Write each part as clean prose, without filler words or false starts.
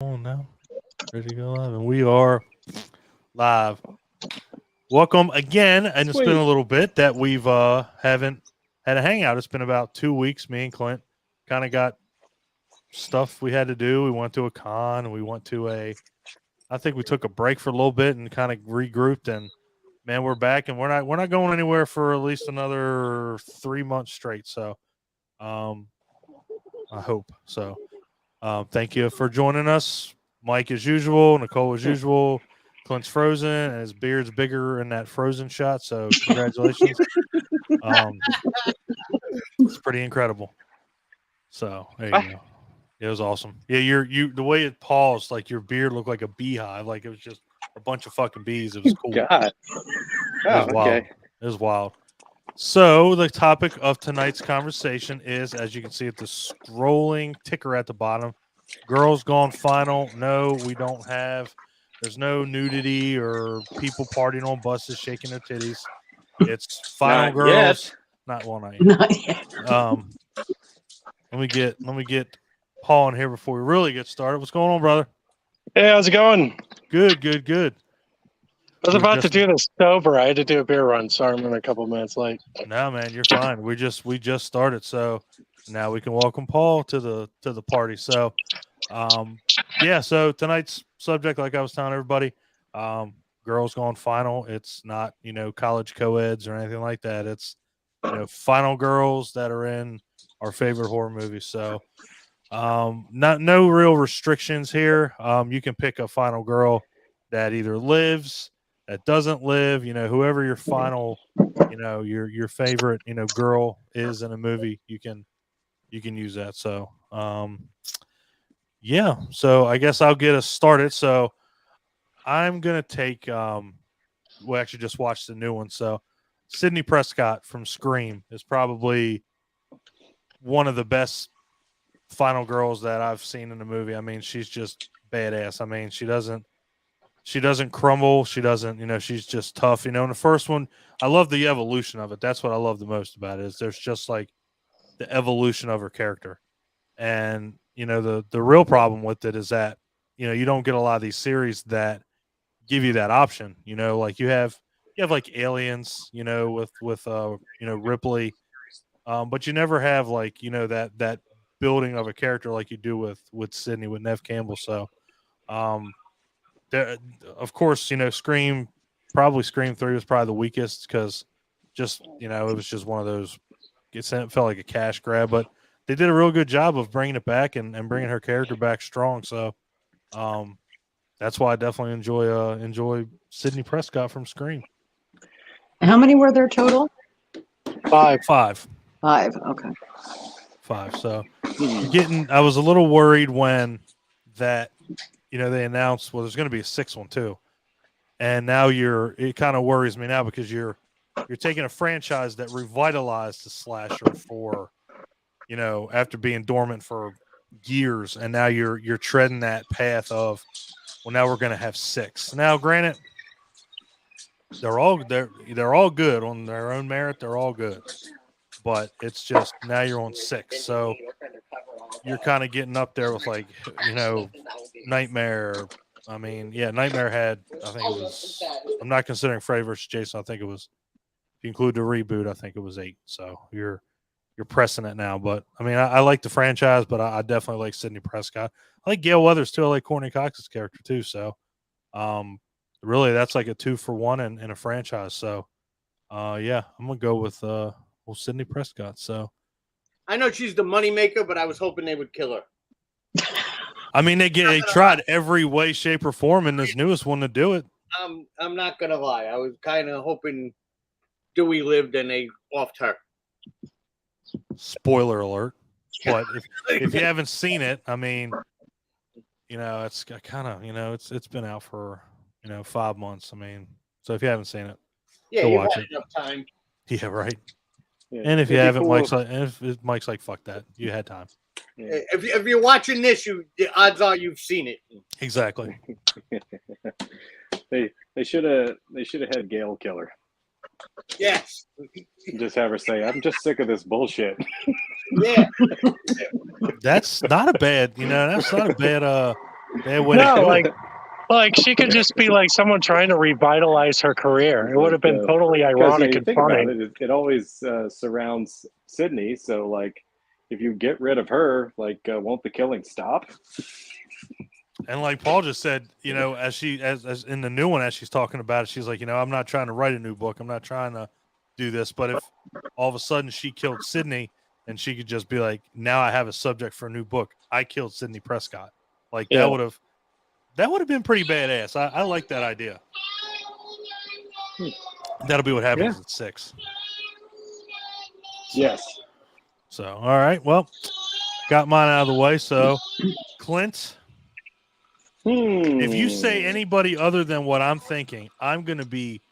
On now. Ready to go live. And we are live. Welcome again. And it's been a little bit that we've haven't had a hangout. It's been about 2 weeks. Me and Clint kind of got stuff we had to do. We went to a con and we went to I think we took a break for a little bit and kind of regrouped, and man, we're back and we're not going anywhere for at least another 3 months straight. So I hope so. Thank you for joining us. Mike as usual, Nicole as usual. Clint's frozen and his beard's bigger in that frozen shot. So congratulations. It's pretty incredible. So there you go. It was awesome. Yeah, you the way it paused, like your beard looked like a beehive, like it was just a bunch of fucking bees. It was cool. God. It was wild. Okay. It was wild. So the topic of tonight's conversation is, as you can see at the scrolling ticker at the bottom, Girls Gone Final. No, we don't have. There's no nudity or people partying on buses shaking their titties. It's Final Not Girls. yet. Not one night. Not yet. Let me get Paul in here before we really get started. What's going on, brother? Hey, how's it going? Good. I was about to do this sober. I had to do a beer run, so I'm a couple minutes late. No, man, you're fine. We just started, so now we can welcome Paul to the party. So, yeah. So tonight's subject, like I was telling everybody, Girls Gone Final. It's not college co-eds or anything like that. It's final girls that are in our favorite horror movies. So, no real restrictions here. You can pick a final girl that either lives, that doesn't live, whoever your final, your favorite, girl is in a movie, you can use that. So, yeah. So I guess I'll get us started. So I'm going to take, we actually just watched the new one. So Sidney Prescott from Scream is probably one of the best final girls that I've seen in the movie. I mean, she's just badass. I mean, she doesn't crumble. She doesn't, she's just tough. In the first one, I love the evolution of it. That's what I love the most about it, is there's just like the evolution of her character. And, the real problem with it is that, you don't get a lot of these series that give you that option. Like you have like Aliens, with Ripley. But you never have like, that building of a character like you do with Sydney, with Neve Campbell. So, of course, Scream 3 was probably the weakest because just, it was just one of those, it felt like a cash grab, but they did a real good job of bringing it back and bringing her character back strong. So that's why I definitely enjoy Sidney Prescott from Scream. How many were there total? Five. Okay. 5. So I was a little worried when that, they announced, well, there's going to be a 6th one too. And now it kind of worries me now because you're taking a franchise that revitalized the slasher for, after being dormant for years. And now you're treading that path of, well, now we're going to have 6. Now, granted, they're all good on their own merit. They're all good. But it's just now you're on 6. So you're kind of getting up there with like, Nightmare. I mean, yeah, Nightmare had, I think it was, I'm not considering Freddy vs. Jason. I think it was, if you include the reboot, I think it was 8. So you're pressing it now. But I mean, I like the franchise, but I definitely like Sidney Prescott. I like Gail Weathers too. I like Courtney Cox's character too. So really that's like a 2-for-1 in a franchise. So yeah, I'm going to go with Sidney Prescott. So I know she's the moneymaker, but I was hoping they would kill her. I mean, they tried every way, shape, or form in this newest one to do it. I'm not gonna lie. I was kind of hoping Dewey lived and they offed her. Spoiler alert! But if you haven't seen it, I mean, it's kind of it's been out for 5 months. I mean, so if you haven't seen it, yeah, go you've watch had it. enough time. Yeah, right. Yeah. And if you haven't, cool. Mike's like, fuck that. You had time. Yeah. If you're watching this, the odds are you've seen it. Exactly. They should have had Gail kill her. Yes. Just have her say, "I'm just sick of this bullshit." Yeah. That's not a bad. That's not a bad They would have No, like she could just be like someone trying to revitalize her career. It would have been totally Because ironic you and think about funny. it always surrounds Sydney. So, like, if you get rid of her, like, won't the killing stop? And like Paul just said, you know, as in the new one, as she's talking about it, she's like, you know, I'm not trying to write a new book. I'm not trying to do this. But if all of a sudden she killed Sydney, and she could just be like, now I have a subject for a new book. I killed Sidney Prescott. Like Yeah. that would have been pretty badass. I like that idea. That'll be what happens at 6. Yes. So, all right. Well, got mine out of the way. So, Clint, if you say anybody other than what I'm thinking, I'm going to be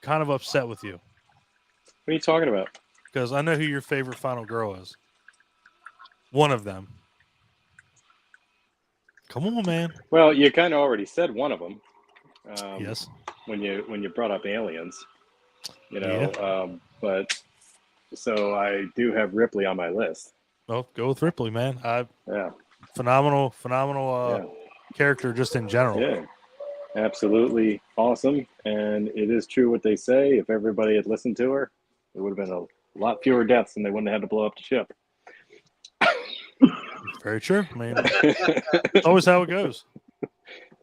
kind of upset with you. What are you talking about? Because I know who your favorite final girl is. One of them. Come on, man. Well, you kind of already said one of them. Yes. When you brought up aliens, you know. But so I do have Ripley on my list. Well, go with Ripley, man. Yeah. Phenomenal character just in general. Yeah. Absolutely awesome. And it is true what they say. If everybody had listened to her, it would have been a lot fewer deaths and they wouldn't have had to blow up the ship. Very true. I mean, it's always how it goes.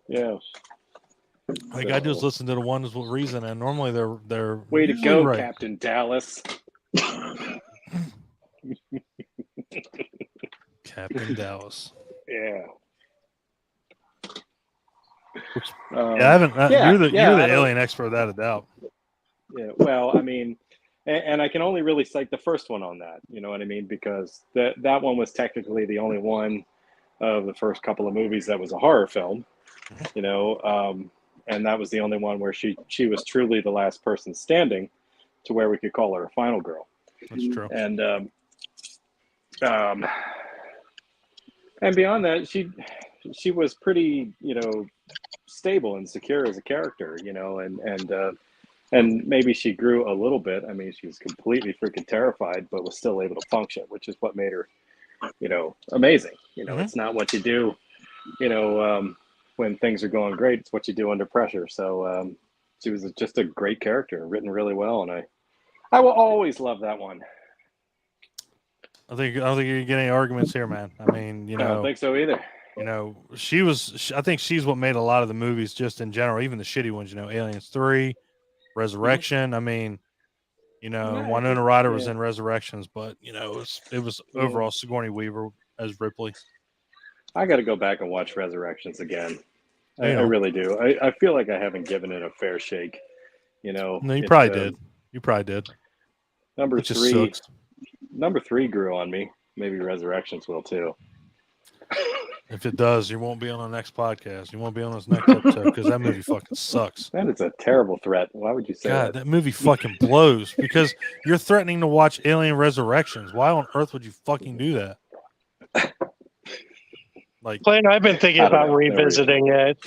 Yeah. All you gotta do is listen to the ones with reason, and normally they're way to usually go, right. Captain Dallas. Captain Dallas. Yeah. I haven't. You're the alien expert without a doubt. Yeah. Well, I mean, and I can only really cite the first one on that. You know what I mean? Because that one was technically the only one of the first couple of movies that was a horror film. You know, and that was the only one where she was truly the last person standing, to where we could call her a final girl. That's true. And beyond that, she was pretty, you know, stable and secure as a character, you know, and maybe she grew a little bit. I mean, she was completely freaking terrified, but was still able to function, which is what made her, you know, amazing. You know, It's not what you do, you know, when things are going great. It's what you do under pressure. So she was just a great character, written really well, and I will always love that one. I don't think you're gonna get any arguments here, man. I mean, you know, I don't think so either. You know, I think she's what made a lot of the movies just in general, even the shitty ones. You know, Aliens 3, Resurrection. I mean, you know, Winona Ryder was in Resurrections, but you know, it was overall Sigourney Weaver as Ripley. I got to go back and watch Resurrections again. I really do. I feel like I haven't given it a fair shake. You know, no, you probably did. You probably did. Number 3 grew on me. Maybe Resurrections will too. If it does, you won't be on the next podcast. You won't be on this next episode because that movie fucking sucks. That is a terrible threat. Why would you say that? That movie fucking blows because you're threatening to watch Alien Resurrections. Why on earth would you fucking do that? Like, Clint, I've been thinking about revisiting it.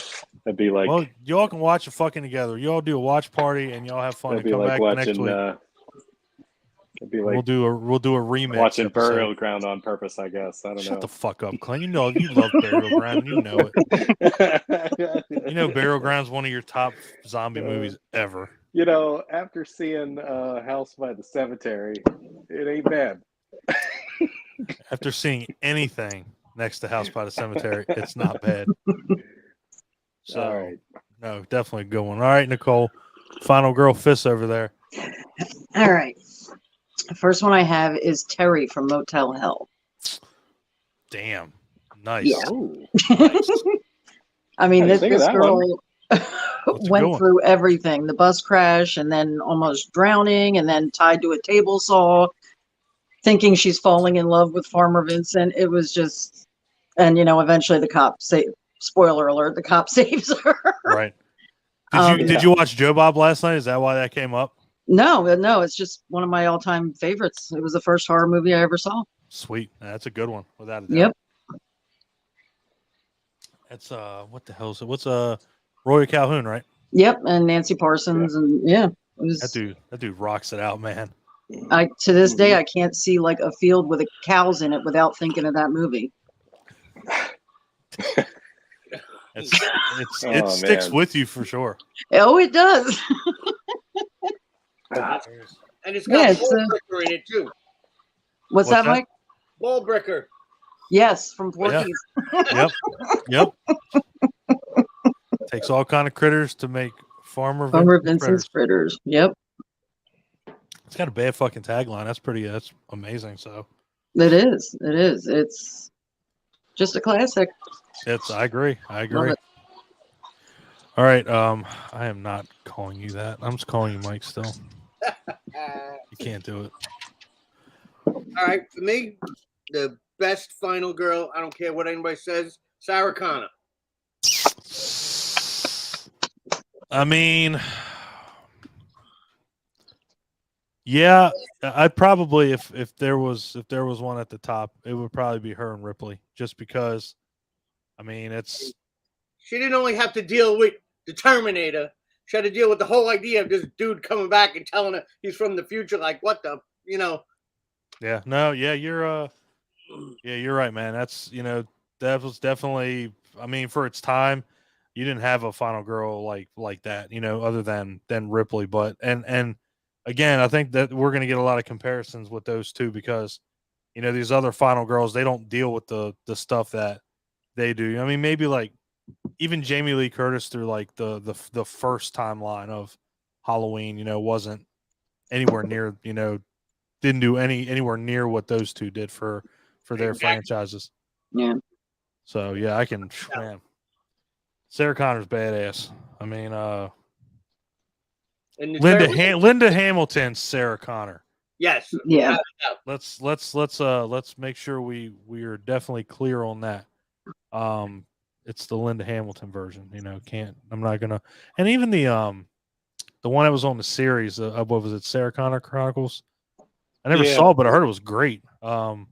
It'd be like, well, y'all can watch it fucking together. Y'all do a watch party and y'all have fun and come like back watching, next week. It'd be like we'll do a remix. Watching Burial Ground on purpose, I guess. I don't know. Shut the fuck up, Clint. You know you love Burial Ground. You know it. You know Burial Ground's one of your top zombie movies ever. You know, after seeing House by the Cemetery, it ain't bad. After seeing anything next to House by the Cemetery, it's not bad. So, all right. No, definitely a good one. All right, Nicole. Final girl fists over there. All right. The first one I have is Terry from Motel Hell. Damn. Nice. Yeah. Nice. I mean, this girl went through everything. The bus crash and then almost drowning and then tied to a table saw, thinking she's falling in love with Farmer Vincent. It was just, and, you know, eventually the cop spoiler alert, the cop saves her. Right. Did you watch Joe Bob last night? Is that why that came up? No, it's just one of my all-time favorites. It was the first horror movie I ever saw. Sweet. That's a good one, without a doubt. Yep. It's what the hell is it? What's Roy Calhoun, right? Yep, and Nancy Parsons, and it was that dude rocks it out, man. To this day I can't see like a field with cows in it without thinking of that movie. It sticks with you for sure. Oh, it does. And it's got it's, Ballbricker in it too. What's that, Mike? Ballbricker. Yes, from Porky's. Yep. Takes all kind of critters to make Farmer Vincent's Critters. Yep. It's got a bad fucking tagline. That's amazing. So it is. It's just a classic. I agree. All right. I am not calling you that. I'm just calling you Mike still. You can't do it. All right, for me, the best final girl, I don't care what anybody says, Sarah Connor. I mean, yeah, I'd probably if there was one at the top, it would probably be her and Ripley, just because. I mean, she didn't only have to deal with the Terminator; she had to deal with the whole idea of this dude coming back and telling her he's from the future. Like, what the, Yeah. No. Yeah. You're right, man. That's that was definitely. I mean, for its time, you didn't have a final girl like that, other than Ripley. But and again, I think that we're going to get a lot of comparisons with those two because, these other final girls, they don't deal with the stuff that they do. I mean, maybe like even Jamie Lee Curtis through like the first timeline of Halloween, wasn't anywhere near, didn't do anywhere near what those two did for their franchises. Yeah. So yeah, man. Sarah Connor's badass. I mean, Linda Hamilton, Sarah Connor. Yes. Yeah. Let's make sure we are definitely clear on that. It's the Linda Hamilton version. I'm not gonna. And even the one that was on the series, what was it, Sarah Connor Chronicles? I never saw it, but I heard it was great. And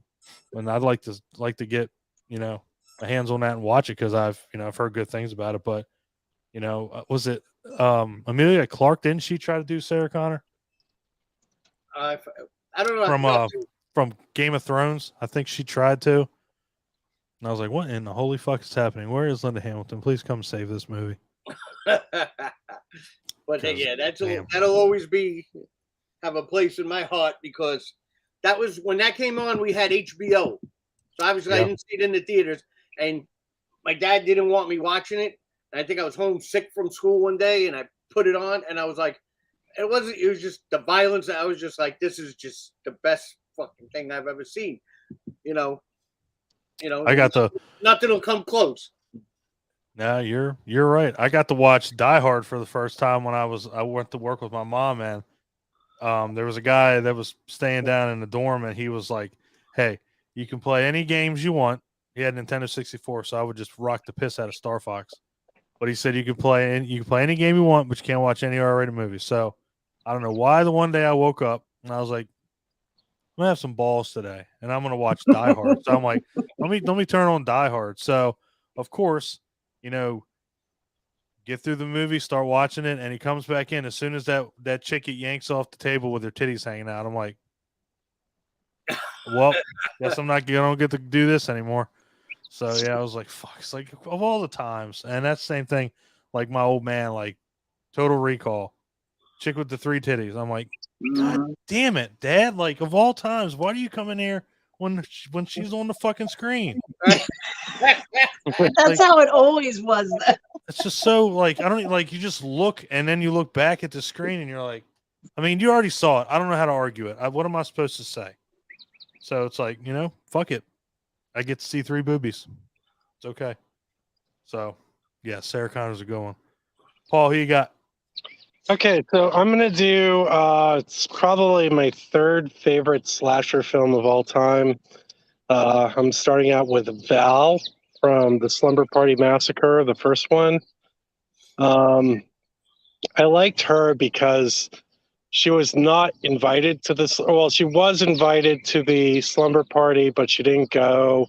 I'd like to get my hands on that and watch it because I've heard good things about it. But was it Amelia Clark? Didn't she try to do Sarah Connor? I don't know. From Game of Thrones, I think she tried to. And I was like, what in the holy fuck is happening? Where is Linda Hamilton? Please come save this movie. But yeah, that'll always have a place in my heart because that was when that came on. We had HBO, so obviously I didn't see it in the theaters, and my dad didn't want me watching it. And I think I was home sick from school one day, and I put it on, and I was like, it was just the violence. I was just like, this is just the best fucking thing I've ever seen. I got nothing will come close. No, you're right. I got to watch Die Hard for the first time when I went to work with my mom, and there was a guy that was staying down in the dorm, and he was like, "Hey, you can play any games you want." He had Nintendo 64, so I would just rock the piss out of Star Fox. But he said you can play any game you want, but you can't watch any R-rated movies. So I don't know why the one day I woke up and I was like, I'm gonna have some balls today, and I'm gonna watch Die Hard. So I'm like, let me turn on Die Hard. So of course, get through the movie, start watching it, and he comes back in as soon as that chick yanks off the table with her titties hanging out. I'm like, well, guess I'm not gonna get to do this anymore. So yeah, I was like, fuck. It's like of all the times, and that's the same thing. Like my old man, like Total Recall, chick with the 3 titties. I'm like, God damn it, Dad! Like of all times, why do you come in here when she's on the fucking screen? That's how it always was. It's just so like I don't like you just look and then you look back at the screen and you're like, I mean, you already saw it. I don't know how to argue it. What am I supposed to say? So it's like fuck it. I get to see 3 boobies. It's okay. So yeah, Sarah Connor's a good one. Paul, who you got? Okay, so I'm going to do, it's probably my 3rd favorite slasher film of all time. I'm starting out with Val from the Slumber Party Massacre, the first one. I liked her because she was not invited to this. Well, she was invited to the slumber party, but she didn't go.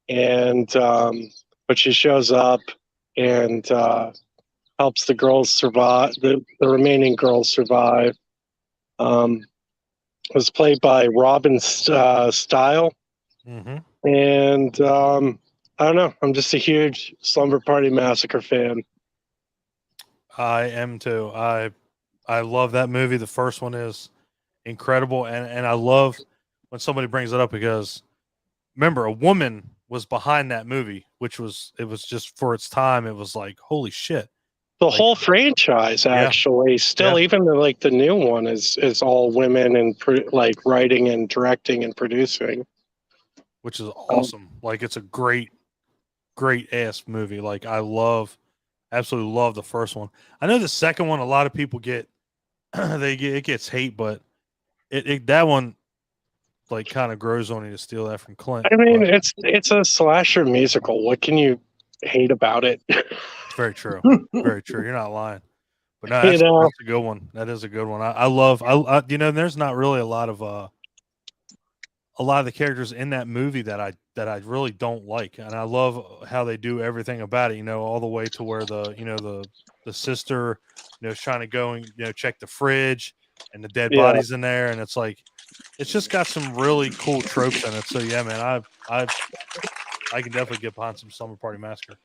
And, but she shows up and, helps the girls survive, the remaining girls survive. It was played by Robin Style. Mm-hmm. And I don't know. I'm just a huge Slumber Party Massacre fan. I am too. I love that movie. The first one is incredible, and I love when somebody brings it up because remember, a woman was behind that movie, which was just for its time. It was like holy shit. The whole franchise, actually, still even the new one is all women and like writing and directing and producing, which is awesome. Like it's a great ass movie. Like I absolutely love the first one. I know the second one a lot of people get it gets hate, but that one like kind of grows on you to steal that from Clint. I mean, it's a slasher musical. What can you hate about it? It's very true. Very true. You're not lying. But no, that's a good one. That is a good one. I love there's not really a lot of the characters in that movie that I really don't like, and I love how they do everything about it. All the way to where the sister is trying to go and check the fridge, and the dead bodies in there, and it's like it's just got some really cool tropes in it. So yeah, man, I can definitely get behind some Slumber Party Massacre.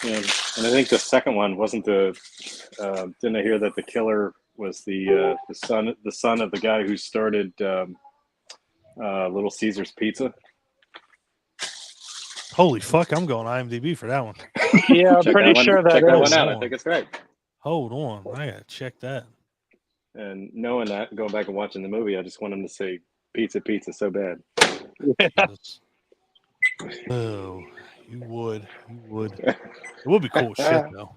Yeah, and I think the second one wasn't the. Didn't I hear that the killer was the son of the guy who started Little Caesars Pizza? Holy fuck! I'm going IMDb for that one. Yeah, I'm pretty sure that check that one out. I think it's great. Hold on, I gotta check that. And knowing that, going back and watching the movie, I just want him to say "pizza, pizza" so bad. Oh, you would. It would be cool as shit though.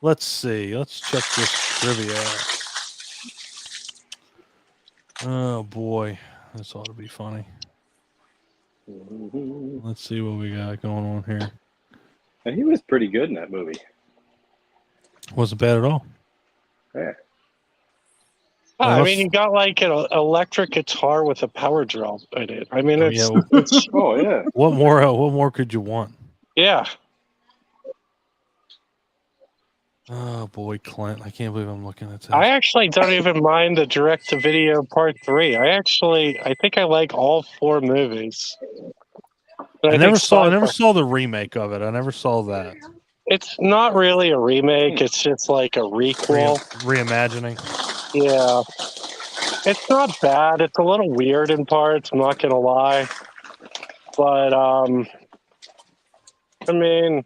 Let's see. Let's check this trivia out. Oh boy, this ought to be funny. Let's see what we got going on here. And he was pretty good in that movie. Wasn't bad at all. Yeah. Oh, I mean, you got like an electric guitar with a power drill in it. I mean, it's oh yeah. What more could you want? Yeah. Oh boy, Clint! I can't believe I'm looking at this. I actually don't even mind the direct-to-video part 3. I think I like all 4 movies. I never saw the remake of it. I never saw that. It's not really a remake. It's just like a requel. Reimagining. Yeah. It's not bad. It's a little weird in parts, I'm not gonna lie. But I mean,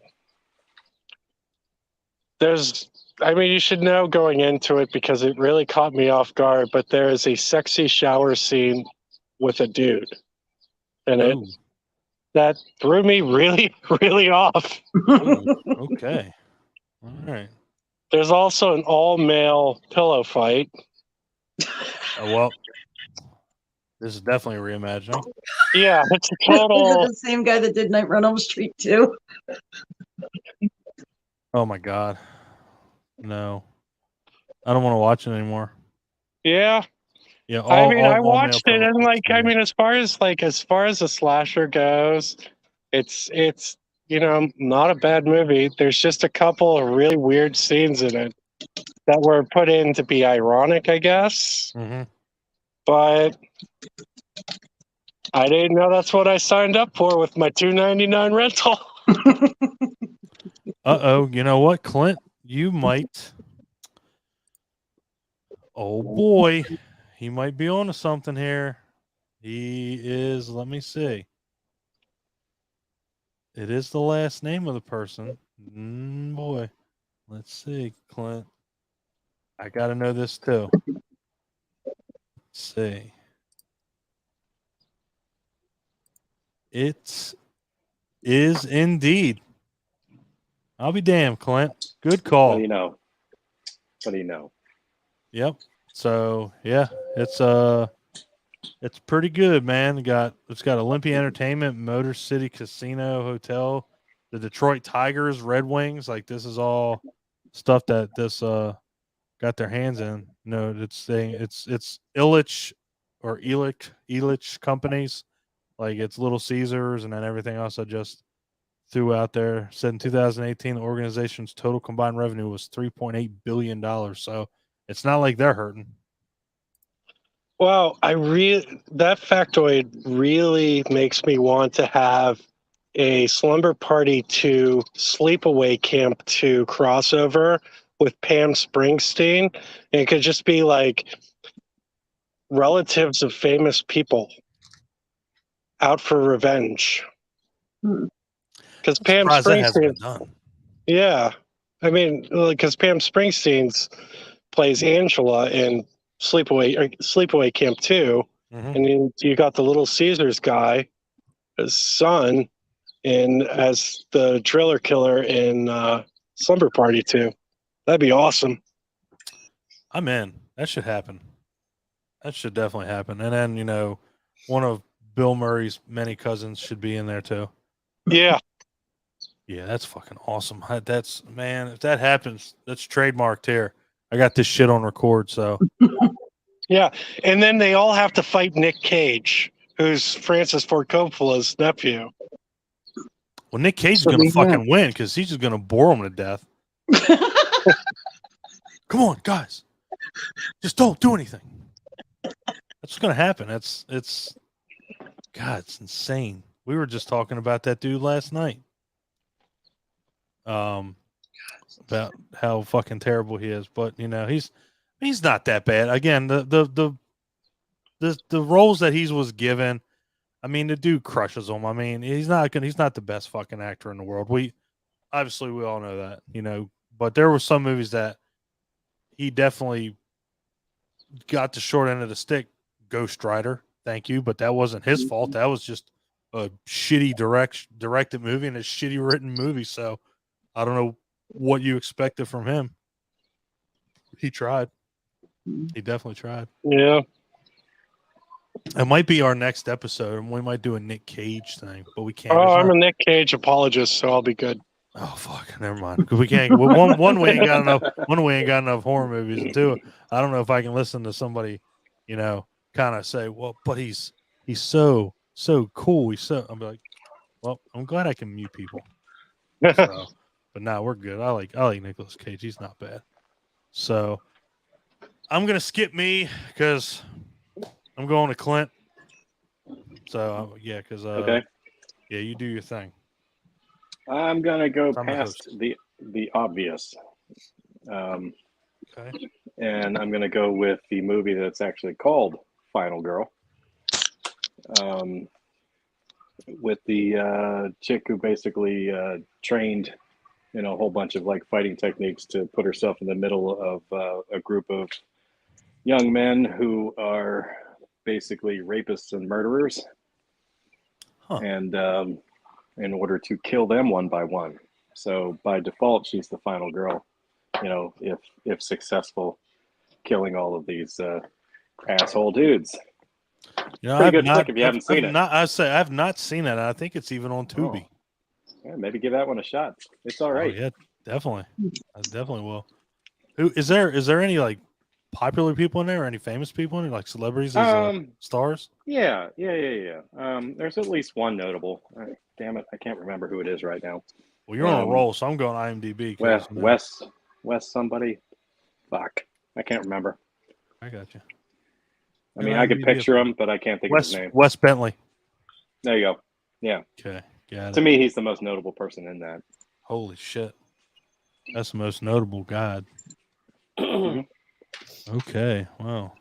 you should know going into it because it really caught me off guard, but there is a sexy shower scene with a dude in it that threw me really, really off. Okay. All right. There's also an all-male pillow fight. Oh, well, this is definitely a reimagining. Yeah, it's a total... Is it the same guy that did Night Run Elm Street too? Oh my God. No. I don't want to watch it anymore. Yeah. Yeah. I watched it and as far as the slasher goes, it's not a bad movie. There's just a couple of really weird scenes in it that were put in to be ironic, I guess. Mm-hmm. But I didn't know that's what I signed up for with my $2.99 rental. Uh-oh. You know what, Clint? You might. Oh boy. He might be on to something here. He is, let me see. It is the last name of the person. Boy. Let's see, Clint. I got to know this too. Let's see. It is indeed. I'll be damned, Clint. Good call. What do you know? Yep. So yeah, it's pretty good, man. It's got Olympia Entertainment, Motor City Casino Hotel, the Detroit Tigers, Red Wings. Like this is all stuff that this got their hands in. No, it's saying it's Illich or Elitch companies. Like it's Little Caesars and then everything else I just threw out there. Said in 2018 the organization's total combined revenue was $3.8 billion. So it's not like they're hurting. Well, that factoid really makes me want to have a Slumber Party 2 Sleepaway Camp 2 crossover with Pam Springsteen. And it could just be like relatives of famous people out for revenge. Because Pam Springsteen, yeah, I mean, because Pam Springsteen plays Angela in Sleepaway Camp 2, and you got the Little Caesars guy, his son, as the driller killer in Slumber Party 2. That'd be awesome. I'm in. That should happen. That should definitely happen. And then, you know, one of Bill Murray's many cousins should be in there too. Yeah. Yeah, that's fucking awesome. That's, man, if that happens, that's trademarked here. I got this shit on record, so. Yeah. And then they all have to fight Nick Cage, who's Francis Ford Coppola's nephew. Well, Nick Cage is going to fucking win because he's just going to bore him to death. Come on, guys. Just don't do anything. That's what's going to happen. God, it's insane. We were just talking about that dude last night. About how fucking terrible he is, but you know, he's not that bad. Again, the roles that he was given, I mean, the dude crushes them. I mean, he's not the best fucking actor in the world. We all know that, you know, but there were some movies that he definitely got the short end of the stick. Ghost Rider, thank you, but that wasn't his fault. That was just a shitty directed movie and a shitty written movie. So I don't know what you expected from him. He tried. He definitely tried. Yeah. It might be our next episode, and we might do a Nick Cage thing, but we can't. Oh, I'm a Nick Cage apologist, so I'll be good. Oh fuck, never mind. Because we can't. Well, one, we ain't got enough. One, we ain't got enough horror movies. And two, I don't know if I can listen to somebody, you know, kind of say, well, but he's so cool. I'm like, well, I'm glad I can mute people. So, but now we're good. I like Nicolas Cage. He's not bad. So I'm gonna skip me because I'm going to Clint. So yeah, because okay. Yeah, you do your thing. I'm gonna go past the obvious. Okay. And I'm gonna go with the movie that's actually called Final Girl. With the chick who basically trained in a whole bunch of like fighting techniques to put herself in the middle of a group of young men who are basically rapists and murderers, and in order to kill them one by one. So by default, she's the final girl, you know, if successful, killing all of these asshole dudes. You know, pretty good flick if you haven't seen it. I've not seen it. I think it's even on Tubi. Oh. Yeah, maybe give that one a shot. It's all right. Oh, yeah, definitely. I definitely will. Who is there? Is there any like popular people in there, or any famous people in there, like celebrities as stars? Yeah. There's at least one notable. Damn it, I can't remember who it is right now. Well, you're on a roll, so I'm going IMDb. Wes somebody. Fuck, I can't remember. I got you. I mean, I could picture him, but I can't think of his name. Wes Bentley. There you go. Yeah. Okay. Got it. To me, he's the most notable person in that. Holy shit. That's the most notable guy. Okay. Well.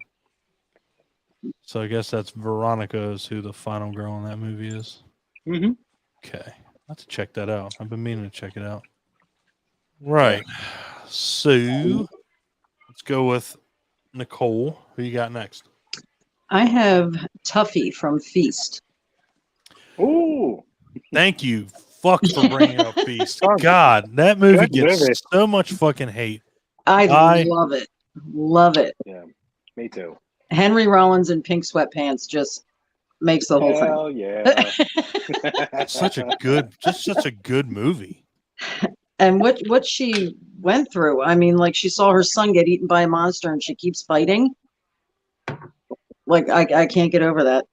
So I guess that's Veronica is who the final girl in that movie is. Mm-hmm. Okay. I have to check that out. I've been meaning to check it out. Right. So let's go with Nicole. Who you got next? I have Tuffy from Feast. Ooh. Thank you. Fuck for bringing up Feast. God, that movie gets so much fucking hate. I love it. Love it. Yeah, me too. Henry Rollins in pink sweatpants just makes the whole thing. Hell yeah. It's such a good movie. And what she went through. I mean, like she saw her son get eaten by a monster and she keeps fighting. Like I can't get over that.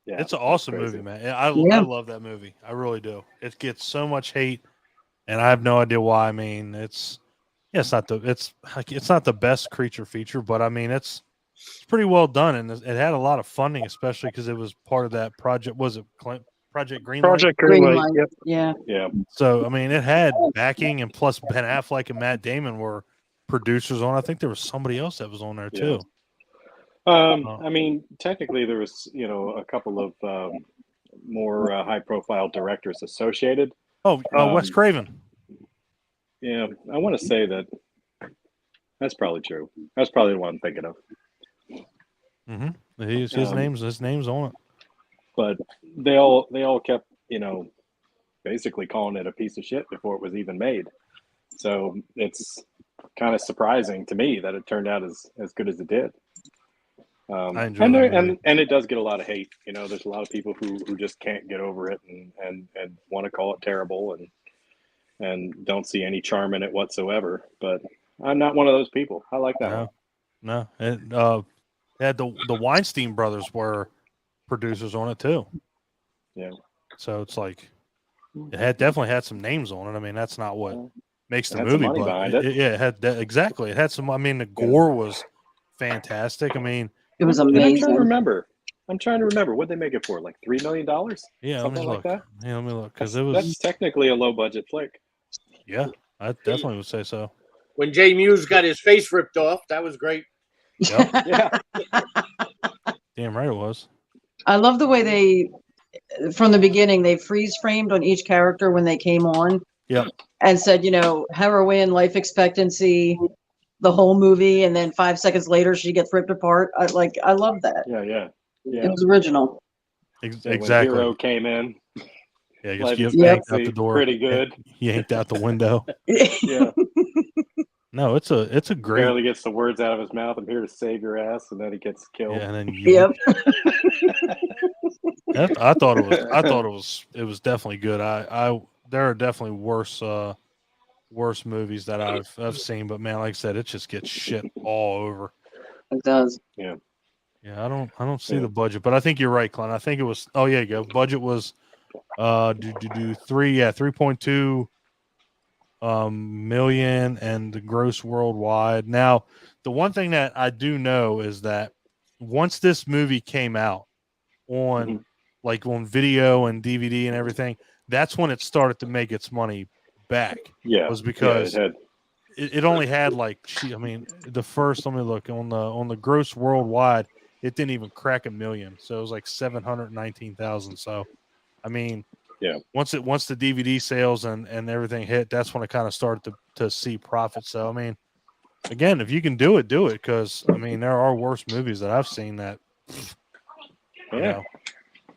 Yeah, it's an awesome movie, man. I love that movie. I really do. It gets so much hate, and I have no idea why. I mean, it's not the best creature feature, but I mean, it's pretty well done, and it had a lot of funding, especially because it was part of that project. Was it Project Greenlight. Project Greenlight. Yep. Yeah. Yeah. So I mean, it had backing, and plus Ben Affleck and Matt Damon were producers on. I think there was somebody else that was on there too. I mean, technically, there was a couple of more high-profile directors associated. Wes Craven. Yeah, I want to say that's probably true. That's probably the one I'm thinking of. Mm-hmm. His name's on it. But they all kept basically calling it a piece of shit before it was even made. So it's kind of surprising to me that it turned out as good as it did. I enjoy that and it does get a lot of hate. There's a lot of people who just can't get over it and want to call it terrible and don't see any charm in it whatsoever. But I'm not one of those people. I like that one. No. It had the Weinstein brothers were producers on it too. Yeah. So it's like it definitely had some names on it. I mean, that's not what makes the movie, some money but behind it. It had exactly. It had some. I mean, the gore was fantastic. I mean, it was amazing. I'm trying to remember what they make it for, like $3 million. Yeah, something like that. Yeah, let me look because that's technically a low budget flick. Yeah, I definitely would say so. When Jay Muse got his face ripped off, that was great. Yep. Yeah. Damn right it was. I love the way they, from the beginning, they freeze framed on each character when they came on. Yep. And said, heroin, life expectancy, the whole movie, and then 5 seconds later she gets ripped apart. I love that. Yeah. It was original. Exactly. When Hero came in. Yeah, just yanked out the door. Pretty good. Yanked out the window. Yeah. No, it's a great. Barely gets the words out of his mouth. I'm here to save your ass, and then he gets killed. Yeah, and then Yep. I thought it was definitely good. There are definitely worse movies that I've seen, but man, like I said, it just gets shit all over. It does. Yeah. Yeah, I don't see the budget, but I think you're right, Clint. I think it was. Oh yeah, you go. Budget was 3.2 million, and the gross worldwide. Now, the one thing that I do know is that once this movie came out on on video and DVD and everything, that's when it started to make its money back. Yeah, was because it only had the first. Let me look on the gross worldwide. It didn't even crack 1 million, so it was like 719,000. So, I mean, yeah. Once the DVD sales and everything hit, that's when it kind of started to see profit. So, I mean, again, if you can do it, because I mean, there are worse movies that I've seen that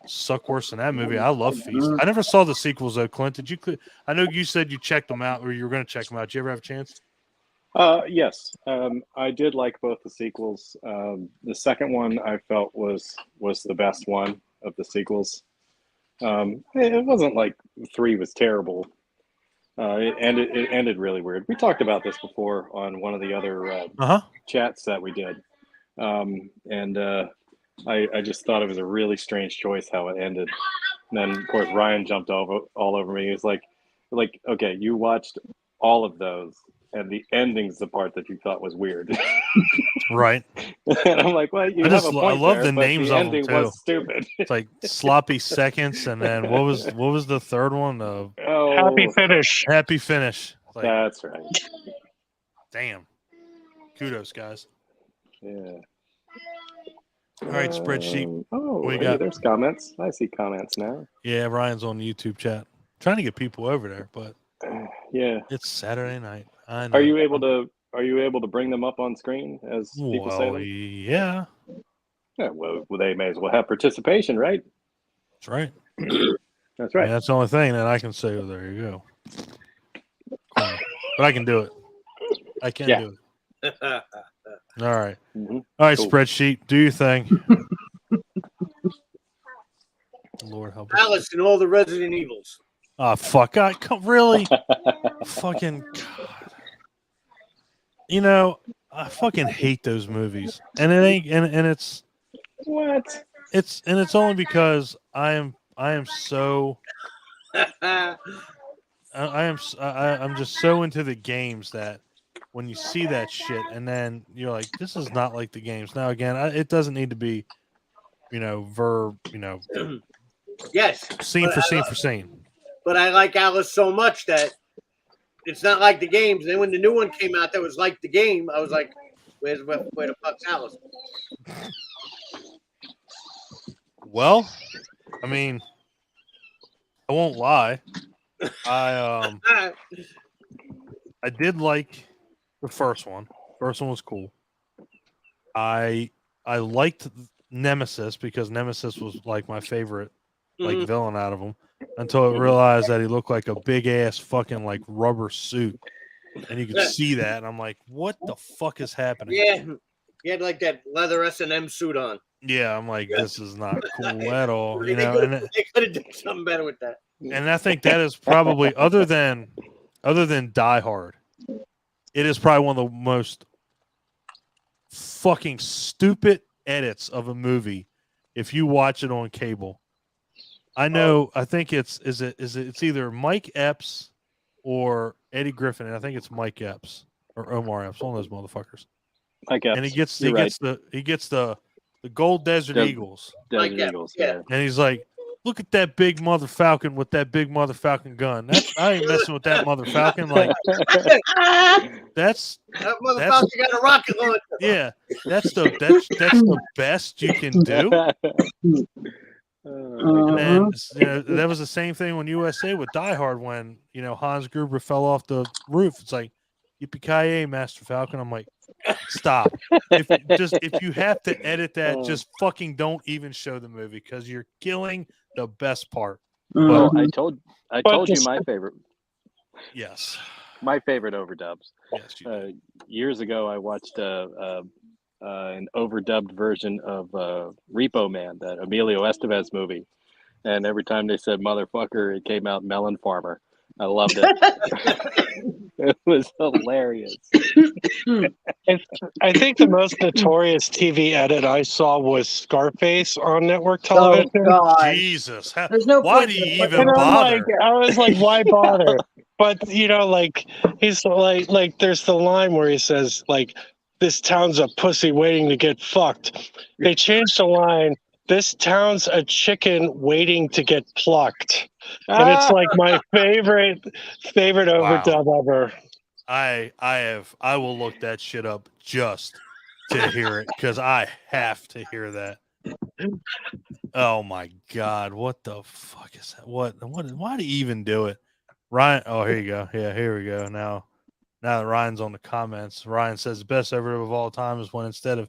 suck worse than that movie. I love Feast. I never saw the sequels though, Clint. Did you? I know you said you checked them out, or you were going to check them out. Did you ever have a chance? Yes, I did like both the sequels. The second one I felt was the best one of the sequels. It wasn't like 3 was terrible. It ended really weird. We talked about this before on one of the other chats that we did, and I just thought it was a really strange choice how it ended. And then of course Ryan jumped all over me. He was like, okay, you watched all of those, and the ending's the part that you thought was weird. Right. And I'm like, well, you have a point. I love there, the names the of them ending too. Was stupid. It's like Sloppy Seconds, and then what was the third one? Happy Finish. Happy Finish. Like, that's right. Damn. Kudos, guys. Yeah. All right, spreadsheet. There's comments. I see comments now. Yeah, Ryan's on the YouTube chat. Trying to get people over there, but yeah, it's Saturday night. I know. Are you able to bring them up on screen as people say them? Yeah. Yeah. Well, they may as well have participation, right? That's right. That's right. Yeah, that's the only thing that I can say. Oh, there you go. But I can do it. I can do it. All right. Mm-hmm. All right, cool. Spreadsheet. Do your thing. Lord help us. Alice and all the Resident Evils. Oh, fuck. Really? Fucking God. You know, I fucking hate those movies. And it ain't and it's what? It's only because I'm so I'm just so into the games that when you see that shit and then you're like, this is not like the games. Now again, it doesn't need to be, Yes. Scene for scene. But I like Alice so much that it's not like the games. And then when the new one came out that was like the game, I was like, where the fuck's Alice? Well, I mean, I won't lie. I did like the first one. First one was cool. I liked Nemesis because Nemesis was like my favorite villain out of them until I realized that he looked like a big ass fucking like rubber suit, and you could see that, and I'm like, what the fuck is happening? Yeah, he had like that leather S&M suit on. Yeah, I'm like, this is not cool at all. You know, they could have done something better with that. And I think that is probably other than Die Hard, it is probably one of the most fucking stupid edits of a movie if you watch it on cable. I know. I think it's either Mike Epps or Eddie Griffin, and I think it's Mike Epps or Omar Epps, one of those motherfuckers. Mike Epps. And he gets the Gold Desert Eagles. Desert Eagles, yeah. And he's like, look at that big mother falcon with that big mother falcon gun. I ain't messing with that mother falcon. Like that mother falcon got a rocket launcher. Yeah, that's the best you can do. And that was the same thing when USA with Die Hard when Hans Gruber fell off the roof. It's like yippee-ki-yay, Master Falcon. I'm like, stop. If you have to edit that, just fucking don't even show the movie because you're killing the best part. Well, I told you my favorite. Yes. My favorite overdubs. Yes. Years ago, I watched an overdubbed version of Repo Man, that Emilio Estevez movie, and every time they said "motherfucker," it came out Melon Farmer. I loved it. It was hilarious. I think the most notorious TV edit I saw was Scarface on network television. Oh, God. Jesus. There's no why point do you in it. even bother? I was like, why bother? But, he's like, there's the line where he says, like, this town's a pussy waiting to get fucked. They changed the line, this town's a chicken waiting to get plucked. And it's like my favorite overdub ever. I will look that shit up just to hear it because I have to hear that. Oh my God, what the fuck is that? What why do you even do it? Ryan, oh here you go. Yeah, here we go. Now that Ryan's on the comments, Ryan says the best ever of all time is when instead of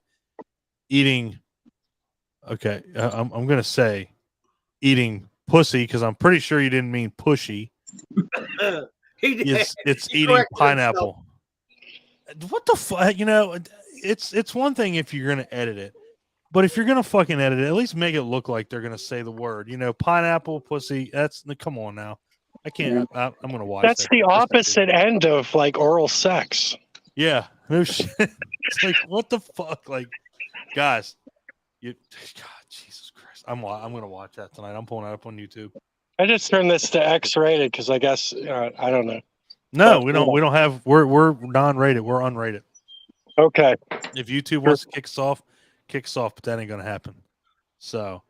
eating I'm gonna say eating pussy because I'm pretty sure you didn't mean pushy. It's eating pineapple. What the fuck? It's one thing if you're gonna edit it, but if you're gonna fucking edit it, at least make it look like they're gonna say the word. Pineapple, pussy. Come on now. I can't. I'm gonna watch. That's the opposite end of like oral sex. Yeah. No shit. It's like what the fuck, like, guys. God, Jesus Christ. I'm gonna watch that tonight. I'm pulling it up on YouTube. I just turned this to X-rated because I guess I don't know. No, we don't. We don't have. We're non-rated. We're unrated. Okay. If YouTube wants to kick us off, but that ain't gonna happen. So,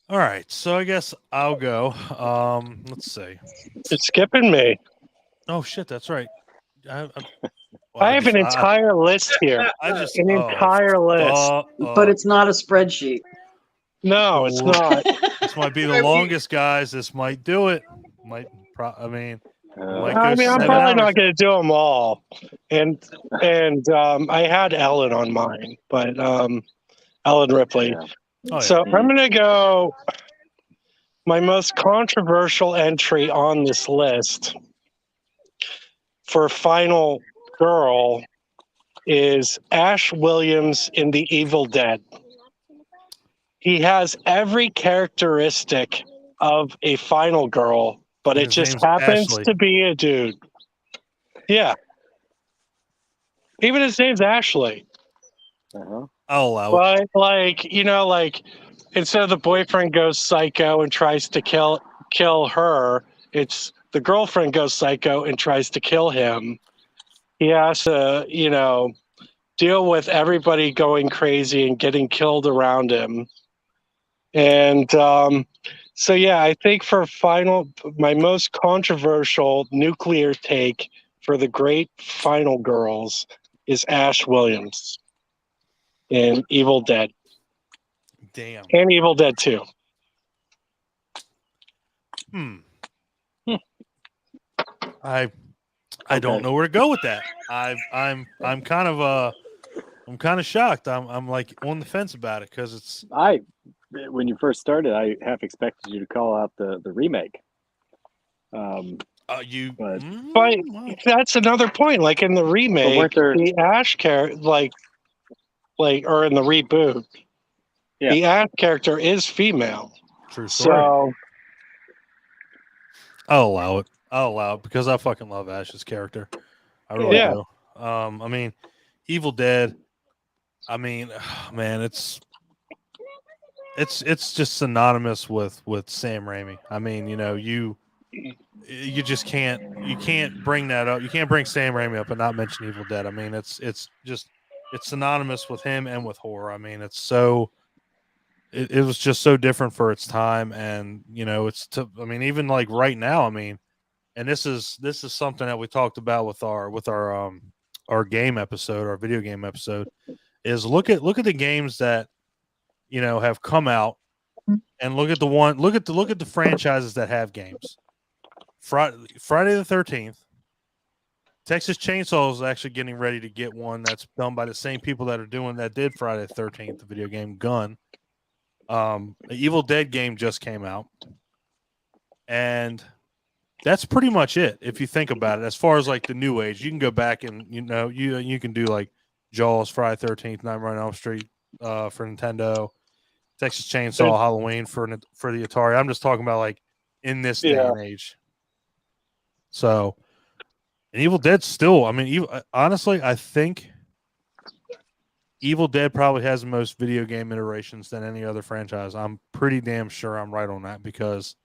all right. So I guess I'll go. Let's see. It's skipping me. Oh shit, that's right. I have an entire list here. An entire list. But it's not a spreadsheet. No, it's not. This might be the longest, guys. This might do it. I'm probably not going to do them all. And I had Ellen on mine, but Ellen Ripley. Yeah. Oh, yeah. So I'm going to go. My most controversial entry on this list for final girl is Ash Williams in The Evil Dead. He has every characteristic of a final girl, but it just happens to be a dude. Yeah. Even his name's Ashley. Uh-huh. I'll allow it. But instead of the boyfriend goes psycho and tries to kill her, it's the girlfriend goes psycho and tries to kill him. He has to, deal with everybody going crazy and getting killed around him. And so, yeah, I think for my most controversial nuclear take for the great final girls is Ash Williams in Evil Dead. Damn. And Evil Dead 2. I don't know where to go with that. I'm kind of shocked. I'm like on the fence about it because it's. When you first started, I half expected you to call out the remake. But that's another point. Like in the remake, the Ash character, like, or in the reboot, the Ash character is female. True story. So I'll allow it because I fucking love Ash's character. I really do. I mean, Evil Dead. I mean, man, it's just synonymous with Sam Raimi. I mean, you just can't bring that up. You can't bring Sam Raimi up and not mention Evil Dead. I mean, it's synonymous with him and with horror. I mean, it was just so different for its time, and I mean, even like right now, I mean, and this is something that we talked about with our game episode, our video game episode, is look at the games that have come out, and look at the franchises that have games. Friday the 13th. Texas Chainsaw is actually getting ready to get one that's done by the same people that did Friday the 13th, the video game Gun. The Evil Dead game just came out, and that's pretty much it. If you think about it, as far as like the new age, you can go back and you can do like Jaws, Friday 13th, Nightmare on Elm Street for Nintendo, Texas Chainsaw, Halloween for the Atari. I'm just talking about like in this day and age. So, and Evil Dead still. I mean, honestly, I think Evil Dead probably has the most video game iterations than any other franchise. I'm pretty damn sure I'm right on that because,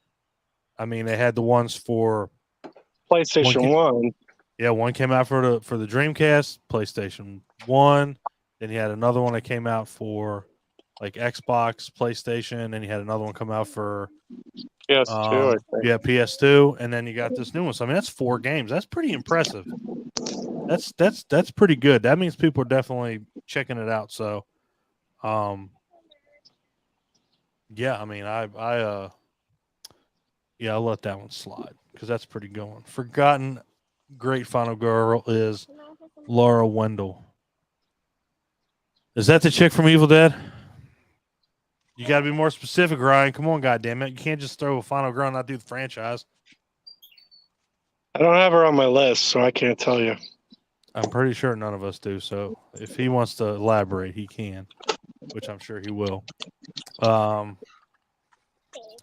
I mean, they had the ones for PlayStation 1. Yeah, one came out for the Dreamcast, PlayStation 1. Then you had another one that came out for like Xbox, PlayStation, and you had another one come out for PS2. I think. Yeah, PS2, and then you got this new one. So I mean, that's 4 games. That's pretty impressive. That's pretty good. That means people are definitely checking it out. So, yeah, I mean, I'll let that one slide because that's pretty good one. Forgotten great final girl is Laura Wendell. Is that the chick from Evil Dead? You got to be more specific, Ryan. Come on, goddammit. You can't just throw a final girl and not do the franchise. I don't have her on my list, so I can't tell you. I'm pretty sure none of us do. So if he wants to elaborate, he can, which I'm sure he will.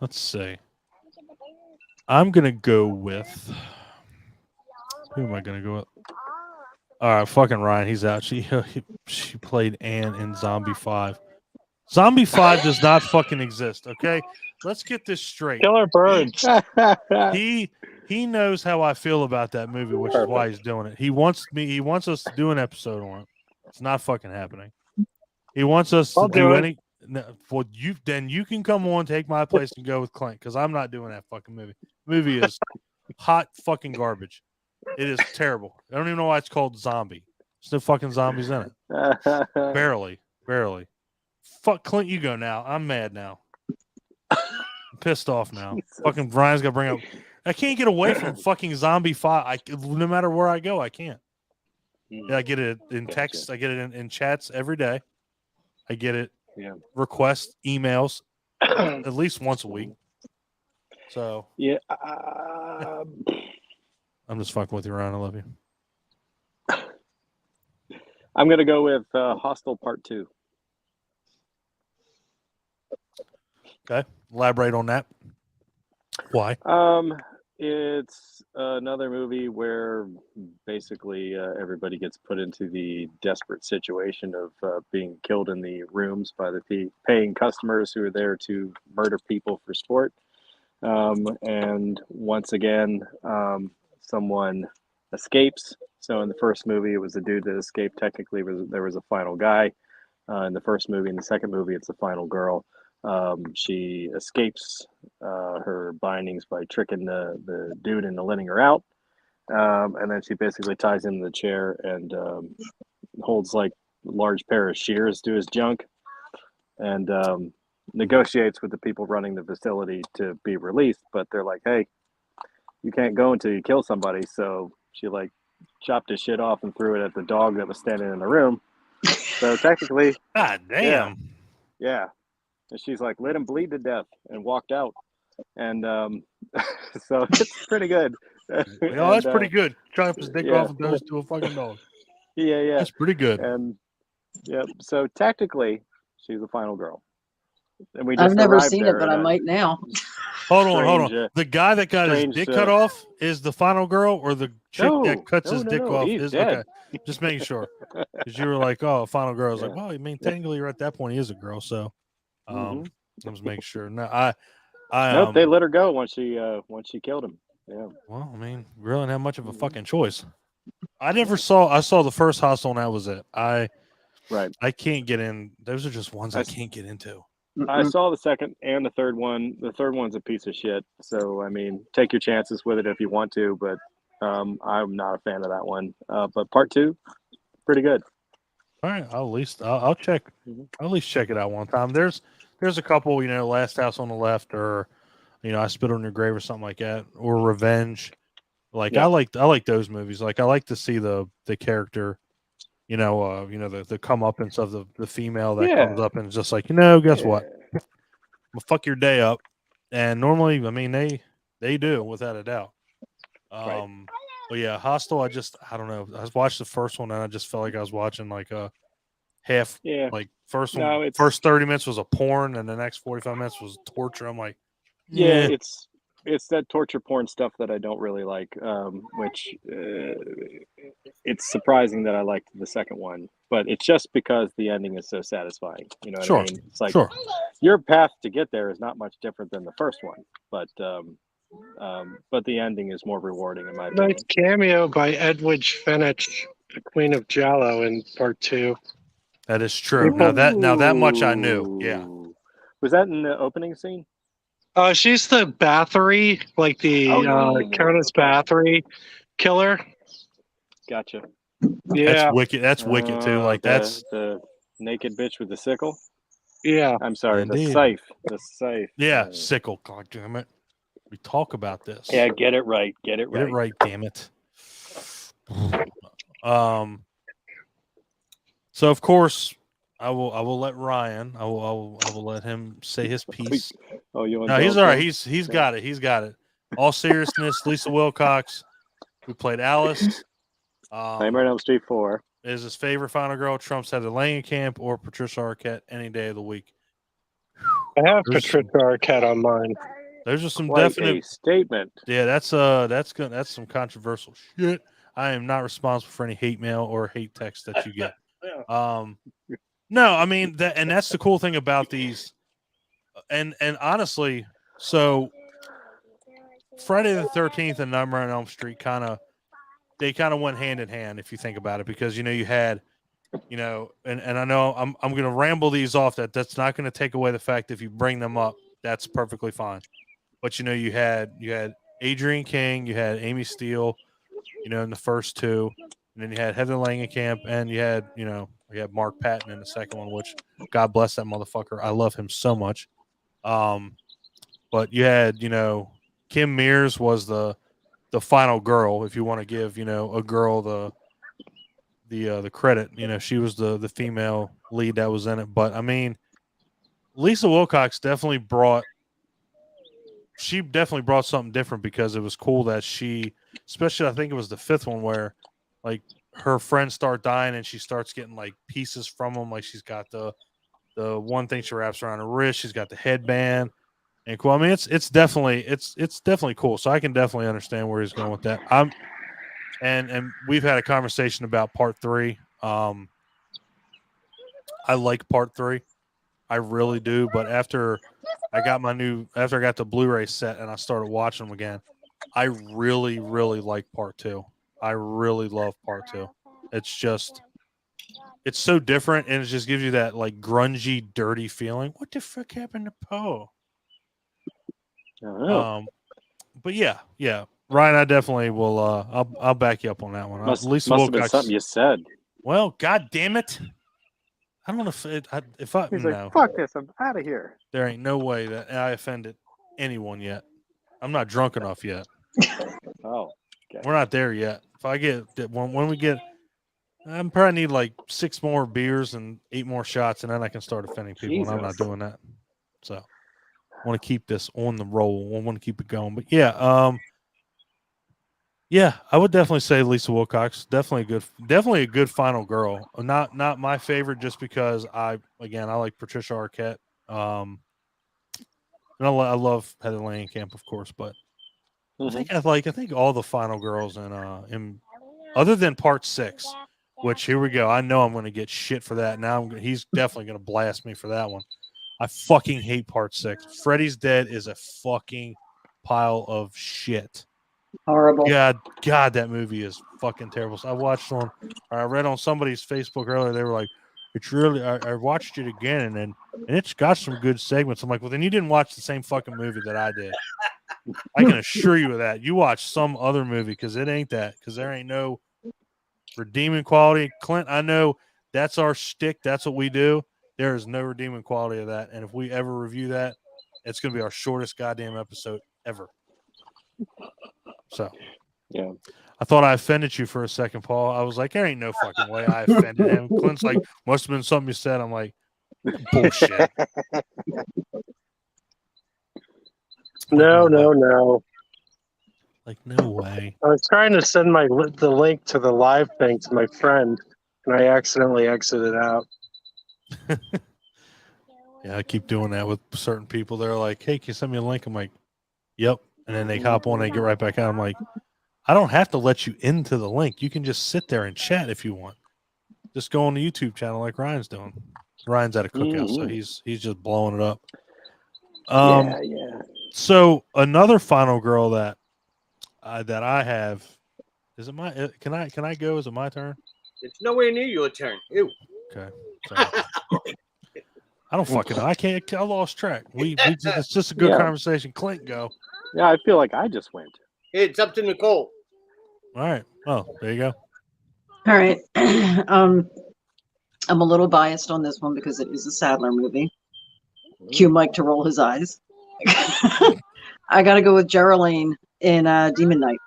Let's see. I'm going to go with... Who am I going to go with? All right, fucking Ryan. He's out. She played Anne in Zombie 5. Zombie 5 does not fucking exist, okay? Let's get this straight. Killer birds. He knows how I feel about that movie, which is why he's doing it. He wants us to do an episode on it. It's not fucking happening. He wants us to do any. Well, then you can come on, take my place, and go with Clint because I'm not doing that fucking movie. The movie is hot fucking garbage. It is terrible. I don't even know why it's called Zombie. There's no fucking zombies in it. Barely. Fuck Clint, you go now. I'm mad now. I'm pissed off now. Fucking Brian's gonna bring up. I can't get away from fucking Zombie 5. No matter where I go, I can't. Yeah, I get it in text. I get it in chats every day. I get it. Yeah. Request emails at least once a week. So yeah, I'm just fucking with you, Ryan. I love you. I'm gonna go with Hostel Part 2. Okay, elaborate on that. Why? It's another movie where basically everybody gets put into the desperate situation of being killed in the rooms by the paying customers who are there to murder people for sport. And once again, someone escapes. So in the first movie, it was the dude that escaped. Technically, there was a final guy. In the first movie. In the second movie, it's the final girl. She escapes her bindings by tricking the dude into letting her out. And then she basically ties him to the chair and holds like a large pair of shears to his junk and negotiates with the people running the facility to be released. But they're like, hey, you can't go until you kill somebody. So she like chopped his shit off and threw it at the dog that was standing in the room. So technically, God damn. Yeah. And she's like, let him bleed to death and walked out. And so it's pretty good. Well, that's pretty good. Chop his dick off and throws it to a fucking dog. Yeah. That's pretty good. And so technically, she's the final girl. And we just I've never seen it, but I might now. Hold on. The guy that got his dick cut off is the final girl, or the chick that cuts his dick off he's is dead. Okay. Just making sure, because you were like, "Oh, final girl." I was like, "Well, I mean, technically, you're at that point. He is a girl." So, I was making sure. No, nope. They let her go once she killed him. Yeah. Well, I mean, really didn't have much of a fucking choice. I saw the first Hostel, and that was it. I can't get in. Those are just ones I can't get into. I saw the second and the third one. The third one's a piece of shit. So, I mean, take your chances with it if you want to, but I'm not a fan of that one. But part 2, pretty good. All right, I'll check. I'll at least check it out one time. There's a couple, Last House on the Left, or I Spit on Your Grave or something like that, or Revenge. Like I like those movies. Like I like to see the character. The comeuppance of the female that comes up and is just like, guess what? I'm gonna fuck your day up. And normally, I mean, they do without a doubt. But yeah, Hostel, I don't know. I watched the first one and I just felt like I was watching like a half. Yeah. Like first 30 minutes was a porn and the next 45 minutes was torture. I'm like, yeah. It's that torture porn stuff that I don't really like, which it's surprising that I liked the second one, but it's just because the ending is so satisfying. You know what I mean? It's like your path to get there is not much different than the first one, but the ending is more rewarding in my opinion. Nice cameo by Edwidge Fenech, the Queen of Giallo in part 2. That is true. Now that much I knew. Yeah. Was that in the opening scene? She's the Bathory, like the Countess Bathory killer. Gotcha. Yeah, that's wicked. That's wicked too. Like that's the naked bitch with the sickle. Yeah, I'm sorry, Indeed. the scythe. Yeah, sickle. God damn it. We talk about this. Yeah, get it right. Get it right. Damn it. So of course. I will let Ryan. I will let him say his piece. Oh, you? No, he's all right. He's got it. He's got it. All seriousness, Lisa Wilcox, who played Alice. Nightmare on Elm Street 4 is his favorite final girl. Trump's Heather Langenkamp or Patricia Arquette any day of the week. I have Patricia Arquette on mine. There's just some Quite definite a statement. Yeah, that's some controversial shit. I am not responsible for any hate mail or hate text that you get. No, I mean that's the cool thing about these, and honestly, so Friday the 13th and Nightmare on Elm Street kind of went hand in hand if you think about it, because you had, and I know I'm going to ramble these off. That's not going to take away the fact if you bring them up, that's perfectly fine. But you had Adrienne King, you had Amy Steele, in the first two, and then you had Heather Langenkamp, and you had Mark Patton in the second one, which God bless that motherfucker. I love him so much. But you had, Kim Mears was the final girl, if you want to give, a girl the credit. She was the female lead that was in it. But I mean, Lisa Wilcox definitely brought something different, because it was cool that she, especially I think it was the fifth one where like her friends start dying and she starts getting like pieces from them. Like she's got the one thing she wraps around her wrist. She's got the headband and cool. I mean, it's definitely cool. So I can definitely understand where he's going with that. And we've had a conversation about part 3. I like part 3. I really do. But after I got the Blu-ray set and I started watching them again, I really, really like part 2. I really love part 2. It's just it's so different, and it just gives you that like grungy, dirty feeling. What the fuck happened to Poe? I don't know. But yeah, Ryan, I definitely will. I'll back you up on that one. Must Lisa have Wilcox, been something you said. Well, god damn it! I don't know if I He's no. like, fuck this, I'm out of here. There ain't no way that I offended anyone yet. I'm not drunk enough yet. Oh, okay. We're not there yet. If I get when we get, I probably need like 6 more beers and 8 more shots, and then I can start offending people. And I'm not doing that. So I want to keep this on the roll. I want to keep it going. But yeah, I would definitely say Lisa Wilcox. Definitely a good final girl. Not my favorite, just because I like Patricia Arquette. And I love Heather Langenkamp, of course, but I think all the final girls in other than part 6, which here we go. I know I'm going to get shit for that. Now he's definitely going to blast me for that one. I fucking hate part 6. Freddy's Dead is a fucking pile of shit. Horrible. God, that movie is fucking terrible. So I read on somebody's Facebook earlier. They were like, "It's really." I watched it again, and it's got some good segments. I'm like, well, then you didn't watch the same fucking movie that I did. I can assure you of that. You watched some other movie, because it ain't that. Because there ain't no redeeming quality. Clint, I know that's our shtick. That's what we do. There is no redeeming quality of that. And if we ever review that, it's going to be our shortest goddamn episode ever. So, yeah. I thought I offended you for a second, Paul. I was like, there ain't no fucking way I offended him. Clint's like, must have been something you said. I'm like, bullshit. No. Like, no way. I was trying to send the link to the live thing to my friend, and I accidentally exited out. Yeah, I keep doing that with certain people. They're like, hey, can you send me a link? I'm like, yep. And then they hop on, they get right back out. I'm like, I don't have to let you into the link. You can just sit there and chat if you want. Just go on the YouTube channel like Ryan's doing. Ryan's at a cookout, so he's just blowing it up. Yeah. So another final girl that I have, is it my? Can I go? Is it my turn? It's nowhere near your turn. Ew. Okay. Sorry. I don't fucking know. I lost track. It's just a good conversation. Clint, go. Yeah, I feel like I just went. It's up to Nicole. All right. Oh, there you go. All right. I'm a little biased on this one because it is a Sadler movie. Cue Mike to roll his eyes. I got to go with Geraldine in Demon Knight.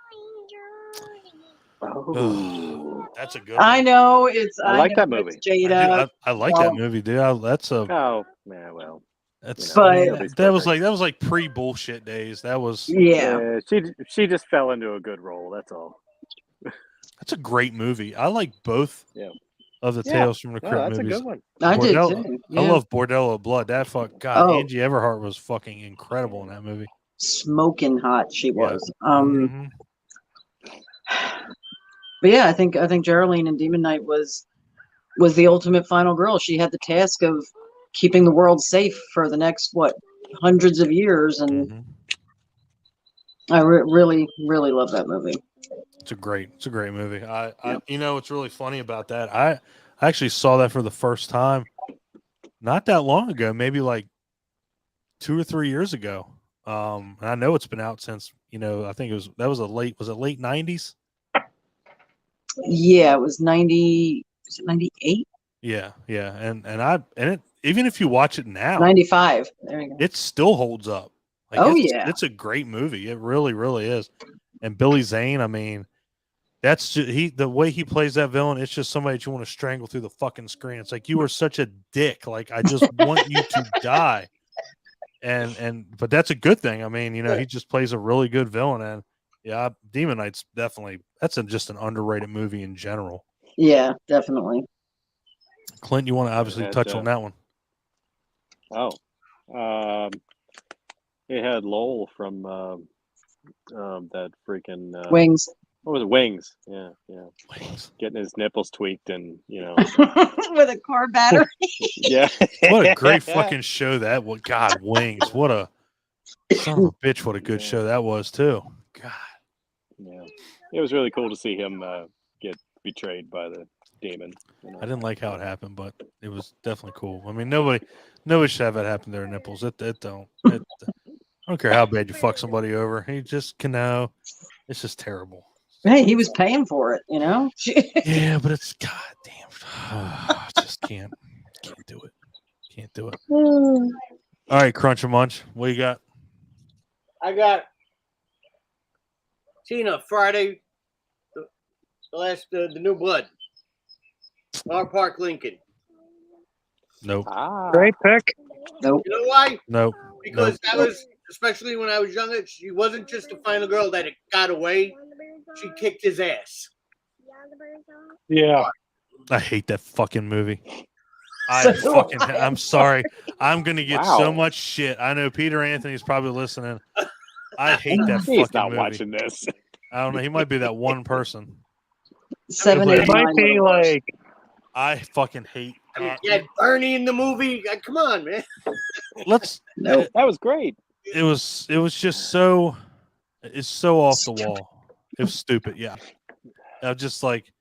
Oh, that's a good one. I know I like that movie. Jada. I like that movie, dude. Oh, yeah, well. That's that was like pre-bullshit days. That was she just fell into a good role. That's all. That's a great movie. I like both of the Tales from the Crypt that's movies. A good one. I did too. Yeah. I love Bordello of Blood. That Angie Everhart was fucking incredible in that movie. Smoking hot she was. But yeah, I think Geraldine in Demon Knight was the ultimate final girl. She had the task of keeping the world safe for the next hundreds of years, and I really love that movie. It's a great movie. I what's really funny about that, I actually saw that for the first time not that long ago, maybe like 2 or 3 years ago. And I know it's been out since, I think was it late 90s? Yeah, it was 90. Was it 98? Yeah. And even if you watch it now, 95. There you go. It still holds up. It's a great movie. It really, really is. And Billy Zane, I mean, that's just, the way he plays that villain. It's just somebody that you want to strangle through the fucking screen. It's like, you are such a dick. Like, I just want you to die. But that's a good thing. I mean, he just plays a really good villain. And yeah, Demon Knight's definitely, just an underrated movie in general. Yeah, definitely. Clint, you want to obviously touch on that one? It had Lowell from that freaking Wings. What was it? Wings? Yeah. Wings. Getting his nipples tweaked and with a car battery. Yeah. What a great fucking show that was. God, Wings. What a son of a bitch. What a good show that was too. God. Yeah. It was really cool to see him get betrayed by the demon. You know? I didn't like how it happened, but it was definitely cool. I mean, nobody should have that happen to their nipples. It don't. I don't care how bad you fuck somebody over. You just can know. It's just terrible. Hey, he was paying for it, you know? Yeah, but it's goddamn. I just can't do it. Can't do it. All right, Crunch and Munch. What you got? I got Tina Friday, the New Blood, Our Park Lincoln. Nope. Great pick. Nope. You know why? Nope. Because that was, especially when I was younger, she wasn't just a final girl that got away. She kicked his ass. Yeah. I hate that fucking movie. I'm sorry. I'm gonna get so much shit. I know Peter Anthony's probably listening. I hate that fucking He's not movie. watching this. I don't know. He might be that one person. 7, It 8, Might 9 be were the like I fucking hate. I mean, you had Bernie in the movie. Come on, man. Let's. Nope. That was great. It was just so. It's so off the wall. It was stupid. Yeah. I just like.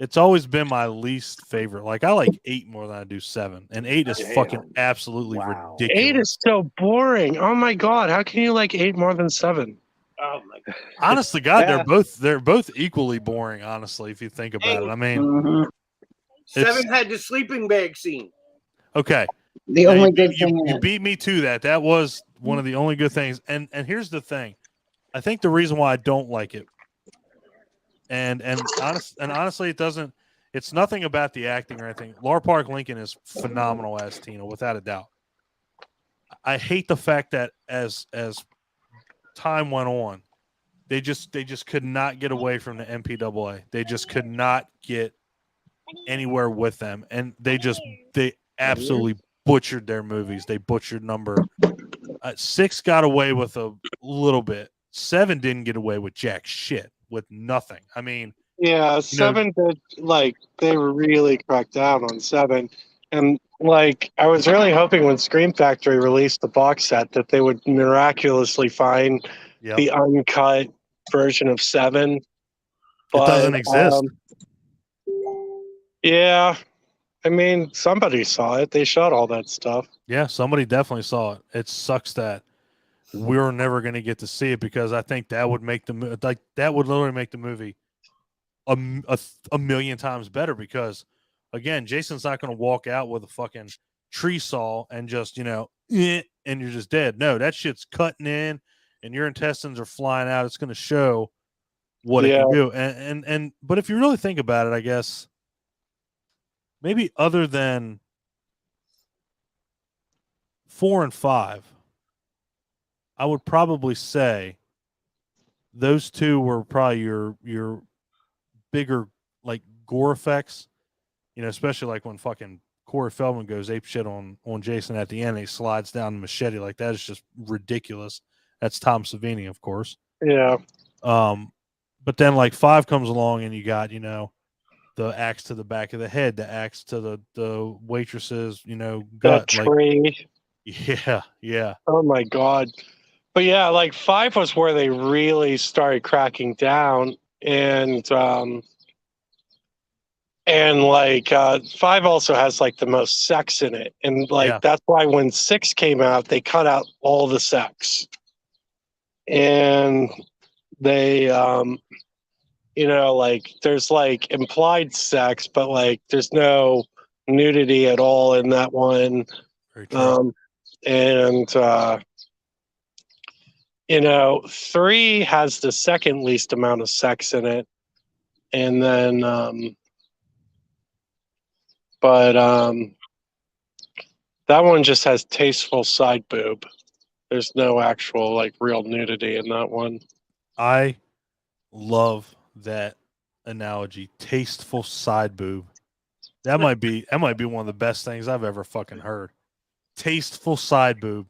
It's always been my least favorite. Like I like 8 more than I do 7, and 8 is fucking absolutely ridiculous. 8 is so boring. Oh my god, how can you like 8 more than 7? Oh my god. Honest to God, Yeah. they're both equally boring. Honestly, if you think about it, I mean, Mhm. 7 had the sleeping bag scene. okay, The now, only good thing in you it. beat me to that. That was one of the only good things. And here's the thing, I think the reason why I don't like it, and honestly, it doesn't. It's nothing about the acting or anything. Laura Park Lincoln is phenomenal as Tina, without a doubt. I hate the fact that as time went on, they just could not get away from the MPAA. They just could not get anywhere with them, and they absolutely butchered their movies. They butchered number 6 got away with a little bit. 7 didn't get away with jack shit, with nothing. I mean, Yeah, 7 did, like, they really cracked down on 7. And, like, I was really hoping when Scream Factory released the box set that they would miraculously find the uncut version of 7. But, it doesn't exist. Yeah. I mean, somebody saw it. They shot all that stuff. Yeah, somebody definitely saw it. It sucks that we're never going to get to see it, because I think that would make that would literally make the movie a million times better, because again, Jason's not going to walk out with a fucking tree saw and just, and you're just dead. No, that shit's cutting in and your intestines are flying out. It's going to show what it can do. And but if you really think about it, I guess maybe other than 4 and 5, I would probably say those 2 were probably your bigger, like, gore effects, especially like when fucking Corey Feldman goes ape shit on Jason at the end. He slides down the machete. Like, that is just ridiculous. That's Tom Savini, of course. Yeah. But then like 5 comes along and you got, the axe to the back of the head, the axe to the waitress's, gut. That tree. Yeah. Oh my god. But yeah, like 5 was where they really started cracking down, and like 5 also has like the most sex in it, and like that's why when 6 came out, they cut out all the sex, and they like there's like implied sex, but like there's no nudity at all in that one. Very true. And 3 has the second least amount of sex in it, and then but that one just has tasteful side boob. There's no actual like real nudity in that one. I love that analogy, tasteful side boob. That might be one of the best things I've ever fucking heard. Tasteful side boob.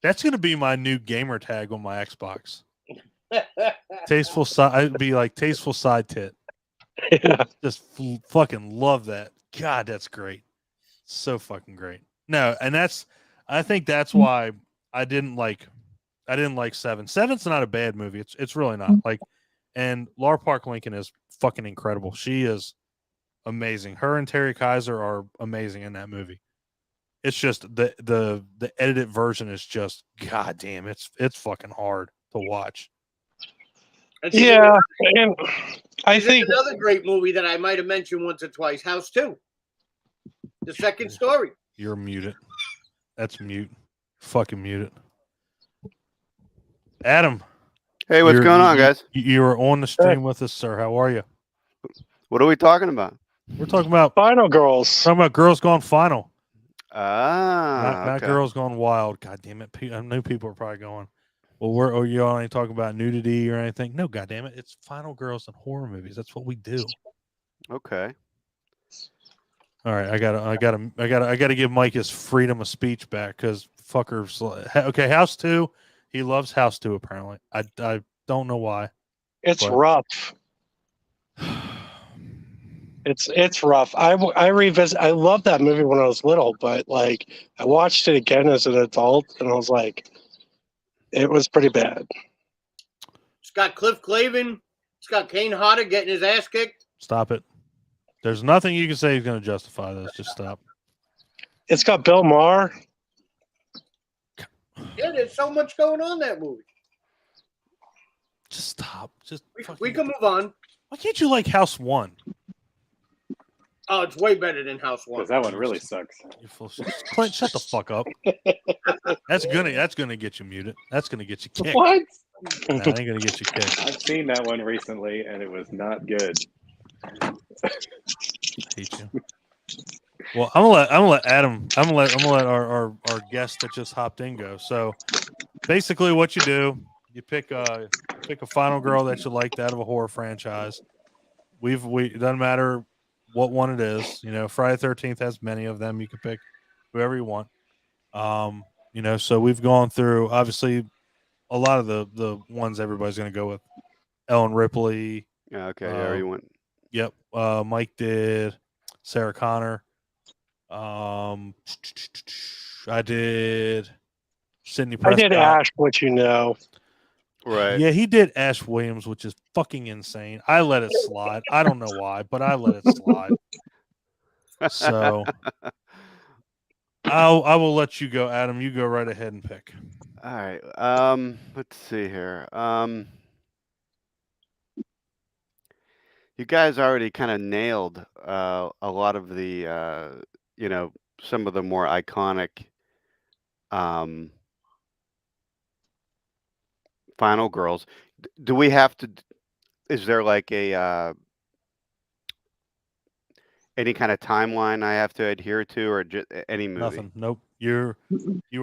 That's gonna be my new gamer tag on my Xbox. Tasteful side. I'd be like tasteful side tit. Yeah. Just fucking love that. God, that's great. So fucking great. No, and I think that's why I didn't like 7. 7's not a bad movie. It's really not. Like, and Laura Park Lincoln is fucking incredible. She is amazing. Her and Terry Kaiser are amazing in that movie. It's just the edited version is just goddamn. It's fucking hard to watch. Yeah, and I think another great movie that I might have mentioned once or twice, House 2. The second story. You're muted. That's mute. Fucking muted. Adam. Hey, what's going on, guys? You are on the stream with us, sir. How are you? What are we talking about? We're talking about Final Girls. Talking about Girls Gone Final. Not okay. Girls Gone Wild. God damn it! I know people are probably going, well, you all ain't talking about nudity or anything. No, god damn it! It's Final Girls and horror movies. That's what we do. Okay. All right, I gotta give Mike his freedom of speech back because fuckers. Okay, House 2. He loves House 2. Apparently, I don't know why. It's rough. It's rough. I revisit. I loved that movie when I was little, but like I watched it again as an adult, and I was like, it was pretty bad. It's got Cliff Clavin. It's got Kane Hodder getting his ass kicked. Stop it. There's nothing you can say is going to justify this. Just stop. It's got Bill Maher. Yeah, there's so much going on in that movie. Just stop. We can move on. Why can't you like House 1? Oh, it's way better than House 1. Because that one really sucks. You full shit. Clint, shut the fuck up. That's gonna get you muted. That's gonna get you kicked. What? Nah, that ain't gonna get you kicked. I've seen that one recently, and it was not good. I hate you. Well, I'm gonna let Adam. I'm gonna let our guest that just hopped in go. So, basically, what you do, you pick a final girl that you liked out of a horror franchise. It doesn't matter what one it is. You know, Friday the 13th has many of them. You can pick whoever you want. You know, so we've gone through obviously a lot of the ones everybody's going to go with. Ellen Ripley. Yeah, okay, yeah, you went. Yep. Mike did. Sarah Connor. I did. Sidney Prescott. I did Ash, what you know. Right. Yeah, he did Ash Williams, which is fucking insane. I let it slide. I don't know why, but I let it slide. So I will let you go, Adam. You go right ahead and pick. All right. Let's see here. You guys already kind of nailed a lot of the you know, some of the more iconic Final Girls. Do we have to? Is there like a any kind of timeline I have to adhere to, or just any movie? Nothing. Nope. You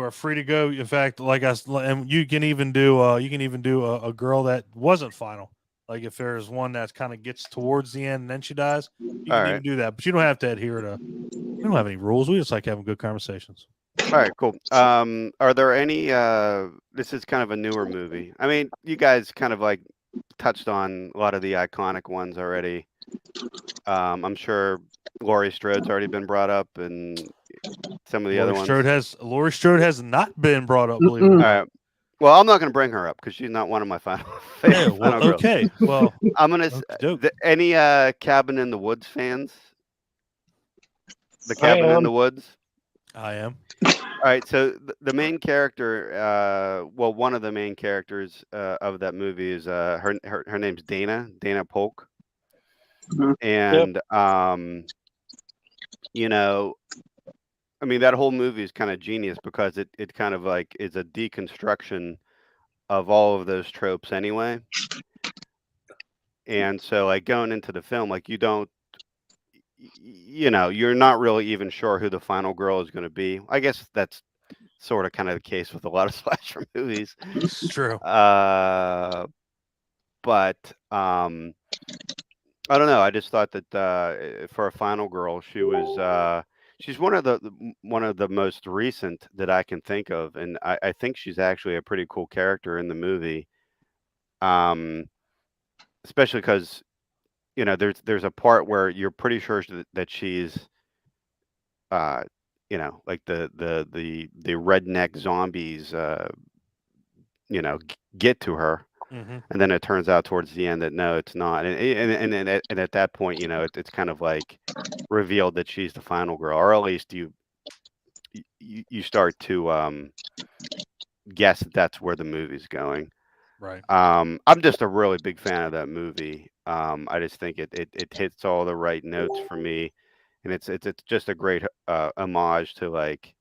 are free to go. In fact, and you can even do a girl that wasn't final. Like if there's one that kind of gets towards the end and then she dies, you can even do that. But you don't have to adhere to. We don't have any rules. We just like having good conversations. All right, cool. Are there any? This is kind of a newer movie. I mean, you guys kind of like touched on a lot of the iconic ones already. I'm sure Laurie Strode's already been brought up, and some of the other ones. Laurie Strode has not been brought up. Believe it or not. All right. Well, I'm not going to bring her up because she's not one of my final. Okay. Well, I'm gonna. Any Cabin in the Woods fans? The Cabin in the Woods. I am. All right. So the main character, well, one of the main characters of that movie is her name's Dana Polk, and you know, I mean, that whole movie is kind of genius because it kind of like is a deconstruction of all of those tropes anyway. And so like going into the film, like you're not really even sure who the final girl is going to be. I guess that's sort of kind of the case with a lot of slasher movies. It's true. But I don't know. I just thought that for a final girl, she was she's one of the most recent that I can think of, and I think she's actually a pretty cool character in the movie. Especially because there's a part where you're pretty sure that she's like the redneck zombies get to her. And then it turns out towards the end that no, it's not. And at that point, it's kind of like revealed that she's the final girl, or at least you start to guess that that's where the movie's going. Right. I'm just a really big fan of that movie. I just think it hits all the right notes for me, and it's just a great homage to like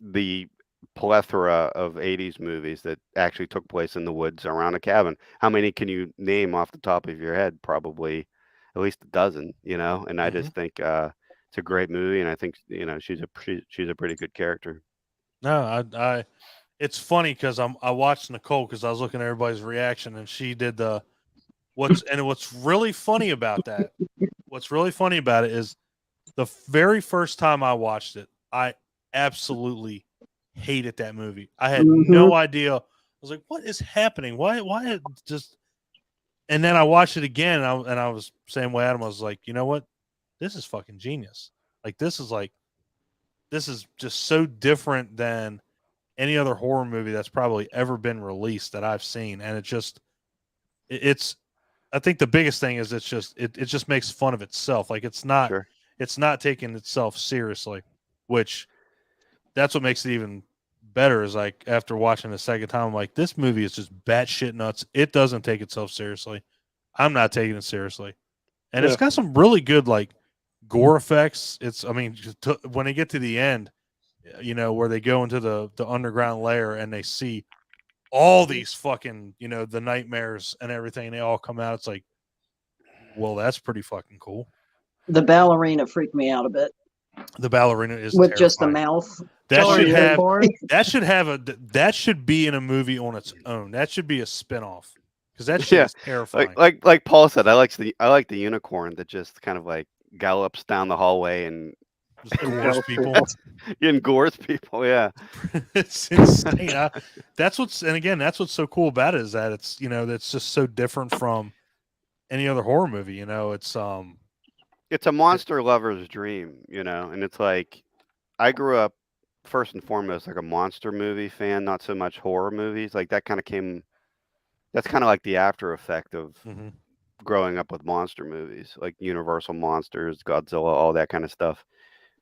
the plethora of 80s movies that actually took place in the woods around a cabin. How many can you name off the top of your head? Probably at least a dozen, and I just think it's a great movie, and I think she's a pretty good character. No, I it's funny because I watched Nicole because I was looking at everybody's reaction, and she did what's really funny about that. What's really funny about it is the very first time I watched it, I absolutely hated that movie. I had no idea. I was like, "What is happening? Why just?" And then I watched it again, and I was same way Adam. I was like, "You know what? This is fucking genius. Like this is just so different than any other horror movie that's probably ever been released that I've seen." And it's I think the biggest thing is it just makes fun of itself. Like it's not taking itself seriously, which that's what makes it even better. Is like after watching the second time, I'm like, this movie is just batshit nuts. It doesn't take itself seriously. I'm not taking it seriously, and it's got some really good like gore effects. When they get to the end, where they go into the underground lair and they see all these fucking, the nightmares and everything, they all come out. It's like, well, that's pretty fucking cool. The ballerina freaked me out a bit. The ballerina is with terrifying. Just the mouth. That should be in a movie on its own. That should be a spinoff because that shit is terrifying. Like Paul said, I like the unicorn that just kind of like gallops down the hallway and just gores people. And gores people, yeah. It's insane. That's what's so cool about it is that it's that's just so different from any other horror movie. It's a monster lover's dream, and it's like I grew up first and foremost like a monster movie fan, not so much horror movies. Like that's kind of like the after effect of growing up with monster movies, like Universal Monsters, Godzilla, all that kind of stuff.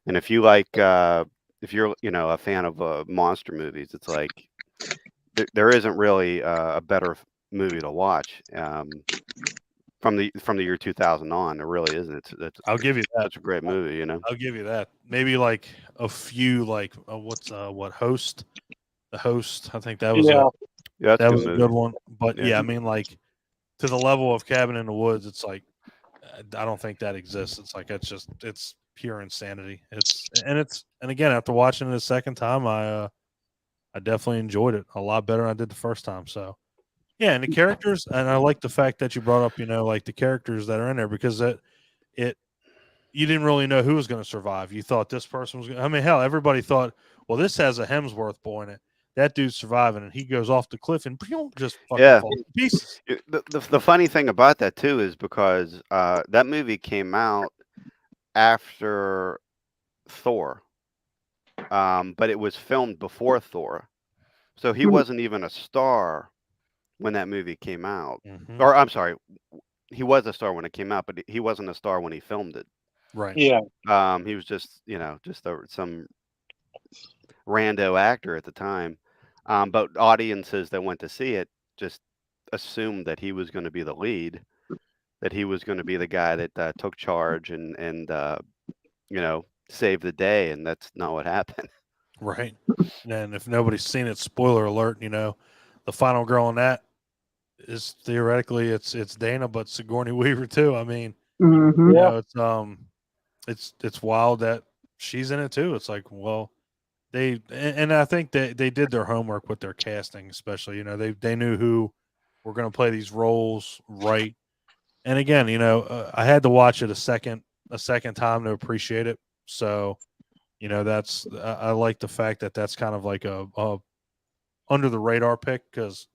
And if you like, if you're, a fan of monster movies, it's like there isn't really a better movie to watch from the year 2000 on. There really isn't. I'll give you that. Such a great movie, I'll give you that. Maybe like a few, like Host? The Host. I think that was that was a good one. But I mean, like to the level of Cabin in the Woods, it's like I don't think that exists. It's like it's pure insanity. And again, after watching it a second time, I definitely enjoyed it a lot better than I did the first time. So yeah, and the characters, and I like the fact that you brought up, like the characters that are in there because you didn't really know who was going to survive. You thought this person was going to, I mean, hell, everybody thought, well, this has a Hemsworth boy in it. That dude's surviving, and he goes off the cliff and just fucking falls to pieces. The funny thing about that too is because that movie came out after Thor, but it was filmed before Thor, so he wasn't even a star when that movie came out. Or I'm sorry, he was a star when it came out, but he wasn't a star when he filmed it. Right. Yeah. He was just some rando actor at the time. But audiences that went to see it just assumed that he was going to be the lead, that he was going to be the guy that took charge and saved the day, and that's not what happened. Right. And if nobody's seen it, spoiler alert, the final girl in that is theoretically it's Dana, but Sigourney Weaver too. I mean, it's wild that she's in it too. It's like, well, and I think they did their homework with their casting, especially, they knew who were going to play these roles right. And again, I had to watch it a second time to appreciate it. So, I like the fact that that's kind of like a under the radar pick because,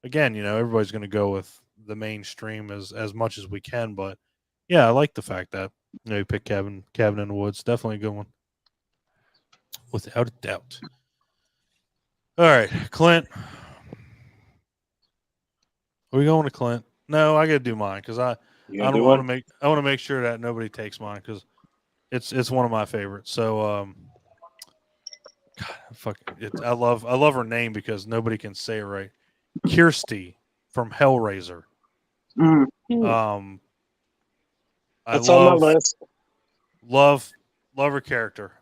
again, everybody's going to go with the mainstream as much as we can. But yeah, I like the fact that you pick Cabin in the Woods. Definitely a good one, without a doubt. All right, Clint, Are we going to Clint? No, I got to do mine because I don't want to make. I want to make sure that nobody takes mine because it's one of my favorites. So God, fuck it. I love her name because nobody can say it right. Kirsty from Hellraiser. Mm. I It's on my list. Love her character.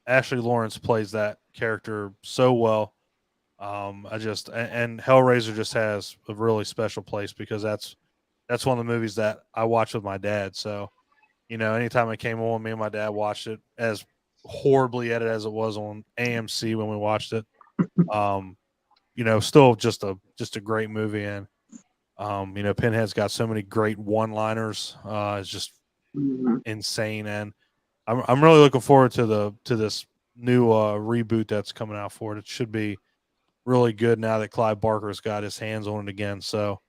Ashley Lawrence plays that character so well. And Hellraiser just has a really special place because that's one of the movies that I watched with my dad. So, anytime it came on, me and my dad watched it, as horribly edited as it was on AMC when we watched it. Still just a great movie, and Pinhead's got so many great one-liners. It's just insane, and I'm really looking forward to this new reboot that's coming out for it. It should be really good now that Clive Barker's got his hands on it again. So,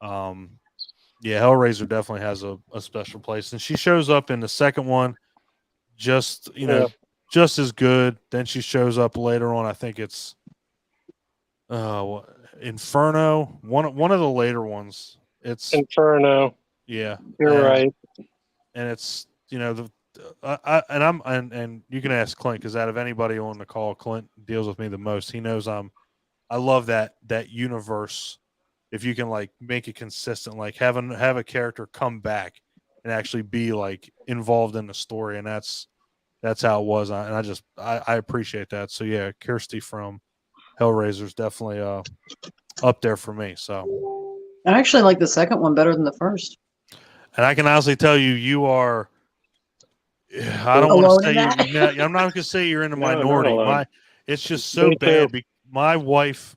Hellraiser definitely has a special place, and she shows up in the second one, just as good. Then she shows up later on. I think it's Inferno, one of the later ones. It's Inferno. Yeah, you're right. And it's and you can ask Clint because out of anybody on the call, Clint deals with me the most. He knows I love that universe. If you can like make it consistent, like have a character come back and actually be like involved in the story, and that's how it was. And I appreciate that. So yeah, Kirsty from Hellraiser is definitely up there for me. So I actually like the second one better than the first. And I can honestly tell you are. I don't want to say I'm not going to say you're in the minority. It's just so bad. My wife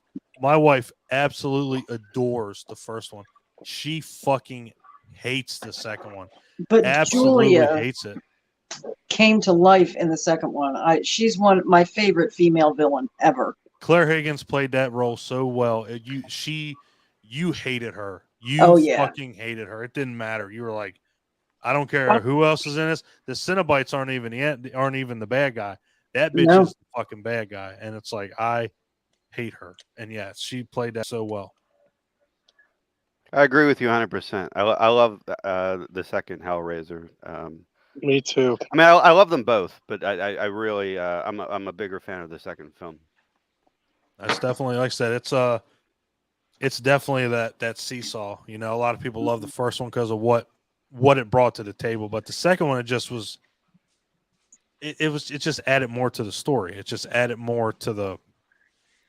absolutely adores the first one. She fucking hates the second one. But absolutely Julia hates it. Came to life in the second one. She's one of my favorite female villain ever. Claire Higgins played that role so well. You hated her. You fucking hated her. It didn't matter. You were like, I don't care who else is in this. The Cenobites aren't even the bad guy. That bitch is the fucking bad guy. And it's like, I hate her. And yeah, she played that so well. I agree with you 100%. I love the second Hellraiser. Me too. I mean, I love them both, but I really I'm a bigger fan of the second film. That's definitely, like I said, it's definitely that seesaw. A lot of people love the first one because of what it brought to the table, but the second one, it just added more to the story. It just added more to the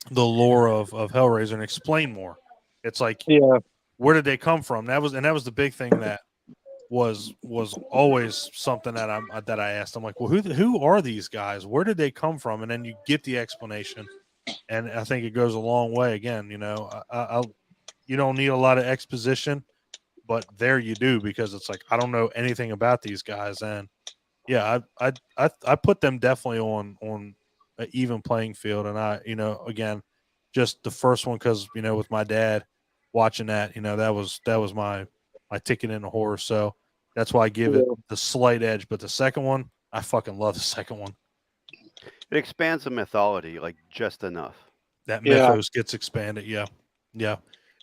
lore of Hellraiser and explained more. It's like, where did they come from? That was the big thing that was always something that I asked. I'm like, well, who are these guys? Where did they come from? And then you get the explanation, and I think it goes a long way. Again, you don't need a lot of exposition. But there you do, because it's like, I don't know anything about these guys, and yeah, I put them definitely on an even playing field. And again, just the first one because with my dad watching that, that was my ticket into horror. So that's why I give it the slight edge. But the second one, I fucking love the second one. It expands the mythology like just enough. That mythos gets expanded. Yeah.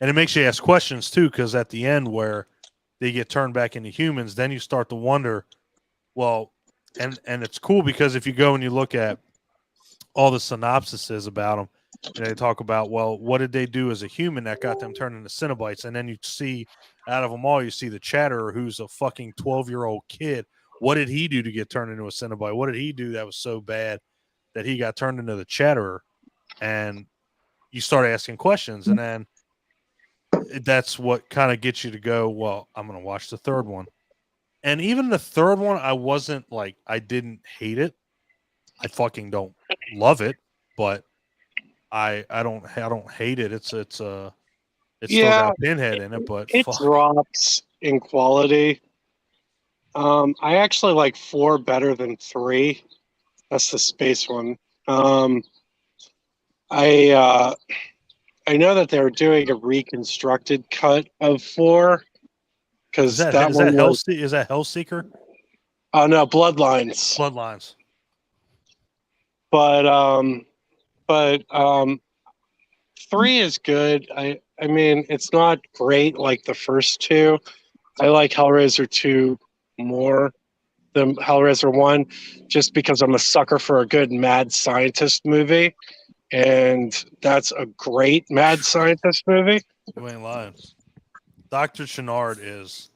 And it makes you ask questions, too, because at the end where they get turned back into humans, then you start to wonder, well, and it's cool because if you go and you look at all the synopsises about them, they talk about, well, what did they do as a human that got them turned into Cenobites? And then you see, out of them all, you see the Chatterer, who's a fucking 12-year-old kid. What did he do to get turned into a Cenobite? What did he do that was so bad that he got turned into the Chatterer? And you start asking questions, and then that's what kind of gets you to go, well, I'm going to watch the third one. And even the third one, I wasn't like, I didn't hate it. I fucking don't love it, but I don't hate it. It's still got Pinhead in it, but it drops in quality. I actually like 4 better than 3. That's the space one. I know that they're doing a reconstructed cut of 4 because is that Hellseeker? Oh no, Bloodlines. But 3 is good. I mean, it's not great like the first two. I like Hellraiser 2 more than Hellraiser 1, just because I'm a sucker for a good mad scientist movie. And that's a great mad scientist movie. You ain't lying. Dr. Chenard is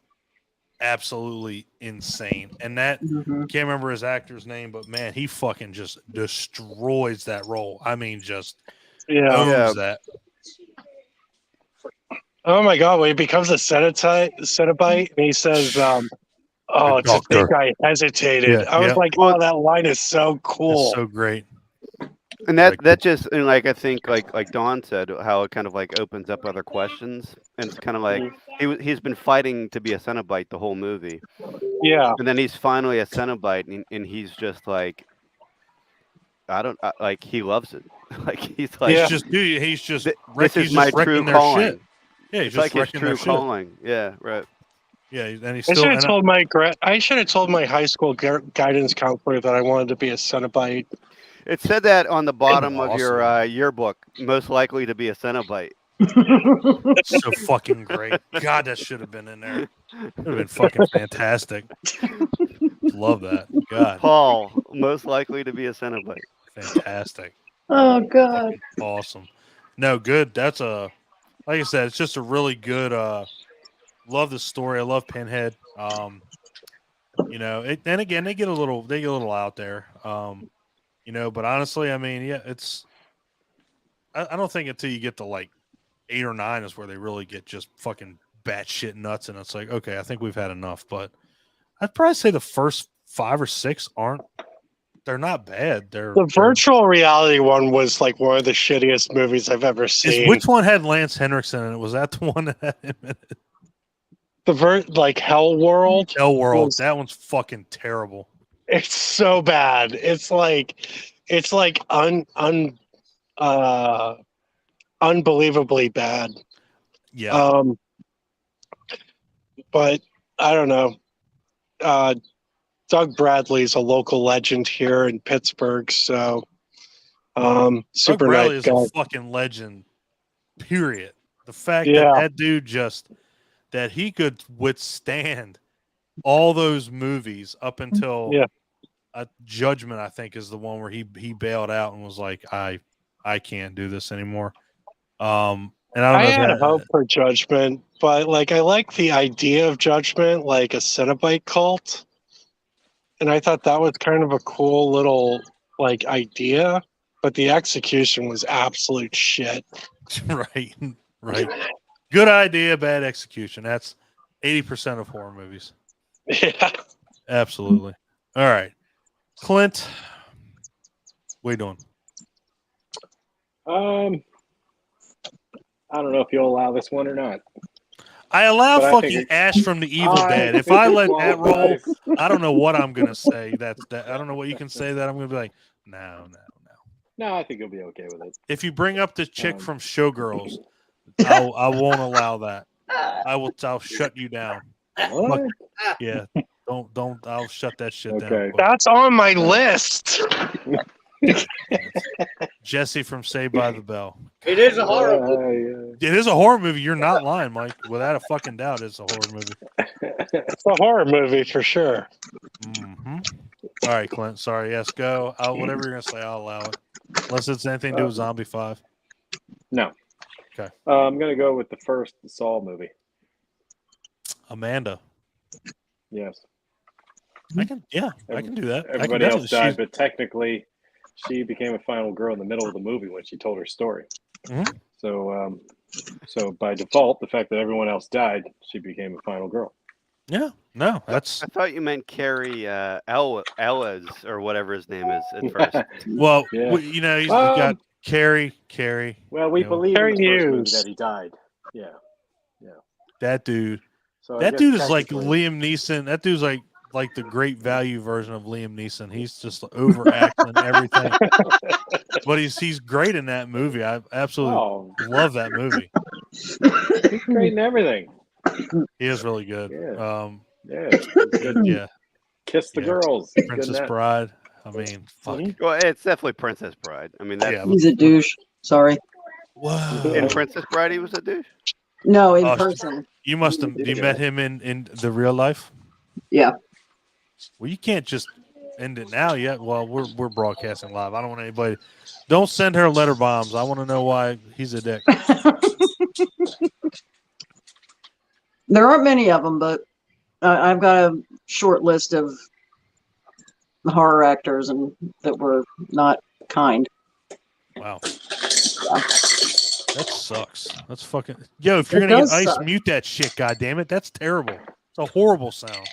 absolutely insane. And that, can't remember his actor's name, but man, he fucking just destroys that role. I mean, just owns that. Oh my God, when he becomes a Cenobite and he says, oh, to think I hesitated. I was like, oh, that line is so cool. It's so great. And that just, and like, I think like Dawn said, how it kind of like opens up other questions. And it's kind of like he's been fighting to be a Cenobite the whole movie. Yeah. And then he's finally a Cenobite, and he's just like, like he loves it. Like he's like, he's just this is my true calling. Yeah, it's like his true calling. Yeah, right. Yeah, and he's I still. I should have told my high school guidance counselor that I wanted to be a Cenobite. It said that on the bottom of your yearbook, most likely to be a Cenobite. So fucking great. God, that should have been in there. It would have been fucking fantastic. Love that. God. Paul, most likely to be a Cenobite. Fantastic. Oh God. Awesome. No, good. That's like I said, it's just a really good love the story. I love Pinhead. You know, and again they get a little out there. You know, but honestly, I mean, yeah, it's I don't think until you get to like 8 or 9 is where they really get just fucking batshit nuts, and it's like, okay, I think we've had enough. But I'd probably say the first 5 or 6 they're not bad. The virtual reality one was like one of the shittiest movies I've ever seen. Which one had Lance Henriksen in it? Was that the one that had him in it? Like Hell World? Hell World. That one's fucking terrible. It's so bad. It's like unbelievably bad. Yeah. But I don't know. Doug Bradley's a local legend here in Pittsburgh, so Doug Bradley is a fucking legend. Period. The fact that dude that he could withstand all those movies up until Judgment, I think, is the one where he bailed out and was like, I can't do this anymore. And I had hope for Judgment, but like I like the idea of Judgment, like a Cenobite cult, and I thought that was kind of a cool little like idea, but the execution was absolute shit. Right. Good idea, bad execution. That's 80% of horror movies. Yeah, absolutely. All right, Clint, what are you doing? I don't know if you'll allow this one or not. I allow fucking Ash from the Evil Dead. If I let that roll, I don't know what I'm gonna say. I don't know what you can say that I'm gonna be like, no. No, I think you'll be okay with it. If you bring up the chick from Showgirls, I won't allow that. I'll shut you down. What? Yeah. Don't I'll shut that shit Okay. down. That's on my list. Jesse from Saved by the Bell. It is a horror movie. It is a horror movie. You're not lying, Mike. Without a fucking doubt, it's a horror movie. It's a horror movie for sure. Mm-hmm. All right, Clint. Sorry. Yes, go. Whatever you're gonna say, I'll allow it. Unless it's anything to do with Zombie 5. No. Okay. I'm gonna go with the first Saw movie. Amanda. Yes. I can do that. Everybody else died, but technically, she became a final girl in the middle of the movie when she told her story. Mm-hmm. So by default, the fact that everyone else died, she became a final girl. Yeah. No, that's. I thought you meant Carrie Ellis or whatever his name is at first. Well, you know, he's got Carrie. Well, we believe in the first movie that he died. Yeah. That dude. So that dude is like Liam Neeson. That dude's like the Great Value version of Liam Neeson. He's just overacting everything. But he's great in that movie. I absolutely love that movie. He's great in everything. He is really good. Yeah. Kiss the girls. Princess Bride. I mean, fuck. Well, it's definitely Princess Bride. I mean, he's a douche. Sorry. Whoa. In Princess Bride, he was a douche. No, in person. You must have. You met him in the real life. Yeah. Well, you can't just end it now yet. Well, we're broadcasting live. I don't want anybody. Don't send her letter bombs. I want to know why he's a dick. There aren't many of them, but I've got a short list of horror actors and that were not kind. Wow. Yeah. That sucks. That's fucking. Yo, if you're gonna get ice, mute that shit. God damn it, that's terrible. It's a horrible sound.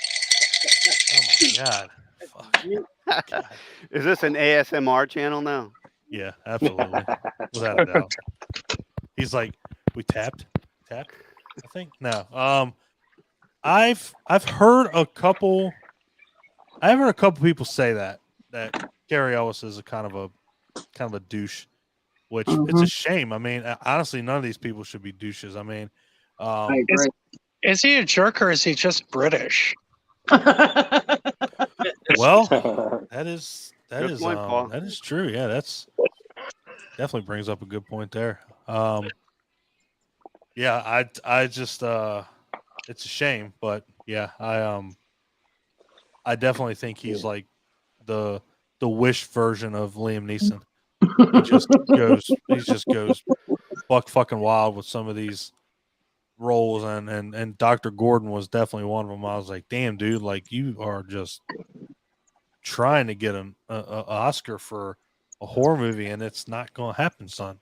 Oh my god. Fuck. God. Is this an ASMR channel now? Yeah, absolutely, without a doubt. He's like, we tapped. I think no. I've heard a couple. I've heard a couple people say that Cary Elwes is a kind of a douche. Which it's a shame. I mean, honestly, none of these people should be douches. I mean, I agree. Is he a jerk or is he just British? Well, that is point, Paul. that is true. Yeah, that's definitely brings up a good point there. Yeah, I just it's a shame, but yeah, I definitely think he's like the Wish version of Liam Neeson. He just goes buck fucking wild with some of these roles, and Dr. Gordon was definitely one of them. I was like, damn, dude, like you are just trying to get an Oscar for a horror movie, and it's not going to happen, son.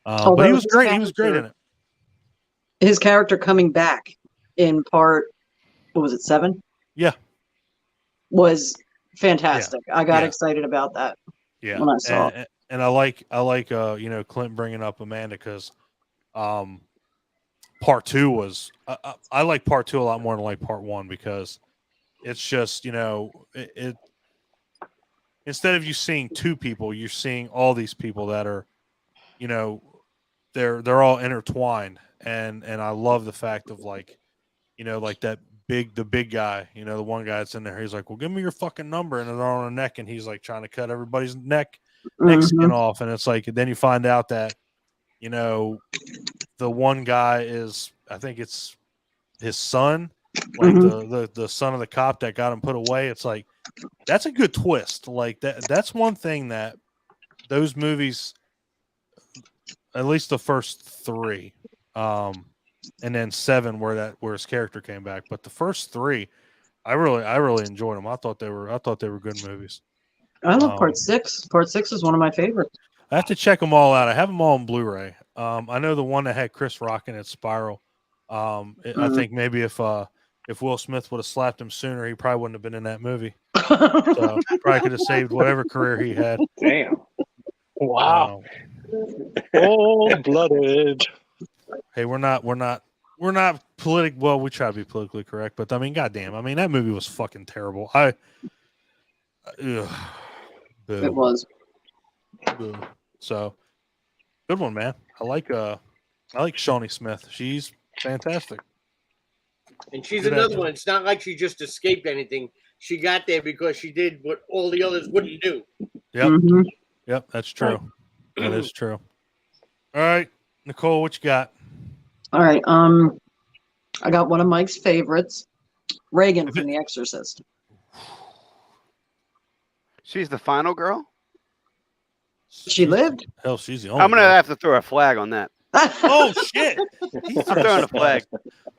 But he was great. He was great in it. His character coming back in part, what was it, 7? Yeah, was fantastic. Yeah. I got excited about that. Yeah, when I saw it. And I like Clint bringing up Amanda because part 2 was I like part 2 a lot more than like part 1 because it's just it instead of you seeing 2 people, you're seeing all these people that are they're all intertwined, and I love the fact of like that the big guy, the one guy that's in there, he's like, well, give me your fucking number, and they're on a neck, and he's like trying to cut everybody's neck skin off, and it's like, and then you find out that the one guy is, I think it's his son, like the son of the cop that got him put away. It's like, that's a good twist. Like that's one thing that those movies, at least the first 3, and then 7 where his character came back, but the first 3, I really enjoyed them. I thought they were good movies. I love part 6. Part 6 is one of my favorites. I have to check them all out. I have them all on Blu-ray. I know the one that had Chris Rock in it, Spiral. I think maybe if Will Smith would have slapped him sooner, he probably wouldn't have been in that movie. So probably could have saved whatever career he had. Damn. Wow. Cold-blooded. Hey, we're not political. Well, we try to be politically correct, but I mean, goddamn, I mean, that movie was fucking terrible. It was. Boo. So good one, man. I like Shawnee Smith. She's fantastic. And she's another one. It's not like she just escaped anything. She got there because she did what all the others wouldn't do. Yep. Yep, that's true. That is true. All right, Nicole, what you got? All right. I got one of Mike's favorites, Reagan from The Exorcist. She's the final girl? She lived? Hell, she's the only I'm going to girl. have to throw a flag on that. Oh, shit. I'm throwing a flag.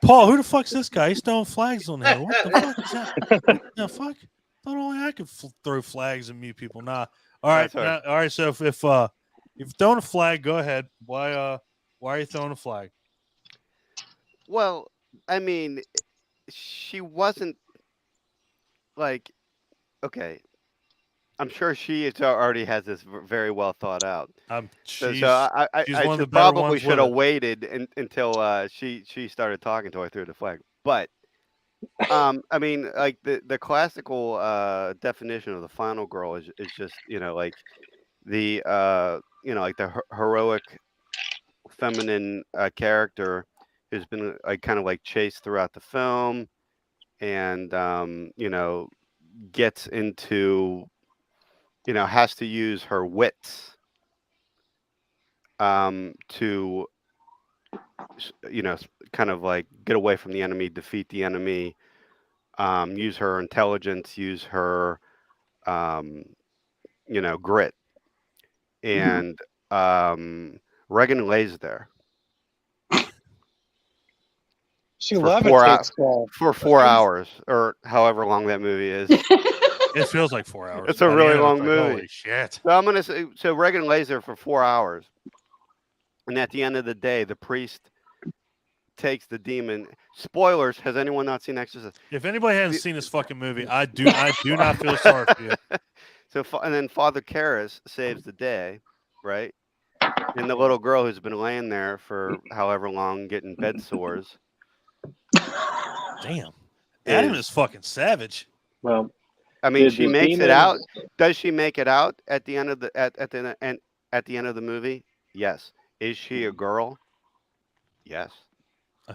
Paul, who the fuck's this guy? He's throwing flags on here. What the fuck is that? The fuck? Thought only I could throw flags and mute people. Nah. All right. All right. So if you're throwing a flag, go ahead. Why are you throwing a flag? Well, I mean, she wasn't like, okay. I'm sure she already has this very well thought out. She's I one of the probably should have waited until she started talking till I threw the flag. But I mean, like the classical definition of the final girl is just like the like the heroic feminine character who's been like kind of like chased throughout the film, and gets into has to use her wits to, kind of like get away from the enemy, defeat the enemy, use her intelligence, use her, grit. And Reagan lays there She for 4 levitates. for 4 hours or however long that movie is. It feels like 4 hours. It's a really long like, movie. Holy shit! So I'm gonna say, so Reagan lays there for 4 hours, and at the end of the day, the priest takes the demon. Spoilers: has anyone not seen Exorcist? If anybody hasn't seen this fucking movie, I do not feel sorry for you. So, and then Father Karras saves the day, right? And the little girl who's been laying there for however long, getting bed sores. Damn, Adam is fucking savage. Well, I mean, she makes it out. Does she make it out at the end of the at the end of the movie? Yes. Is she a girl? Yes.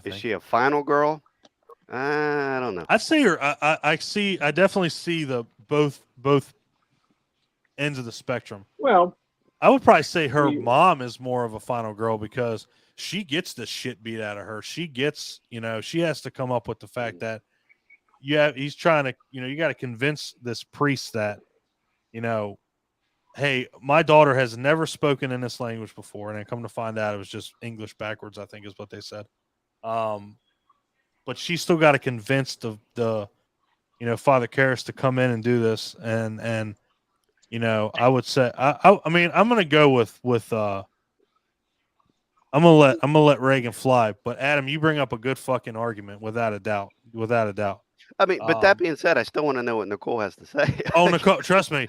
Is she a final girl? I don't know. I see her. I definitely see the both ends of the spectrum. Well, I would probably say her mom is more of a final girl because she gets the shit beat out of her. She gets, she has to come up with the fact that he's trying to, you got to convince this priest that, hey, my daughter has never spoken in this language before, and then come to find out it was just English backwards, I think is what they said. But she still got to convince the Father Karras to come in and do this, and I would say I mean I'm gonna go with I'm gonna let Reagan fly, but Adam, you bring up a good fucking argument without a doubt. I mean, but that being said, I still want to know what Nicole has to say. Oh, Nicole, trust me.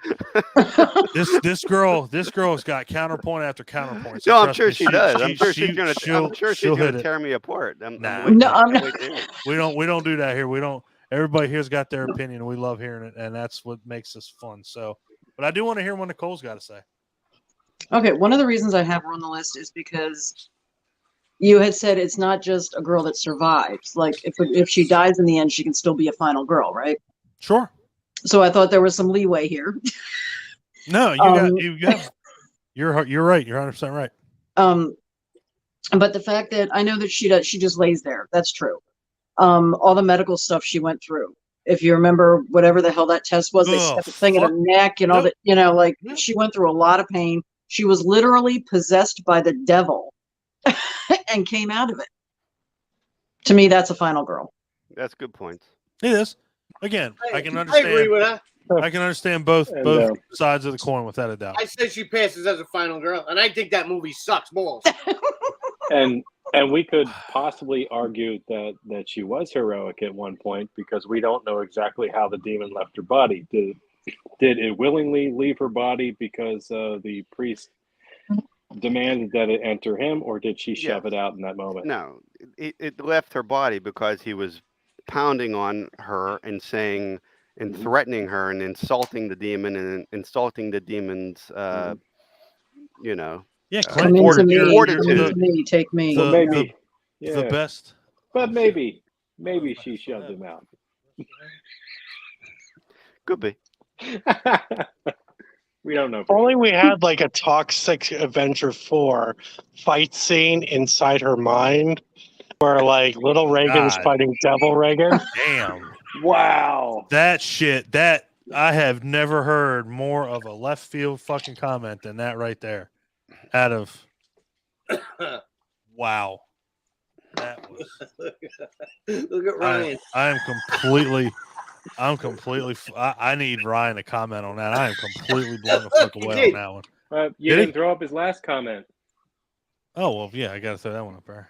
This girl's got counterpoint after counterpoint. So no, I'm sure she does. I'm sure she's gonna tear me apart. We don't do that here. We don't. Everybody here's got their opinion. We love hearing it, and that's what makes this fun. So, but I do want to hear what Nicole's got to say. Okay, one of the reasons I have her on the list is because you had said it's not just a girl that survives. Like if she dies in the end, she can still be a final girl, right? Sure. So I thought there was some leeway here. No, you're right. You're 100% right. But the fact that I know that she just lays there. That's true. All the medical stuff she went through. If you remember whatever the hell that test was, they stuck a thing in her neck and all that, she went through a lot of pain. She was literally possessed by the devil and came out of it. To me, that's a final girl. That's good points. It is. Again, I can understand. I agree with that. I can understand both sides of the coin without a doubt. I said she passes as a final girl, and I think that movie sucks balls. And we could possibly argue that she was heroic at one point because we don't know exactly how the demon left her body. Did it willingly leave her body because the priest demanded that it enter him, or did she shove it out in that moment? No, it left her body because he was pounding on her and saying and threatening her and insulting the demon and insulting the demon's come into me, take me. Well, maybe the best, but maybe she shoved him out. Could be. We don't know. If only we had like a Toxic Avenger 4 fight scene inside her mind where like little Reagan's fighting Devil Reagan. Damn. Wow. That shit, that I have never heard more of a left field fucking comment than that right there. Out of wow. That was Look at Ryan. I need Ryan to comment on that. I am completely blown the fuck away on that one. You didn't throw up his last comment. Oh well, yeah, I gotta throw that one up there.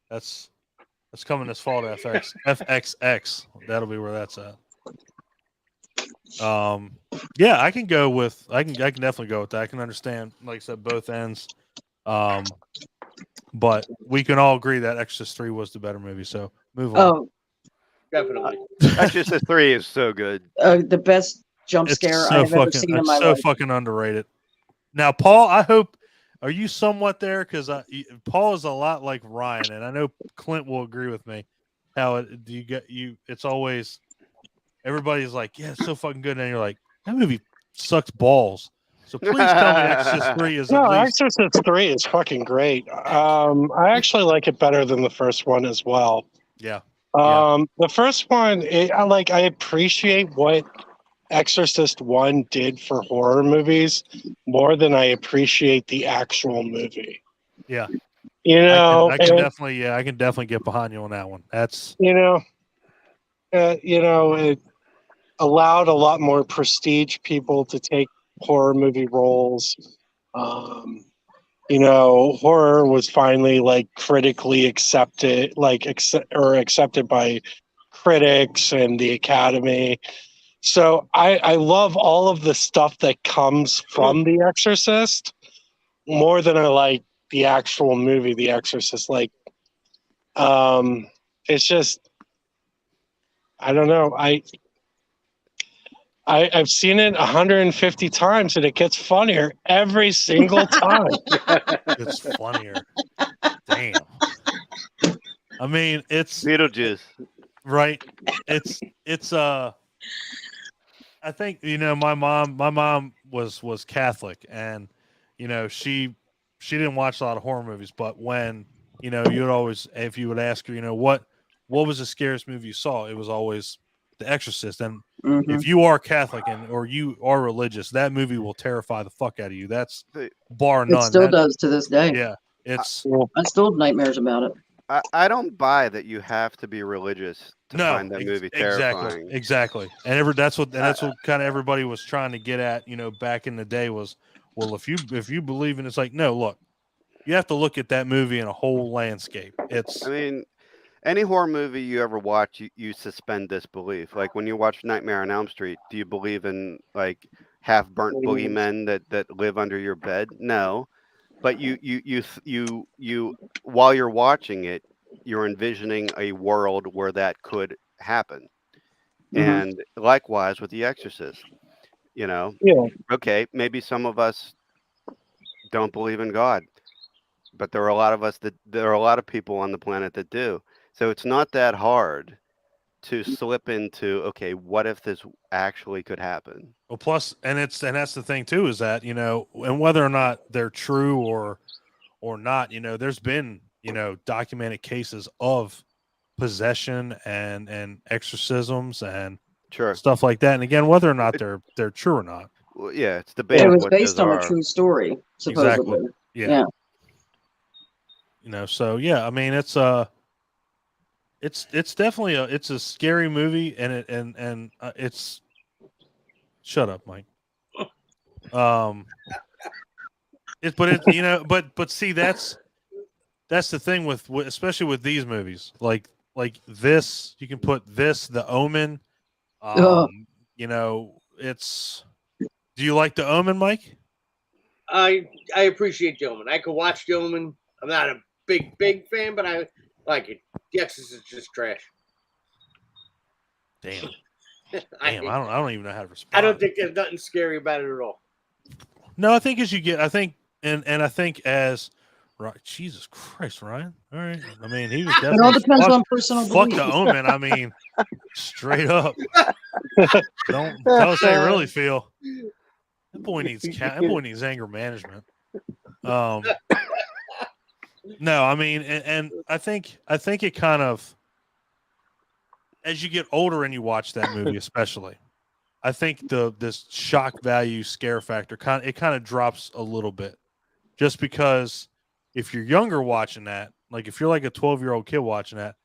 That's coming this fall to FXX. That'll be where that's at. Yeah, I can definitely go with that. I can understand, like I said, both ends. But we can all agree that Exorcist 3 was the better movie. So move on. Oh, definitely. Exorcist 3 is so good. The best jump scare I've ever seen in my life. It's so fucking underrated. Now, Paul, I hope, are you somewhat there? Because Paul is a lot like Ryan, and I know Clint will agree with me. How it's always everybody's like, yeah, it's so fucking good, and you're like, that movie sucks balls. So please tell me Exorcist 3 is No, at least. Exorcist 3 is fucking great. I actually like it better than the first one as well. Yeah. The first one, I appreciate what Exorcist 1 did for horror movies more than I appreciate the actual movie. Yeah. You know, I can definitely get behind you on that one. That's it allowed a lot more prestige people to take horror movie roles. Horror was finally like critically accepted, accepted by critics and the Academy. So I love all of the stuff that comes from The Exorcist more than I like the actual movie, The Exorcist. It's just, I don't know. I've seen it 150 times and it gets funnier every single time. It's funnier. Damn. I mean, it's Beetlejuice. Right. It's I think, my mom was Catholic, and she didn't watch a lot of horror movies, but when you'd always, if you would ask her, what was the scariest movie you saw, it was always The Exorcist. And if you are Catholic or you are religious, that movie will terrify the fuck out of you. That's bar none. It still does to this day. Yeah. I still have nightmares about it. I don't buy that you have to be religious to find that movie terrifying. Exactly. And that's what kind of everybody was trying to get at, back in the day was, well, if you believe in it's like, no, look, you have to look at that movie in a whole landscape. Any horror movie you ever watch, you suspend disbelief. Like when you watch Nightmare on Elm Street, do you believe in like half-burnt boogeymen that live under your bed? No. But you while you're watching it, you're envisioning a world where that could happen. And likewise with The Exorcist, okay, maybe some of us don't believe in God, but there are a lot of people on the planet that do. So it's not that hard to slip into, okay, what if this actually could happen? Well, plus, and that's the thing too, is that, and whether or not they're true or not, there's been, documented cases of possession and exorcisms and stuff like that. And again, whether or not they're true or not. Well, yeah, it's debatable. It was based on a true story, supposedly. Exactly. Yeah. So yeah, I mean, it's definitely it's a scary movie, and it's. Shut up, Mike. But see, that's the thing with especially with these movies, like this. You can put this, The Omen. It's. Do you like The Omen, Mike? I appreciate The Omen. I could watch The Omen. I'm not a big fan, but I like it. The Exorcist is just trash. Damn. I don't even know how to respond. I don't think there's nothing scary about it at all. No, I think as right, Jesus Christ, Ryan. All right. I mean, he was definitely. It all depends on personal fuck belief. The Omen. I mean, straight up. Don't tell us how you really feel. That boy needs anger management. No, I mean, and I think it kind of, as you get older and you watch that movie, especially, I think this shock value scare factor kind of drops a little bit, just because if you're younger watching that, like if you're like a 12-year-old kid watching that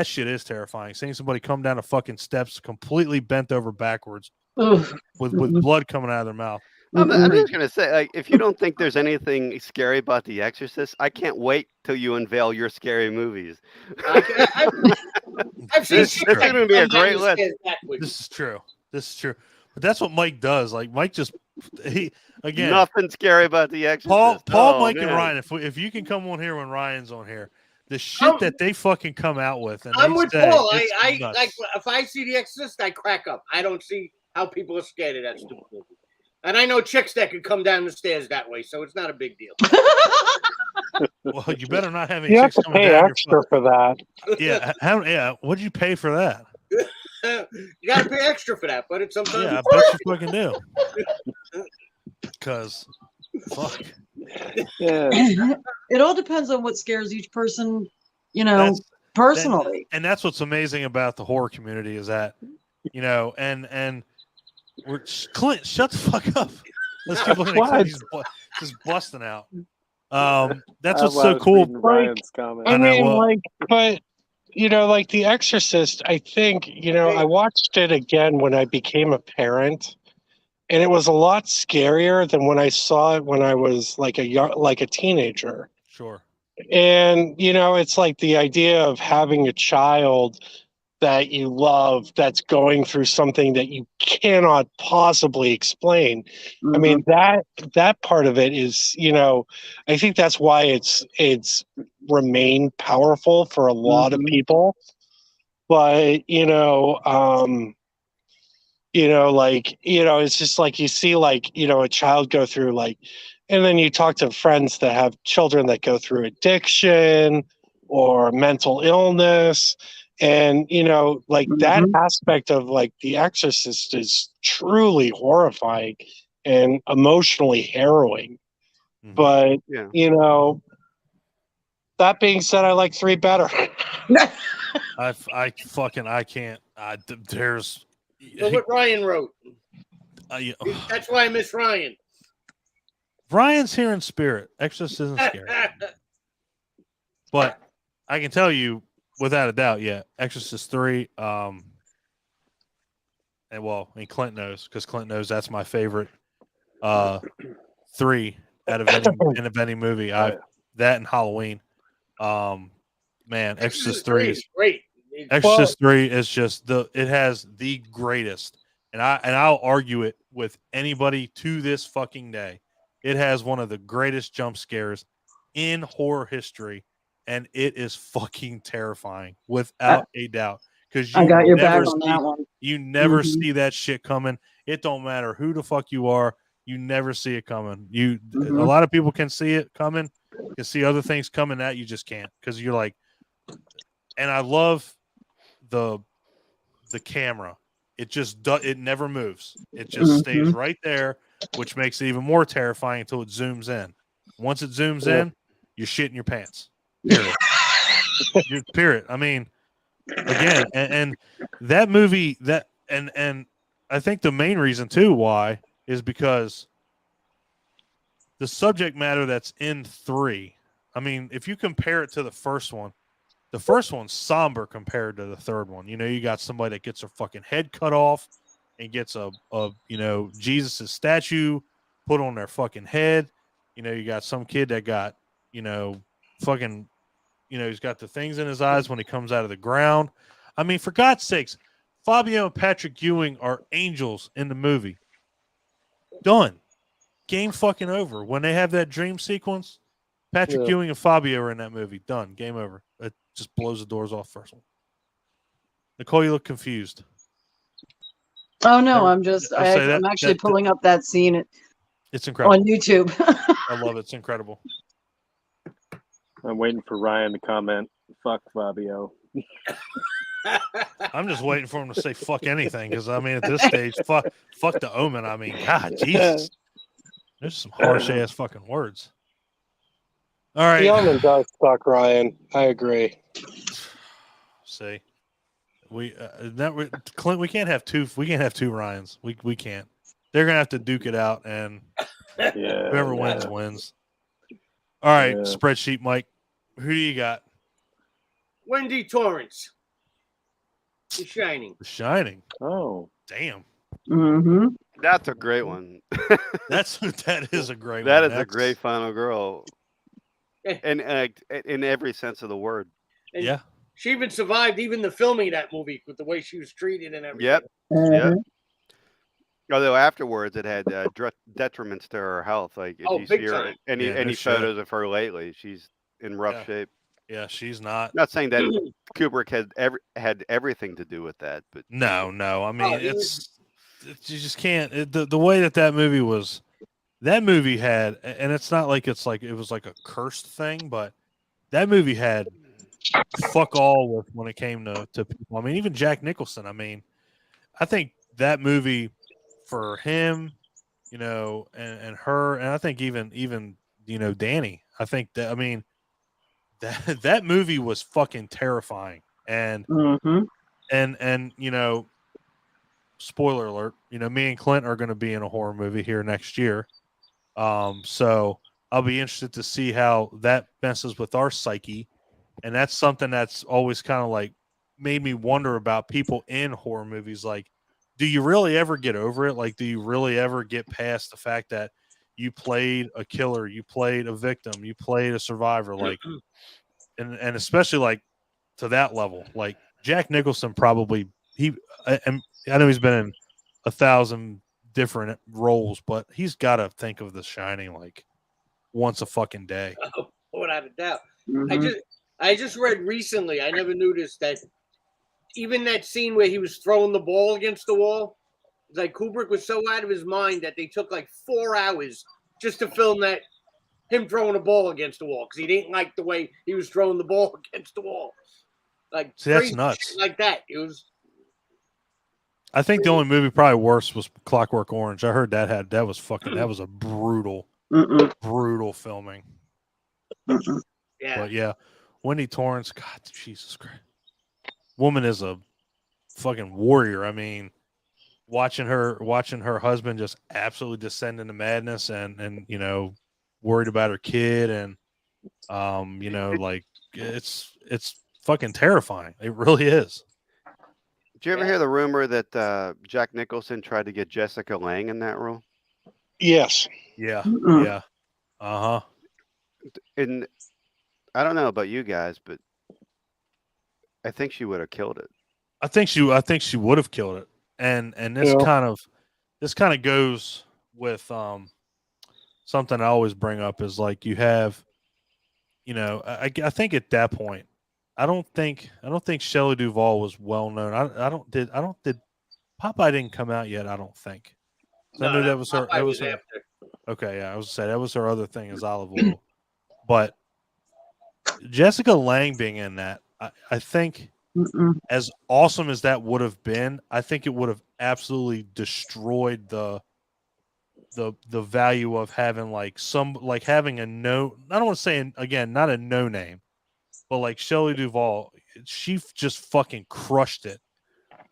shit is terrifying. Seeing somebody come down the fucking steps completely bent over backwards with blood coming out of their mouth. I'm just gonna say, like, if you don't think there's anything scary about The Exorcist, I can't wait till you unveil your scary movies. I've seen This is gonna be a great list. This is true. But that's what Mike does. Like Mike again, nothing scary about The Exorcist. Paul, Mike, and Ryan. If you can come on here when Ryan's on here, the shit that they fucking come out with, and I'm with Paul. I nuts. like if I see The Exorcist, I crack up. I don't see how people are scared of that stupid movie. And I know chicks that could come down the stairs that way, so it's not a big deal. Well, you better not have any You have chicks to coming pay down extra for that. Yeah. What'd you pay for that? You got to pay extra for that, but it's sometimes. Yeah, I bet you fucking do. because fuck. Yeah. It all depends on what scares each person, personally. And that's what's amazing about the horror community is that, and we're Clint, shut the fuck up. Let's keep looking at Clint. He's just busting out. That's what's so cool. Ryan's comment. I mean, but like The Exorcist, I think, I watched it again when I became a parent, and it was a lot scarier than when I saw it when I was like a teenager. Sure. And it's like the idea of having a child that you love that's going through something that you cannot possibly explain. Mm-hmm. I mean, that part of it is, I think that's why it's remained powerful for a lot of people. But it's just like you see a child go through and then you talk to friends that have children that go through addiction or mental illness. And, that aspect of The Exorcist is truly horrifying and emotionally harrowing. Mm-hmm. But, that being said, I like 3 better. I can't. There's. Look what Ryan wrote. That's why I miss Ryan. Ryan's here in spirit. Exorcist isn't scary. But I can tell you, without a doubt, Exorcist 3. And Clint knows because Clint knows that's my favorite 3 out of any movie. That and Halloween. Man, Exorcist 3 is great. Exorcist 3 is just it has the greatest, and I'll argue it with anybody to this fucking day. It has one of the greatest jump scares in horror history. And it is fucking terrifying, without a doubt. Because I got your back on that one. You never see that shit coming. It don't matter who the fuck you are. You never see it coming. A lot of people can see it coming. Can see other things coming at you, just can't. Because you're like, and I love the camera. It just it never moves. It just stays right there, which makes it even more terrifying until it zooms in. Once it zooms in, you're shitting your pants. Period. I mean, again, and that movie and I think the main reason too why is because the subject matter that's in 3. I mean, if you compare it to the first one's somber compared to the third one. You got somebody that gets their fucking head cut off and gets a Jesus' statue put on their fucking head. You got some kid that got fucking. He's got the things in his eyes when he comes out of the ground. I mean, for God's sakes, Fabio and Patrick Ewing are angels in the movie. Done. Game fucking over. When they have that dream sequence, Patrick Ewing and Fabio are in that movie. Done. Game over. It just blows the doors off first one. Nicole, you look confused. Oh, no. I'm actually pulling up that scene. It's incredible. On YouTube. I love it. It's incredible. I'm waiting for Ryan to comment, fuck Fabio. I'm just waiting for him to say fuck anything because, I mean, at this stage, fuck the Omen. I mean, God, Jesus. There's some harsh-ass fucking words. All right. The Omen does suck, Ryan. I agree. See. Clint, we can't have two Ryans. We can't. They're going to have to duke it out, and whoever wins. All right, spreadsheet, Mike. Who do you got? Wendy Torrance. The Shining. The Shining. Oh, damn. Mm-hmm. That's a great one. that is a great one. That is a great final girl. And in every sense of the word. And yeah. She even survived even the filming of that movie with the way she was treated and everything. Yep. Yep. Although afterwards it had detriments to her health. Like if you see her, any photos of her lately, she's in rough shape. Yeah, she's not. Not saying that Kubrick had everything to do with that, but no. I mean, you just can't. The way that movie was, that movie had, and it's not like it was like a cursed thing, but that movie had fuck all when it came to people. I mean, even Jack Nicholson. I mean, I think that movie for him, you know, and her, and I think even you know Danny. I think that that movie was fucking terrifying, and you know, spoiler alert, you know, me and Clint are going to be in a horror movie here next year. So I'll be interested to see how that messes with our psyche. And that's something that's always kind of like made me wonder about people in horror movies. Like, do you really ever get over it? Like, do you really ever get past the fact that you played a killer, you played a victim, you played a survivor? Like, and especially like to that level, like Jack Nicholson probably, I know he's been in 1,000 different roles, but he's got to think of The Shining like once a fucking day. Oh, without a doubt. I just read recently, I never knew this, that even that scene where he was throwing the ball against the wall, like Kubrick was so out of his mind that they took like 4 hours just to film that, him throwing a ball against the wall, because he didn't like the way he was throwing the ball against the wall. Like, see, that's nuts. Like that. It was. I think the only movie probably worse was Clockwork Orange. I heard that was a brutal filming. Yeah. But yeah, Wendy Torrance, God, Jesus Christ, woman is a fucking warrior. I mean, watching her husband just absolutely descend into madness, and you know, worried about her kid, and you know, like it's fucking terrifying. It really is. Did you ever hear the rumor that Jack Nicholson tried to get Jessica Lange in that role? Yes. Yeah. Yeah. And I don't know about you guys, but I think she would have killed it. I think she would have killed it. And this kind of goes with something I always bring up is like you have, you know, I think at that point, I don't think Shelley Duvall was well known. I don't did Popeye didn't come out yet, I don't think. So I knew that was her. That was her. After. Okay, yeah, I was saying that was her other thing is olive oil. But Jessica Lange being in that, I think as awesome as that would have been, I think it would have absolutely destroyed the value of having having a no. I don't want to say again, not a no name, but like Shelley Duvall, she just fucking crushed it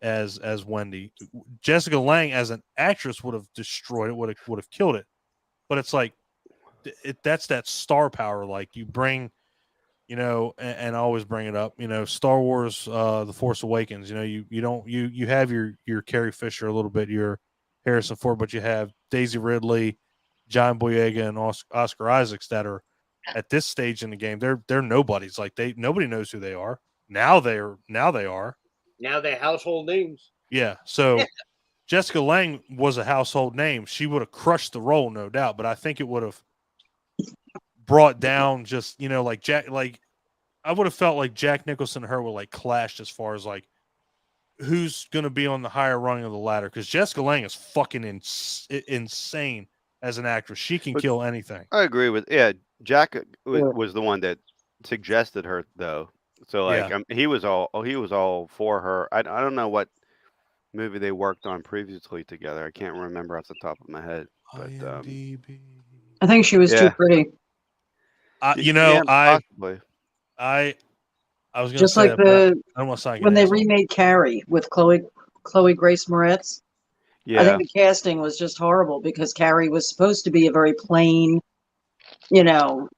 as Wendy. Jessica Lange as an actress would have destroyed it, would have killed it. But it's like that's that star power. Like you bring, you know, and I always bring it up. You know, Star Wars, The Force Awakens. You know, you have your Carrie Fisher a little bit, your Harrison Ford, but you have Daisy Ridley, John Boyega, and Oscar Isaacs that are at this stage in the game. They're nobodies. Like nobody knows who they are. Now they are. Now they're household names. Yeah. So Jessica Lange was a household name. She would have crushed the role, no doubt. But I think it would have brought down just, you know, like Jack. Like I would have felt like Jack Nicholson and her were like clashed as far as like who's going to be on the higher rung of the ladder. Because Jessica Lange is fucking insane as an actress. She can kill anything. I agree with Jack was the one that suggested her though. So like he was all for her. I don't know what movie they worked on previously together. I can't remember off the top of my head. But I think she was too pretty. You know, I was going to just say like that, when they remade Carrie with Chloe Grace Moretz. Yeah. I think the casting was just horrible because Carrie was supposed to be a very plain, you know,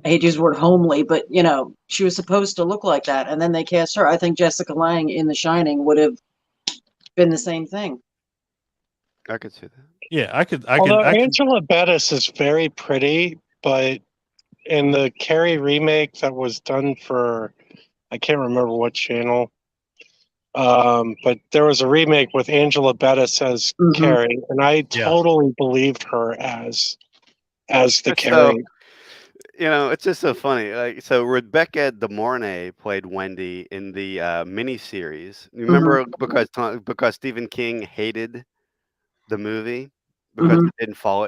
I hate to use the word homely, but, you know, she was supposed to look like that. And then they cast her. I think Jessica Lange in The Shining would have been the same thing. I could see that. Yeah, Although Angela Bettis is very pretty, but in the Carrie remake that was done for, I can't remember what channel, but there was a remake with Angela Bettis as Carrie, and I totally believed her as the Carrie. You know, it's just so funny. Like, so Rebecca De Mornay played Wendy in the miniseries. You remember because Stephen King hated the movie because it didn't follow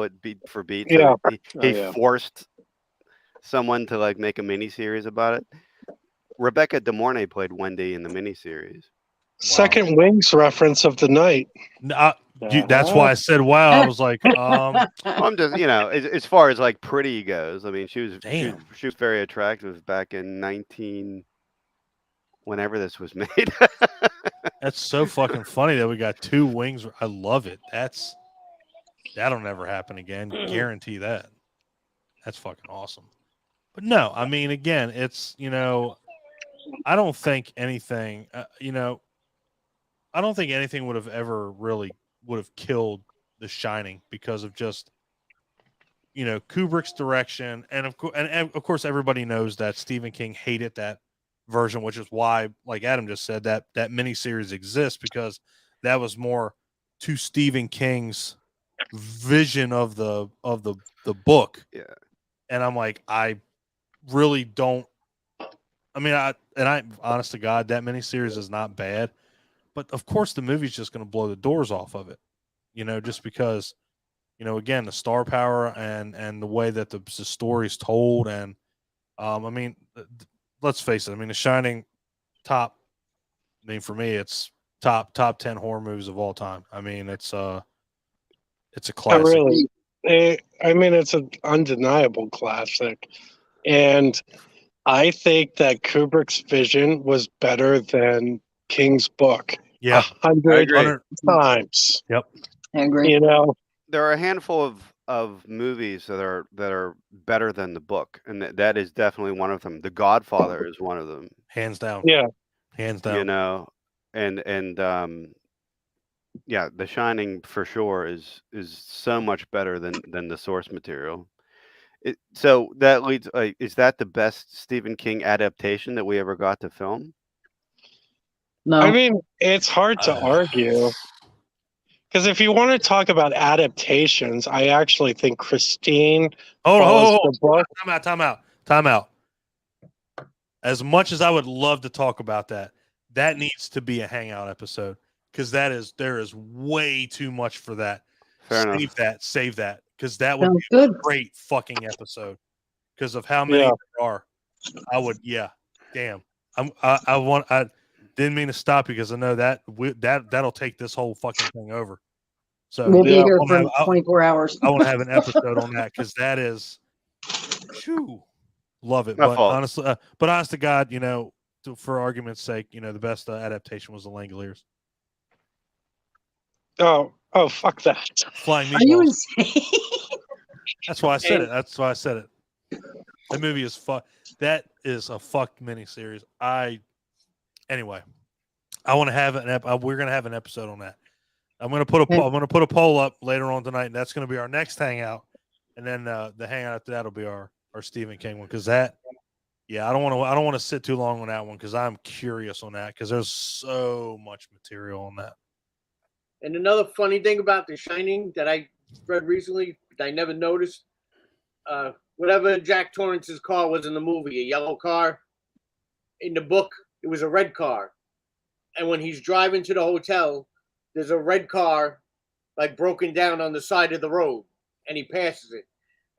it beat for beat. So he forced someone to like make a miniseries about it. Rebecca De Mornay played Wendy in the miniseries. Second Wings reference of the night. That's why I said wow. I was like, I'm just, as far as like pretty goes. I mean, she was very attractive back in whenever this was made. That's so fucking funny that we got 2 wings. I love it. That'll never happen again. Guarantee that. That's fucking awesome. But no, I mean, again, it's, I don't think anything, I don't think anything would have ever really would have killed The Shining because of just, Kubrick's direction. And of course, everybody knows that Stephen King hated that version, which is why, like Adam just said, that miniseries exists, because that was more to Stephen King's vision of the book. Yeah. And I'm like, I really don't. I mean, honest to God, that miniseries is not bad, but of course the movie's just going to blow the doors off of it, just because, again, the star power and the way that the story's told, and I mean, let's face it. I mean, The Shining, top. I mean, for me, it's top 10 horror movies of all time. I mean, it's a classic. Really, it's an undeniable classic, and I think that Kubrick's vision was better than King's book. Yeah, 100 times. Yep, I agree. There are a handful of movies that are better than the book, and that is definitely one of them. The Godfather is one of them, hands down. Yeah, hands down. Yeah, The Shining for sure is so much better than the source material. So that leads. Is that the best Stephen King adaptation that we ever got to film? No, I mean, it's hard to argue. Because if you want to talk about adaptations, I actually think Christine follows the book. Time out. As much as I would love to talk about that needs to be a Hangout episode, because there is way too much for that. Save that, because that would be a great fucking episode because of how many there are. I would, damn. I didn't mean to stop you because I know that'll take this whole fucking thing over. So we'll be here for 24 hours. I want to have an episode on that, because that is, love it. But honestly, honest to God, for argument's sake, the best adaptation was The Langoliers. Oh, fuck that! Flying Meatballs. Are you insane? That's why I said it. That movie is that is a fucked miniseries. Anyway, I want to have we're gonna have an episode on that. I'm gonna put a poll up later on tonight, and that's gonna be our next hangout. And then the hangout after that will be our Stephen King one, because I don't want to sit too long on that one, because I'm curious on that, because there's so much material on that. And another funny thing about The Shining that I read recently that I never noticed, whatever Jack Torrance's car was in the movie, a yellow car, in the book, it was a red car. And when he's driving to the hotel, there's a red car like broken down on the side of the road, and he passes it.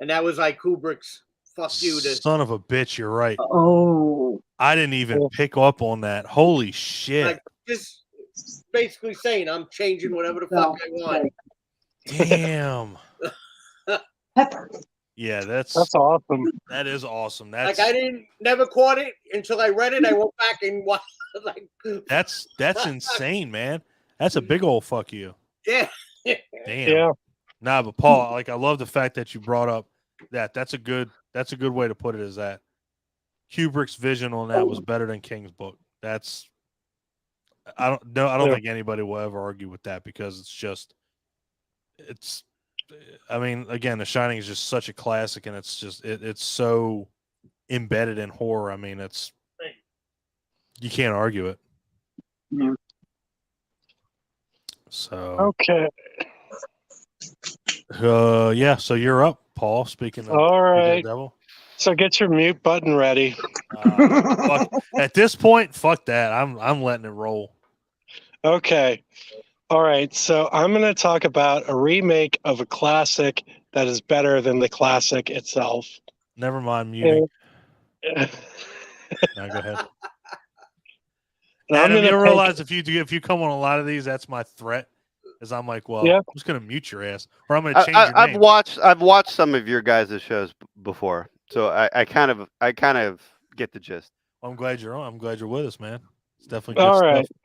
And that was like Kubrick's fuck you to son of a bitch, you're right. Oh, I didn't even pick up on that. Holy shit. Like, just basically saying I'm changing whatever the fuck I want. Damn. Pepper. Yeah, that's awesome. That is awesome. That's like I never caught it until I read it. I went back and watched. Like that's insane, man. That's a big old fuck you. Yeah. Damn. Yeah. Nah, but Paul, like, I love the fact that you brought up that. That's a good way to put it. Is that Kubrick's vision on that was better than King's book? I don't think anybody will ever argue with that, because I mean, again, The Shining is just such a classic, and it's so embedded in horror. I mean, you can't argue it. Yeah. So okay. So you're up, Paul. Speaking of all right, devil. So get your mute button ready. At this point, fuck that. I'm letting it roll. Okay. All right. So I'm going to talk about a remake of a classic that is better than the classic itself. Never mind muting. No, go ahead. Adam, you realize if you come on a lot of these, that's my threat. Because I'm like, well, Yeah. I'm just gonna mute your ass, or I'm gonna change your I've name. I've watched some of your guys' shows before, so I kind of get the gist. Well, I'm glad you're on. I'm glad you're with us, man. It's definitely good All right. stuff.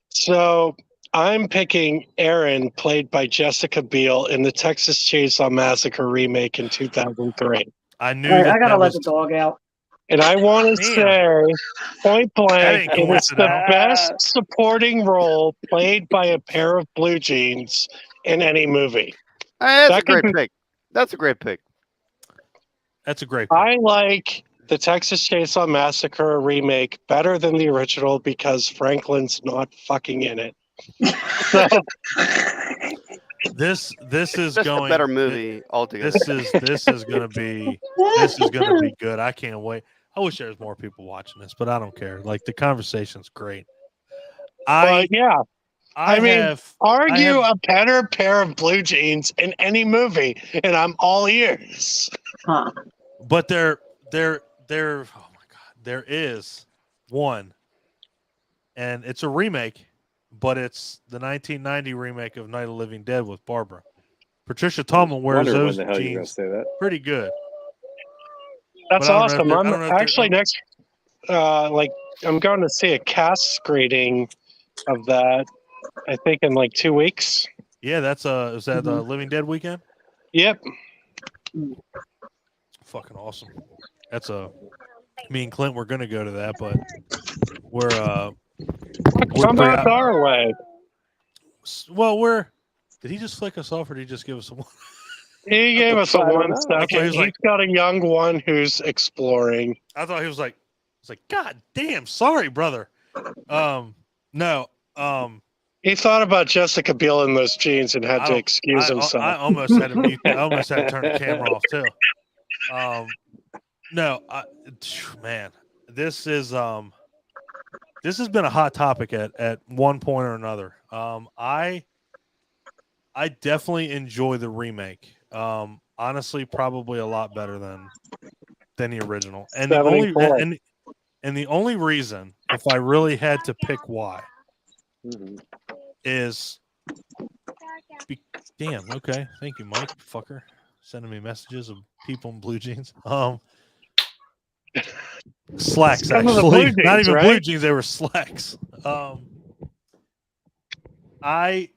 So I'm picking Erin, played by Jessica Biel in the Texas Chainsaw Massacre remake in 2003. I knew All right, that. I gotta that let was, the dog out. And I want to say, point blank, ain't it is the coincidental. best supporting role played by a pair of blue jeans in any movie. That's a great pick. That's a great pick. That's a great pick. I like the Texas Chainsaw Massacre remake better than the original because Franklin's not fucking in it. So, This is Just going a better movie altogether. This is gonna be good. I can't wait. I wish there was more people watching this, but I don't care. Like the conversation's great. but yeah, I mean, argue have- a better pair of blue jeans in any movie, and I'm all ears. Huh. but there oh my god, there is one, and it's a remake, but it's the 1990 remake of Night of the Living Dead with Barbara. Patricia Tallman wears Wonder when those the hell you're gonna jeans say that. pretty good. That's But I don't know if awesome. they're- I I'm don't know if they're- actually next. I'm going to see a cast screening of that. I think in like 2 weeks. Yeah, that's is that the Living Dead weekend? Yep. Fucking awesome. That's me and Clint were gonna go to that, but we're Come back our way. well, did he just flick us off, or did he just give us a one? He gave us a I don't 1 know. second. He's He's got a young one who's exploring. I thought he was like, God damn, sorry, brother. No, He thought about Jessica Biel in those jeans and had to excuse himself. I almost had to mute. I almost had to turn the camera off too. No, man, this has been a hot topic at one point or another. I definitely enjoy the remake. Honestly, probably a lot better than the original. And the only reason, if I really had to pick why, is damn. Okay, thank you, Mike. Fucker, sending me messages of people in blue jeans. Slacks, actually, jeans, not even right? blue jeans. They were slacks. I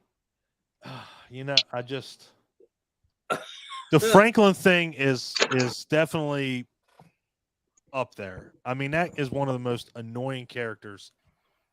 just the Franklin thing is definitely up there. I mean, that is one of the most annoying characters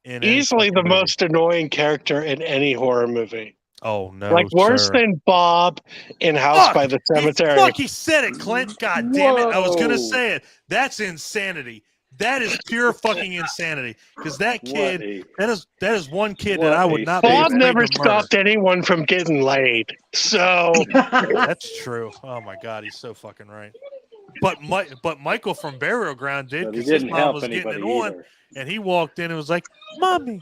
in easily the movie. most annoying character in any horror movie. Oh no, like worse than Bob in House by the Cemetery. He said it, Clint. God damn it! I was gonna say it. That's insanity. That is pure fucking insanity. Because that kid, that is one kid that I would not. Bob never stopped anyone from getting laid. So that's true. Oh my god, he's so fucking right. But Michael from Burial Ground did, because his mom was getting it on, and he walked in and was like, "Mommy,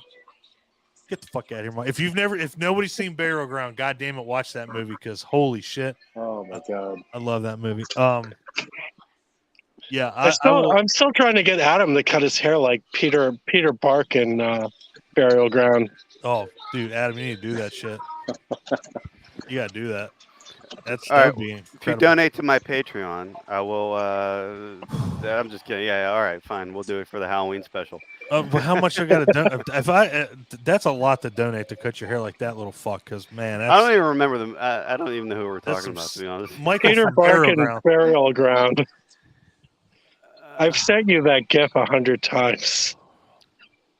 get the fuck out of here, Mom." If nobody's seen Burial Ground, god damn it, watch that movie, because holy shit. Oh my god, I love that movie. Yeah, I'm still trying to get Adam to cut his hair like Peter Bark in Burial Ground. Oh, dude, Adam, you need to do that shit. You gotta do that. That's all right. If you donate to my Patreon, I will. I'm just kidding. Yeah, all right, fine. We'll do it for the Halloween special. But how much I got to donate? That's a lot to donate to cut your hair like that, little fuck. Because man, I don't even remember them. I don't even know who we're talking about, to be honest. Michael Peter Bark in Burial Ground. I've sent you that GIF 100 times.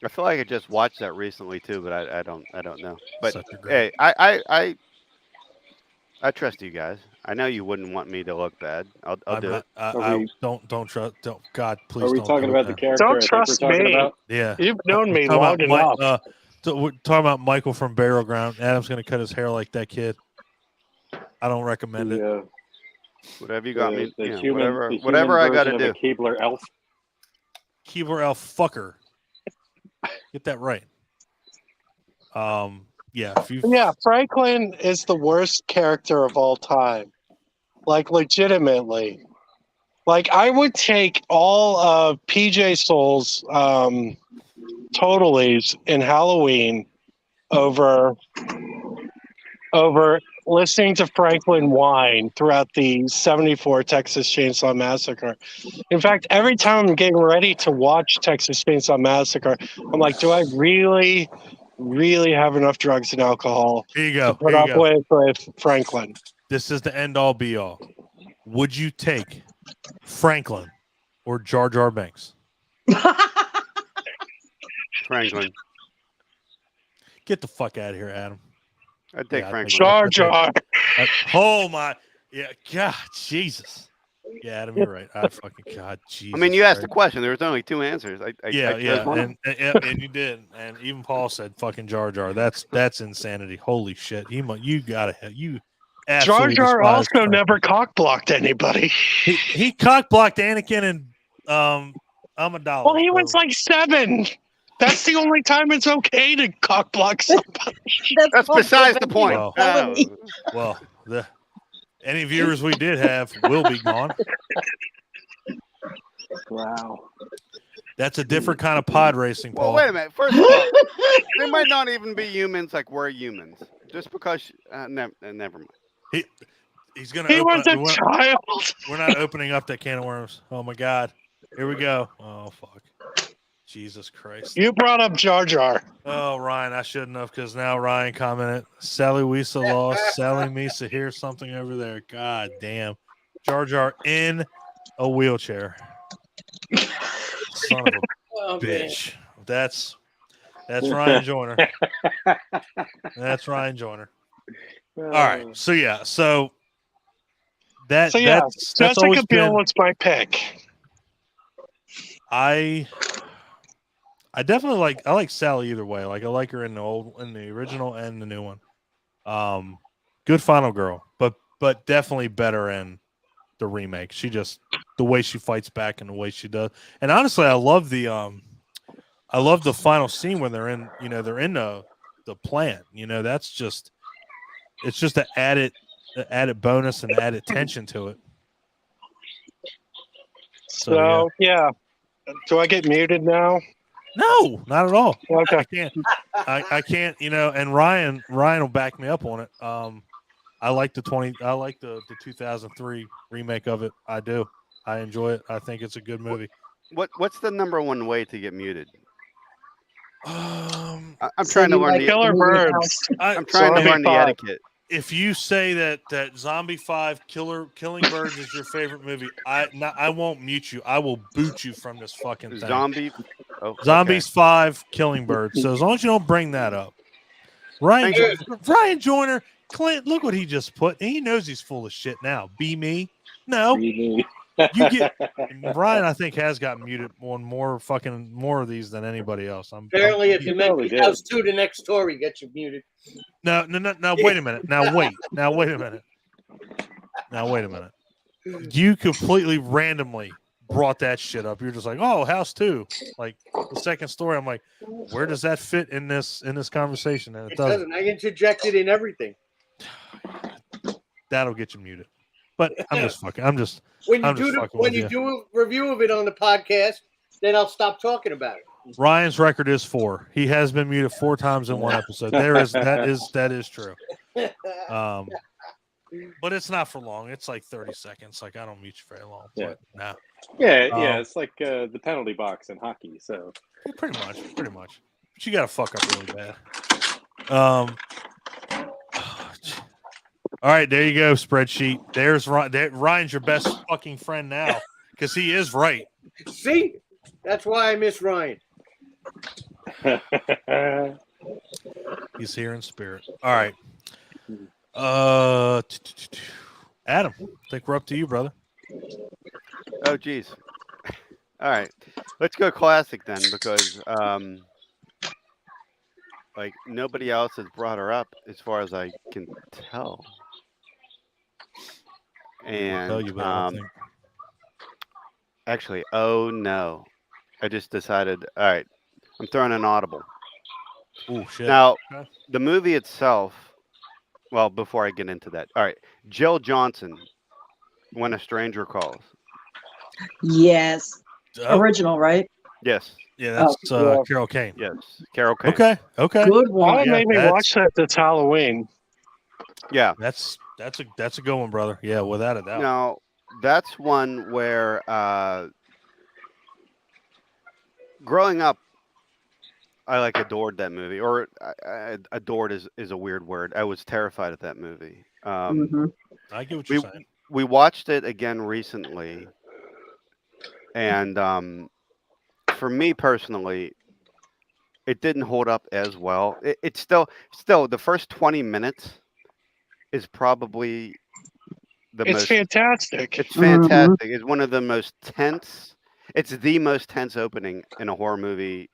I feel like I just watched that recently too, but I don't know. But hey, I trust you guys. I know you wouldn't want me to look bad. I'll do it. Don't trust. Don't, God, please. Are we talking about the character? Don't trust me. About? Yeah, you've known me long enough. We're talking about Michael from Burial Ground. Adam's gonna cut his hair like that kid. I don't recommend it. Whatever you got me. Whatever I got to do. Keebler elf. Keebler elf fucker. Get that right. Yeah. Franklin is the worst character of all time. Like, legitimately. Like, I would take all of PJ Souls' totalies in Halloween over over listening to Franklin whine throughout the 74 Texas Chainsaw Massacre. In fact, every time I'm getting ready to watch Texas Chainsaw Massacre, I'm like, do I really have enough drugs and alcohol Here you go. to put up with Franklin? This is the end all be all. Would you take Franklin or Jar Jar Binks? Franklin. Get the fuck out of here, Adam. I'd take Franklin. Jar Jar. Oh my, yeah, God, Jesus. Yeah, Adam, you're right. I fucking God, Jesus. I mean, you asked the question. There was only two answers. Yeah, and you did, and even Paul said fucking Jar Jar. That's insanity. Holy shit, you gotta have you. Jar Jar also never cockblocked anybody. He cockblocked Anakin and Amidala. Well, he was like 7. That's the only time it's okay to cockblock somebody. That's besides the point. Well, any viewers we did have will be gone. Wow. That's a different kind of pod racing, Paul. Well, wait a minute. First of all, they might not even be humans like we're humans. Just because... never mind. He's gonna. He was a child. We're not opening up that can of worms. Oh my God! Here we go. Oh fuck! Jesus Christ! You brought up Jar Jar. Oh Ryan, I shouldn't have, because now Ryan commented, "Sally Weesa lost. Sally Misa here. Something over there. God damn! Jar Jar in a wheelchair. Son of a bitch. Man. That's Ryan Joyner. That's Ryan Joyner. All right. So that's Jessica Biel was my pick. I definitely like Sally either way. Like I like her in the original and the new one. Good final girl, but definitely better in the remake. She just the way she fights back and the way she does. And honestly, I love the final scene when they're in the plant. That's just it's just an added bonus and added tension to it. So yeah. Do I get muted now? No, not at all. Okay. I can't, and Ryan will back me up on it. I like the 2003 remake of it. I do. I enjoy it. I think it's a good movie. What's the number one way to get muted? I'm trying to learn the killer birds. I'm trying to learn the etiquette. If you say that Zombie 5 Killing Birds is your favorite movie, I won't mute you. I will boot you from this fucking thing. Zombies 5 Killing Birds. So as long as you don't bring that up. Ryan Joyner, Clint, look what he just put. And he knows he's full of shit now. Be me? No. Be me. Ryan, I think, has got muted on more of these than anybody else. Apparently, if you make House 2 the next story, get you muted. No, wait a minute. Now wait a minute. You completely randomly brought that shit up. You're just like, oh, House 2. Like the second story, I'm like, where does that fit in this conversation? And it doesn't. I interjected in everything. That'll get you muted. But I'm just fucking. When you do a review of it on the podcast, then I'll stop talking about it. Ryan's record is 4. He has been muted 4 times in one episode. That is true. But it's not for long. It's like 30 seconds. Like I don't mute you very long. Yeah. But, Yeah. It's like the penalty box in hockey. So pretty much. But you got to fuck up really bad. All right, there you go, spreadsheet. There's Ryan's your best fucking friend now because he is right. See, that's why I miss Ryan. He's here in spirit. All right. Adam, I think we're up to you, brother. Oh, geez. All right. Let's go classic then because nobody else has brought her up as far as I can tell. And actually, oh no. I just decided, all right, I'm throwing an audible. Oh, shit. Now, the movie itself, well, before I get into that, all right, Jill Johnson, When a Stranger Calls. Yes. Original, right? Yes. Yeah, that's Carol Kane. Yes, Carol Kane. Okay. Good one. Why made me watch that this Halloween? Yeah. That's a good one, brother. Yeah, without a doubt. Now, that's one where growing up, I adored that movie, or adored is a weird word. I was terrified of that movie. Mm-hmm. I get what you're saying. We watched it again recently, and for me personally, it didn't hold up as well. It's still the first 20 minutes is probably It's fantastic. It's fantastic. It's one of the most tense. It's the most tense opening in a horror movie.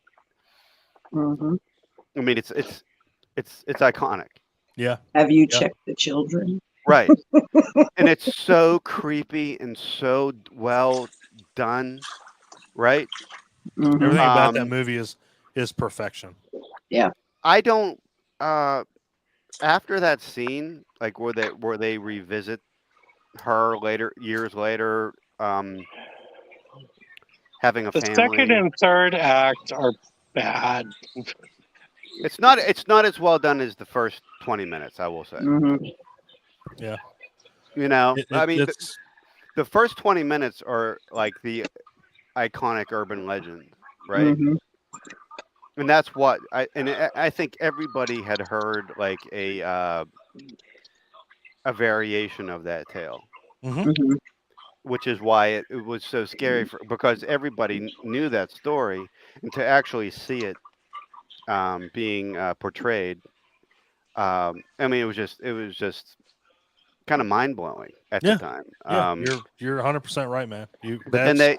Mm-hmm. I mean, it's iconic. Yeah. Have you checked the children? Right. And it's so creepy and so well done. Right. Mm-hmm. Everything about that movie is perfection. Yeah. I don't. After that scene, like where they revisit her years later, having a family. The second and third act are bad. It's not as well done as the first 20 minutes, I will say. Mm-hmm. Yeah. You know, I mean, the first 20 minutes are like the iconic urban legend, right? Mm-hmm. And that's what I think everybody had heard like a variation of that tale. Mm-hmm. Which is why it was so scary because everybody knew that story, and to actually see it being portrayed, I mean, it was just kind of mind blowing at the time. Yeah, you're 100% right, man. But then they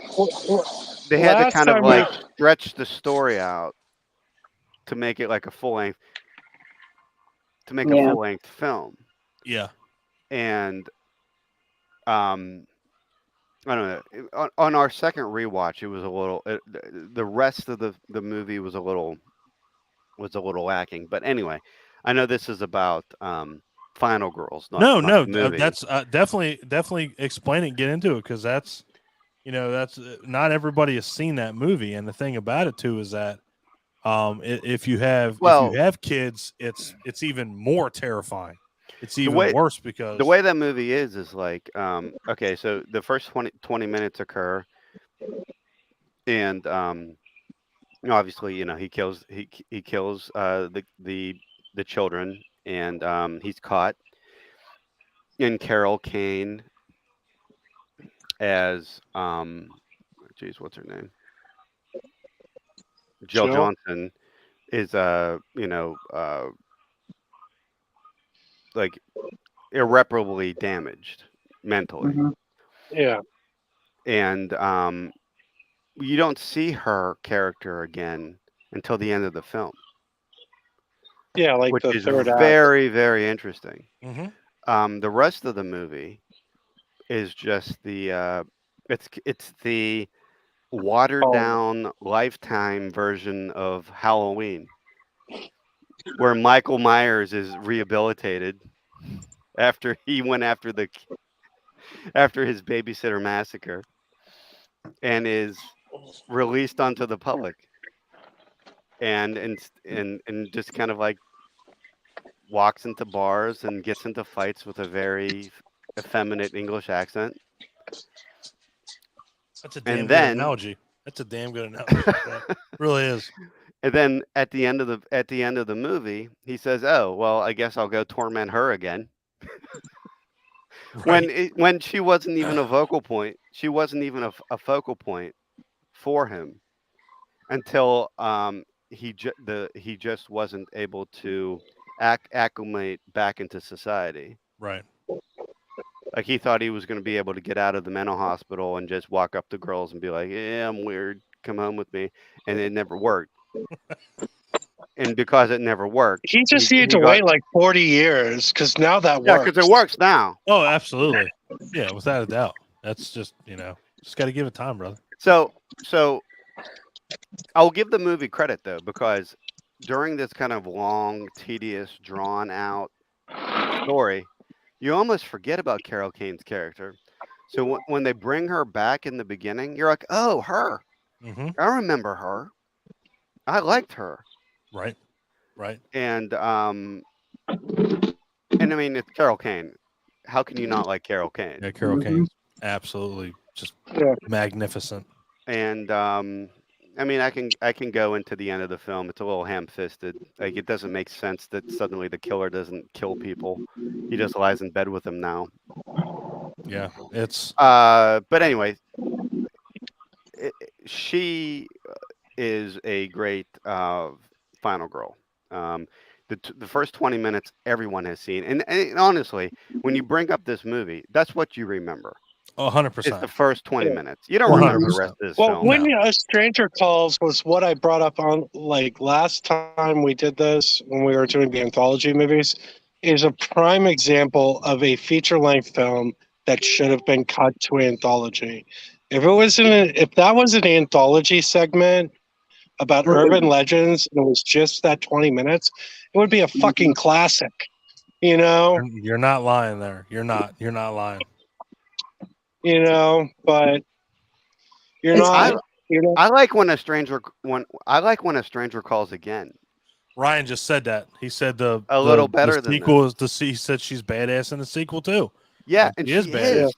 had to kind of like stretch the story out to make it like a full length film. Yeah, and I don't know. On our second rewatch, it was a little. The rest of the movie was a little lacking. But anyway, I know this is about Final Girls. Not the movie. That's definitely explain it. Get into it because that's not everybody has seen that movie. And the thing about it too is that if you have kids, it's even more terrifying. It's even worse because the way that movie is like okay, so the first 20 minutes occur, and obviously he kills the children, and he's caught. And Carol Kane as what's her name? Jill Johnson is like irreparably damaged mentally. Mm-hmm. Yeah. And you don't see her character again until the end of the film. Yeah, like which the is third act. very, very interesting. Mm-hmm. The rest of the movie is just the it's the watered down Lifetime version of Halloween, where Michael Myers is rehabilitated after he went after his babysitter massacre and is released onto the public, and just kind of like walks into bars and gets into fights with a very effeminate English accent. That's a damn good analogy. That's a damn good analogy. It really is. And then at the end of the movie, he says, "Oh, well, I guess I'll go torment her again." Right. When she wasn't even a vocal point, she wasn't even a focal point for him until he just wasn't able to acclimate back into society. Right. Like he thought he was going to be able to get out of the mental hospital and just walk up to girls and be like, "Yeah, I'm weird. Come home with me," and it never worked. And because it never worked, he just needed to wait like 40 years because now that works. Yeah, because it works now. Oh, absolutely. Yeah, without a doubt. That's just just got to give it time, brother. So I'll give the movie credit though, because during this kind of long, tedious, drawn out story, you almost forget about Carol Kane's character. So when they bring her back in the beginning, you're like, "Oh, her! Mm-hmm. I remember her. I liked her." Right. And and I mean, it's Carol Kane. How can you not like Carol Kane? Yeah, Carol Kane's absolutely just magnificent. And I mean, I can go into the end of the film. It's a little ham-fisted. Like, it doesn't make sense that suddenly the killer doesn't kill people. He just lies in bed with them now. Yeah, it's. But anyway, she is a great final girl. The first 20 minutes everyone has seen, and honestly, when you bring up this movie, that's what you remember. 100%. It's the first 20 minutes. You don't remember the rest of this film. When A Stranger Calls was what I brought up on, like, last time we did this, when we were doing the anthology movies, is a prime example of a feature-length film that should have been cut to anthology. If that was an anthology segment about urban legends and it was just that 20 minutes, it would be a fucking classic. You know? You're not lying there. You're not lying. You know, but you're not. I like when a stranger calls again. Ryan just said that. He said a little better the sequel is he said she's badass in the sequel too. Yeah, and she is badass. Is.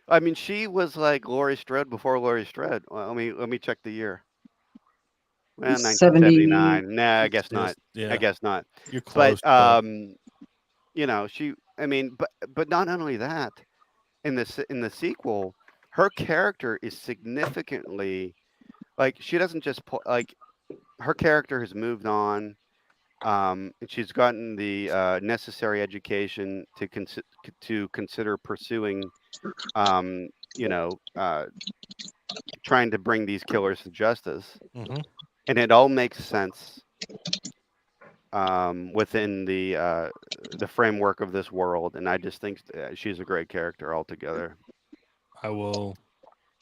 I mean, she was like Laurie Strode before Laurie Strode. Well, let me check the year. Well, 1979. Nah, I guess not. Yeah. I guess not. You're close. But you know, I mean, but not only that. In the sequel, her character is significantly, like, she doesn't just like, her character has moved on, and she's gotten the necessary education to consider pursuing, you know, trying to bring these killers to justice, and it all makes sense within the framework of this world, and I just think she's a great character altogether. I will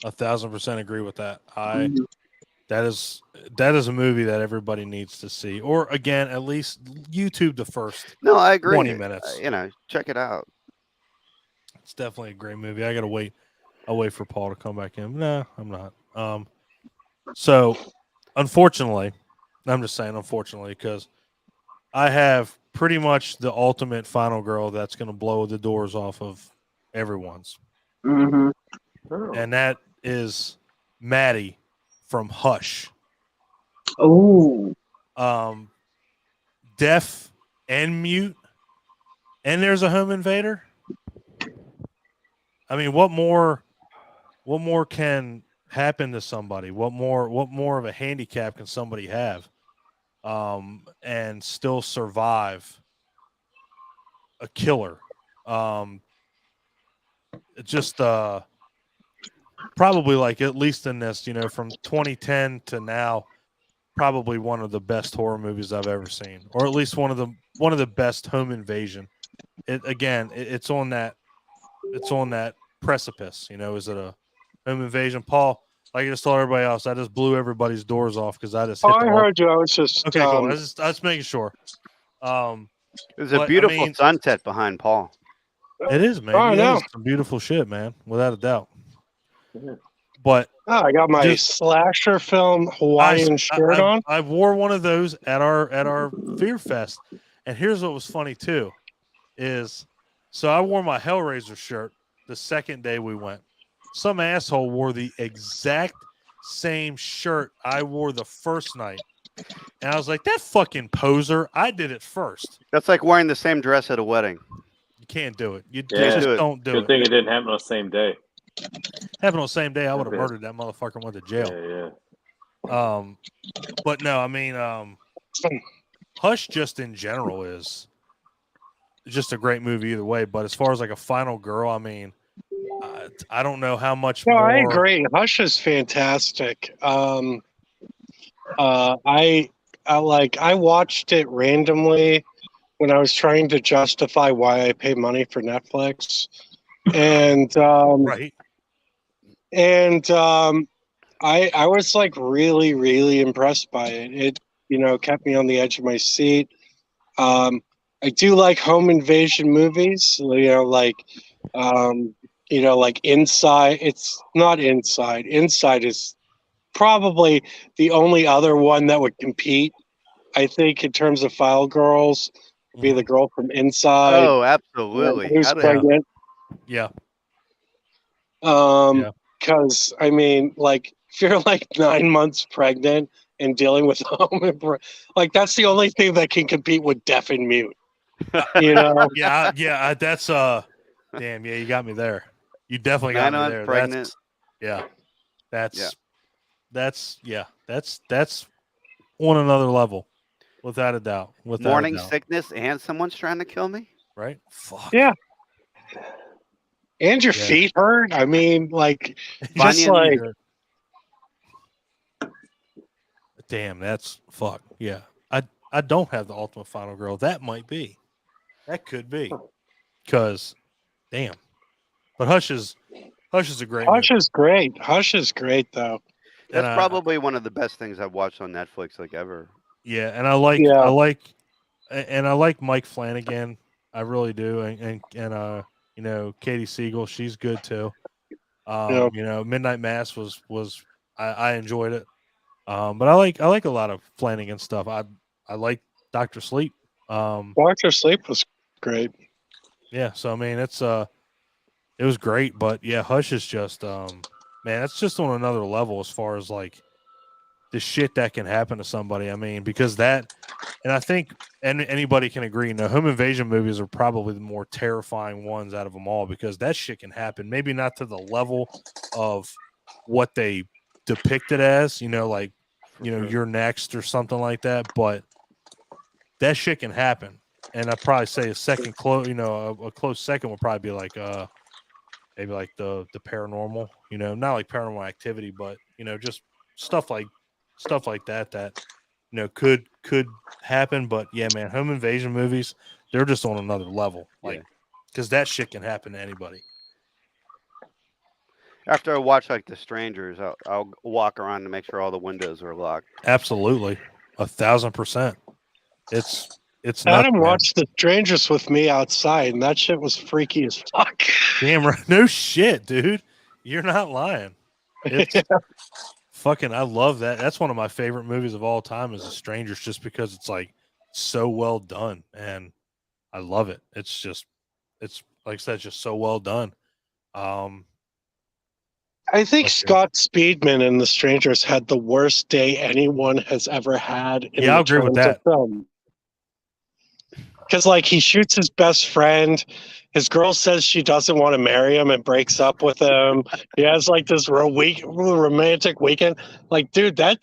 1,000% agree with that. That is a movie that everybody needs to see, or again, at least YouTube the first. No, I agree. 20 minutes. You know, check it out. It's definitely a great movie. I gotta wait. I'll wait for Paul to come back in. No, I'm not. So, unfortunately, I'm just saying unfortunately because I have pretty much the ultimate final girl that's going to blow the doors off of everyone's. Mm-hmm. And that is Maddie from Hush. Oh. Deaf and mute. And there's a home invader. I mean, what more can happen to somebody? What more of a handicap can somebody have? And still survive a killer. Just probably, like, at least in this, you know, from 2010 to now, probably one of the best horror movies I've ever seen, or at least one of the best home invasion. It's on that precipice. You know, is it a home invasion, Paul? Like I just told everybody else, I just blew everybody's doors off because I just hit I heard you. I was just okay. Cool. I was making sure. There's a beautiful sunset behind Paul. It is, man. Oh, yeah, it's some beautiful shit, man, without a doubt. But I got my slasher film Hawaiian shirt on. I wore one of those at our Fear Fest, and here's what was funny too, is so I wore my Hellraiser shirt the second day we went. Some asshole wore the exact same shirt I wore the first night. And I was like, that fucking poser. I did it first. That's like wearing the same dress at a wedding. You can't do it. You just don't do it. Good thing it didn't happen on the same day. Happened on the same day, I would have murdered that motherfucker and went to jail. Yeah. But no, I mean, Hush just in general is just a great movie either way. But as far as like a final girl, I mean, I don't know how much more. I agree. Hush is fantastic. I watched it randomly when I was trying to justify why I pay money for Netflix, and right. And I was like really, really impressed by it. It, you know, kept me on the edge of my seat. I do like home invasion movies, like Inside. It's not Inside. Inside is probably the only other one that would compete, I think, in terms of File Girls be the girl from Inside. Oh, absolutely. Who's pregnant? Yeah. Because I mean, like, if you're like 9 months pregnant and dealing with like, that's the only thing that can compete with deaf and mute. You know? Yeah. That's damn. Yeah, you got me there. You definitely got me there. Pregnant. That's on another level, without a doubt. Morning sickness, and someone's trying to kill me. Right? Fuck. Yeah. And your feet hurt. I mean, like, just like. Damn, that's fuck. Yeah. I don't have the ultimate final girl. That might be. That could be. Because, damn. But Hush is a great movie. Hush is great. Hush is great, though. That's probably one of the best things I've watched on Netflix, like, ever. Yeah, and I like Mike Flanagan. I really do. And you know, Katie Siegel, she's good too. You know, Midnight Mass was I enjoyed it. But I like a lot of Flanagan stuff. I like Dr. Sleep. Dr. Sleep was great. Yeah, so I mean it was great, but yeah, Hush is just man, it's just on another level as far as like the shit that can happen to somebody. I mean, because that, and I think anybody can agree, home invasion movies are probably the more terrifying ones out of them all, because that shit can happen. Maybe not to the level of what they depict it as, like, you're next or something like that, but that shit can happen. And I'd probably say a close second would probably be like maybe like the paranormal, not like Paranormal Activity, but just stuff like that could happen. But yeah, man, home invasion movies, they're just on another level, like, because that shit can happen to anybody. After I watch like The Strangers, I'll walk around to make sure all the windows are locked. Absolutely, 1,000%. It's Adam watched The Strangers with me outside, and that shit was freaky as fuck. Damn right, no shit, dude. You're not lying. It's fucking. I love that. That's one of my favorite movies of all time, is The Strangers, just because it's like so well done, and I love it. It's like I said, just so well done. I think Scott Speedman in The Strangers had the worst day anyone has ever had. I'll agree with that. Because, like, he shoots his best friend. His girl says she doesn't want to marry him and breaks up with him. He has, like, this romantic weekend. Like, dude, that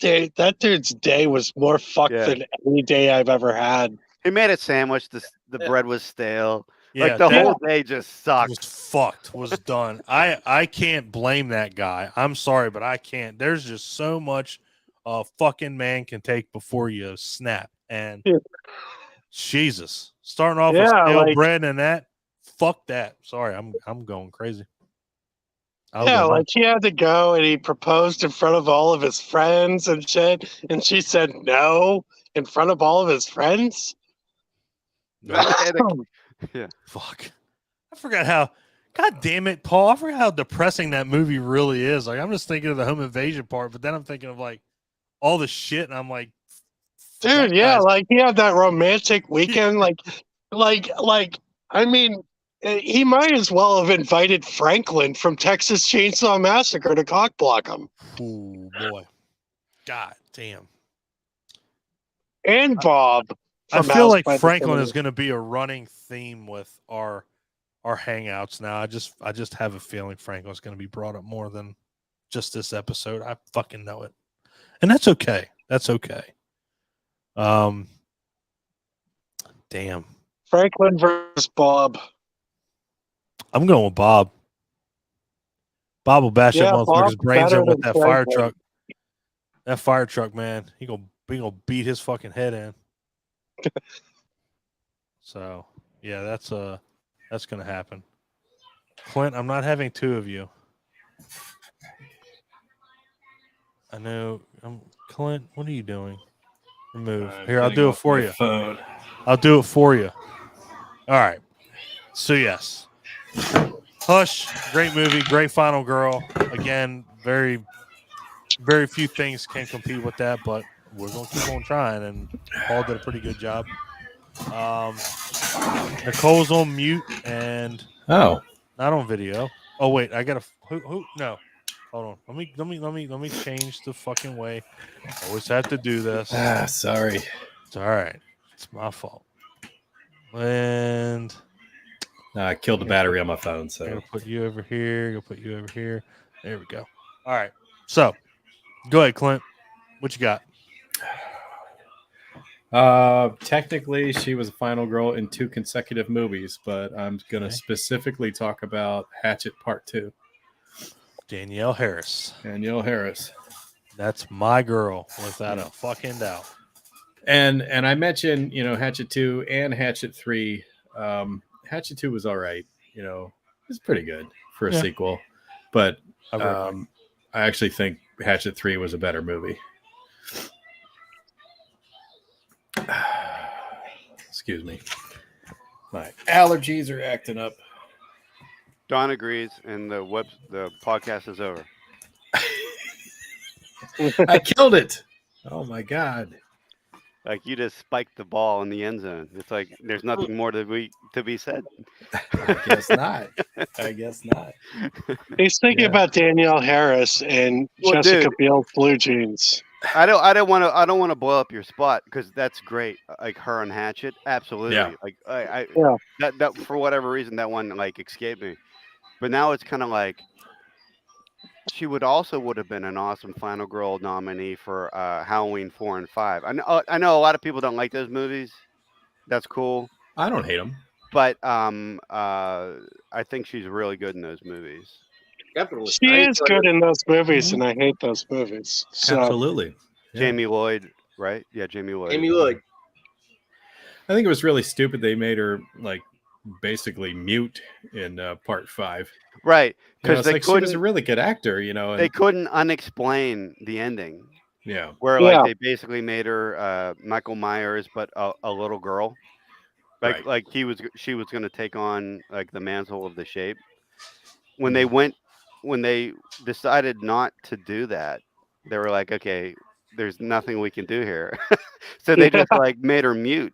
dude's day was more fucked than any day I've ever had. He made a sandwich. The bread was stale. Yeah, like, the whole day just sucked. Was fucked. Was done. I can't blame that guy. I'm sorry, but I can't. There's just so much a fucking man can take before you snap. And Jesus, starting off with stale bread and that. Fuck that. Sorry, I'm going crazy. Like, he had to go and he proposed in front of all of his friends and shit, and she said no in front of all of his friends. Yeah. Fuck. I forgot how. God damn it, Paul. I forgot how depressing that movie really is. Like, I'm just thinking of the home invasion part, but then I'm thinking of like all the shit, and I'm like, dude, like, he had that romantic weekend. like, I mean, he might as well have invited Franklin from Texas Chainsaw Massacre to cockblock him. Oh boy. God damn. And Bob. I feel like Franklin is going to be a running theme with our hangouts now. I just have a feeling Franklin's going to be brought up more than just this episode. I fucking know it. And that's okay. That's okay. Damn. Franklin versus Bob. I'm going with Bob. Bob will bash that motherfucker's brains in with that fire truck. That fire truck, man. He gonna beat his fucking head in. So yeah, that's gonna happen. Clint, I'm not having two of you. I know. Clint, what are you doing? Remove. Here, I'll do it for you. Phone. I'll do it for you. All right. So yes, Hush, great movie, great final girl. Again, very, very few things can compete with that, but we're gonna keep on trying. And Paul did a pretty good job. Nicole's on mute and Oh, not on video. Oh wait, I gotta. Who? No, hold on. Let me change the fucking way. I always have to do this. sorry. It's all right. It's my fault. And I killed the battery on my phone. So I'm gonna put you over here. Gonna put you over here. There we go. All right. So, go ahead, Clint. What you got? Technically, she was a final girl in 2 consecutive movies, but I'm going to specifically talk about Hatchet Part 2. Danielle Harris. Danielle Harris. That's my girl, without a fucking doubt. And I mentioned, Hatchet 2 and Hatchet 3. Hatchet 2 was all right. It was pretty good for a sequel. But I actually think Hatchet 3 was a better movie. Excuse me. My allergies are acting up. Don agrees, and the podcast is over. I killed it. Oh my god. Like you just spiked the ball in the end zone. It's like there's nothing more to be said. I guess not. He's thinking about Danielle Harris and Jessica Biel's blue jeans. I don't want to blow up your spot because that's great. Like her and Hatchet, absolutely. Yeah. Like that for whatever reason that one like escaped me. But now it's kind of like she would have been an awesome Final Girl nominee for Halloween 4 and 5. I know a lot of people don't like those movies. That's cool. I don't hate them. But I think she's really good in those movies. Definitely. She is good in those movies, and I hate those movies. So. Absolutely. Yeah. Jamie Lloyd, right? Yeah, Jamie Lloyd. I think it was really stupid they made her like basically mute in Part 5. Right, because she was a really good actor, And they couldn't unexplain the ending. Yeah, where like they basically made her Michael Myers, but a little girl. Like she was going to take on like the mantle of the Shape. When they decided not to do that, they were like, okay, there's nothing we can do here. So they just like made her mute.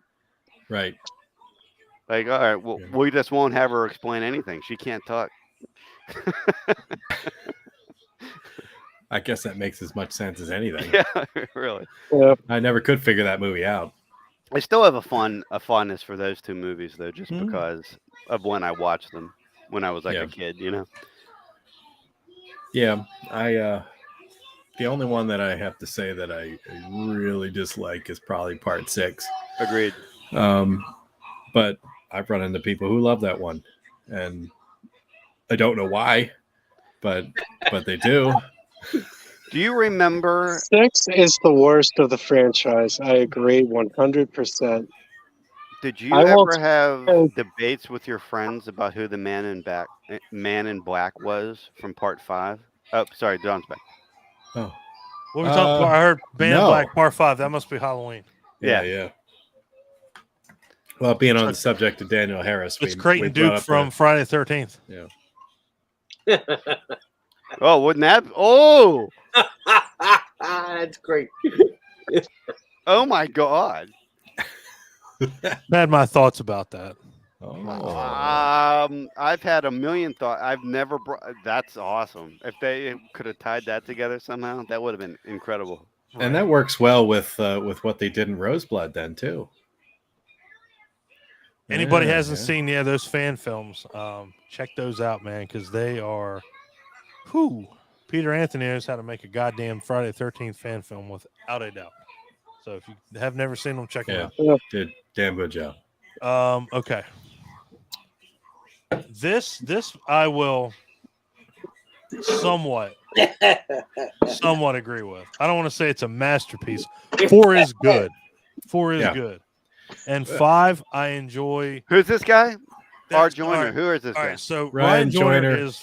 Right. Like, all right, well, we just won't have her explain anything. She can't talk. I guess that makes as much sense as anything. Yeah, really. Yeah. I never could figure that movie out. I still have a fondness for those two movies, though, just because of when I watched them when I was like a kid, Yeah, the only one that I have to say that I really dislike is probably Part 6. Agreed. But I've run into people who love that one, and I don't know why, but they do. Do you remember? 6 is the worst of the franchise. I agree 100%. Did you ever have debates with your friends about who the Man in Black was from Part 5? Oh, sorry, John's back. Oh, what were we talking about? I heard Man in Black Part 5. That must be Halloween. Yeah. Well, being on the subject of Danielle Harris, it's Creighton Duke from Friday the 13th. Yeah. Oh, wouldn't that? Oh, that's great. Oh my God. I had my thoughts about that. I've had a million thoughts. I've never that's awesome. If they could have tied that together somehow, that would have been incredible. And that works well with what they did in Roseblood then too. Anybody hasn't seen those fan films, check those out, man, because they are Peter Anthony knows how to make a goddamn Friday the 13th fan film without a doubt. So if you have never seen them, check them out. Did damn good job. Okay. This I will somewhat agree with. I don't want to say it's a masterpiece. 4 is good. 4 is good. And 5, I enjoy. Who's this guy? R. Joyner. Right. Who is this guy? Right, so Ryan Joyner is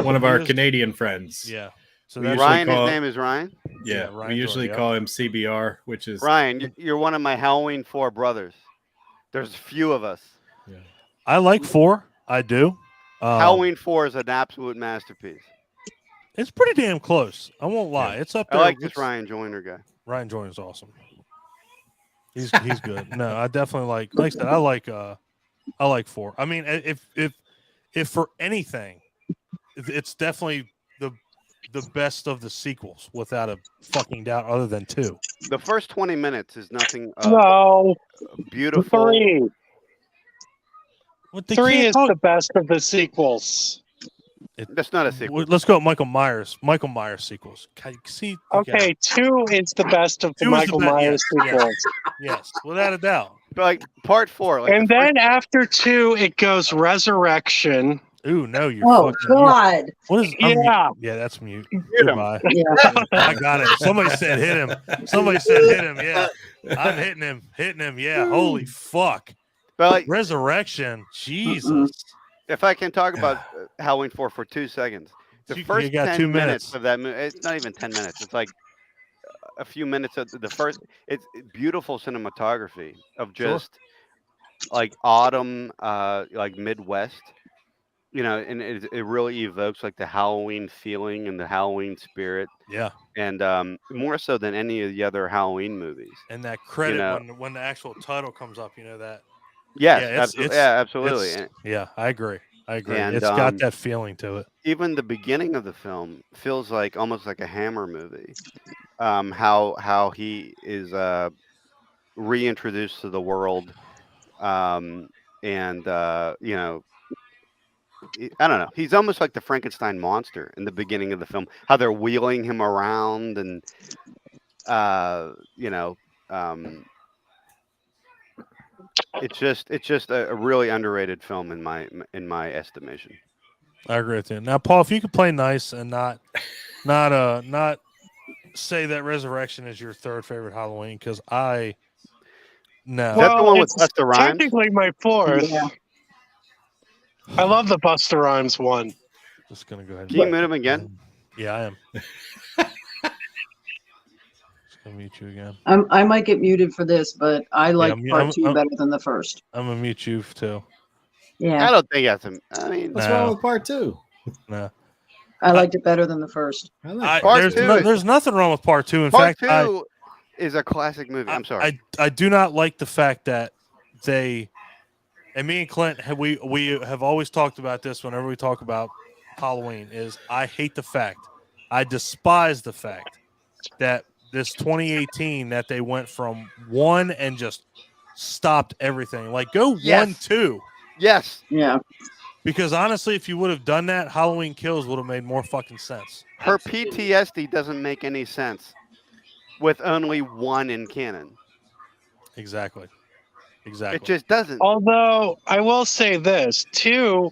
one of our Canadian friends. Yeah. So Ryan, his name is Ryan? Yeah. We usually call him CBR, which is Ryan, you're one of my Halloween 4 brothers. There's a few of us. Yeah. I like 4. I do. Halloween 4 is an absolute masterpiece. It's pretty damn close. I won't lie. It's up there. I like this Ryan Joyner guy. Ryan Joyner's awesome. He's good. No, I definitely like I said, I like 4. I mean, if for anything, it's definitely the best of the sequels without a fucking doubt, other than 2. The first 20 minutes is nothing No, beautiful. 3. What, 3 is the best of the sequels. That's not a sequel. Let's go Michael Myers sequels. See, okay, 2 is the best of the Michael Myers sequels. Yes, without a doubt. But like part 4, like and then after 2, it goes Resurrection. Ooh, no, you're Oh God! What is? Yeah, that's mute. Hit him. Yeah. I got it. Somebody said hit him. Somebody said hit him. Yeah, I'm hitting him. Yeah, holy fuck. But like Resurrection, Jesus. If I can talk about Halloween 4 for 2 seconds, the first 10 2 minutes of that movie, it's not even 10 minutes. It's like a few minutes of the first. It's beautiful cinematography of just like autumn, like Midwest. You know, and it really evokes like the Halloween feeling and the Halloween spirit. Yeah, and more so than any of the other Halloween movies. And that credit when the actual title comes up, you know that. Yes, absolutely. Yeah, I agree. And it's got that feeling to it. Even the beginning of the film feels like almost like a Hammer movie. How he is reintroduced to the world, and you know. I don't know. He's almost like the Frankenstein monster in the beginning of the film. How they're wheeling him around, and you know, it's just a really underrated film in my estimation. I agree with you. Now, Paul, if you could play nice and not say that Resurrection is your 3rd favorite Halloween, because no. Is that the one with Busta Rhymes? Technically my 4th. Yeah. I love the Busta Rhymes one. Just gonna go ahead. Can you mute him again? Yeah, I am. Just gonna mute you again. I might get muted for this, but I like part 2 better than the first. I'm gonna mute you too. Yeah. I don't think that's him. I mean, what's wrong with part 2? No. I liked it better than the first. There's nothing wrong with part 2. In fact, part 2 is a classic movie. I'm sorry. I do not like the fact that they. And me and Clint, we have always talked about this whenever we talk about Halloween, is I hate the fact, I despise the fact that this 2018 that they went from 1 and just stopped everything. Like, go 1, 2. Yes. Yeah. Because honestly, if you would have done that, Halloween Kills would have made more fucking sense. Her PTSD doesn't make any sense with only 1 in canon. Exactly. It just doesn't. Although I will say this, 2,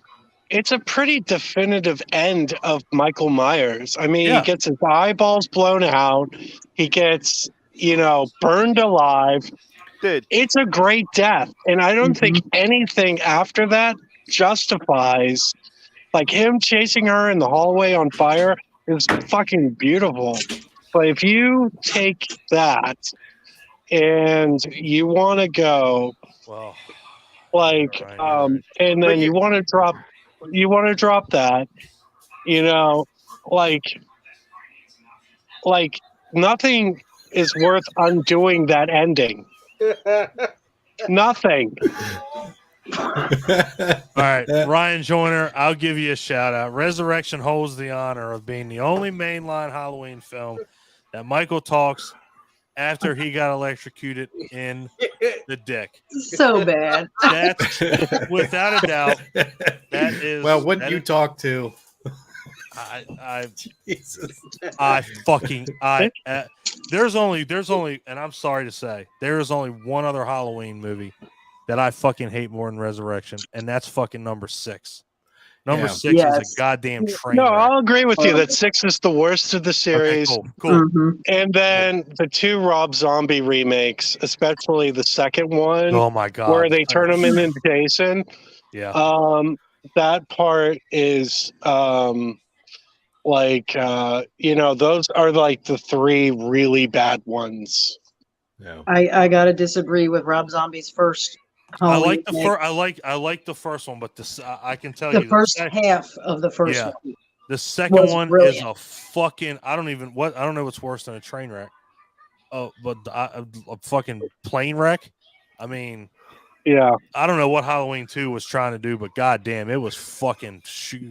it's a pretty definitive end of Michael Myers. I mean, he gets his eyeballs blown out. He gets, burned alive. Dude. It's a great death. And I don't think anything after that justifies, like him chasing her in the hallway on fire is fucking beautiful. But if you take that and you want to go, and then you want to drop that, like nothing is worth undoing that ending. Nothing. All right, Ryan Joyner, I'll give you a shout out. Resurrection holds the honor of being the only mainline Halloween film that Michael talks after he got electrocuted in the dick. So bad. That's without a doubt. That is. Well, what you talk to? There's only, and I'm sorry to say, there is only one other Halloween movie that I fucking hate more than Resurrection, and that's fucking number 6. Number 6 is a goddamn train wreck. I'll agree with you that 6 is the worst of the series. Okay, cool. And then the 2 Rob Zombie remakes, especially the second one. Oh my god! Where they turn him into Jason. Yeah. That part is those are like the 3 really bad ones. Yeah. I gotta disagree with Rob Zombie's first. I like the first one, but I can tell you the first half of the first one. The second one is a fucking I don't know what's worse than a train wreck. a fucking plane wreck. I mean, yeah. I don't know what Halloween 2 was trying to do, but goddamn, it was fucking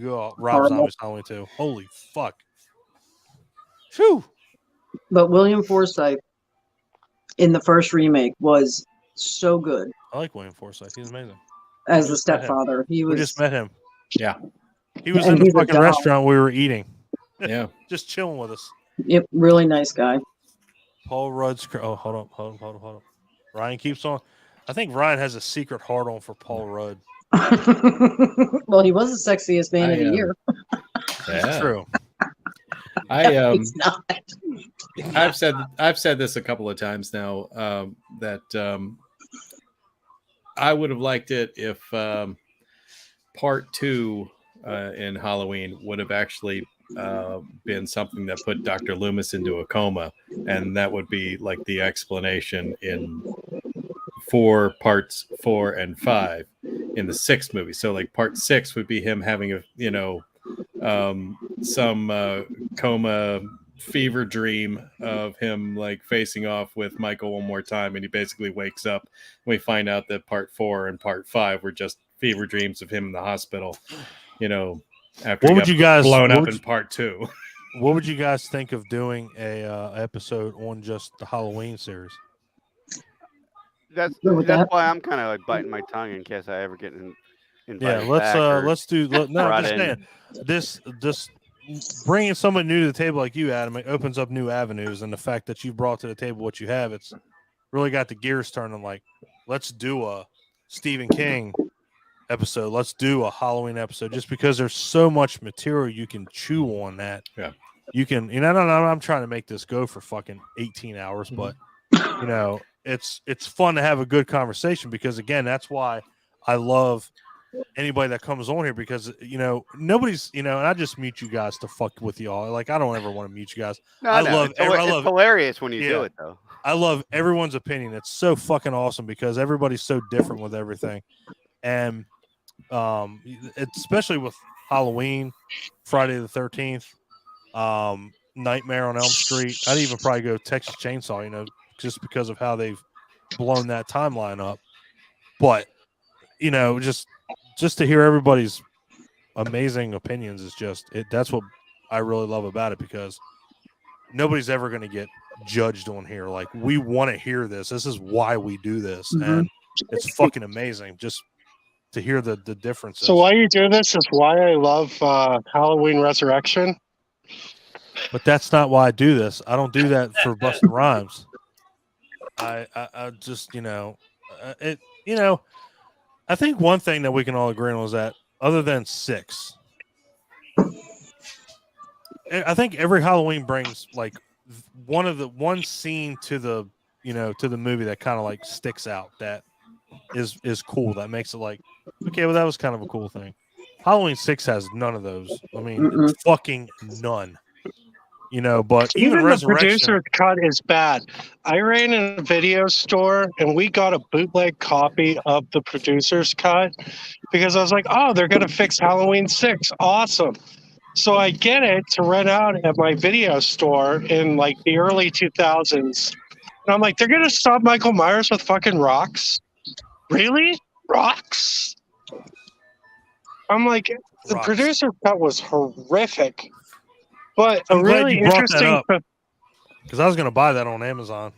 Rob Zombie's Halloween 2. Holy fuck. Phew. But William Forsythe in the first remake was so good. I like William Forsythe. He's amazing. As the stepfather. We just met him. Yeah. He was in the fucking restaurant we were eating. Yeah. Just chilling with us. Yep, really nice guy. Paul Rudd's. Oh, hold on. Ryan keeps on. I think Ryan has a secret hard on for Paul Rudd. Well, he was the sexiest man of the year. That's true. He's not. I've said this a couple of times now that I would have liked it if part 2 in Halloween would have actually been something that put Dr. Loomis into a coma, and that would be like the explanation in parts 4 and 5 in the 6th movie. So like part 6 would be him having some coma fever dream of him like facing off with Michael one more time, and he basically wakes up. We find out that part 4 and part 5 were just fever dreams of him in the hospital, after what would you guys blown up in part 2. What would you guys think of doing a episode on just the Halloween series? That's why I'm kind of like biting my tongue in case I ever get invited. Yeah, let's do. No, I'm just saying this bringing someone new to the table like you, Adam, it opens up new avenues, and the fact that you brought to the table what you have, it's really got the gears turning. Like, let's do a Stephen King episode. Let's do a Halloween episode, just because there's so much material you can chew on that. Yeah, you can. I'm trying to make this go for fucking 18 hours, but it's fun to have a good conversation, because again, that's why I love anybody that comes on here, because nobody's and I just mute you guys to fuck with y'all. Like, I don't ever want to mute you guys. I love it's hilarious when you do it though. I love everyone's opinion. It's so fucking awesome because everybody's so different with everything, and especially with Halloween, Friday the 13th, Nightmare on Elm Street. I'd even probably go Texas Chainsaw, just because of how they've blown that timeline up. But just to hear everybody's amazing opinions is that's what I really love about it, because nobody's ever going to get judged on here. Like, we want to hear this. This is why we do this. Mm-hmm. And it's fucking amazing just to hear the differences. So why you do this is why I love Halloween Resurrection. But that's not why I do this. I don't do that for busting rhymes. I just, I think one thing that we can all agree on is that other than 6, I think every Halloween brings like one scene to the movie that kind of like sticks out, that is cool, that makes it like, okay, well, that was kind of a cool thing. Halloween 6 has none of those. I mean, fucking none. But even the producer's cut is bad. I ran in a video store and we got a bootleg copy of the producer's cut because I was like, oh, they're going to fix Halloween 6. Awesome. So I get it to rent out at my video store in like the early 2000s. And I'm like, they're going to stop Michael Myers with fucking rocks? Really? Rocks? I'm like, the producer's cut was horrific. But I'm a really interesting, because I was going to buy that on Amazon.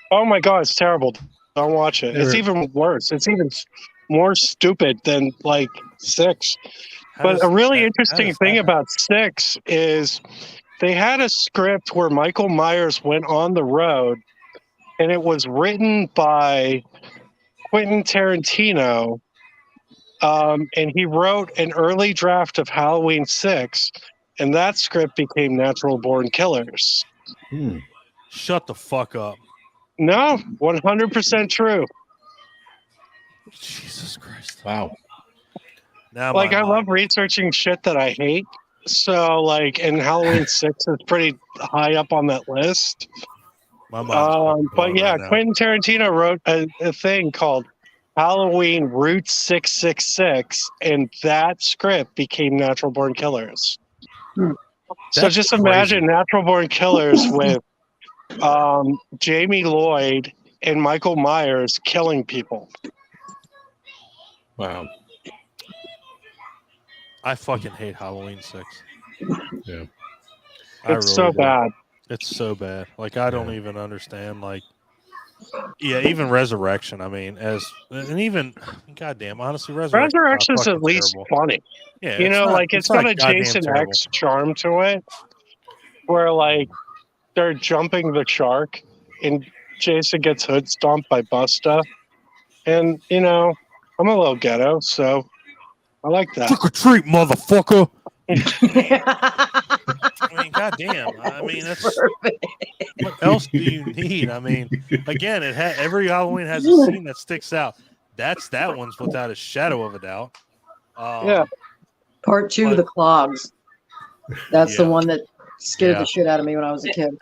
Oh my god, it's terrible! Don't watch it. It's even worse. It's even more stupid than like 6. But a really interesting thing about 6 is they had a script where Michael Myers went on the road, and it was written by Quentin Tarantino, and he wrote an early draft of Halloween 6. And that script became Natural Born Killers. Shut the fuck up. No, 100% true. Jesus Christ. Wow. Now, like, I love researching shit that I hate. So, like, and Halloween 6 is pretty high up on that list. But yeah, right, Quentin Tarantino wrote a thing called Halloween Route 666, and that script became Natural Born Killers. So just imagine Natural Born Killers with Jamie Lloyd and Michael Myers killing people. Wow. I fucking hate Halloween 6. Yeah. It's so bad. It's so bad. Like, I don't even understand. Like, yeah, even Resurrection. I mean, even goddamn, honestly, Resurrection is at least funny. Yeah, it's got a Jason X charm to it, where like they're jumping the shark, and Jason gets hood stomped by Busta, and I'm a little ghetto, so I like that. Trick or treat, motherfucker. I mean, goddamn. I mean, that's perfect. What else do you need? I mean, again, every Halloween has a scene that sticks out. That one's without a shadow of a doubt. Yeah. Part 2, the clogs. That's the one that scared the shit out of me when I was a kid.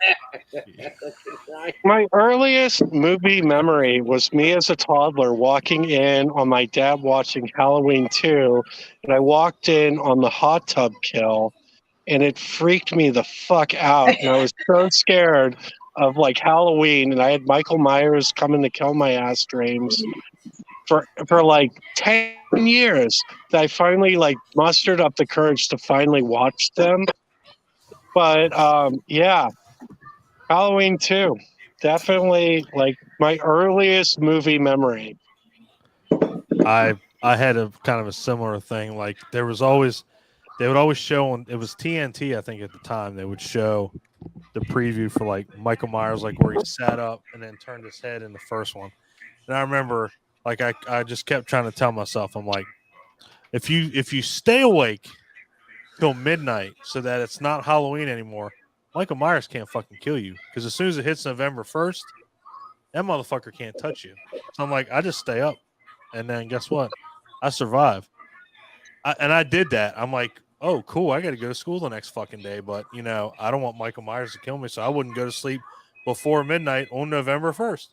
My earliest movie memory was me as a toddler walking in on my dad watching Halloween 2, and I walked in on the hot tub kill, and it freaked me the fuck out. And I was so scared of like Halloween, and I had Michael Myers coming to kill my ass dreams for like 10 years that I finally like mustered up the courage to finally watch them. But Halloween 2, definitely like my earliest movie memory. I had a kind of a similar thing. Like they would always show on, it was TNT, I think at the time, they would show the preview for like Michael Myers, like where he sat up and then turned his head in the first one. And I remember like I just kept trying to tell myself, I'm like, if you stay awake till midnight so that it's not Halloween anymore, Michael Myers can't fucking kill you, because as soon as it hits November 1st, that motherfucker can't touch you. So I'm like, I just stay up, and then guess what? I survive. And I did that. I'm like, oh, cool, I got to go to school the next fucking day, but I don't want Michael Myers to kill me, so I wouldn't go to sleep before midnight on November 1st.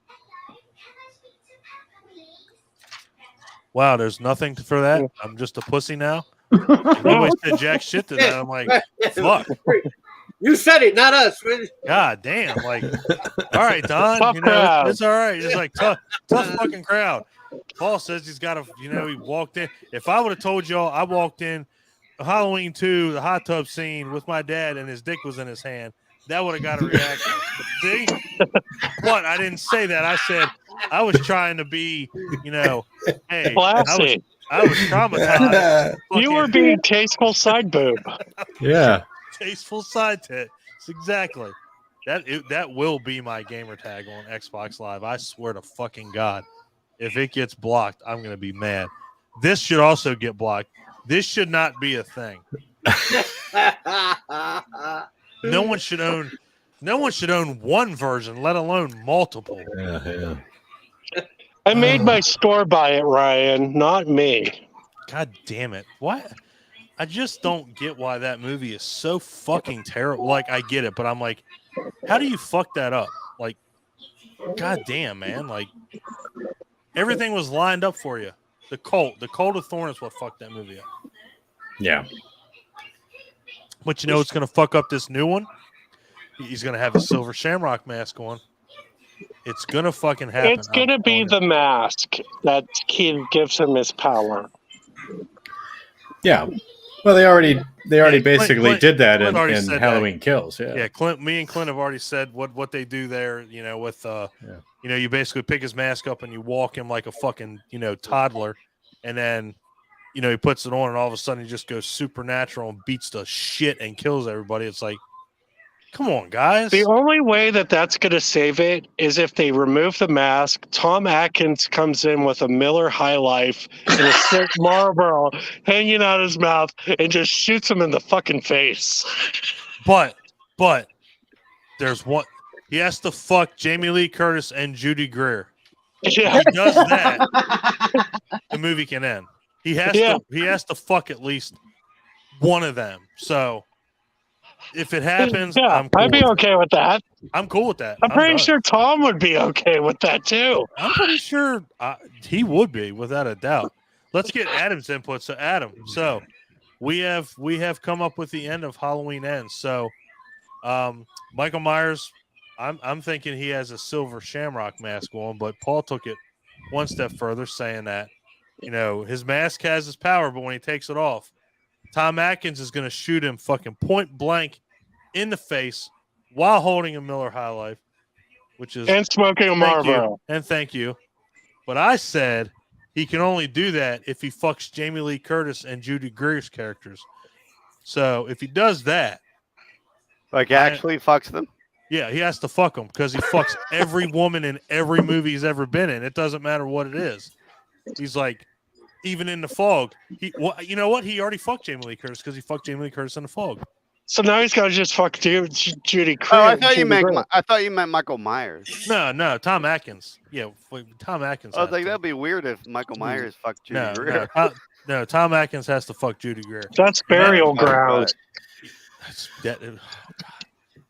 Wow, there's nothing for that. I'm just a pussy now. Nobody said jack shit to that. I'm like, fuck. You said it, not us. God damn. Like, all right, Don. It's all right. It's like tough fucking crowd. Paul says he's got he walked in. If I would have told y'all I walked in Halloween 2, the hot tub scene with my dad and his dick was in his hand, that would have got a reaction. See? But I didn't say that. I said I was trying to be, hey, classy. I was traumatized. You were being tasteful side boob. Yeah. Tasteful side tit. Exactly. That will be my gamer tag on Xbox Live. I swear to fucking God. If it gets blocked, I'm going to be mad. This should also get blocked. This should not be a thing. No one should own one version, let alone multiple. Yeah. I made my store buy it, Ryan, not me. God damn it. What? I just don't get why that movie is so fucking terrible. Like, I get it, but I'm like, how do you fuck that up? Like, god damn, man. Like, everything was lined up for you. The cult of Thorn is what fucked that movie up. Yeah. But it's going to fuck up this new one? He's going to have a silver shamrock mask on. It's going to fucking happen. It's going to be the mask that gives him his power. Yeah. Well, they already basically Clint did that in Halloween Kills. Yeah. Yeah. Me and Clint have already said what they do there. With you basically pick his mask up and you walk him like a fucking toddler, and then he puts it on and all of a sudden he just goes supernatural and beats the shit and kills everybody. It's like, come on, guys. The only way that's going to save it is if they remove the mask. Tom Atkins comes in with a Miller High Life and a sick Marlboro hanging out his mouth and just shoots him in the fucking face. But there's one. He has to fuck Jamie Lee Curtis and Judy Greer. Yeah. If he does that, the movie can end. He has to fuck at least one of them. So if it happens, I'd be okay with that. I'm cool with that. I'm pretty sure Tom would be okay with that too. I'm pretty sure he would be, without a doubt. Let's get Adam's input. So Adam, we have come up with the end of Halloween Ends. So Michael Myers I'm thinking he has a silver shamrock mask on, but Paul took it one step further, saying that, his mask has his power, but when he takes it off, Tom Atkins is going to shoot him fucking point blank in the face while holding a Miller High Life, which is and smoking a Marlboro. Thank you. But I said he can only do that if he fucks Jamie Lee Curtis and Judy Greer's characters. So if he does that, actually fucks them. Yeah, he has to fuck them because he fucks every woman in every movie he's ever been in. It doesn't matter what it is. He's like, even in The Fog. You know what? He already fucked Jamie Lee Curtis because he fucked Jamie Lee Curtis in The Fog. So now he's got to just fuck Judy Greer. Oh, I thought you meant Michael Myers. No, Tom Atkins. Yeah, Tom Atkins. I was like, that'd be weird if Michael Myers fucked Judy Greer. No, Tom Atkins has to fuck Judy Greer. That's Burial Ground.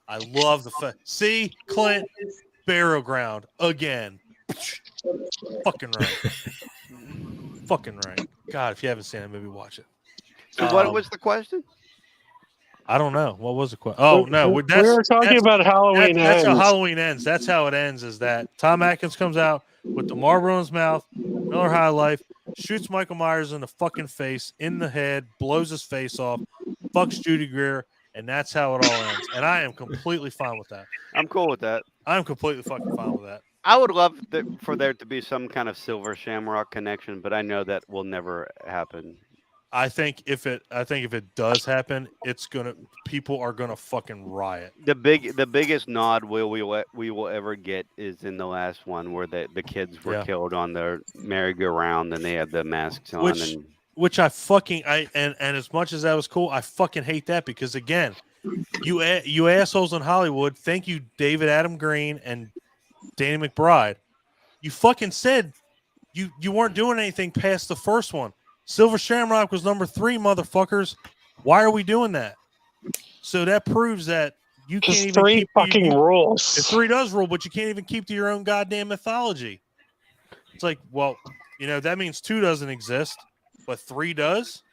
I love the see Clint Burial Ground again. Fucking right. God, if you haven't seen that movie, watch it. So what was the question? I don't know. What was the question? Oh no, we were talking about Halloween. That's how Halloween ends. That's how it ends. Is that Tom Atkins comes out with the Marlboro in his mouth, Miller High Life, shoots Michael Myers in the fucking face, in the head, blows his face off, fucks Judy Greer. And that's how it all ends. And I am completely fine with that. I'm cool with that. I'm completely fucking fine with that. I would love for there to be some kind of Silver Shamrock connection, but I know that will never happen. I think if it does happen, people are gonna fucking riot. The biggest nod we will ever get is in the last one where the kids were killed on their merry-go-round and they had the masks on. Which I as much as that was cool, I fucking hate that because again, you assholes in Hollywood, thank you, David Adam Green and Danny McBride. You fucking said you weren't doing anything past the first one. Silver Shamrock was number 3, motherfuckers. Why are we doing that? So that proves that you can't even 3 fucking rules. If 3 does rule, but you can't even keep to your own goddamn mythology. It's like, well, that means 2 doesn't exist. But 3 does?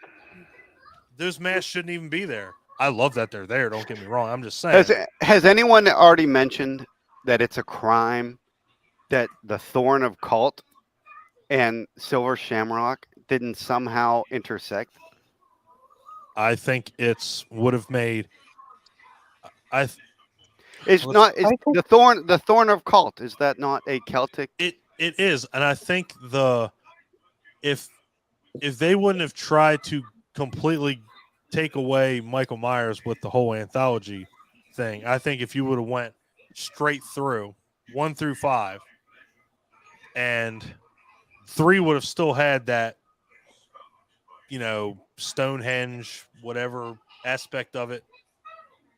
Those masks shouldn't even be there. I love that they're there. Don't get me wrong. I'm just saying. Has anyone already mentioned that it's a crime that the Thorn of Cult and Silver Shamrock didn't somehow intersect? I think would have made. The Thorn of Cult. Is that not a Celtic? It is, and I think if they wouldn't have tried to completely take away Michael Myers with the whole anthology thing, I think if you would have went straight through 1 through 5, and 3 would have still had that, Stonehenge, whatever aspect of it,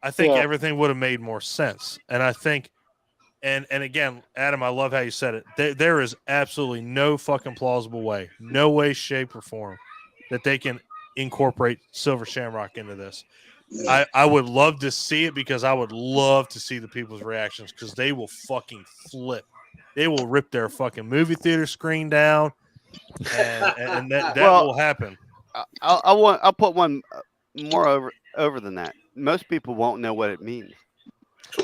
I think everything would have made more sense. And I think, and again, Adam, I love how you said it. There is absolutely no fucking plausible way, no way, shape, or form that they can incorporate Silver Shamrock into this. I would love to see it because I would love to see the people's reactions because they will fucking flip. They will rip their fucking movie theater screen down, and that will happen. I'll put one more over than that. Most people won't know what it means.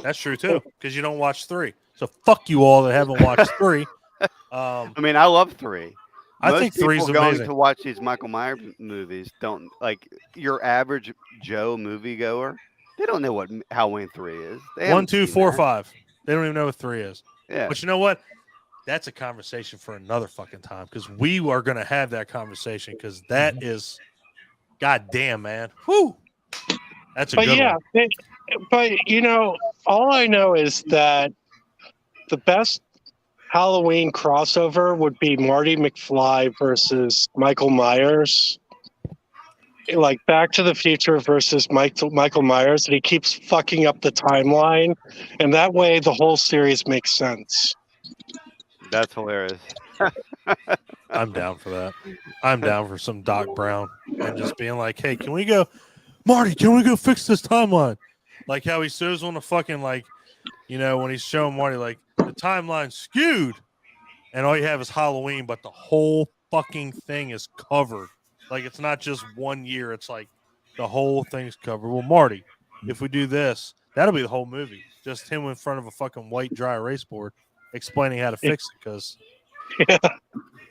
That's true too, because you don't watch 3. So fuck you all that haven't watched 3. I mean, I love 3. I think 3 is amazing. Going to watch these Michael Myers movies don't like your average Joe moviegoer. They don't know what Halloween 3 is. 1, 2, 4, 5. They don't even know what 3 is. Yeah. But you know what? That's a conversation for another fucking time because we are going to have that conversation because that is, goddamn, man. Whew. That's a good one. But, all I know is that the best Halloween crossover would be Marty McFly versus Michael Myers. Like Back to the Future versus Michael Myers, and he keeps fucking up the timeline. And that way the whole series makes sense. That's hilarious. I'm down for that. I'm down for some Doc Brown and just being like, hey, can we go, Marty, can we go fix this timeline? Like how he shows on the fucking, like, when he's showing Marty, like, the timeline's skewed. And all you have is Halloween, but the whole fucking thing is covered. Like, it's not just 1 year. It's like the whole thing's covered. Well, Marty, if we do this, That'll be the whole movie. Just him in front of a fucking white dry erase board explaining how to fix it. Because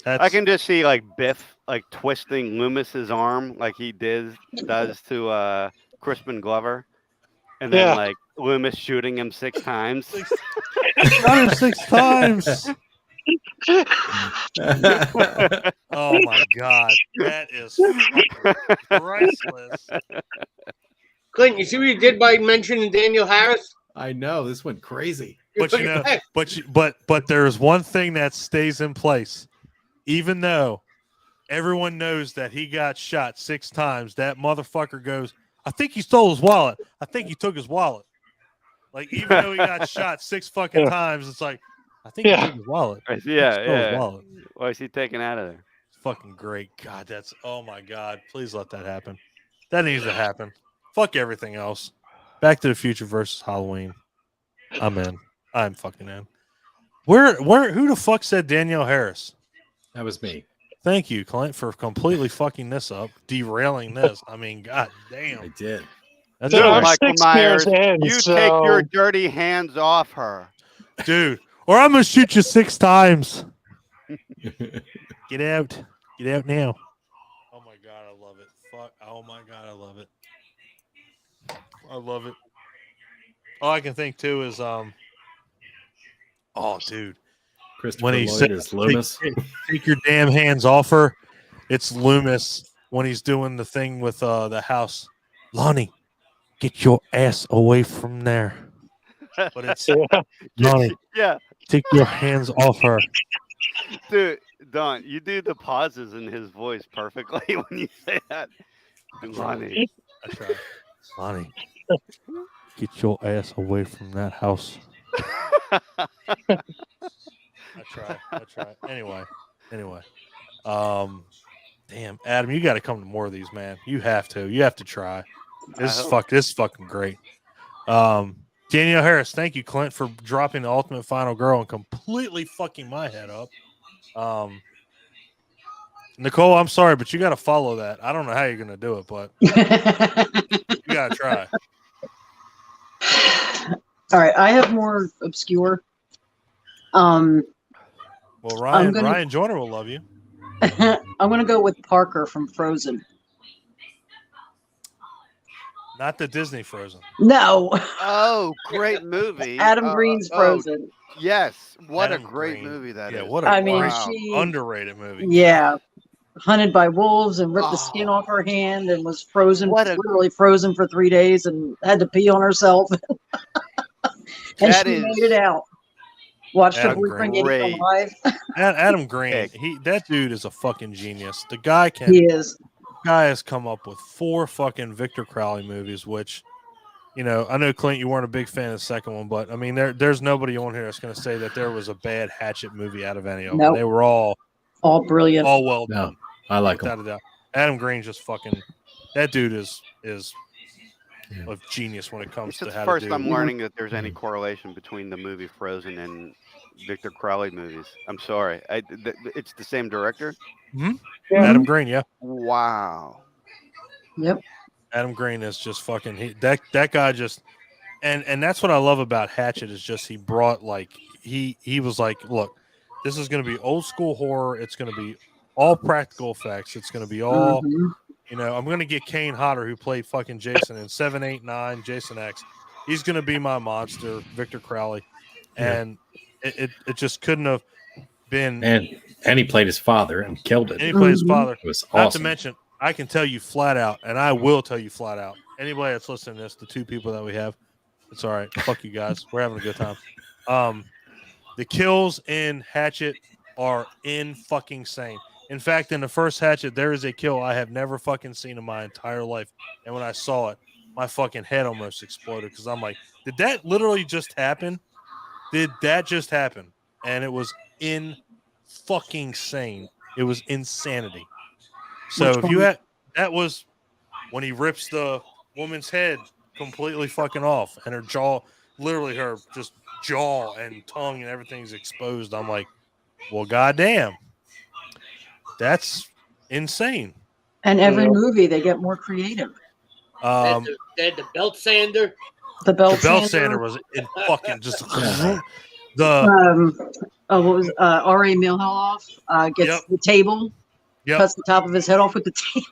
I can just see like Biff like twisting Loomis's arm like he does to Crispin Glover, and then like Loomis shooting him 6 times. Shot her 6 times. Oh my god, that is priceless. Clint, you see what you did by mentioning Daniel Harris? I know this went crazy. But you know, but there's one thing that stays in place. Even though everyone knows that he got shot 6 times, that motherfucker goes, I think he stole his wallet. I think he took his wallet. Like, even though he got shot 6 fucking times, it's like, I think he took his wallet. Yeah. His wallet. Why is he taken out of there? It's fucking great. God, that's, oh my God. Please let that happen. That needs to happen. Fuck everything else. Back to the Future versus Halloween. I'm in. I'm fucking in. Who the fuck said Danielle Harris? That was me. Thank you, Clint, for completely fucking this up, derailing this. I mean, god damn. I did. That's Dude, Michael Myers, take your dirty hands off her. Dude, or I'm going to shoot you 6 times. Get out. Get out now. Oh, my God, I love it. Fuck. Oh, my God, I love it. I love it. All I can think, too, is, oh, dude. When he says Loomis, take your damn hands off her. It's Loomis when he's doing the thing with the house. Lonnie, get your ass away from there. But it's Lonnie. Yeah. Take your hands off her. Dude, Don, you do the pauses in his voice perfectly when you say that. Lonnie. I try. Lonnie, get your ass away from that house. I try. Anyway. Damn, Adam, you got to come to more of these, man. You have to. You have to try. This is fucking great. Danielle Harris, thank you, Clint, for dropping the Ultimate Final Girl and completely fucking my head up. Nicole, I'm sorry, but you got to follow that. I don't know how you're going to do it, but you got to try. All right, I have more obscure. Well, Ryan Joyner will love you. I'm going to go with Parker from Frozen. Not the Disney Frozen. No. Oh, great movie. Adam Green's Frozen. Yes. What Adam a great Green. movie that is. Yeah, what a she underrated movie. Yeah. Hunted by wolves and ripped the skin off her hand and was literally frozen for 3 days and had to pee on herself. And she made it out. Watched her boyfriend get eaten alive. Adam Green, that dude is a fucking genius. The guy has come up with 4 fucking Victor Crowley movies, which, you know, I know, Clint, you weren't a big fan of the second one, but I mean, there's nobody on here that's going to say that there was a bad Hatchet movie out of any of them. Nope. They were all brilliant, all well done. No, I like them. Adam Green just fucking, that dude is a genius when it comes to how to do. It's the first I'm learning that there's any correlation between the movie Frozen and Victor Crowley movies. I'm sorry. It's the same director? Mm-hmm. Yeah. Adam Green, yeah. Wow. Yep. Adam Green is just fucking that guy just and that's what I love about Hatchet is just he brought like he was like, look, this is going to be old school horror. It's going to be all practical effects. It's going to be all you know, I'm going to get Kane Hodder, who played fucking Jason in 7, 8, 9, Jason X. He's going to be my monster, Victor Crowley. And it just couldn't have been. And he played his father and killed it. And he played his father. It was awesome. Not to mention, I can tell you flat out, and I will tell you flat out, anybody that's listening to this, the 2 people that we have, it's all right. Fuck you guys. We're having a good time. The kills in Hatchet are fucking insane. In fact, in the first Hatchet, there is a kill I have never fucking seen in my entire life. And when I saw it, my fucking head almost exploded because I'm like, did that literally just happen? Did that just happen? And it was fucking insane. It was insanity. So if you had, that was when he rips the woman's head completely fucking off and her jaw, literally her just jaw and tongue and everything's exposed. I'm like, well, goddamn. That's insane. And every movie they get more creative. They had the belt sander. The belt sander was in fucking just what was R.A. Milhoff gets the table, cuts the top of his head off with the table.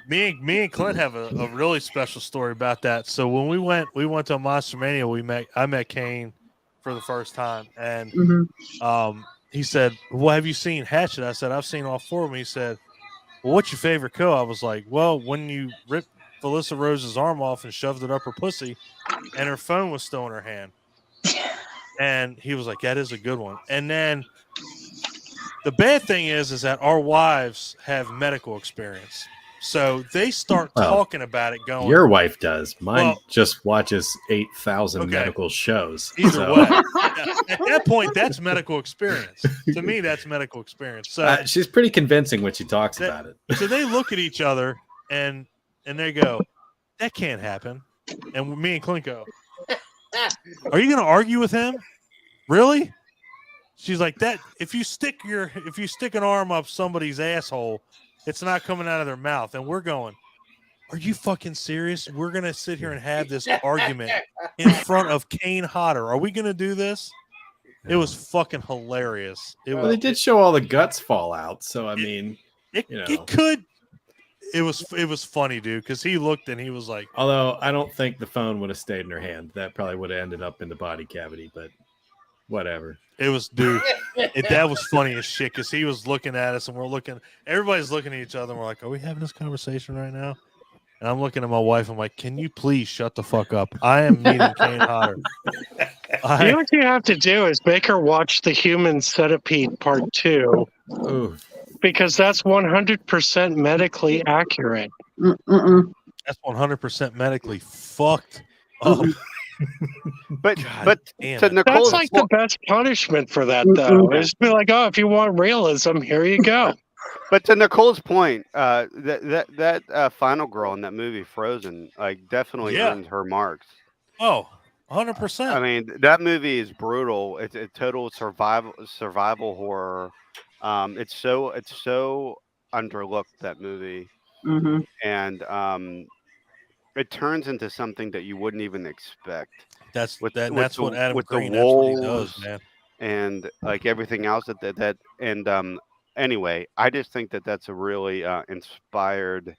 Me and Clint have a really special story about that. So when we went to Monster Mania, I met Kane for the first time, and he said, "Well, have you seen Hatchet?" I said, "I've seen all 4 of them." He said, "Well, what's your favorite kill?" I was like, "Well, when you ripped Felissa Rose's arm off and shoved it up her pussy, and her phone was still in her hand." And he was like, "That is a good one." And then the bad thing is that our wives have medical experience. So they start talking about it going. Your wife does. Mine just watches 8,000 medical shows. Either way. At that point, that's medical experience. To me, that's medical experience. So she's pretty convincing when she talks about it. So they look at each other and they go, "That can't happen." And me and Clint go, "Are you going to argue with him? Really?" She's like, "That if you stick an arm up somebody's asshole, it's not coming out of their mouth." And we're going, "Are you fucking serious? We're going to sit here and have this argument in front of Kane Hodder. Are we going to do this?" It was fucking hilarious. They did show all the guts fall out. So, I mean, it could. It was funny, dude, because he looked and he was like. Although I don't think the phone would have stayed in her hand. That probably would have ended up in the body cavity, but whatever. It was, dude. That was funny as shit because he was looking at us and everybody's looking at each other and we're like, "Are we having this conversation right now?" And I'm looking at my wife. I'm like, "Can you please shut the fuck up? I am meeting Kane Hodder." You know what you have to do is make her watch The Human Centipede Part 2. Ooh. Because that's 100% medically accurate. That's 100% medically fucked up. But to that's Nicole's like the best punishment for that, though. Is be like, "Oh, if you want realism, here you go." But to Nicole's point, that final girl in that movie, Frozen, like definitely earned her marks. Oh, 100%. I mean, that movie is brutal. It's a total survival horror. It's so underlooked, that movie, and it turns into something that you wouldn't even expect. That's what Adam Green, that's what he does, man. And like everything else anyway, I just think that that's a really inspired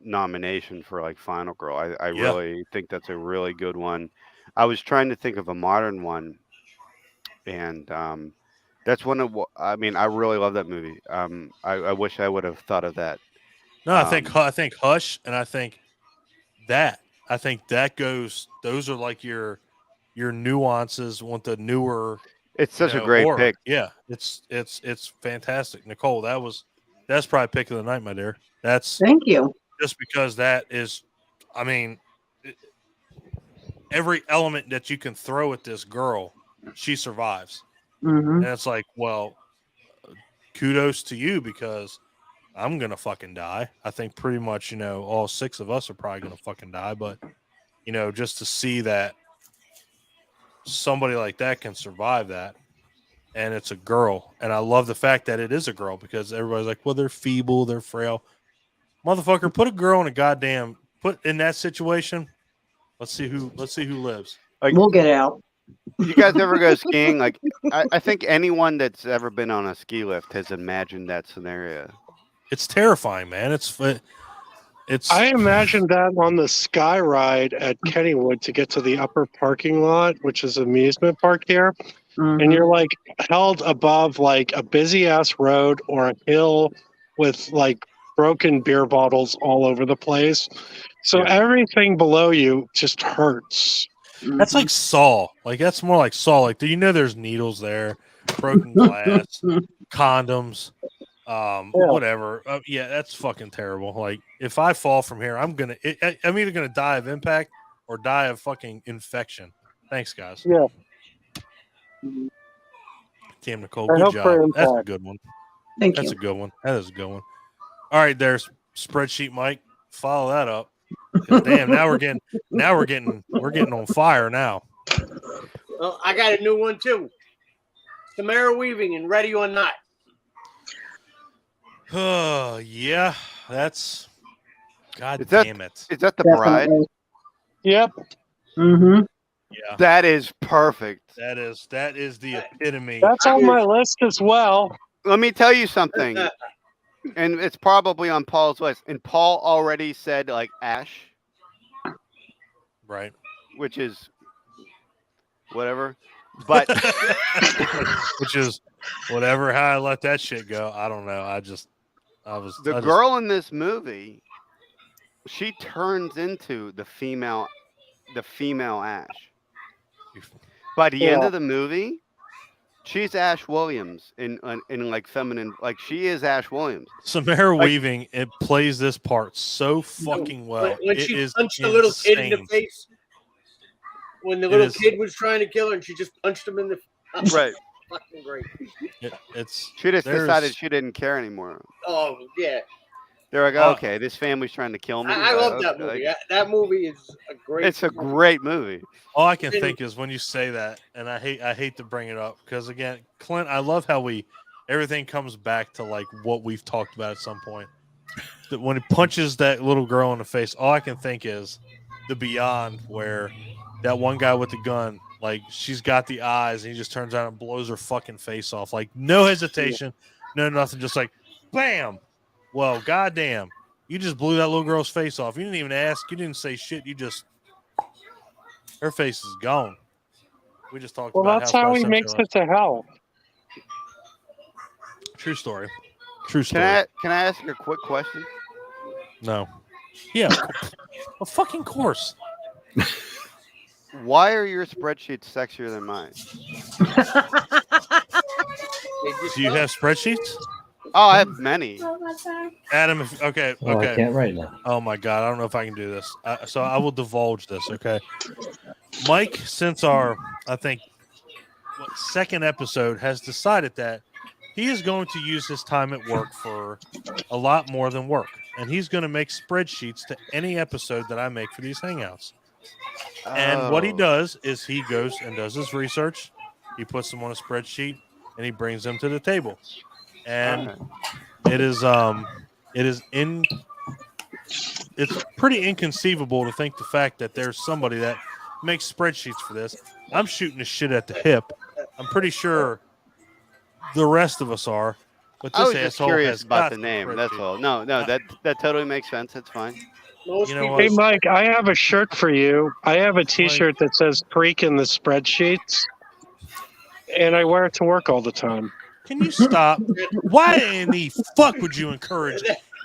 nomination for like Final Girl. I really think that's a really good one. I was trying to think of a modern one, and that's one of. I mean, I really love that movie. I wish I would have thought of that. No, I think Hush, and I think that goes. Those are like your nuances. Want the newer. It's such a great pick. Yeah, it's fantastic, Nicole. That's probably pick of the night, my dear. Thank you. Just because that is, I mean, every element that you can throw at this girl, she survives. And it's like, well, kudos to you because I'm gonna fucking die. I think pretty much, all 6 of us are probably gonna fucking die, but just to see that somebody like that can survive that, and it's a girl, and I love the fact that it is a girl because everybody's like, well, they're feeble, they're frail. Motherfucker, put a girl in in that situation. Let's see who lives. Like, we'll get out. You guys ever go skiing? Like, I think anyone that's ever been on a ski lift has imagined that scenario. It's terrifying, man. I imagined that on the Sky Ride at Kennywood to get to the upper parking lot, which is an amusement park here. And you're like held above like a busy ass road or a hill with like broken beer bottles all over the place. So everything below you just hurts. That's like Saw. Like that's more like Saw. Like, do you know there's needles there, broken glass, condoms, whatever. Yeah, that's fucking terrible. Like if I fall from here, I'm either gonna die of impact or die of fucking infection. Thanks, guys. Yeah. Damn, Nicole, good job. That's a good one. Thank you. That's a good one. That is a good one. All right, there's spreadsheet Mike. Follow that up. Damn, now we're getting on fire now. Well, I got a new one too. Samara Weaving in Ready or Not. Oh yeah, that's damn it. Is that the bride? Yep. Mm-hmm. Yeah, That is perfect. that is the epitome. That's on my list as well. Let me tell you something, and it's probably on Paul's list. And Paul already said like Ash, Right. which is whatever. But which is whatever. How I let that shit go, I don't know. the girl in this movie, she turns into the female Ash. By the end of the movie, she's Ash Williams in like feminine, like she is Ash Williams. Samara Weaving, it plays this part so fucking well. When it she is punched the little kid in the insane. face, when the little kid was trying to kill her, and she just punched him in the right. Fucking great. She just decided she didn't care anymore. Oh yeah. They're like, okay, this family's trying to kill me. I love that movie. That movie is a great. It's a great movie. All I can think is when you say that, and I hate to bring it up because again, Clint, I love how everything comes back to like what we've talked about at some point. That when he punches that little girl in the face, all I can think is the Beyond, where that one guy with the gun, like she's got the eyes, and he just turns out and blows her fucking face off, like no hesitation, no nothing, just like bam. Well, goddamn, you just blew that little girl's face off. You didn't even ask. You didn't say shit. You just, her face is gone. We just talked about. Well, that's how he makes it to hell. True story. True story. Can I ask you a quick question? No. Yeah. A fucking course. Why are your spreadsheets sexier than mine? Do you have spreadsheets? Oh, I have many. Adam, okay. I can't right now. Oh my God, I don't know if I can do this. So I will divulge this, okay? Mike, since our, I think, second episode, has decided that he is going to use his time at work for a lot more than work. And he's going to make spreadsheets to any episode that I make for these Hangouts. And what he does is he goes and does his research. He puts them on a spreadsheet, and he brings them to the table. And it's pretty inconceivable to think the fact that there's somebody that makes spreadsheets for this. I'm shooting this shit at the hip. I'm pretty sure the rest of us are. But this I was just curious about the name. Spreadsheet. That's all. No, that totally makes sense. That's fine. Hey, Mike, I have a shirt for you. I have a T-shirt that says "Freak in the Spreadsheets," and I wear it to work all the time. Can you stop? Why in the fuck would you encourage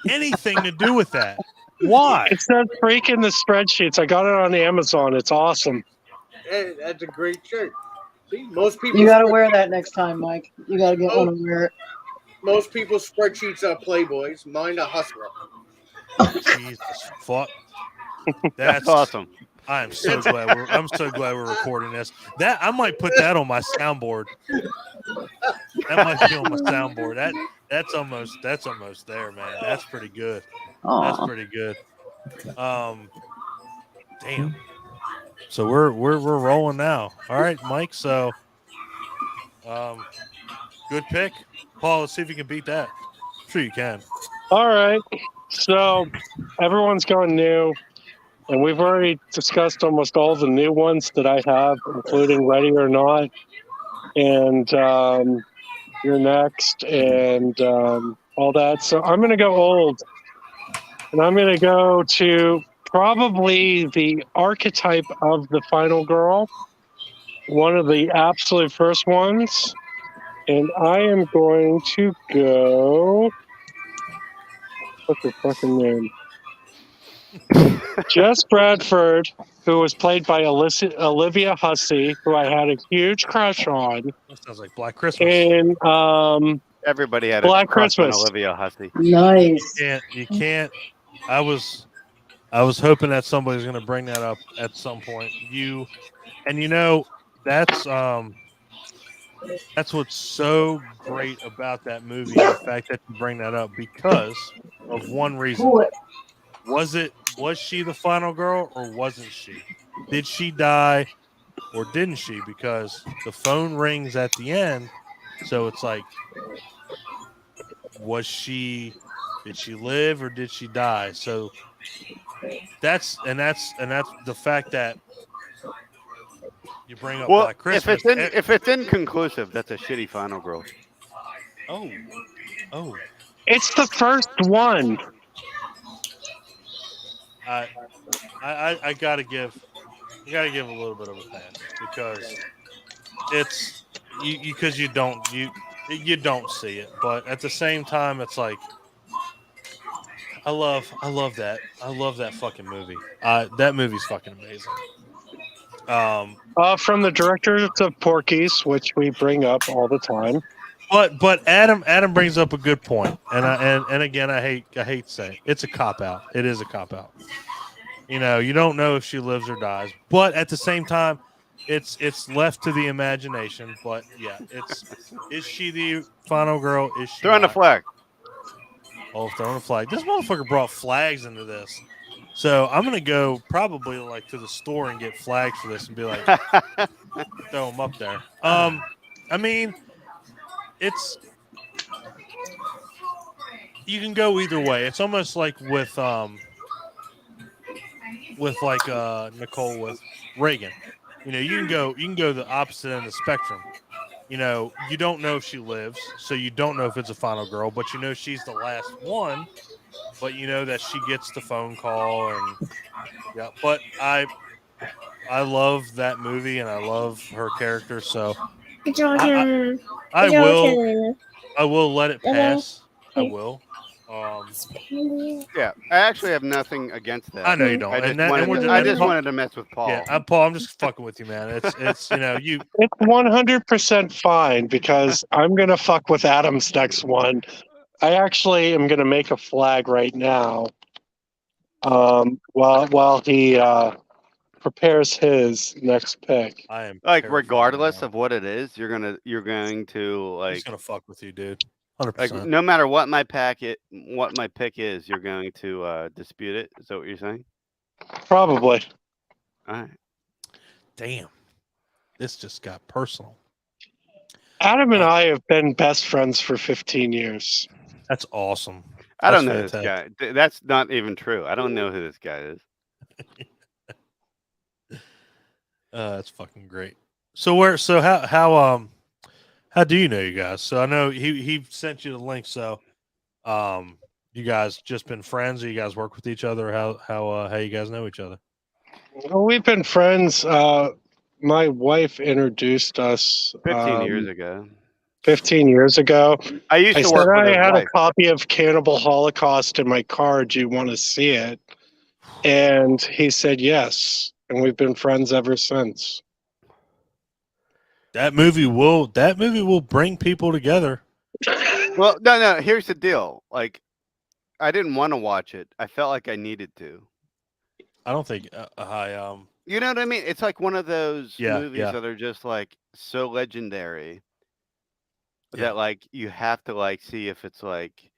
anything to do with that? Why? It says "Freak in the Spreadsheets." I got it on Amazon. It's awesome. Hey, that's a great shirt. See, most people. You got to wear that next time, Mike. You got to get one and wear it. Most people's spreadsheets are Playboys. Mine are Hustler. Jesus fuck. That's awesome. I'm so glad we're recording this. That I might put that on my soundboard. That might be on my soundboard. That's almost there, man. That's pretty good. Aww. That's pretty good. Damn. So we're rolling now. All right, Mike. So good pick. Paul, let's see if you can beat that. I'm sure you can. All right. So everyone's going new, and we've already discussed almost all the new ones that I have, including Ready or Not, and You're Next, and all that. So I'm going to go old, and I'm going to go to probably the archetype of the final girl, one of the absolute first ones, and I am going to go... What's her fucking name? Jess Bradford, who was played by Olivia Hussey, who I had a huge crush on. That sounds like Black Christmas. And everybody had Black a crush Christmas. on Olivia Hussey. Nice. You can't. I was hoping that somebody's going to bring that up at some point. That's what's so great about that movie, the fact that you bring that up, because of one reason. Was she the final girl or wasn't she? Did she die or didn't she? Because the phone rings at the end, so it's like, did she live or did she die? So that's the fact that you bring up Well, Black Christmas. if it's inconclusive, that's a shitty Final Girl. Oh, It's the first one. I gotta give a little bit of a pass because it's because you don't see it, but at the same time, it's like I love that fucking movie. That movie's fucking amazing. From the directors of Porky's, which we bring up all the time. But Adam brings up a good point, and again, I hate saying it's a cop out. It is a cop out. You don't know if she lives or dies, but at the same time, it's left to the imagination. But yeah, is she the final girl? Is she throwing the flag? Oh, throwing a flag. This motherfucker brought flags into this. So I'm gonna go probably like to the store and get flags for this and be like, throw them up there. I mean, you can go either way. It's almost like with Nicole with Reagan. You can go the opposite end of the spectrum. You don't know if she lives, so you don't know if it's a final girl, but you know she's the last one. But you know that she gets the phone call, and yeah. But I love that movie, and I love her character, so I will let it pass. I will. Yeah, I actually have nothing against that. I know you don't. I just wanted to mess with Paul. Yeah, Paul, I'm just fucking with you, man. It's you. It's 100% fine because I'm gonna fuck with Adam's next one. I actually am gonna make a flag right now. While he prepares his next pick. I am regardless of what it is, you're going to like. He's gonna fuck with you, dude. 100%. Like no matter what my pick is, you're going to dispute it. Is that what you're saying? Probably. All right. Damn, this just got personal. Adam and I have been best friends for 15 years. That's awesome. I don't know this guy. That's not even true. I don't know who this guy is. That's fucking great. So how do you know you guys? So I know he sent you the link. So, you guys just been friends, or you guys work with each other? How you guys know each other? Well, we've been friends. My wife introduced us 15 years ago. 15 years ago. I used to work with his I had wife. a copy of Cannibal Holocaust in my car. Do you want to see it? And he said yes, and we've been friends ever since. That movie will bring people together. Well, no. Here's the deal. Like, I didn't want to watch it. I felt like I needed to. I don't think You know what I mean? It's like one of those movies yeah. that are just like so legendary that like you have to like see if it's like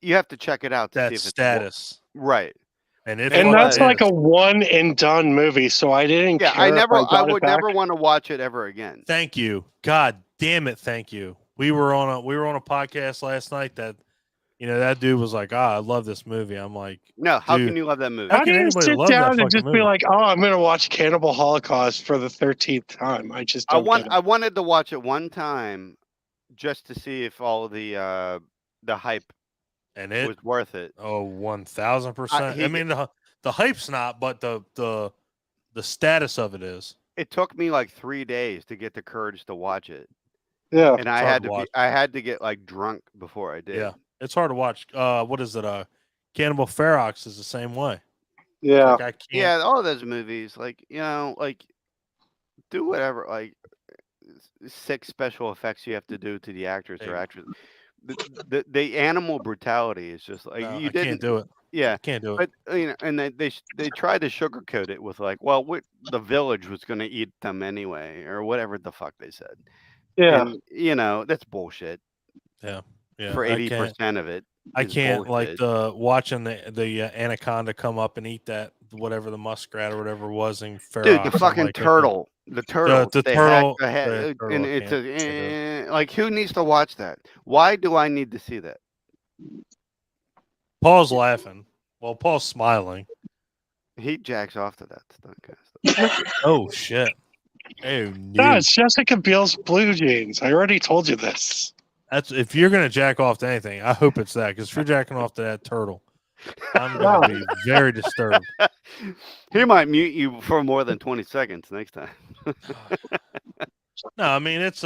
you have to check it out to see if it's status. Right. And that's like a one and done movie, so I didn't care. I would never want to watch it ever again. Thank you. God damn it, thank you. We were on a podcast last night that that dude was like, I love this movie. I'm like, no, how can you love that movie? How can anybody sit down and just be like, I'm going to watch Cannibal Holocaust for the 13th time? I just don't I wanted to watch it one time just to see if all the hype and it was worth it. Oh, 1,000%. I mean, the hype's not, but the status of it is. It took me like 3 days to get the courage to watch it. Yeah, and I had to get like drunk before I did. Yeah, it's hard to watch. What is it? Cannibal Ferox is the same way. Yeah, like, I can't... yeah. All those movies, like like do whatever, like 6 special effects you have to do to the actors or actresses. The animal brutality is just like you can't do it. Yeah, can't do it. But and they tried to sugarcoat it with like, well, the village was going to eat them anyway, or whatever the fuck they said. Yeah, and, that's bullshit. Yeah. For 80% of it, I can't bullshit. Like watching the anaconda come up and eat that whatever the muskrat or whatever it was in Ferox. Dude, the fucking turtle. The turtle. The turtle. And it's like, who needs to watch that? Why do I need to see that? Paul's laughing. Well, Paul's smiling. He jacks off to that stuff. Oh shit! Oh no. No, it's Jessica Biel's blue jeans. I already told you this. That's if you're gonna jack off to anything, I hope it's that. Because if you're jacking off to that turtle, I'm gonna be very disturbed. He might mute you for more than 20 seconds next time. No, I mean it's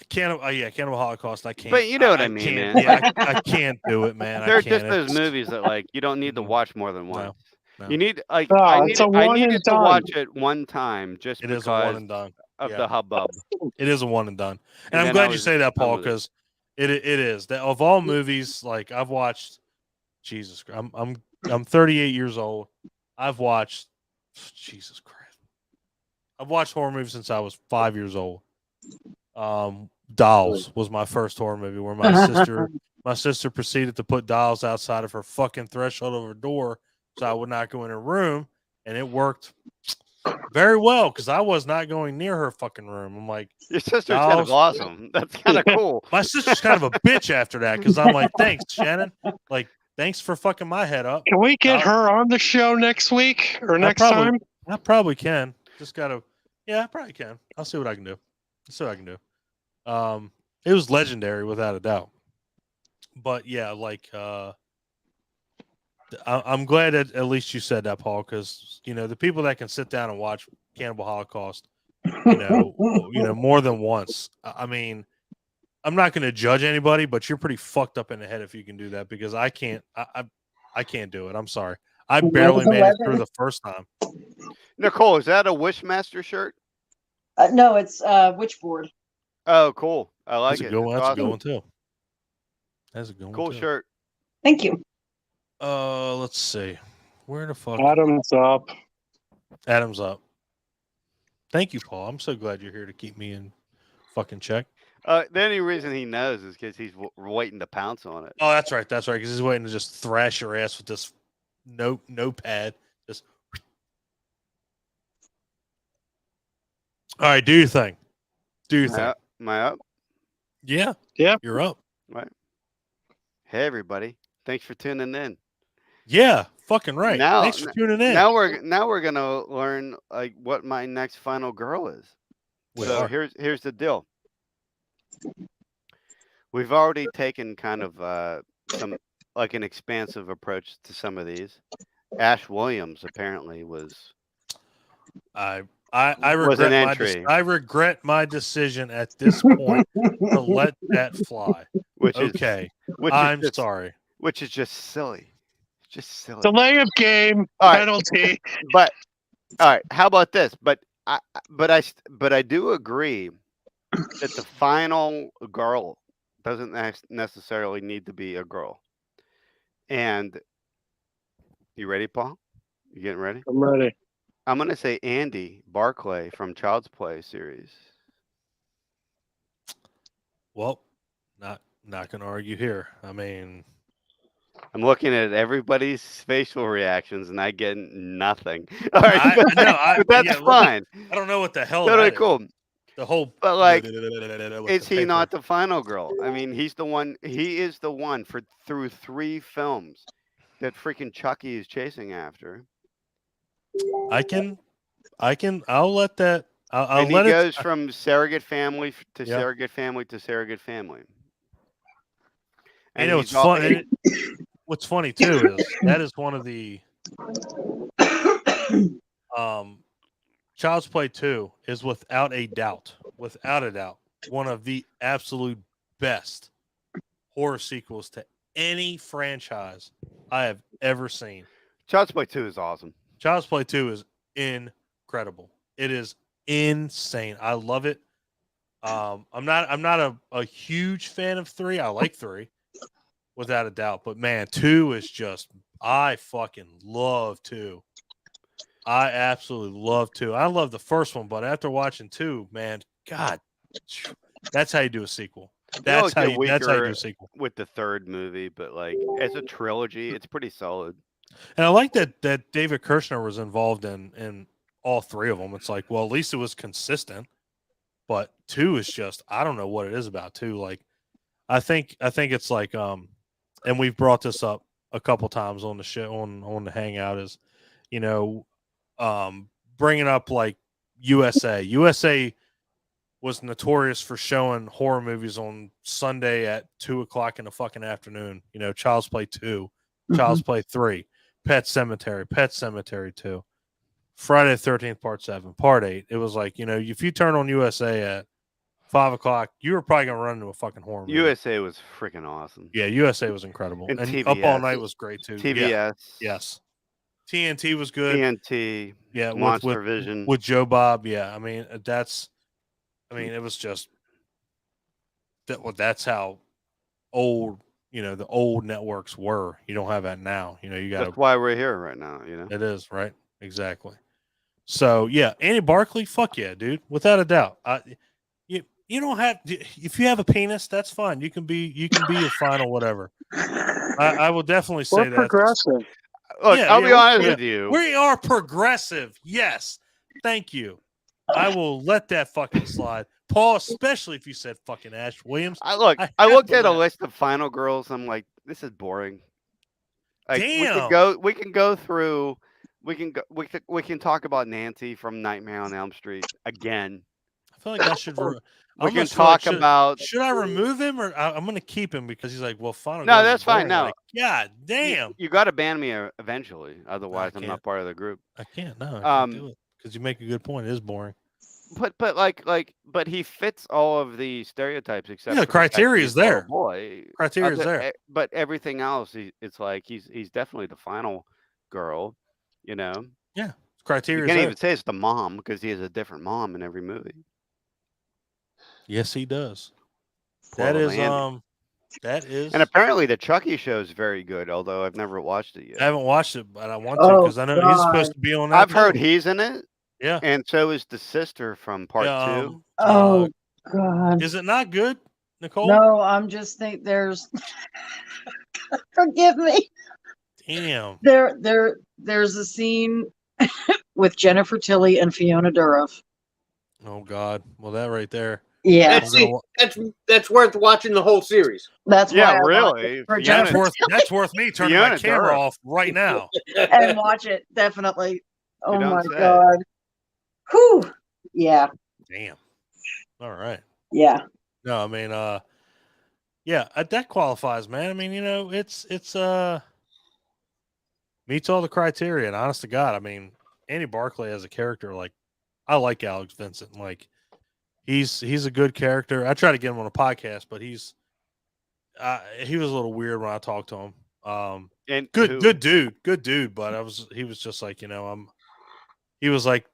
Cannibal Holocaust. I can't. But you know what I mean, man. Yeah, I can't do it, man. There I are can't. just those movies that like you don't need to watch more than once. No. You need like No, I it's a needed one and to done. watch it one time just It is a one because and done. of the hubbub. It is a one and done. And I'm then glad I you was say that, done Paul, with it. because it is that of all movies, like I've watched. Jesus Christ, I'm 38 years old. I've watched Jesus Christ. I've watched horror movies since I was 5 years old. Dolls was my first horror movie where my sister proceeded to put dolls outside of her fucking threshold of her door so I would not go in her room, and it worked very well because I was not going near her fucking room. I'm like, Your sister's kind of awesome. That's kind of cool. My sister's kind of a bitch after that because I'm like, thanks, Shannon. Like, thanks for fucking my head up. Can we get her on the show next week or next time? I probably can. Just gotta. Yeah, I probably can. I'll see what I can do. It was legendary without a doubt. But yeah, like I'm glad that at least you said that, Paul, because the people that can sit down and watch Cannibal Holocaust, more than once. I mean, I'm not going to judge anybody, but you're pretty fucked up in the head if you can do that because I can't. I can't do it. I'm sorry. I barely made it through the first time. Nicole, is that a Wishmaster shirt? No, it's Witchboard. Oh, cool. I like That's it. A good one. That's awesome. a good one too. That's a good one. Cool too. shirt. Thank you. Let's see. Where the fuck? Adam's up. Adam's up. Thank you, Paul. I'm so glad you're here to keep me in fucking check. The only reason he knows is because he's waiting to pounce on it. Oh, that's right. That's right. Because he's waiting to just thrash your ass with this notepad. Just. All right, do your thing. Do your thing. Am I up? Yeah. Yeah. You're up. Right. Hey, everybody. Thanks for tuning in. Yeah, fucking right. Now, thanks for tuning in. Now we're gonna learn like what my next final girl is. So here's the deal. We've already taken kind of some like an expansive approach to some of these. Ash Williams apparently was. I regret my decision at this point to let that fly. I'm sorry. Which is just silly. Just silly. Delay of game penalty. But all right, how about this? But I do agree that the final girl doesn't necessarily need to be a girl. And you ready, Paul? You getting ready? I'm ready. I'm gonna say Andy Barclay from Child's Play series. Well, not gonna argue here. I mean, I'm looking at everybody's facial reactions and I get nothing. All right, but that's fine. I don't know what the hell. Totally cool. The whole, but like, is he not the final girl? I mean, he's the one. He is the one through 3 films that freaking Chucky is chasing after. I'll let that. I'll let he goes from surrogate family to surrogate family to surrogate family. And it's funny. What's funny too is that is one of the Child's Play 2 is without a doubt, one of the absolute best horror sequels to any franchise I have ever seen. Child's Play 2 is awesome. Child's Play 2 is incredible. It is insane. I love it. I'm not a huge fan of 3. I like 3 without a doubt, but man, 2 is just, I fucking love 2. I absolutely love 2. I love the first one, but after watching 2, man, God, that's how you do a sequel. That's how you do a sequel with the 3rd movie, but like as a trilogy, it's pretty solid. And I like that David Kirshner was involved in all 3 of them. It's like, well, at least it was consistent. But 2 is just, I don't know what it is about 2. Like, I think it's like, and we've brought this up a couple times on the show on the Hangout is, bringing up like USA. USA was notorious for showing horror movies on Sunday at 2:00 in the fucking afternoon. Child's Play 2, Child's Play 3, Pet Sematary 2, Friday the 13th Part 7, Part 8. It was like, if you turn on USA at 5:00, you were probably gonna run into a fucking horror movie. USA was freaking awesome. Yeah, USA was incredible, and TBS. Up All Night was great too. TBS, yeah. Yes, TNT was good. TNT, yeah, Monster Vision with Joe Bob. Yeah, it was just that. Well, that's how old the old networks were. You don't have that now. You got. That's why we're here right now. It is right, exactly. So yeah, Annie Barkley, fuck yeah, dude, without a doubt. You don't have, if you have a penis, that's fine. You can be your final whatever. I will definitely say that. Progressive. Look, I'll be honest with you. We are progressive. Yes. Thank you. I will let that fucking slide. Paul, especially if you said fucking Ash Williams. I looked at a list of final girls. I'm like, this is boring. Like, damn. We can go through. We can talk about Nancy from Nightmare on Elm Street again. I feel like I should. We can talk about. Should I remove him or I'm going to keep him because he's like, well, final. No, that's fine. No, like, God damn. You got to ban me eventually, otherwise I'm not part of the group. I can't. No, I can't do it because you make a good point. It is boring. But he fits all of the stereotypes except the criteria is there. Boy, criteria is there. But everything else, it's like he's definitely the final girl. Yeah, criteria. You can't even say it's the mom because he has a different mom in every movie. Yes, he does. That is. And apparently the Chucky show is very good, although I've never watched it yet. I haven't watched it, but I want to because I know he's supposed to be on that. I've heard he's in it. Yeah. And so is the sister from part 2. Oh, God. Is it not good, Nicole? No, I'm just think there's forgive me. Damn. There's a scene with Jennifer Tilly and Fiona Dourif. Oh God. Well, that right there. Yeah. That's worth watching the whole series. That's why really. That's worth me turning my camera off right now. And watch it, definitely. Oh my God. Whew. Yeah. Damn. All right. Yeah. No, I mean, that qualifies, man. I mean, it's meets all the criteria. And honest to God, I mean, Annie Barkley as a character, like, I like Alex Vincent. Like, he's a good character. I try to get him on a podcast, but he was a little weird when I talked to him. And good dude. But he was just like, he was like,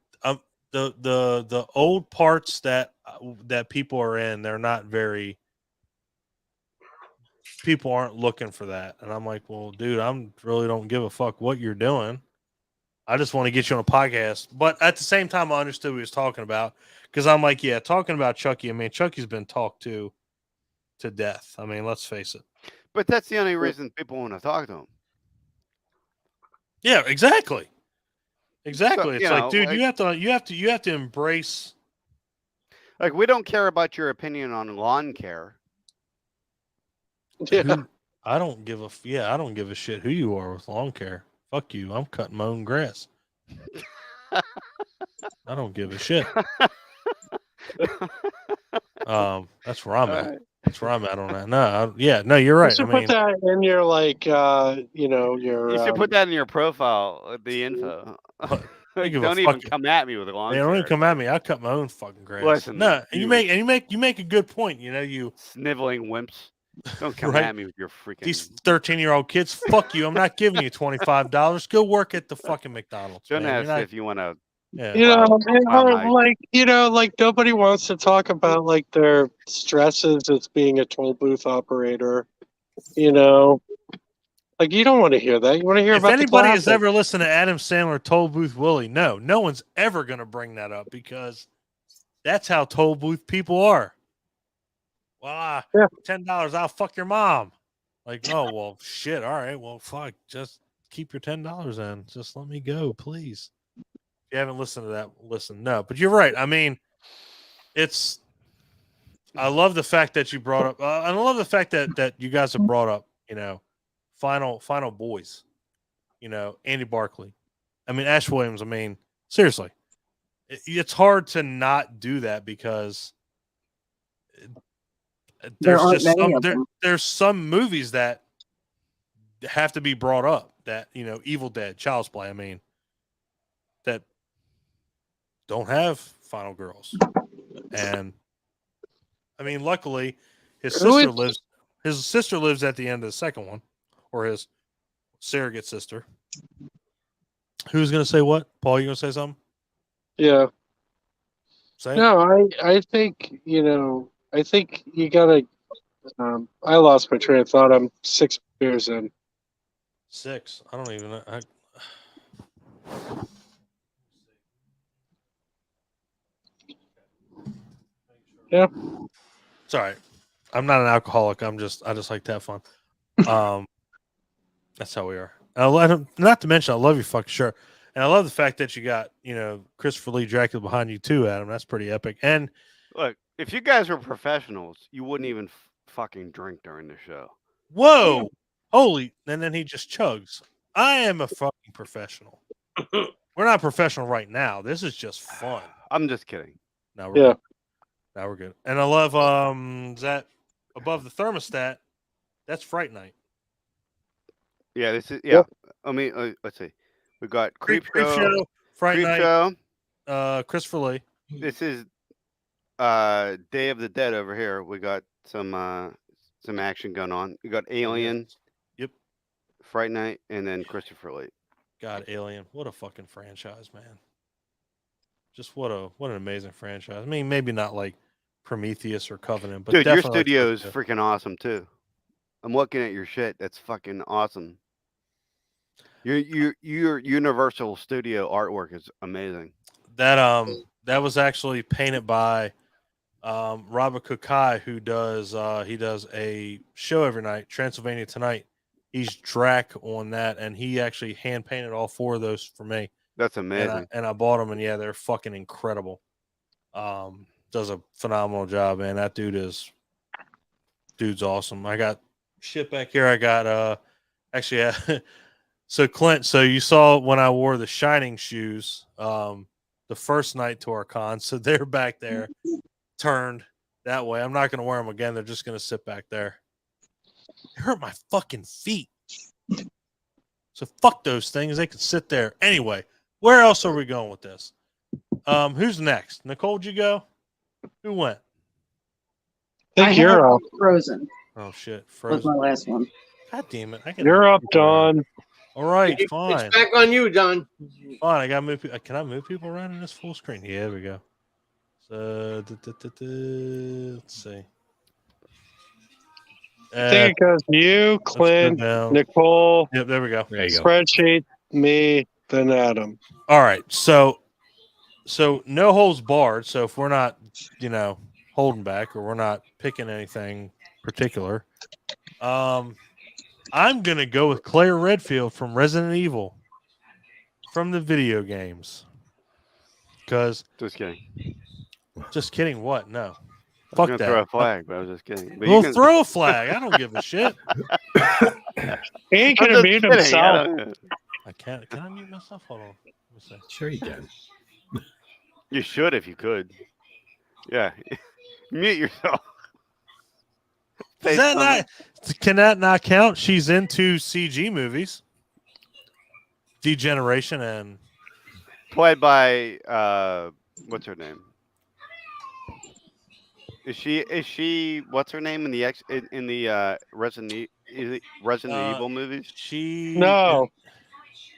the old parts that people are in, they're not very. People aren't looking for that, and I'm like, well, dude, really don't give a fuck what you're doing. I just want to get you on a podcast. But at the same time, I understood what he was talking about because I'm like, yeah, talking about Chucky. I mean, Chucky's been talked to death. I mean, let's face it. But that's the only reason people want to talk to him. Yeah, exactly. Exactly. So, it's like, dude, you have to embrace. Like, we don't care about your opinion on lawn care. Yeah. I don't give a shit who you are with lawn care. Fuck you. I'm cutting my own grass. I don't give a shit. That's where I'm at. That's where I'm at on that. No, you're right. You should put that in your You should put that in your profile, the info. Don't even come at me with a lawn care. Don't even come at me. I cut my own fucking grass. Listen, no, and you make a good point. You sniveling wimps. Don't come at me with your freaking. These 13-year-old kids. Fuck you. I'm not giving you $25. Go work at the fucking McDonald's. Don't ask if you want to. Yeah. Like nobody wants to talk about like their stresses as being a toll booth operator. Like you don't want to hear that. You want to hear about. If anybody has ever listened to Adam Sandler, Toll Booth Willie, no one's ever going to bring that up because that's how toll booth people are. Well, $10, I'll fuck your mom. Like, oh, well, shit. All right. Well, fuck. Just keep your $10 in. Just let me go, please. If you haven't listened to that, listen. No, but you're right. I mean, I love the fact that you brought up, I love the fact that you guys have brought up, final boys. Andy Barkley. I mean, Ash Williams. I mean, seriously, it's hard to not do that because There there's aren't just many of them. there's some movies that have to be brought up. That Evil Dead, Child's Play. I mean, that don't have final girls, and I mean, luckily, his sister lives at the end of the second one, or his surrogate sister. Who's gonna say what? Paul, you gonna say something? Yeah. Say it? No, I think I think you gotta. I lost my train of thought. I'm 6 years in. 6. I don't even know. Yeah. Sorry, I'm not an alcoholic. I just like to have fun. That's how we are. Not to mention, I love your fucking shirt, and I love the fact that you got Christopher Lee Dracula behind you too, Adam. That's pretty epic. And look, if you guys were professionals, you wouldn't even fucking drink during the show. Whoa, holy! And then he just chugs. I am a fucking professional. We're not professional right now. This is just fun. I'm just kidding. Now we're good. Now we're good. And I love is that above the thermostat? That's Fright Night. Yeah, this is Yep. I mean, let's see. We got Creep Show, Fright Night, Show. Christopher Lee. This is Day of the Dead over here. We got some action going on. We got Alien. Yep. Fright Night, and then Christopher Lee. God, Alien. What a fucking franchise, man. Just what an amazing franchise. I mean, maybe not like Prometheus or Covenant, but dude, your definitely studio is freaking awesome too. I'm looking at your shit. That's fucking awesome. Your Universal Studio artwork is amazing. That was actually painted by Robert Kukai, who does a show every night, Transylvania Tonight. He's Drac on that, and he actually hand painted all 4 of those for me. That's amazing. And I bought them, and yeah, they're fucking incredible. Does a phenomenal job, man. That dude's awesome. I got shit back here. I got actually so Clint, so you saw when I wore the Shining shoes the first night to our con, so they're back there turned that way. I'm not going to wear them again. They're just going to sit back there. They hurt my fucking feet. So fuck those things. They can sit there. Anyway, where else are we going with this? Who's next? Nicole, did you go? Who went? I think you're up. Frozen. Oh shit, Frozen was my last one. God damn it! You're up, Don. All right, fine. It's back on you, Don. Fine, I got to move. Can I move people around in this full screen? Yeah, there we go. So let's see. I think it goes you, Clint, Nicole. Yep, there we go. There you go. Spreadsheet, me, then Adam. All right, so no holds barred. So if we're not, holding back or we're not picking anything particular, I'm gonna go with Claire Redfield from Resident Evil, from the video games. Because just kidding. What? No. Fuck that. Throw a flag, but I was just kidding. But we'll throw a flag. I don't give a shit. He ain't gonna mute himself. I can't. Can I mute myself? Hold on. Sure you can. You should if you could. Yeah. Mute yourself. Can that not count? She's into CG movies. Degeneration and played by what's her name? Is she what's her name in the Resident Evil movies? No.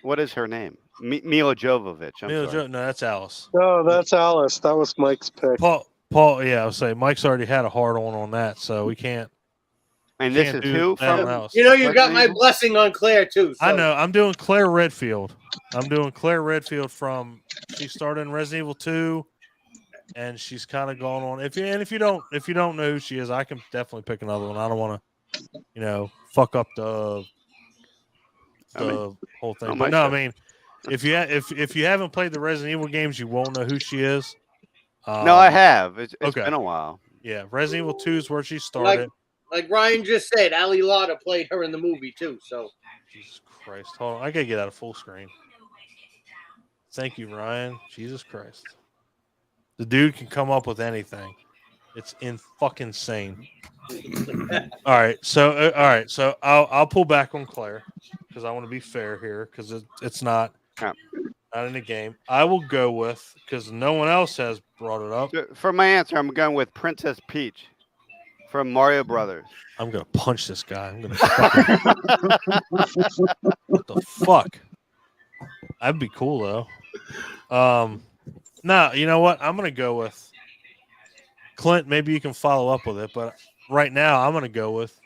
What is her name? Mila Jovovich. No, that's Alice. No, that's Alice. That was Mike's pick. Paul, yeah, I was saying Mike's already had a hard on that, so we can't. And this is who from Alice. You got my blessing on Claire too. So. I know. I'm doing Claire Redfield. From she started in Resident Evil 2, and she's kind of gone on. If you don't know who she is, I can definitely pick another one. I don't want to, fuck up the whole thing. But no, I mean, if you haven't played the Resident Evil games, you won't know who she is. No, I have. It's been a while. Yeah, Resident Evil 2 is where she started. like Ryan just said, Ali Lotta played her in the movie too. So Jesus Christ. Hold on. I gotta get out of full screen. Thank you, Ryan. Jesus Christ. The dude can come up with anything. It's fucking insane. All right. So I'll pull back on Claire because I want to be fair here because it's not in the game. I will go with, because no one else has brought it up. For my answer, I'm going with Princess Peach from Mario Brothers. I'm gonna punch this guy. I'm gonna. What the fuck? That'd be cool though. No, you know what? I'm gonna go with Clint. Maybe you can follow up with it, but right now I'm gonna go with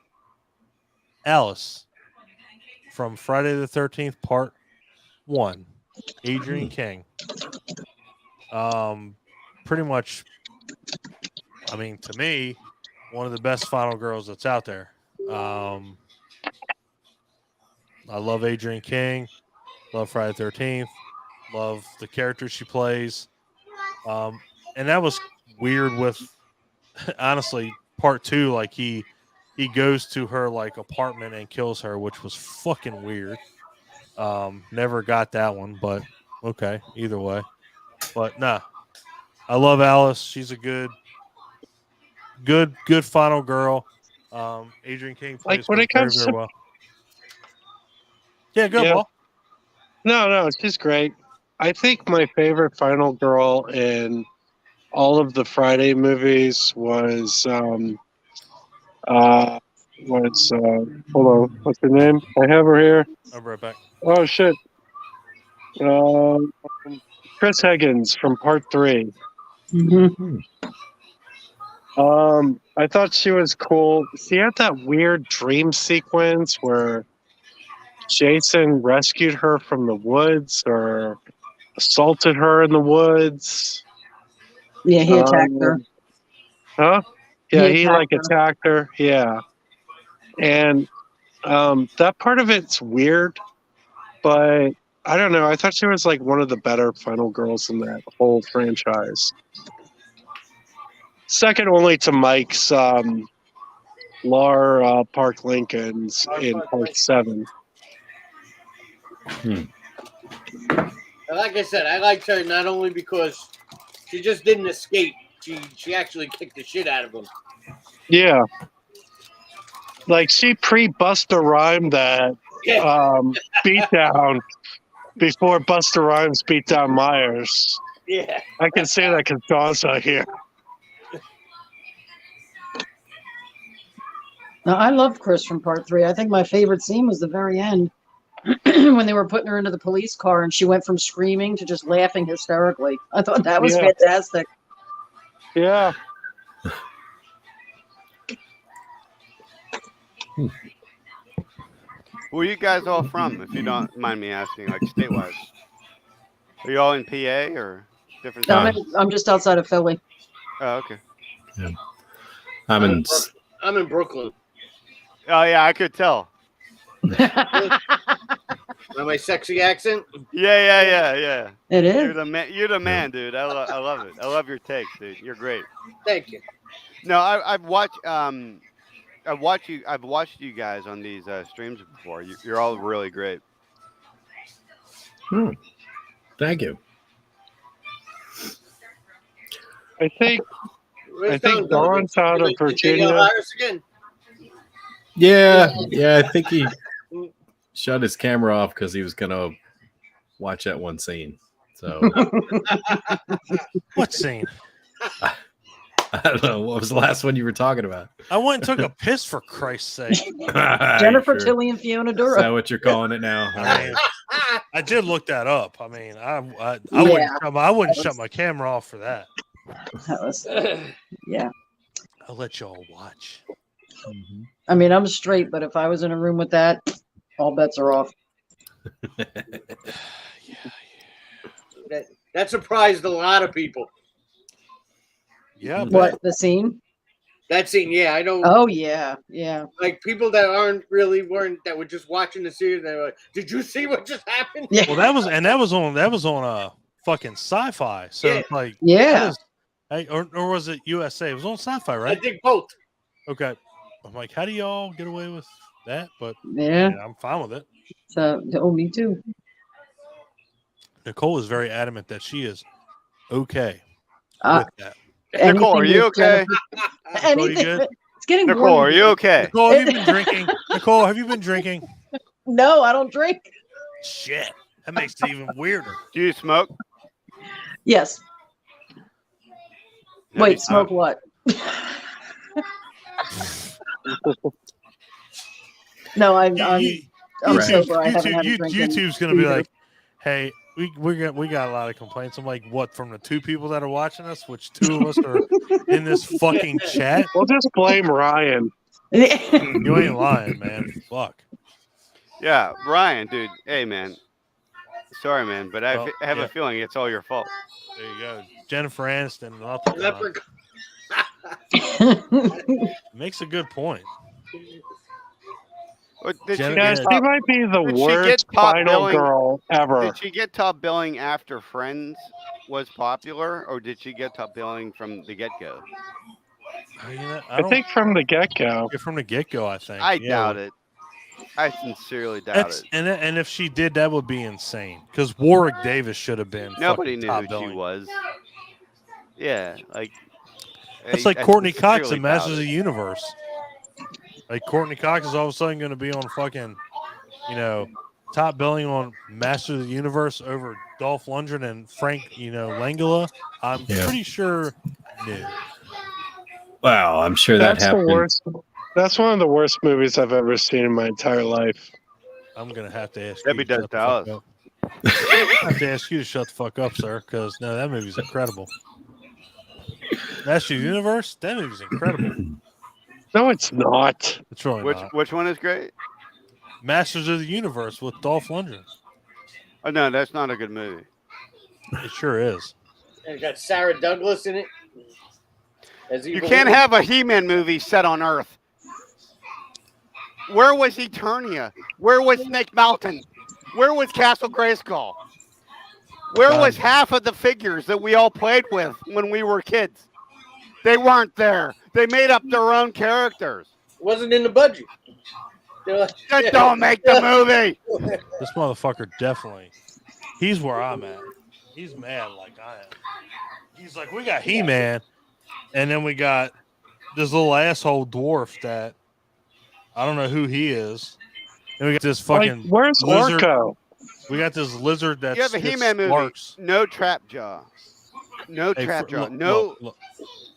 Alice from Friday the 13th Part 1. Adrienne King. Pretty much. I mean, to me, one of the best final girls that's out there. I love Adrienne King. Love Friday the 13th. Love the character she plays. And that was weird with, honestly, part 2. Like he goes to her like apartment and kills her, which was fucking weird. Never got that one, but okay, either way. But nah, I love Alice. She's a good final girl. Adrienne King plays Like when her it comes very to well. Yeah, go ball. No, she's great. I think my favorite final girl in all of the Friday movies was hold on, what's her name? I have her here. I'll be right back. Oh shit. Chris Higgins from Part 3. Mm-hmm. I thought she was cool. She had that weird dream sequence where Jason rescued her from the woods or assaulted her in the woods. Yeah, he attacked her. Huh? Yeah, he attacked her. attacked her. Yeah. And that part of it's weird, but I don't know. I thought she was like one of the better final girls in that whole franchise. Second only to Mike's Lar Park Lincoln's in Part 7. like I said, I liked her not only because she just didn't escape. She actually kicked the shit out of him. Yeah. Like she pre-Busta Rhyme that beatdown before Busta Rhymes beat down Myers. Yeah. I can say that because Dawn's not here. Now, I loved Chris from Part 3. I think my favorite scene was the very end when they were putting her into the police car and she went from screaming to just laughing hysterically. I thought that was fantastic. Yeah. Where are you guys all from, if you don't mind me asking, like state-wise? Are you all in PA or different? I'm just outside of Philly. Oh, okay. Yeah. I'm in Brooklyn. Oh yeah, I could tell. My sexy accent? Yeah. It is. You're the man, dude. I love it. I love your takes, dude. You're great. Thank you. No, I've watched you guys on these streams before. You're all really great. Thank you. I think Dawn's out of Virginia. Yeah. I think he shut his camera off because he was gonna watch that one scene. So what scene? I don't know. What was the last one you were talking about? I went and took a piss, for Christ's sake. Jennifer Tilly and Fiona Dura. Is that what you're calling it now? I did look that up. I mean, I wouldn't shut my camera off for that. Yeah. I'll let y'all watch. Mm-hmm. I mean, I'm straight, but if I was in a room with that, all bets are off. That surprised a lot of people. Yeah. What, the scene? That scene, yeah, I know. Oh yeah. Like people that weren't that were just watching the series. They were like, "Did you see what just happened?" Yeah. Well, that was on a fucking Sci-Fi. So Yeah. like, yeah. or was it USA? It was on Sci-Fi, right? I think both. Okay. I'm like, how do y'all get away with that? But Yeah. I'm fine with it. So, me too. Nicole is very adamant that she is okay with that. Nicole, are you okay? Nicole, you good? It's getting Nicole, warm are you okay? Nicole, have you been drinking? Nicole, have you been drinking? No, I don't drink. Shit, that makes it even weirder. Do you smoke? Yes. Wait, smoke what? No, I'm sober. I haven't had a drink. YouTube's going to be like, hey, we got a lot of complaints. I'm like, what, from the 2 people that are watching us, which 2 of us are in this fucking chat? We'll just blame Ryan. You ain't lying, man. Fuck. Yeah, Ryan, dude. Hey, man. Sorry, man, but I have a feeling it's all your fault. There you go. Jennifer Aniston. Makes a good point. She might be the worst final girl ever. Did she get top billing after Friends was popular, or did she get top billing from the get-go? I think from the get-go. From the get-go, I think. I doubt it. I sincerely doubt it. And if she did, that would be insane. Because Warwick Davis should have been. Nobody knew who billing. she was. Yeah, like. It's like Courtney Cox in Masters of the Universe. Like Courtney Cox is all of a sudden going to be on fucking, top billing on Masters of the Universe over Dolph Lundgren and Frank, Langella. I'm pretty sure. No. Wow, I'm sure that happened. That's one of the worst movies I've ever seen in my entire life. I'm gonna have to ask. Debbie does Dallas. I have to ask you to shut the fuck up, sir, because no, that movie's incredible. Masters of the Universe, that movie's incredible. No, it's not. It's really not. Which one is great? Masters of the Universe with Dolph Lundgren. Oh no, that's not a good movie. It sure is. And it got Sarah Douglas in it. You can't have a He-Man movie set on Earth. Where was Eternia? Where was Snake Mountain? Where was Castle Grayskull? Where was half of the figures that we all played with when we were kids? They weren't there. They made up their own characters. Wasn't in the budget. Just don't make the movie. This motherfucker definitely. He's where I'm at. He's mad like I am. He's like, we got He-Man, and then we got this little asshole dwarf that I don't know who he is. And we got this fucking where's lizard. Orko? We got this lizard that's you have a He-Man movie. No Trap Jaw. No Trap Jaw.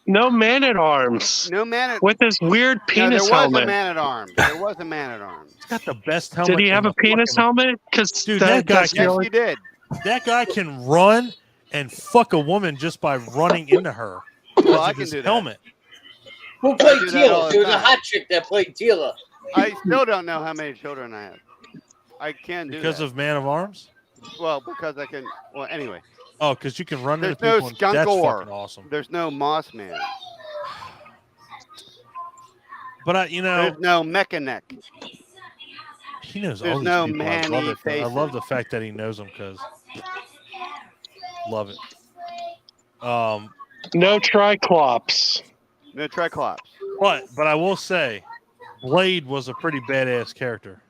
No Man-at-Arms. No Man-at-Arms. With this weird penis helmet. There was a Man-at-Arms. There was a Man-at-Arms. He's got the best helmet. Did he have a penis helmet? Because dude, that guy yes, he did. That guy can run and fuck a woman just by running into her. Well, I can do that. Helmet. Who played Teela? There was a hot chick that played Teela. I still don't know how many children I have. I can do because that. of Man of Arms? Well, because I can. Well, anyway. Oh, because you can run into people. There's no Skunk Ore. Awesome. There's no Moss Man. But there's no Mechaneck. He knows there's all these no people. Manny I love the fact that he knows them because love it. No Triclops. No Triclops. But I will say, Blade was a pretty badass character.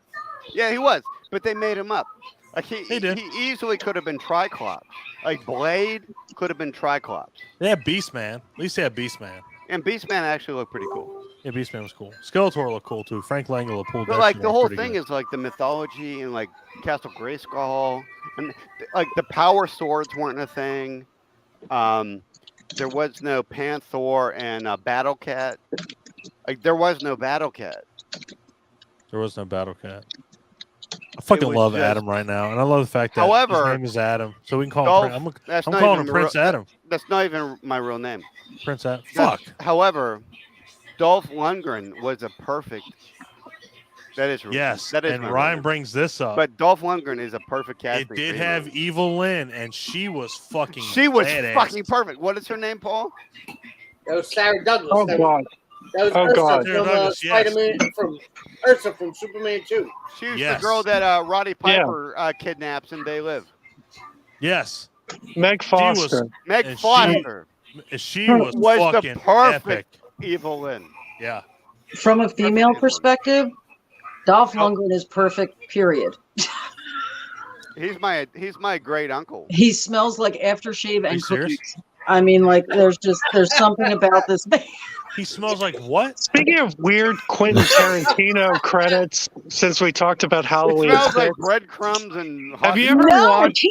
Yeah, he was, but they made him up. Like he did. He easily could have been Triclops. Like Blade could have been Triclops. They had Beastman. At least they had Beastman. And Beastman actually looked pretty cool. Yeah, Beastman was cool. Skeletor looked cool too. Frank Langella pulled. But like the whole thing is like the mythology and like Castle Grayskull and like the power swords weren't a thing. There was no Panther and Battle Cat. Like there was no Battle Cat. There was no Battle Cat. I fucking love Adam right now, and I love the fact that his name is Adam, so we can call him. I'm calling him Prince Adam. That's not even my real name. Prince Adam. Fuck. However, Dolph Lundgren was a perfect. That is yes. That is. And Ryan brings this up. But Dolph Lundgren is a perfect casting. It did have Evil Lynn, and she was fucking. She was badass. fucking perfect. What is her name, Paul? That was Sarah Douglas. Oh God. That was Ursa from Spider-Man, from Ursa from Superman 2. She was the girl that Roddy Piper kidnaps in They Live. Yes. Meg Foster. Meg Foster. She was the fucking perfect epic. Evil Lynn. Yeah. From a female perspective, Dolph Lundgren is perfect, period. He's my great uncle. He smells like aftershave and serious? cookies. I mean, like there's something about this man. He smells like what? Speaking of weird Quentin Tarantino credits, since we talked about It Halloween, smells like breadcrumbs and. have you ever watched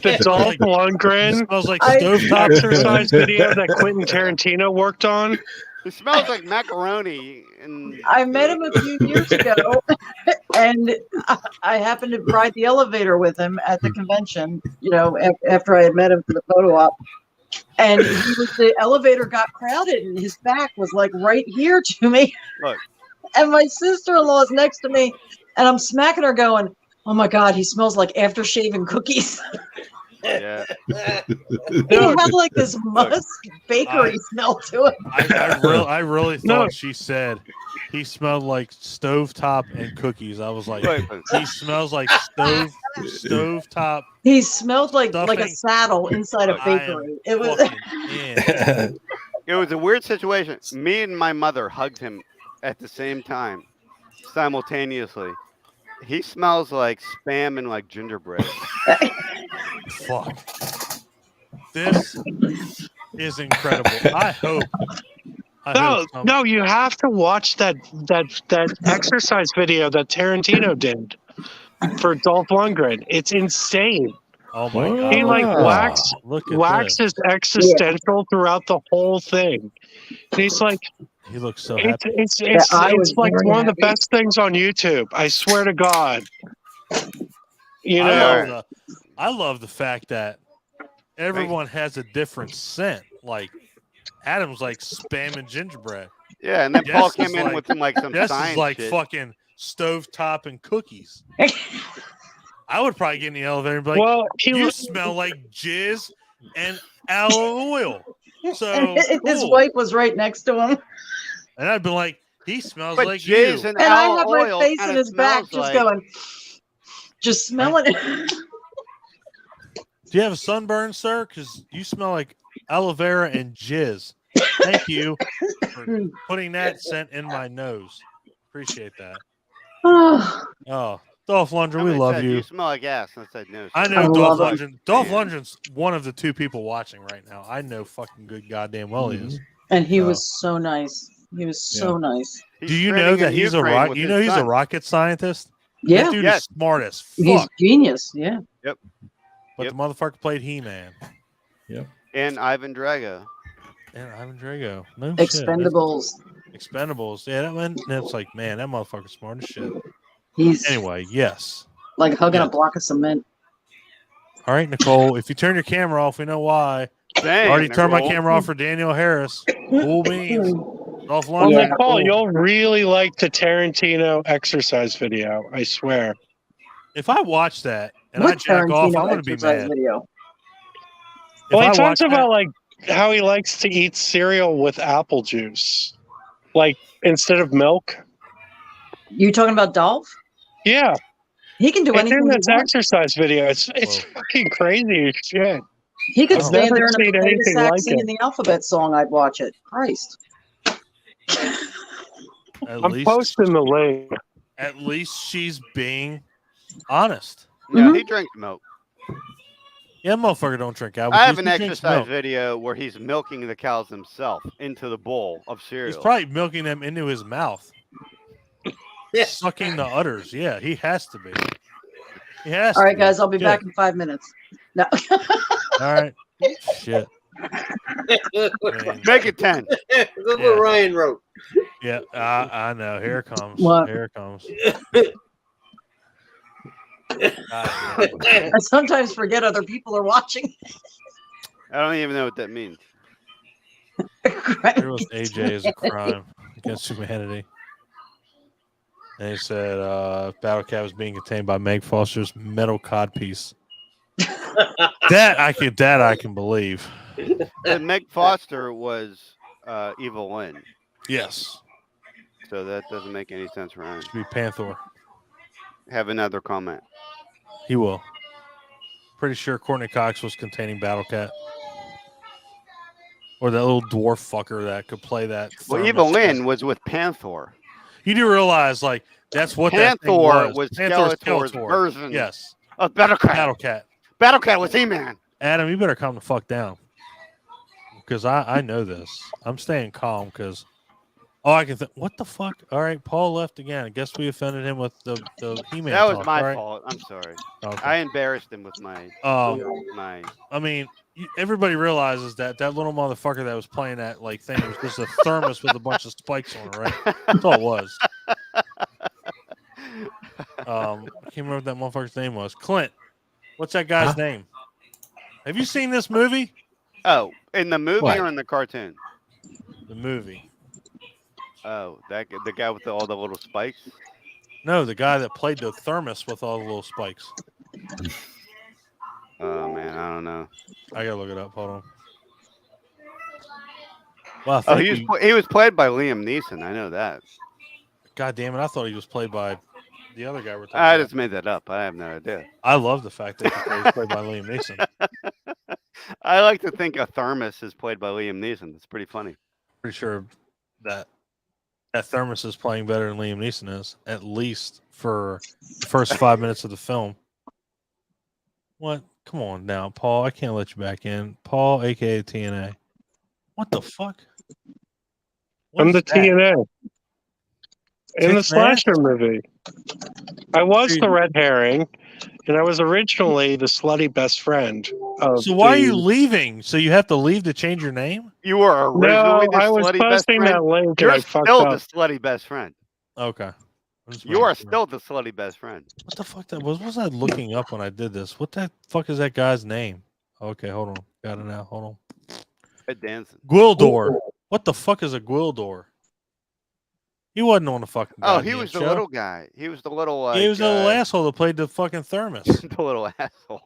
the Dolph Lundgren smells like stovetop exercise video that Quentin Tarantino worked on? It smells like macaroni. And I met him a few years ago, and I happened to ride the elevator with him at the convention. You know, after I had met him for the photo op. And the elevator got crowded, and his back was like right here to me. Look. And my sister-in-law is next to me, and I'm smacking her, going, "Oh my God, he smells like aftershave and cookies." Yeah. He had like this musk bakery smell to it. I really thought she said he smelled like stovetop and cookies. I was like, he smells like stovetop. He smelled like stuffing. a saddle inside a bakery. It was. It was a weird situation. Me and my mother hugged him at the same time, simultaneously. He smells like Spam and like gingerbread. Fuck. This is incredible. I hope. No, you have to watch that exercise video that Tarantino did for Dolph Lundgren. It's insane. Oh my God. He like waxes existential throughout the whole thing. And he's like, he looks so happy. It's like one of the best things on YouTube. I swear to God. You know, I love the fact that everyone has a different scent. Like Adam's like Spam and gingerbread. Yeah, and then Paul came in with some like some this science is like shit. fucking stovetop and cookies. I would probably get in the elevator and be like, well, you smell like jizz and olive oil. So his wife was right next to him. And I'd be like, he smells but like jizz you. And I have my oil face in his back just going, just smelling it. Do you have a sunburn, sir? Because you smell like aloe vera and jizz. Thank you for putting that scent in my nose. Appreciate that. Oh, Dolph Lundgren, we love you. You smell like ass. I said no. I know Dolph Lundgren. Dolph Lundgren's one of the two people watching right now. I know fucking good goddamn well he is. And he was so nice. He was so nice. Do you know that he's a rocket? You know he's a rocket scientist. Yeah, that dude is smart as fuck. He's genius. Yeah. Yep. But the motherfucker played He-Man. Yep. And Ivan Drago. No Expendables. Shit. Expendables. Yeah, that's like, man, that motherfucker's smart as shit. Anyway, yes. Like hugging a block of cement. All right, Nicole. If you turn your camera off, we know why. Dang, I already turned my camera off for Daniel Harris. Cool beans. Dolph Lundgren. Well, Nicole, you'll really like the Tarantino exercise video. I swear. If I watch that and I jack off, I'm going to be mad. Video? Well, he talks about like how he likes to eat cereal with apple juice, like instead of milk. You talking about Dolph? Yeah. He can do anything. In this exercise video, it's fucking crazy as shit. He could stand there and play anything the like singing the alphabet song. I'd watch it. Christ. I'm posting the link. At least she's being honest. Yeah, he drinks milk. Yeah, motherfucker don't drink apple I have juice. an exercise video where he's milking the cows himself into the bowl of cereal. He's probably milking them into his mouth. Sucking the udders. Yeah, he has to be. He has All right, to guys, I'll be back in 5 minutes. No. All right. Shit. Make it 10. Look what Ryan wrote. Yeah, I know. Here it comes. What? Here it comes. I sometimes forget other people are watching. I don't even know what that means. Here was AJ is a crime against humanity. And he said Battle Cat was being contained by Meg Foster's metal codpiece. that I can believe. And Meg Foster was Evil Lynn. Yes. So that doesn't make any sense, Ryan. Should be Panther. Have another comment. He will. Pretty sure Courtney Cox was containing Battle Cat. Or that little dwarf fucker that could play that. Well, thermos Eva Lynn thing. was with Panther. You do realize, like, that's what that thing Panther was. was Skeletor's version Yes. of Battlecat. Battlecat. Battlecat was He-Man. Adam, you better calm the fuck down. Because I know this. I'm staying calm because I can think, what the fuck? All right, Paul left again. I guess we offended him with the He-Man That was talk. my All right. fault. I'm sorry. Okay. I embarrassed him with my. I mean, everybody realizes that little motherfucker that was playing that like thing was just a thermos with a bunch of spikes on it, right? That's all it was. I can't remember what that motherfucker's name was. Clint. What's that guy's name? Have you seen this movie? Oh, in the movie or in the cartoon? The movie. Oh, the guy with all the little spikes? No, the guy that played the thermos with all the little spikes. Oh man, I don't know. I gotta look it up. Hold on. Well, he was played by Liam Neeson. I know that. God damn it! I thought he was played by the other guy we're talking I about. just made that up. I have no idea. I love the fact that he was played by Liam Neeson. I like to think a thermos is played by Liam Neeson. It's pretty funny. Pretty sure that thermos is playing better than Liam Neeson is, at least for the first 5 minutes of the film. What? Come on now, Paul. I can't let you back in. Paul, a.k.a. TNA. What the fuck? I'm the TNA. In the slasher movie. I was the red herring, and I was originally the slutty best friend. So why are you leaving? So you have to leave to change your name? You were originally the I was slutty best posting friend. that link You're and I fucked still up. the slutty best friend. Okay. You are still the slutty best friend. What the fuck that was? What was I looking up when I did this? What the fuck is that guy's name? Okay, hold on. Got it now. Hold on. Ed Danson. Gwildor. What the fuck is a Gwildor? He wasn't on the fucking. Oh, he was the little guy. He was the little. Like, he was the little asshole that played the fucking thermos. The little asshole.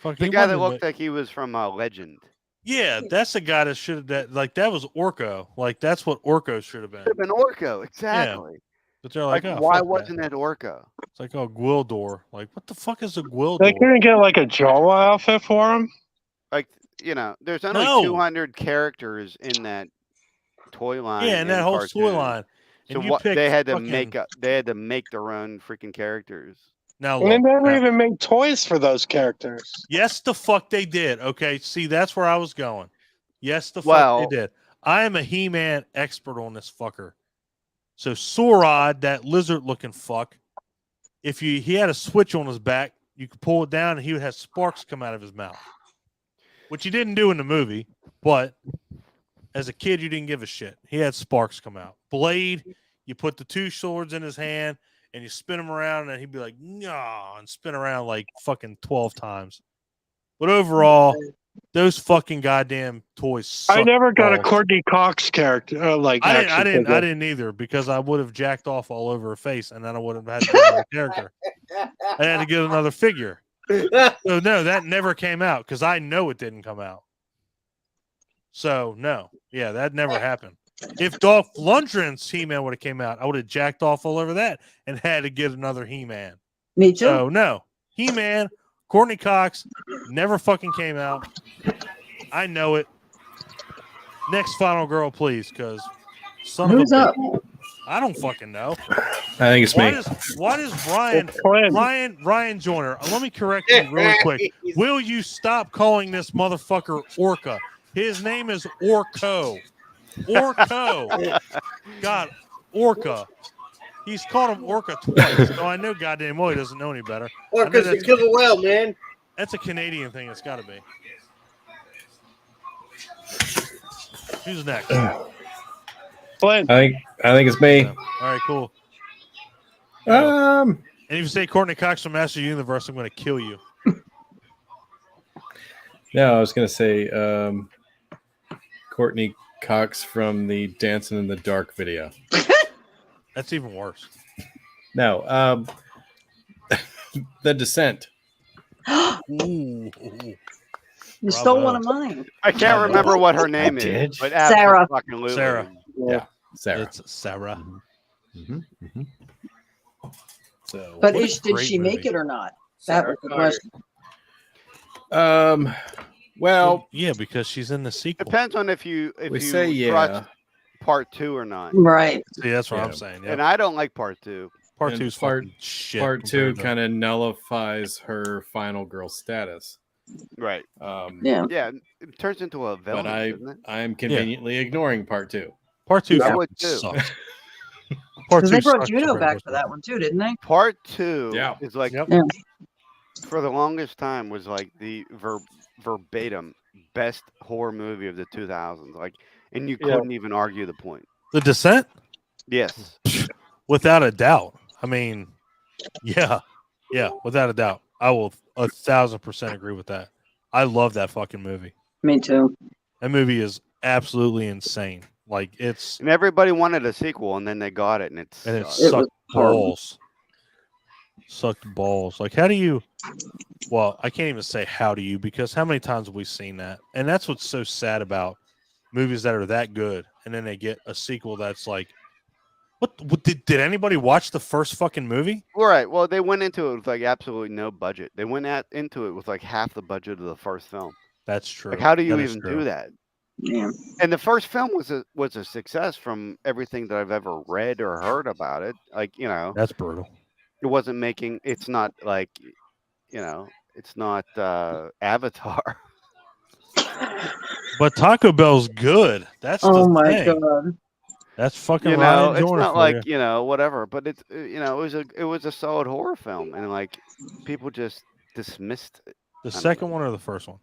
Fuck, the guy that looked like he was from Legend. Yeah, that's the guy that should have. That was Orko. Like that's what Orko should have been. Should have been Orko, exactly. Yeah. But they're like, oh, why wasn't it Orko? It's like, oh, Gwildor. Like, what the fuck is a Gwildor? They couldn't get like a Jawa outfit for him. Like, there's only 200 characters in that toy line. Yeah, and that whole cartoon. toy line. And so they had to they had to make their own freaking characters. Now, and they never even made toys for those characters. Yes, the fuck they did. Okay, see, that's where I was going. Yes, the fuck they did. I am a He-Man expert on this fucker. So Sorod, that lizard-looking fuck, if he had a switch on his back, you could pull it down and he would have sparks come out of his mouth, which he didn't do in the movie. But as a kid, you didn't give a shit. He had sparks come out. Blade, you put the two swords in his hand and you spin him around, and he'd be like, "No," and spin around like fucking 12 times. But overall, those fucking goddamn toys suck. I never got a Courtney Cox character. I didn't either, because I would have jacked off all over her face, and then I would have had to get another character. I had to get another figure. So no, that never came out because I know it didn't come out. So no, yeah, that never happened. If Dolph Lundgren's He-Man would have came out, I would have jacked off all over that and had to get another He-Man. Me too. So no, He-Man, Courtney Cox never fucking came out. I know it. Next final girl, please, because who's up? I don't fucking know. I think it's me. Why does Ryan Joyner? Let me correct you really quick. Will you stop calling this motherfucker Orca? His name is Orko. Orko. God, Orca. He's called him Orca twice. So I know goddamn well he doesn't know any better. Orca's a killer whale, man. That's a Canadian thing. It's got to be. Who's next? Flint. I think it's me. All right, cool. Um, And if you say Courtney Cox from Master Universe, I'm going to kill you. No, I was going to say Courtney Cox from the Dancing in the Dark video. That's even worse. No, The Descent. Ooh. You stole one of mine. I can't remember what her name is, but Sarah. Sarah. Yeah, Sarah. It's Sarah. Mm-hmm. Mm-hmm. So, But did she make it or not? That was the question. Well, yeah, because she's in the sequel. Depends on if you yeah, part 2 or not. Right. See, that's what I'm saying. Yep. And I don't like part 2. Part 2's fucking shit. Part 2 kind of nullifies her final girl status. Right. Yeah. Yeah. It turns into a villain. But I am conveniently ignoring part 2. Part 2 I would too. sucks. Because they brought Juno back for that one too, didn't they? Part 2 is like Yeah. for the longest time was like the verbatim best horror movie of the 2000s. Like, and you couldn't even argue the point. The Descent? Yes. Without a doubt. I mean, yeah, without a doubt. I will 1,000% agree with that. I love that fucking movie. Me too. That movie is absolutely insane. Like and everybody wanted a sequel, and then they got it, and it sucked balls. Sucked balls. Like, how do you? Well, I can't even say how do you, because how many times have we seen that? And that's what's so sad about movies that are that good, and then they get a sequel that's like, what did anybody watch the first fucking movie? All right. Well, they went into it with like absolutely no budget. They went into it with like half the budget of the first film. That's true. Like, how do you even do that? Yeah. And the first film was a success from everything that I've ever read or heard about it. Like, that's brutal. It wasn't making. It's not like, it's not Avatar. But Taco Bell's good. That's oh the my thing. god. That's fucking. It's not like whatever. But it's it was a solid horror film, and like people just dismissed it. The second one or the first one?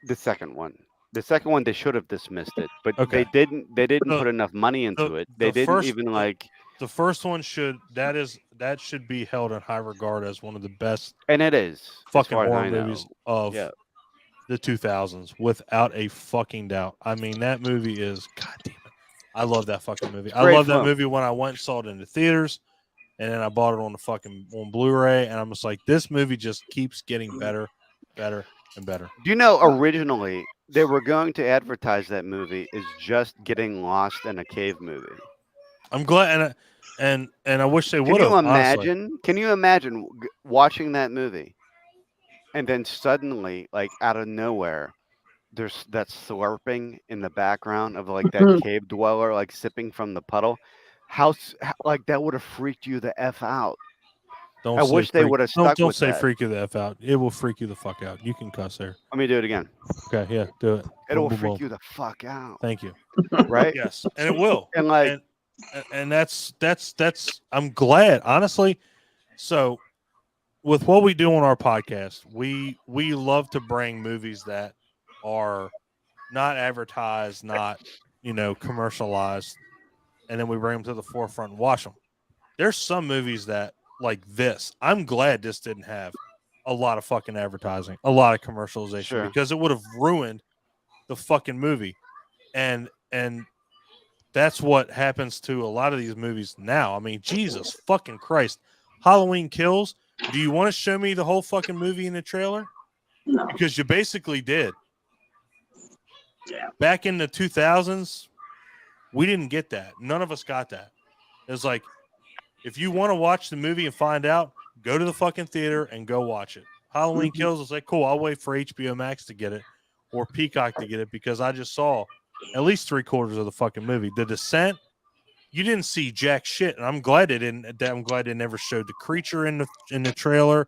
The second one. The second one, they should have dismissed it, but they didn't. They didn't put enough money into it. They didn't even like. The first one should be held in high regard as one of the best, and it is fucking horror movies of the 2000s, without a fucking doubt. I mean, that movie is goddamn it. I love that fucking movie. I love that movie when I went and saw it in the theaters, and then I bought it on Blu-ray, and I'm just like, this movie just keeps getting better, and better. Do you know originally they were going to advertise that movie as just getting lost in a cave movie? I'm glad, and I wish they would have. Can you imagine watching that movie, and then suddenly, like out of nowhere, there's that slurping in the background of like that cave dweller, like sipping from the puddle? How like that would have freaked you the F out. I wish they would have stuck with that. Don't say freak you the F out. It will freak you the fuck out. You can cuss there. Let me do it again. Okay, yeah, do it. It will freak you the fuck out. Thank you. Right? Yes, and it will. And like, and that's. I'm glad, honestly. So, with what we do on our podcast, we love to bring movies that are not advertised, not commercialized, and then we bring them to the forefront and watch them. There's some movies that, like this, I'm glad this didn't have a lot of fucking advertising, a lot of commercialization, because it would have ruined the fucking movie. And that's what happens to a lot of these movies now. I mean, Jesus fucking Christ. Halloween Kills. Do you want to show me the whole fucking movie in the trailer? No. Because you basically did. Yeah. Back in the 2000s, we didn't get that. None of us got that. It was like, if you want to watch the movie and find out, go to the fucking theater and go watch it. Halloween Kills is like, cool, I'll wait for HBO Max to get it or Peacock to get it, because I just saw at least 3/4 of the fucking movie. The Descent, you didn't see jack shit, and I'm glad they didn't. I'm glad they never showed the creature in the trailer.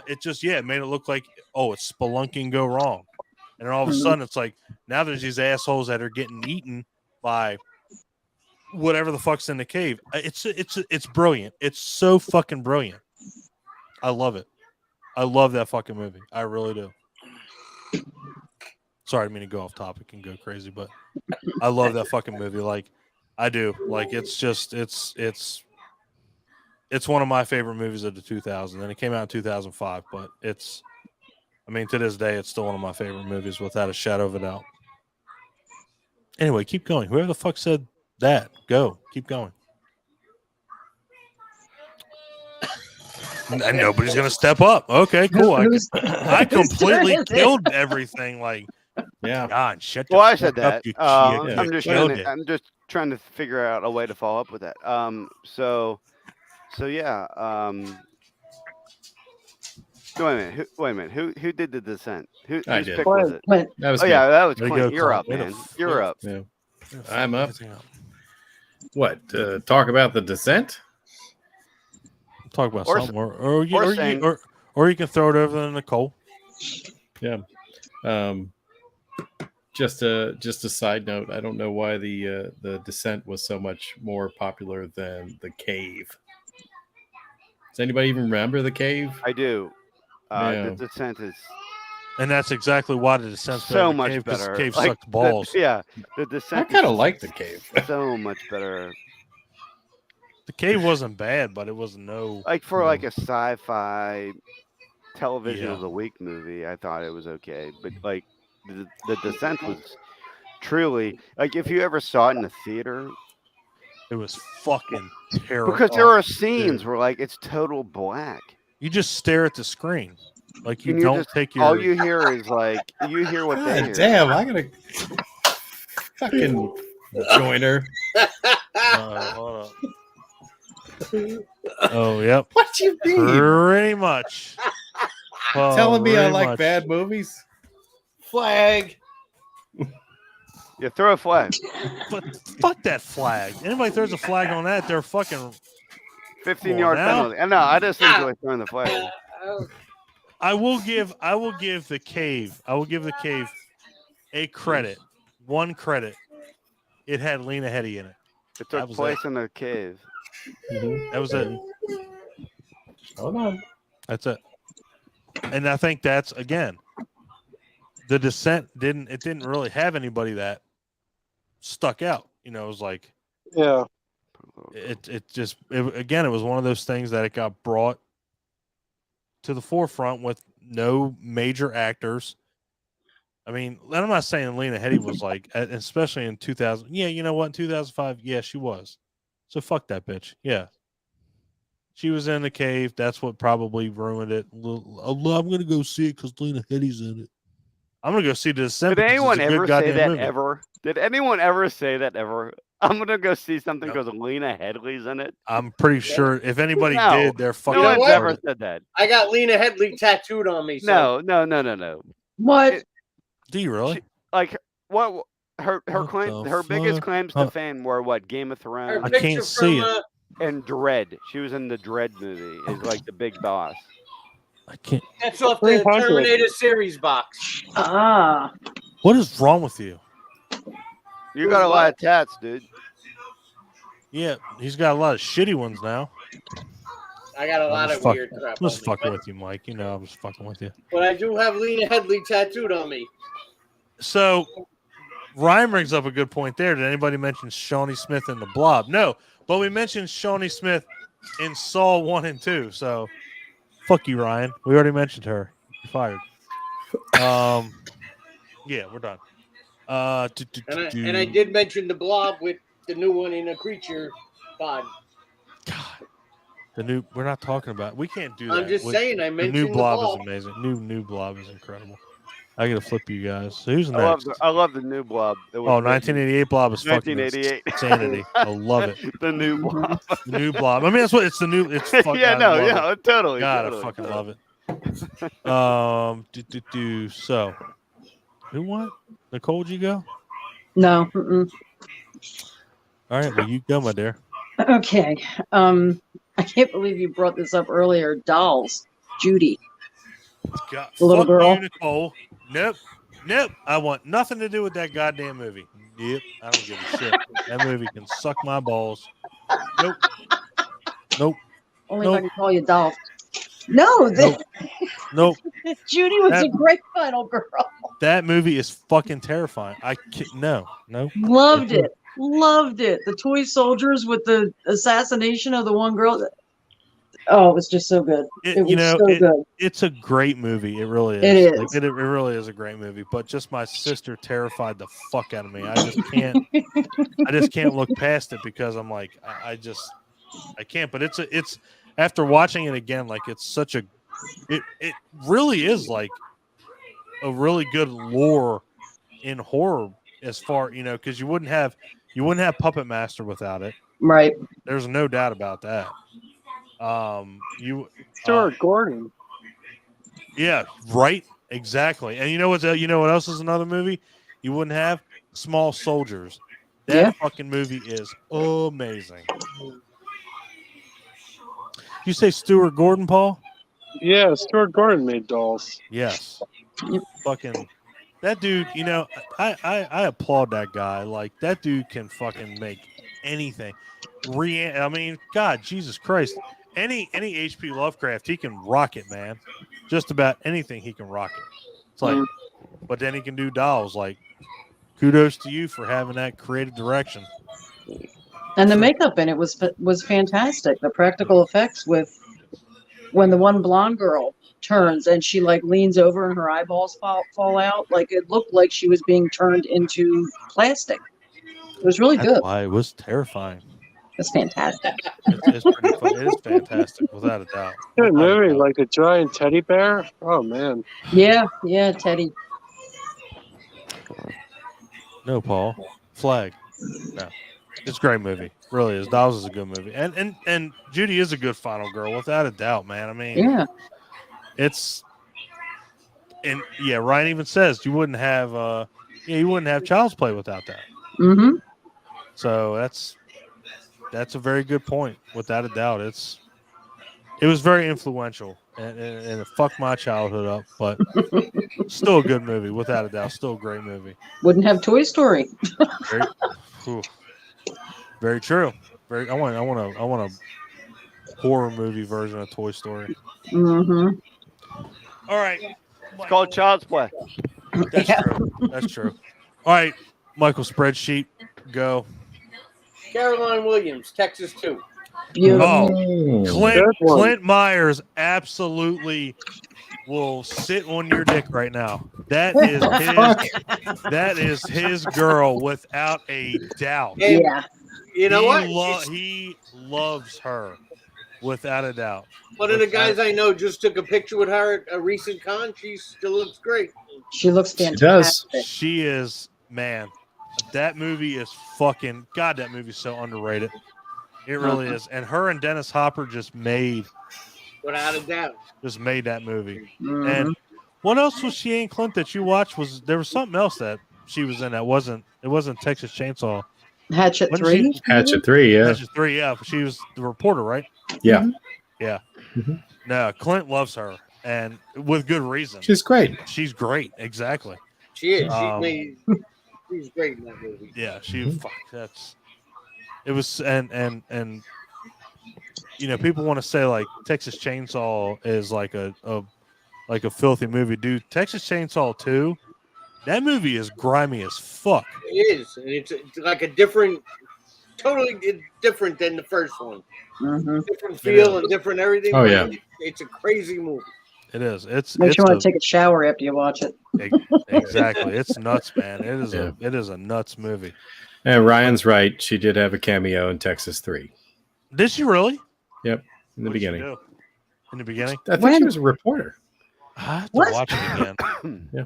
It just it made it look like, oh, it's spelunking go wrong, and then all of a sudden it's like, now there's these assholes that are getting eaten by whatever the fuck's in the cave. It's brilliant. It's so fucking brilliant. I love it. I love that fucking movie. I really do. Sorry, I didn't mean to go off topic and go crazy, but I love that fucking movie. Like, I do. Like, it's one of my favorite movies of the 2000s, and it came out in 2005. But to this day, it's still one of my favorite movies without a shadow of a doubt. Anyway, keep going. Whoever the fuck said that, go. Keep going. And nobody's gonna step up. Okay, cool. I completely killed everything. Like, God, shut. Well, I said that. I'm I'm just trying to figure out a way to follow up with that. So yeah. Wait a minute. Who did The Descent? Whose did. pick was it? Clint. That was Oh good. yeah, that was Way to Clint. go, You're Clint. up, Way to man. f- You're up. Yeah. Yeah, I'm up. everything up. What? Talk about The Descent? Talk about Or something, or you can throw it over to Nicole. Yeah. Just a side note. I don't know why the Descent was so much more popular than The Cave. Does anybody even remember The Cave? I do. Yeah. The Descent is And that's exactly why the Descent's so better than much the Cave, because better. the Cave Like, sucked balls. The I Descent. kind of like The Cave. So much better. The Cave wasn't bad, but it was no. Like for like a sci-fi television Yeah. of the week movie, I thought it was okay. But like the Descent was truly like if you ever saw it in the theater, It was fucking terrible. because there are scenes where like it's total black. You just stare at the screen, like you And don't take your. all you hear is like you hear what they God hear. damn! I gotta fucking joiner. Hold up. Oh, yep. What you mean? Pretty much. Telling me I Pretty like much. bad movies? Flag. You throw a flag. But fuck that flag. Anybody throws a flag on that, they're fucking. 15-yard now. penalty. And no, I just enjoy throwing the flag. I will give the Cave. I will give the Cave a credit. One credit. It had Lena Headey in it. It That took was place in a cave. That was it. Hold on. That's it. And I think that's again. The Descent didn't really have anybody that stuck out. You know, it was like Yeah. it was one of those things that it got brought to the forefront with no major actors. I mean, and I'm not saying Lena Headey was like, especially in 2000. Yeah, you know what? In 2005, yeah, she was. So fuck that bitch. Yeah, she was in the Cave. That's what probably ruined it. I'm gonna go see it because Lena Headey's in it. I'm gonna go see The Descent. Did anyone ever say that movie. ever? Did anyone ever say that ever? I'm gonna go see something because Lena Headey's in it. I'm pretty sure if anybody No. did, they're fucking. No one's what? ever said that. I got Lena Headey tattooed on me. So. No. What? Do you really? Like what? Her What claim, the her biggest fuck? claims to fame were what? Game of Her Thrones I picture can't see from, it. and Dread. She was in the Dread movie. Is like the big boss. I can't. That's off the 300. Terminator series box. Ah. What is wrong with you? You got a lot of tats, dude. Yeah, he's got a lot of shitty ones now. I got a lot of weird crap. I'm just on me, fucking but- with you, Mike. You know I'm just fucking with you. But I do have Lena Headey tattooed on me. So Ryan brings up a good point there. Did anybody mention Shawnee Smith in The Blob? No, but we mentioned Shawnee Smith in Saw 1 and 2. So fuck you, Ryan. We already mentioned her. You're fired. Yeah, we're done. And I did mention the Blob with the new one in a creature pod. God, the new. We're not talking about. We can't do that. I'm just saying. I The mentioned new Blob Blob. is amazing. New Blob is incredible. I gotta flip you guys. So who's I next? love the new Blob. It was Oh, written- 1988 Blob is fucking 1988. insanity. I love it. The new Blob. The new Blob. I mean, that's what it's the new. It's fucking. Yeah, I love it. totally. God, totally. I fucking love it. So, who won? Nicole, did you go? No. Mm-mm. All right, well, you go, my dear. Okay. I can't believe you brought this up earlier. Dolls. Judy. God, The little fuck girl. you, Nicole. Nope. I want nothing to do with that goddamn movie. Yep, I don't give a shit. That movie can suck my balls. Nope. Only if Nope. I can call you Dolph. No, Nope. Judy was That- a great final girl. That movie is fucking terrifying. I can't. No. Loved it. Loved it. The toy soldiers with the assassination of the one girl. Oh, it was just so good. It was so good. It's a great movie. It really is. It is. Like, it really is a great movie. But just my sister terrified the fuck out of me. I just can't look past it because I'm like, I can't. But it's after watching it again, like it's such a, it really is like a really good lore in horror as far, you know, because you wouldn't have Puppet Master without it. Right. There's no doubt about that. Stuart Gordon. Yeah, right. Exactly. And you know what else is another movie you wouldn't have? Small Soldiers. That fucking movie is amazing. You say Stuart Gordon, Paul? Yeah, Stuart Gordon made Dolls. Yes. Fucking that dude, I applaud that guy. Like that dude can fucking make anything. I mean, God, Jesus Christ. Any HP Lovecraft, he can rock it, man. Just about anything he can rock it. It's like, but then he can do dolls. Like, kudos to you for having that creative direction. And the makeup in it was fantastic. The practical effects with when the one blonde girl turns and she like leans over and her eyeballs fall out, like it looked like she was being turned into plastic. It was really good. Why it was terrifying. It's fantastic. It's pretty fun. It is fantastic, without a doubt. Good movie, like a giant teddy bear. Oh man. Yeah, Teddy. No, Paul. Flag. No. It's a great movie. Really is. Dolls is a good movie. And Judy is a good final girl, without a doubt, man. I mean, it's and Ryan even says you wouldn't have Child's Play without that. Mm-hmm. So that's a very good point, without a doubt. It was very influential and it fucked my childhood up, but still a good movie, without a doubt. Still a great movie. Wouldn't have Toy Story. Very true. I want a horror movie version of Toy Story. Mm-hmm. All right. It's called Child's Play. That's true. All right, Michael, spreadsheet, go. Caroline Williams, Texas 2. Beautiful. Clint Myers absolutely will sit on your dick right now. That is his girl, without a doubt. Yeah. You know what? He loves her, without a doubt. One of the guys I know just took a picture with her at a recent con. She still looks great. She looks fantastic. She does. She is, man. That movie is fucking God. That movie's so underrated. It really is. And her and Dennis Hopper just made, without a doubt, that movie. And what else was she in, Clint, that you watched? There was something else that she was in that wasn't Texas Chainsaw. Hatchet 3. Hatchet 3, yeah. Hatchet 3, yeah. She was the reporter, right? Yeah. Yeah. No, Clint loves her, and with good reason. She's great. She's great. Exactly. She is. She's great in that movie. Yeah, it was, and people want to say like Texas Chainsaw is like a filthy movie, dude. Texas Chainsaw 2, that movie is grimy as fuck. It is, and it's like totally different than the first one. Different feel and different everything. Oh yeah, it's a crazy movie. It is. Makes you want to take a shower after you watch it. Exactly. It's nuts, man. It is a nuts movie. And Ryan's right. She did have a cameo in Texas 3. Did she really? Yep. In the beginning. In the beginning? I think she was a reporter. I have to watch it again. Yeah.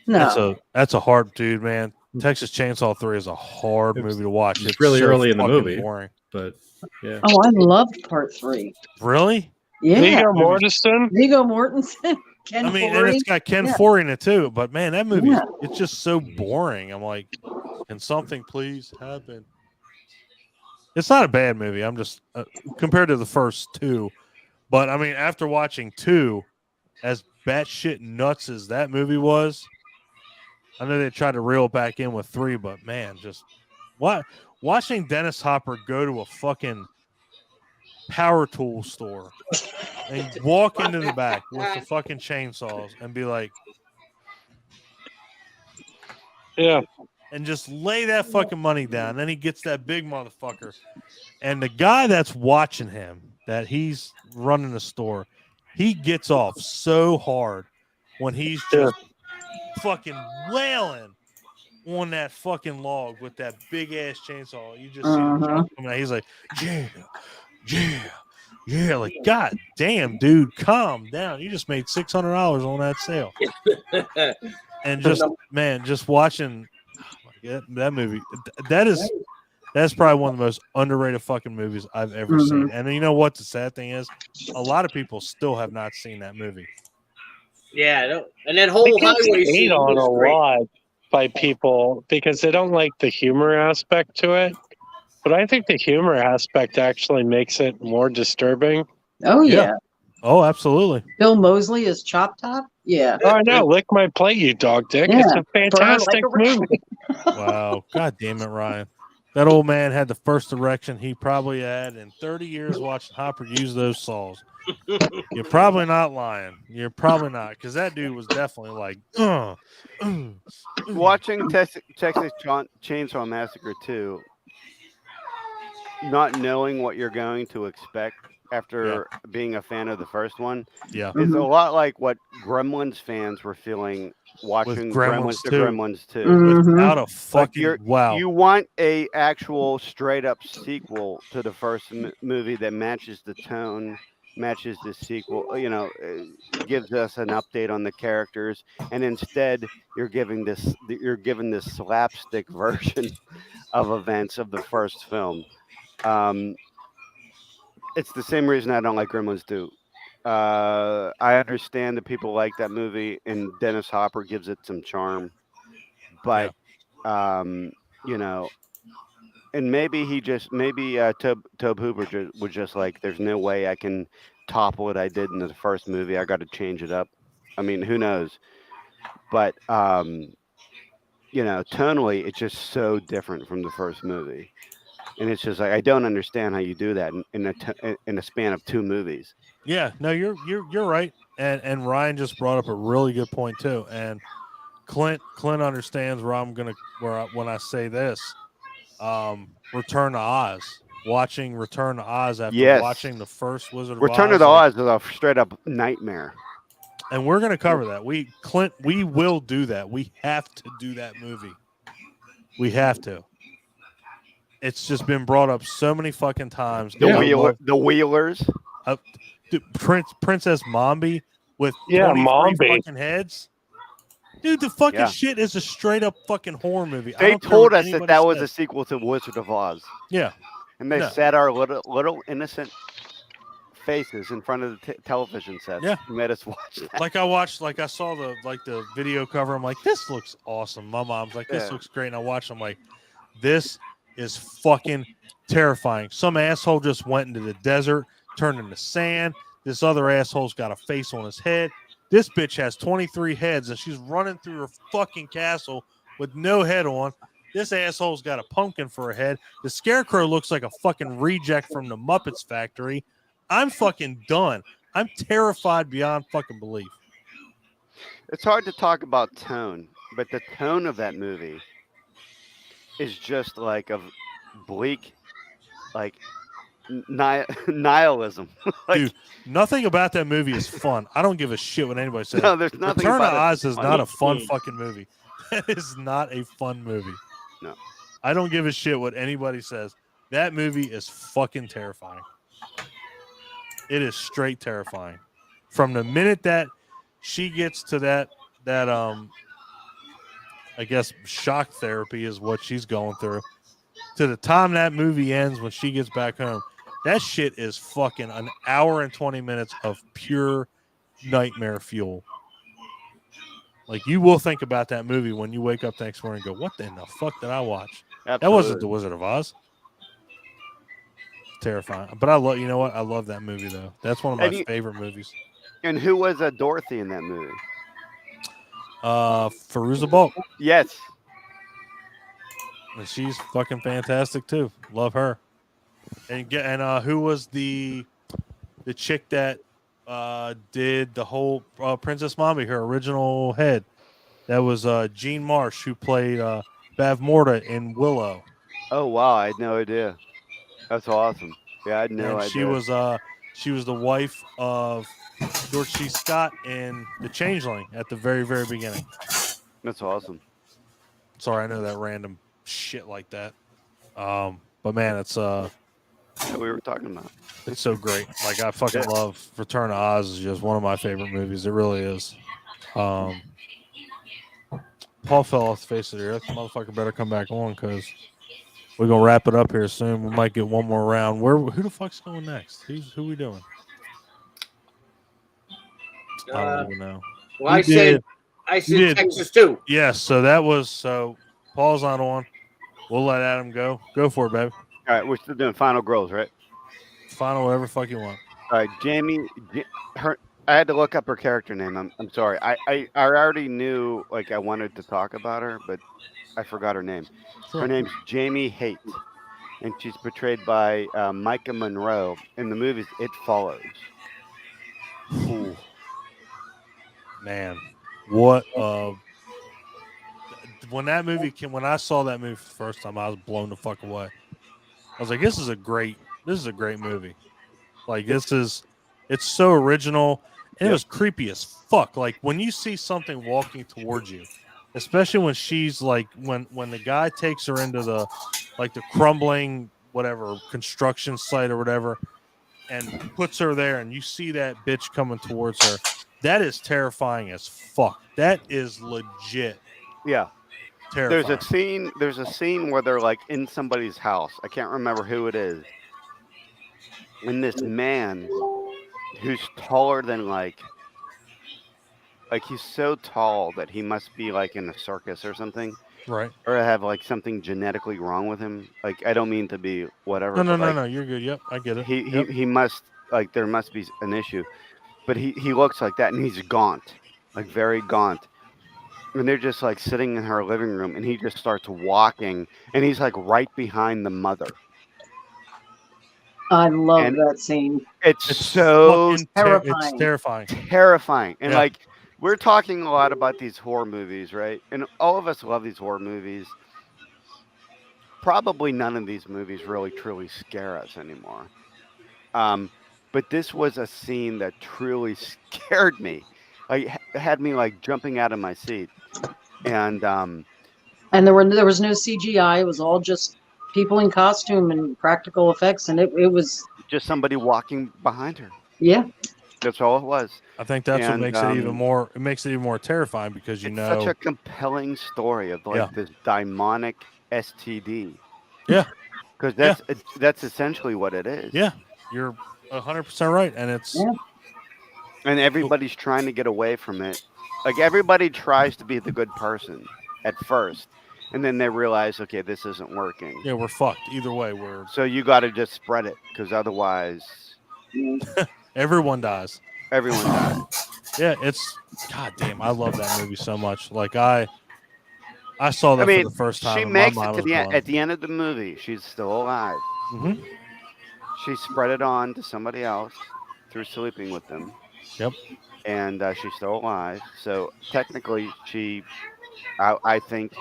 No. That's a hard dude, man. Texas Chainsaw 3 is a hard movie to watch. It's really so early in the movie. Boring. But yeah. Oh, I loved part 3. Really? Yeah. Viggo Mortensen. Ken and Foree. it's got Ken Foree in it too. But man, that movie, it's just so boring. I'm like, can something please happen? It's not a bad movie. I'm just compared to the first two. But I mean, after watching 2, as batshit nuts as that movie was, I know they tried to reel it back in with 3, but man, just watching Dennis Hopper go to a fucking power tool store and walk into the back with the fucking chainsaws and be like, yeah, and just lay that fucking money down. Then he gets that big motherfucker, and the guy that's watching him, that he's running the store, he gets off so hard when he's just fucking wailing on that fucking log with that big ass chainsaw. You just see him coming out. He's like, yeah, like, God damn, dude, calm down. You just made $600 on that sale. And just watching that movie, that's probably one of the most underrated fucking movies I've ever seen. And you know what the sad thing is? A lot of people still have not seen that movie. Yeah, and that whole It gets highway hate scene on was a great. lot by people because they don't like the humor aspect to it. But I think the humor aspect actually makes it more disturbing. Oh yeah. Oh, absolutely. Bill Moseley as Chop Top. Yeah. Oh, I know. Lick my plate, you dog dick. Yeah. It's a Burn fantastic like a movie. Wow. God damn it, Ryan. That old man had the first erection he probably had in 30 years watching Hopper use those saws. You're probably not lying. You're probably not, because that dude was definitely like, Watching Texas Chainsaw Massacre 2, not knowing what you're going to expect after being a fan of the first one, yeah, it's a lot like what Gremlins fans were feeling watching Gremlins the 2. Gremlins 2. Without a fucking You want a actual straight up sequel to the first movie that matches the tone, matches the sequel, gives us an update on the characters, and instead you're given this slapstick version of events of the first film. It's the same reason I don't like Gremlins 2. I understand that people like that movie, and Dennis Hopper gives it some charm, but and maybe Tobe Hooper was just like, there's no way I can top what I did in the first movie. I got to change it up. I mean, who knows? But tonally, it's just so different from the first movie, and it's just like, I don't understand how you do that in a span of 2 movies. Yeah, no, you're right, and Ryan just brought up a really good point too, and Clint understands when I say this. Return to Oz. Watching Return to Oz after watching the first Wizard of Oz. Return to Oz is a straight up nightmare. And we're going to cover that. We will do that. We have to do that movie. We have to. It's just been brought up so many fucking times. The Wheelers. Dude, Princess Mombi with 23 fucking heads. Dude, the fucking shit is a straight up fucking horror movie. They told us that was a sequel to Wizard of Oz. Yeah. And they set our little innocent faces in front of the television sets. Yeah. And made us watch that. I saw the video cover. I'm like, this looks awesome. My mom's like, this looks great. And I watched. I'm like, this is fucking terrifying. Some asshole just went into the desert, turned into sand. This other asshole's got a face on his head. This bitch has 23 heads, and she's running through her fucking castle with no head on. This asshole's got a pumpkin for a head. The scarecrow looks like a fucking reject from the Muppets factory. I'm fucking done. I'm terrified beyond fucking belief. It's hard to talk about tone, but the tone of that movie is just like a bleak, like nihilism. Dude, nothing about that movie is fun. I don't give a shit what anybody says. No, there's nothing. Return to Oz is not a fun fucking movie. That is not a fun movie. No. I don't give a shit what anybody says. That movie is fucking terrifying. It is straight terrifying. From the minute that she gets to that I guess shock therapy is what she's going through, to the time that movie ends when she gets back home, that shit is fucking an hour and 20 minutes of pure nightmare fuel. Like, you will think about that movie when you wake up next morning and go, what the fuck did I watch? Absolutely. That wasn't The Wizard of Oz. Terrifying. But I love that movie, though. That's one of my favorite movies. And who was Dorothy in that movie? Fairuza Balk. Yes. And she's fucking fantastic too. Love her. And who was the chick that did the whole Princess Mombi, her original head? That was Jean Marsh, who played Bavmorda in Willow. Oh wow, I had no idea. That's awesome. Yeah, I had no idea. She was the wife of George C. Scott in The Changeling at the very, very beginning. That's awesome. Sorry, I know that random shit like that. But man, it's what we were talking about. It's so great. Like, I fucking love Return to Oz. Is just one of my favorite movies. It really is. Paul fell off the face of the earth. Motherfucker better come back on, because we're gonna wrap it up here soon. We might get one more round. Who the fuck's going next? Who we doing? I don't even know. Well, I said Texas too. Yes, so Paul's not on. We'll let Adam go. Go for it, baby. All right, we're still doing final girls, right? Final whatever the fuck you want. All right, I had to look up her character name. I'm sorry. I already knew like I wanted to talk about her, but I forgot her name. Sure. Her name's Jamie Haight, and she's portrayed by Micah Monroe in the movies It Follows. Ooh. Man, what when I saw that movie for the first time, I was blown the fuck away. I was like, this is a great movie. Like it's so original, and it was creepy as fuck. Like when you see something walking towards you, especially when she's like when the guy takes her into the crumbling whatever construction site or whatever, and puts her there, and you see that bitch coming towards her. That is terrifying as fuck. That is legit. Yeah. Terrifying. There's a scene where they're like in somebody's house. I can't remember who it is. And this man who's taller than like he's so tall that he must be like in a circus or something. Right. Or have like something genetically wrong with him. Like I don't mean to be whatever. No, you're good. Yep, I get it. He must there must be an issue. But he looks like that, and he's gaunt, like very gaunt. And they're just like sitting in her living room, and he just starts walking, and he's like right behind the mother. I love that scene. It's so terrifying. It's terrifying. Terrifying. And like we're talking a lot about these horror movies, right? And all of us love these horror movies. Probably none of these movies really truly scare us anymore. But this was a scene that truly scared me. Like had me like jumping out of my seat. And there was no CGI. It was all just people in costume and practical effects, and it was just somebody walking behind her. Yeah. That's all it was. I think that's what makes it even more. It makes it even more terrifying because it's such a compelling story of like this demonic STD. Yeah, because that's essentially what it is. Yeah, you're 100% right, and it's and everybody's trying to get away from it. Like everybody tries to be the good person at first, and then they realize, okay, this isn't working. Yeah, we're fucked. Either way, so you got to just spread it because otherwise, everyone dies. Everyone dies. Yeah, it's goddamn. I love that movie so much. Like I saw that for the first time. She makes it to the end. At the end of the movie, she's still alive. Mm-hmm. She spread it on to somebody else through sleeping with them. Yep. And she's still alive. So technically, I think,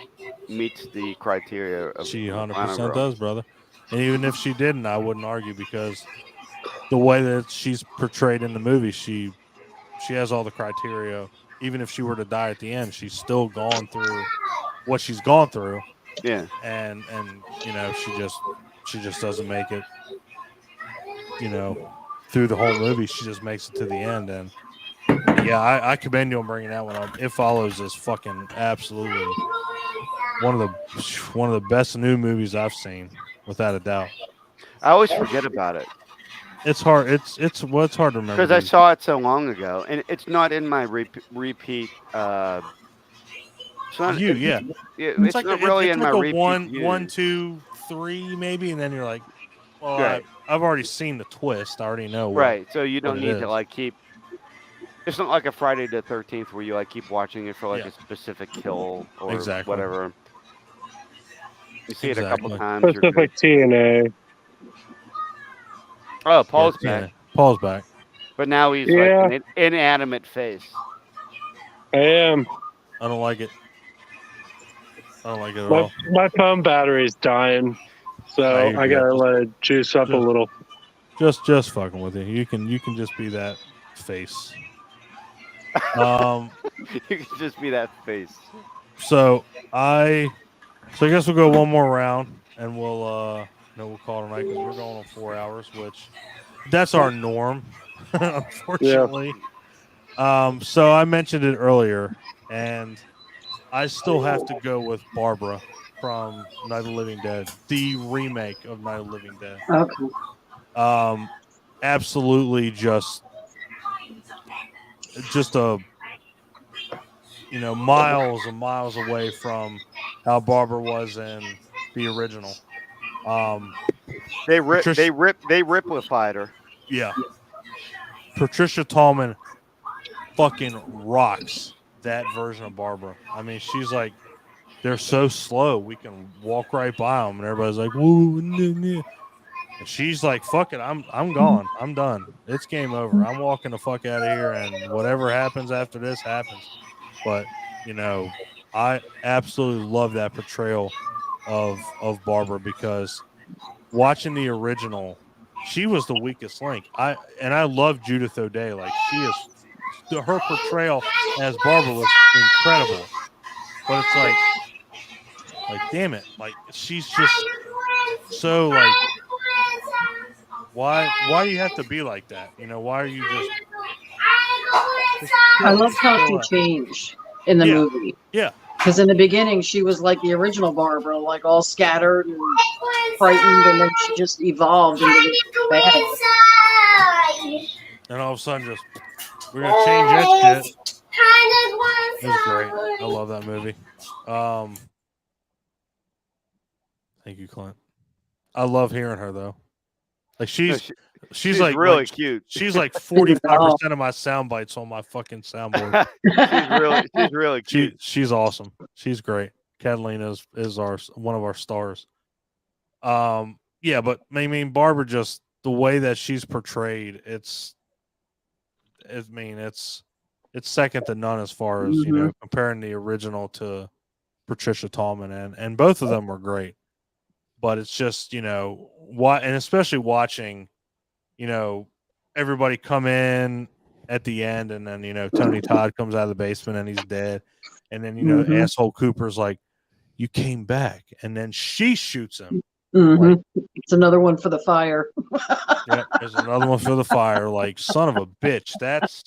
meets the criteria of. She 100% does, brother. And even if she didn't, I wouldn't argue because the way that she's portrayed in the movie, she has all the criteria. Even if she were to die at the end, she's still gone through what she's gone through. Yeah. And you know, she just doesn't make it, you know, through the whole movie. She just makes it to the end. And yeah, I commend you on bringing that one up. It Follows is fucking absolutely one of the best new movies I've seen, without a doubt. I always forget about it. It's hard. It's hard to remember because I saw it so long ago, and it's not in my repeat. It's not not really in my repeat. 1, 2, 3, maybe, and then you're like, well, right. I've already seen the twist. I already know. Right. So you don't need to like keep. It's not like a Friday the 13th where you like keep watching it for like a specific kill or whatever. You see it a couple times. Specific TNA. Oh, Paul's back. Paul's back. But now he's like an inanimate face. I am. I don't like it. I don't like it at all. My phone battery's dying, so I gotta let it juice up a little. Just fucking with you. You can just be that face. You can just be that face. So I guess we'll go one more round, and we'll call it tonight because we're going on 4 hours, which that's our norm, unfortunately. Yeah. So I mentioned it earlier, and I still have to go with Barbara from Night of the Living Dead, the remake of Night of the Living Dead. Okay. Absolutely, just a miles and miles away from how Barbara was in the original. They riplified her. Yeah. Patricia Tallman fucking rocks that version of Barbara. I mean, she's like, they're so slow, we can walk right by them, and everybody's like, woo, and she's like, fuck it, I'm gone. I'm done. It's game over. I'm walking the fuck out of here, and whatever happens after this happens. But, I absolutely love that portrayal of Barbara, because watching the original, she was the weakest link. I love Judith O'Dea. Like, her portrayal as Barbara was incredible. But it's like, damn it, like, she's just so, like, why do you have to be like that? Why are you just I love how she changed in the movie. Yeah. Because in the beginning, she was like the original Barbara, like all scattered and frightened, and then she just evolved into this bad. And all of a sudden, just, we're going to change that shit. It was great. I love that movie. Thank you, Clint. I love hearing her, though. Like, she's like really cute. She's like 45% of my sound bites on my fucking soundboard. she's really cute. She's awesome. She's great. Catalina is one of our stars. Yeah, but I mean, Barbara, just the way that she's portrayed, it's second to none as far as comparing the original to Patricia Tallman, and both of them were great. But it's just, and especially watching, everybody come in at the end, and then, Tony Todd comes out of the basement and he's dead. And then, asshole Cooper's like, you came back. And then she shoots him. Mm-hmm. Like, it's another one for the fire. Yeah, there's another one for the fire. Like, son of a bitch. That's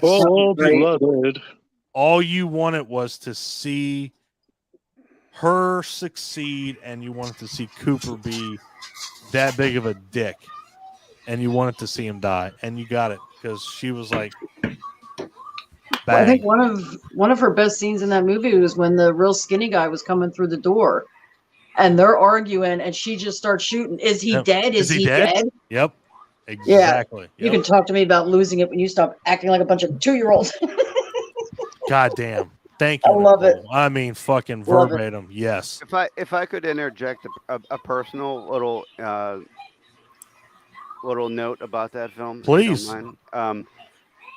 blooded. All you wanted was to see her succeed, and you wanted to see Cooper be that big of a dick, and you wanted to see him die, and you got it, because she was like, well, I think one of her best scenes in that movie was when the real skinny guy was coming through the door, and they're arguing, and she just starts shooting. Is he dead? Is he dead? Yep. Exactly. Yeah. You can talk to me about losing it when you stop acting like a bunch of 2-year-olds. God damn. Thank you. I love it. I mean, fucking verbatim. Yes. If I could interject a personal little note about that film, please.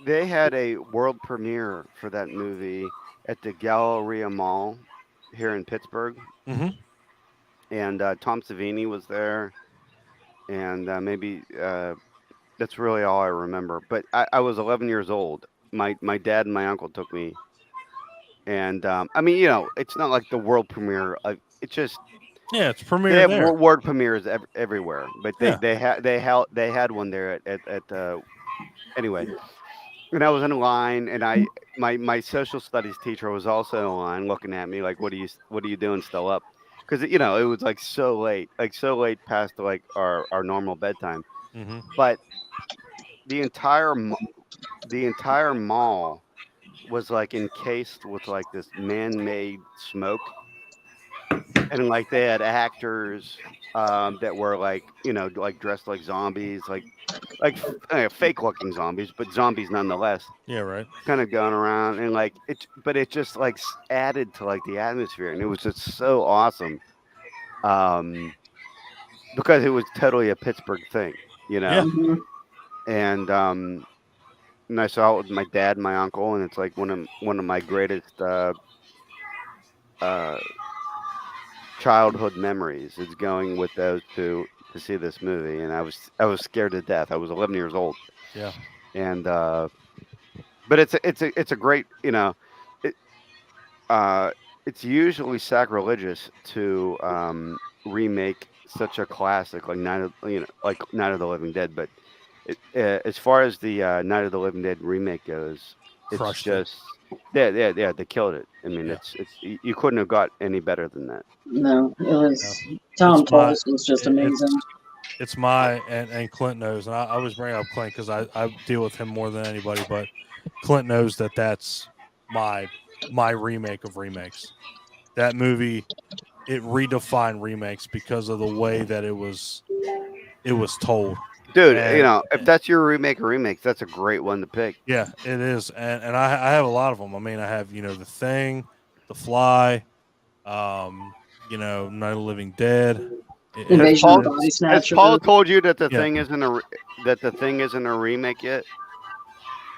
They had a world premiere for that movie at the Galleria Mall here in Pittsburgh, and Tom Savini was there, and maybe that's really all I remember. But I was 11 years old. My dad and my uncle took me. And I mean, it's not like the world premiere. It's just it's premiere. They have world premieres everywhere, but they had one there at anyway. And I was in line, and my social studies teacher was also in line, looking at me like, what are you doing still up? Because it was like so late past like our normal bedtime. Mm-hmm. But the entire mall was like encased with like this man-made smoke, and like they had actors that were like like dressed like zombies, like fake looking zombies, but zombies nonetheless. Yeah, right. Kind of going around, and like it just like added to like the atmosphere, and it was just so awesome, because it was totally a Pittsburgh thing, Yeah. And I saw it with my dad and my uncle, and it's like one of my greatest childhood memories is going with those two to see this movie. And I was scared to death. I was 11 years old. Yeah. And but it's a great, it's usually sacrilegious to remake such a classic like Night of the Living Dead, but as far as the Night of the Living Dead remake goes, it's just they killed it. I mean, it's you couldn't have got any better than that. No, it was Tom Tullis was just amazing. It's my and Clint knows, and I always bring up Clint because I deal with him more than anybody, but Clint knows that's my remake of remakes. That movie, it redefined remakes because of the way that it was told. Dude, And if that's your remake of remakes, that's a great one to pick. yeah, it is. And I have a lot of them. I mean, I have, The Thing, The Fly, Night of the Living Dead. Invasion of the Body Has Snatchers. Paul told you that the Yeah. thing isn't a remake yet?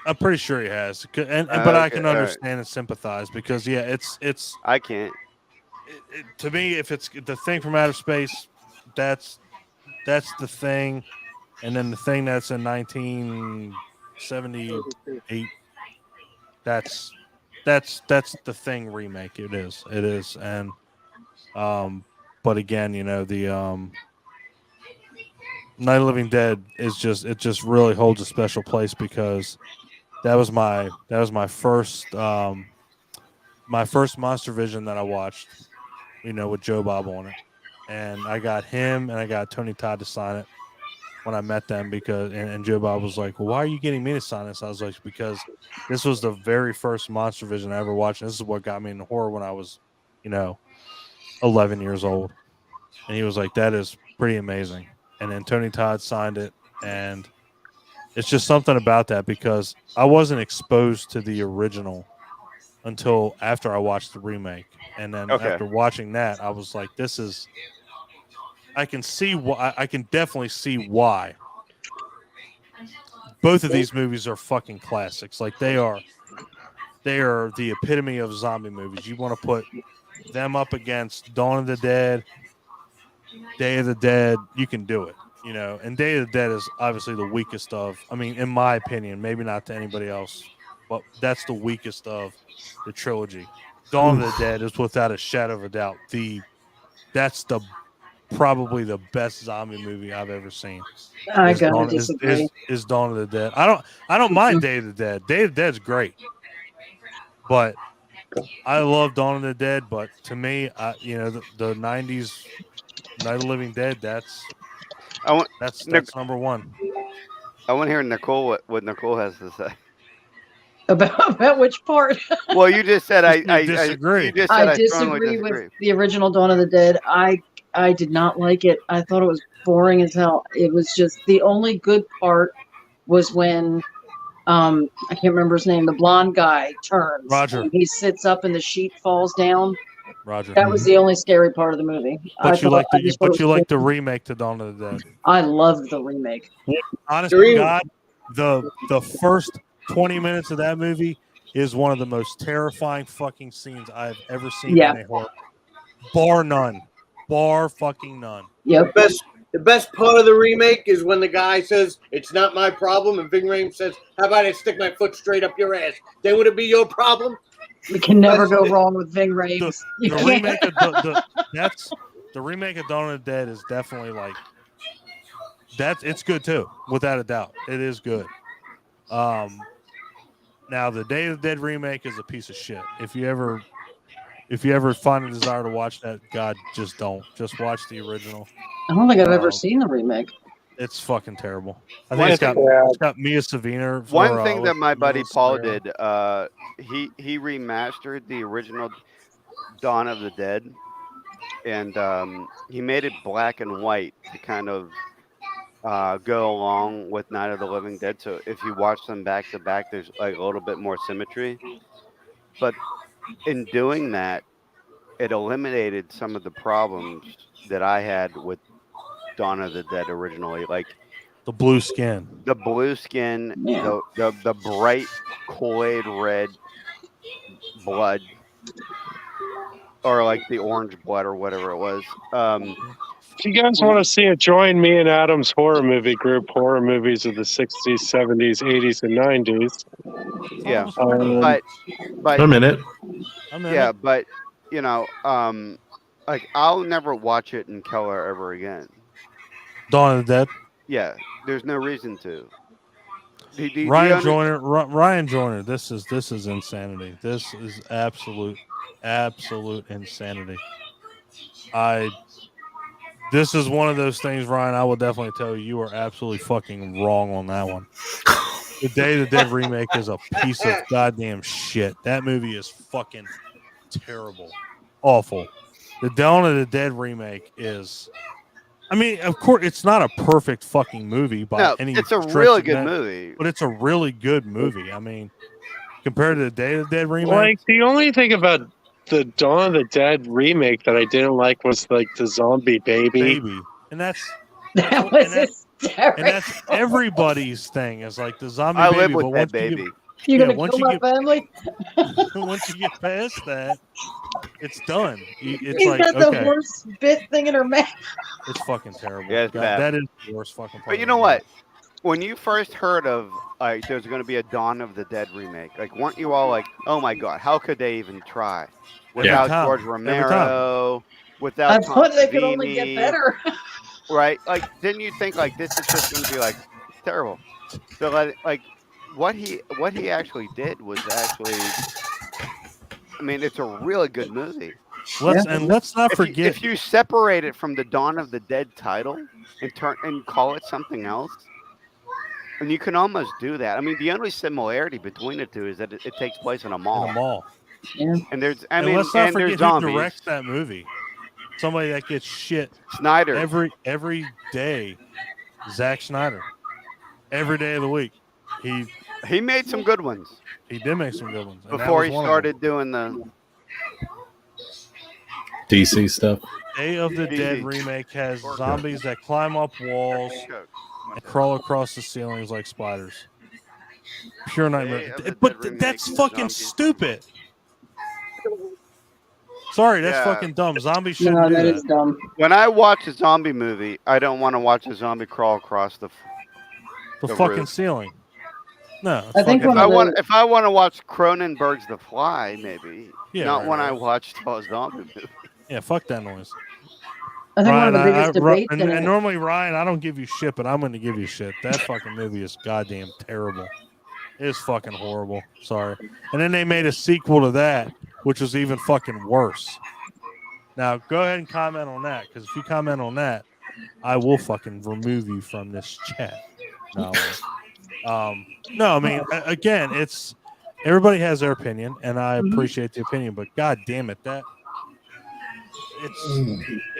I'm pretty sure he has, but I can understand and sympathize because it's. I can't. To me, if it's The Thing from Outer Space, that's The Thing, and then The Thing that's in 1978. That's The Thing remake. It is, and but again, the Night of the Living Dead is just really holds a special place because that was my first Monster Vision that I watched, with Joe Bob on it, and I got him and I got Tony Todd to sign it when I met them because and Joe Bob was like, well, why are you getting me to sign this? I was like, because this was the very first Monster Vision I ever watched. And this is what got me into horror when I was, 11 years old. And he was like, that is pretty amazing. And then Tony Todd signed it, and it's just something about that because I wasn't exposed to the original until after I watched the remake. And then after watching that, I was like, this is I can see why. I can definitely see why. Both of these movies are fucking classics. Like they are the epitome of zombie movies. You want to put them up against Dawn of the Dead, Day of the Dead, you can do it. And Day of the Dead is obviously the weakest of. I mean, in my opinion, maybe not to anybody else, but that's the weakest of the trilogy. Dawn of the Dead is without a shadow of a doubt that's probably the best zombie movie I've ever seen. I gotta disagree. Is Dawn of the Dead. I don't mind Day of the Dead. Day of the Dead's great, but I love Dawn of the Dead. But to me, the 90s Night of the Living Dead. That's number one. I want to hear Nicole what Nicole has to say. About which part? Well, you just said I disagree. You just said I disagree with the original Dawn of the Dead. I did not like it. I thought it was boring as hell. It was just the only good part was when I can't remember his name. The blonde guy turns. Roger. He sits up and the sheet falls down. Roger. That was the only scary part of the movie. But you like the remake to Dawn of the Dead. I loved the remake. Honestly, God, the first 20 minutes of that movie is one of the most terrifying fucking scenes I've ever seen in a horror. Bar none. Bar fucking none. Yep. The best part of the remake is when the guy says, it's not my problem, and Ving Rhames says, how about I stick my foot straight up your ass? Then would it be your problem? You can never go wrong with Ving Rhames. The remake of Dawn of the Dead is definitely like it's good too, without a doubt. It is good. Now the Day of the Dead remake is a piece of shit. If you ever find a desire to watch that, God, just don't. Just watch the original. I don't think I've ever seen the remake. It's fucking terrible. I think it's got Mia Savina. One thing that my buddy Paul did, he remastered the original Dawn of the Dead, and he made it black and white to kind of go along with Night of the Living Dead. So if you watch them back to back, there's like a little bit more symmetry. But in doing that, it eliminated some of the problems that I had with Dawn of the Dead originally, like the blue skin, the bright Kool-Aid red blood, or like the orange blood or whatever it was. If you guys want to see it, join me and Adam's horror movie group, horror movies of the 60s, 70s, 80s, and 90s. Yeah, but I'm in it. Yeah, but like I'll never watch it in color ever again. Dawn of the Dead. Yeah, there's no reason to. Ryan Joyner. This is insanity. This is absolute insanity. This is one of those things, Ryan. I will definitely tell you are absolutely fucking wrong on that one. The Day of the Dead remake is a piece of goddamn shit. That movie is fucking terrible, awful. The Dawn of the Dead remake is. I mean, of course, it's not a perfect fucking movie by any. It's a stretch really of good that, movie. but it's a really good movie. I mean, compared to the Day of the Dead remake, Like the only thing about the Dawn of the Dead remake that I didn't like was like the zombie baby. And that's That was hysterical. and that's everybody's thing. Is like the zombie I baby. live with But that once baby. You're Yeah, gonna once kill you my get- family? once you get past that, it's done. It's He's like got the okay, horse bit thing in her mouth. it's fucking terrible. Yeah, it's bad. that is the worst fucking part. But you of know the what? When you first heard of like there's going to be a Dawn of the Dead remake, like weren't you all like, "Oh my god, how could they even try?" Without time. George Every Romero, I without Tom thought they could only get Savini, better. right? Like, didn't you think like this is just going to be like terrible? So like what he actually did was actually, I mean, it's a really good movie. Let's not forget. If you separate it from the Dawn of the Dead title and call it something else, and you can almost do that. I mean, the only similarity between the two is that it takes place in a mall. in a mall. Yeah. And there's, And let's not forget there's who zombies. directs that movie. Somebody that gets shit Snyder. every day. Zack Snyder. Every day of the week. He made some good ones He did make some good ones. And that before was he one of them. started doing the DC stuff. Day of the Dead DC. remake has zombies that climb up walls and crawl across the ceilings like spiders. Pure Day nightmare. of the But Dead remake that's is fucking zombies. stupid. Sorry, that's Yeah. fucking dumb. Zombies shouldn't No, do that that. is dumb. When I watch a zombie movie, I don't want to watch a zombie crawl across the fucking roof. ceiling. No, I think fucking- one of If I want to watch Cronenberg's The Fly, maybe Yeah, not right, when I right. watched a zombie movie. yeah, fuck that noise. I think one of the Ryan, biggest debates and, in and it. normally Ryan, I don't give you shit, but I'm going to give you shit. That fucking movie is goddamn terrible. It's fucking horrible. Sorry. And then they made a sequel to that, which was even fucking worse. Now go ahead and comment on that, because if you comment on that, I will fucking remove you from this chat. No, I won't. No, I mean, again, it's everybody has their opinion, and I appreciate the opinion, but god damn it, that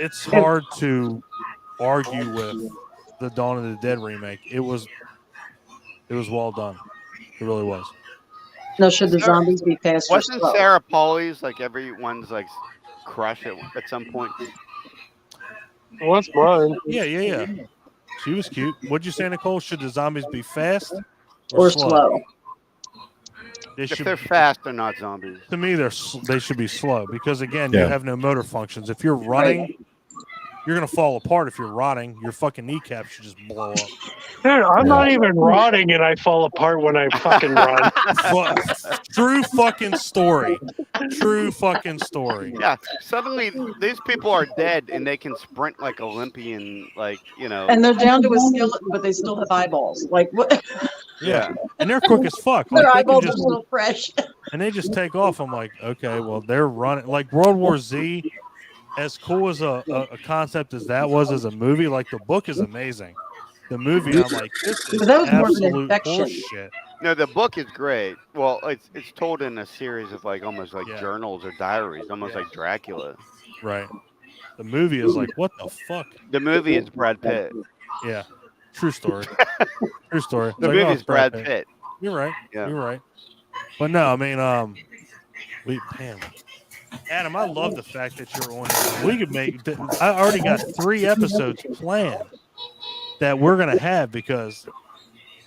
it's hard to argue with the Dawn of the Dead remake. It was well done. It really was. No, should the zombies be fast or Wasn't slow? Sarah Pauli's like everyone's like crush at some point? What's mine? Yeah. She was cute. What'd you say, Nicole? Should the zombies be fast Or slow? They If should. they're fast, they're not zombies. To me, they should be slow because again, Yeah. you have no motor functions. If you're running, you're gonna fall apart. If you're rotting, your fucking kneecap should just blow up. Dude, I'm not even rotting and I fall apart when I fucking run. True fucking story. True fucking story. Yeah, suddenly these people are dead and they can sprint like Olympian, like And they're down to a skeleton, but they still have eyeballs. Like what? Yeah, and they're quick as fuck. Like, Their they can eyeballs are just, still fresh. and they just take off. I'm like, okay, well, they're running like World War Z. As cool as a concept as that was as a movie, like the book is amazing. The movie, I'm like, this is But that was more of an absolute infection. bullshit. No, the book is great. Well, it's told in a series of like almost like Yeah. journals or diaries, almost Yeah. like Dracula. Right. The movie is like, what the fuck? The movie is Brad Pitt. Yeah. True story. True story. The Like, oh, movie it's is Brad Pitt. You're right. Yeah. You're right. But no, I mean, damn. Adam, I love the fact that you're on it. We could I already got 3 episodes planned that we're gonna have because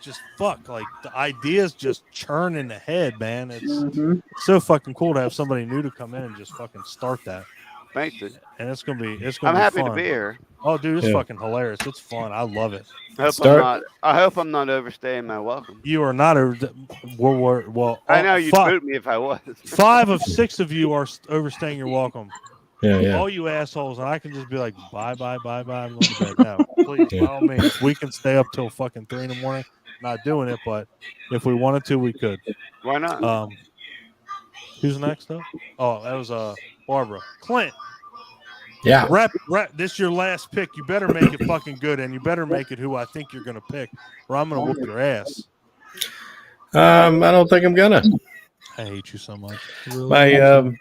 just fuck, like the ideas just churn in the head, man. It's so fucking cool to have somebody new to come in and just fucking start that. Thanks, dude. And it's gonna be I'm be happy fun. to be here. Oh, dude, it's Yeah. fucking hilarious. It's fun. I love it. I hope I'm not overstaying my welcome. You are not well. I know you'd five, boot me if I was. 5 of 6 of you are overstaying your welcome. Yeah. All you assholes, and I can just be like, bye. I'm going to bed now. Please, by all means, we can stay up till fucking 3 in the morning. Not doing it, but if we wanted to, we could. Why not? Who's next though? Oh, that was Barbara. Clint. Yeah. Rep, this is your last pick. You better make it fucking good, and you better make it who I think you're going to pick, or I'm going to whoop your ass. I don't think I'm gonna. I hate you so much. Really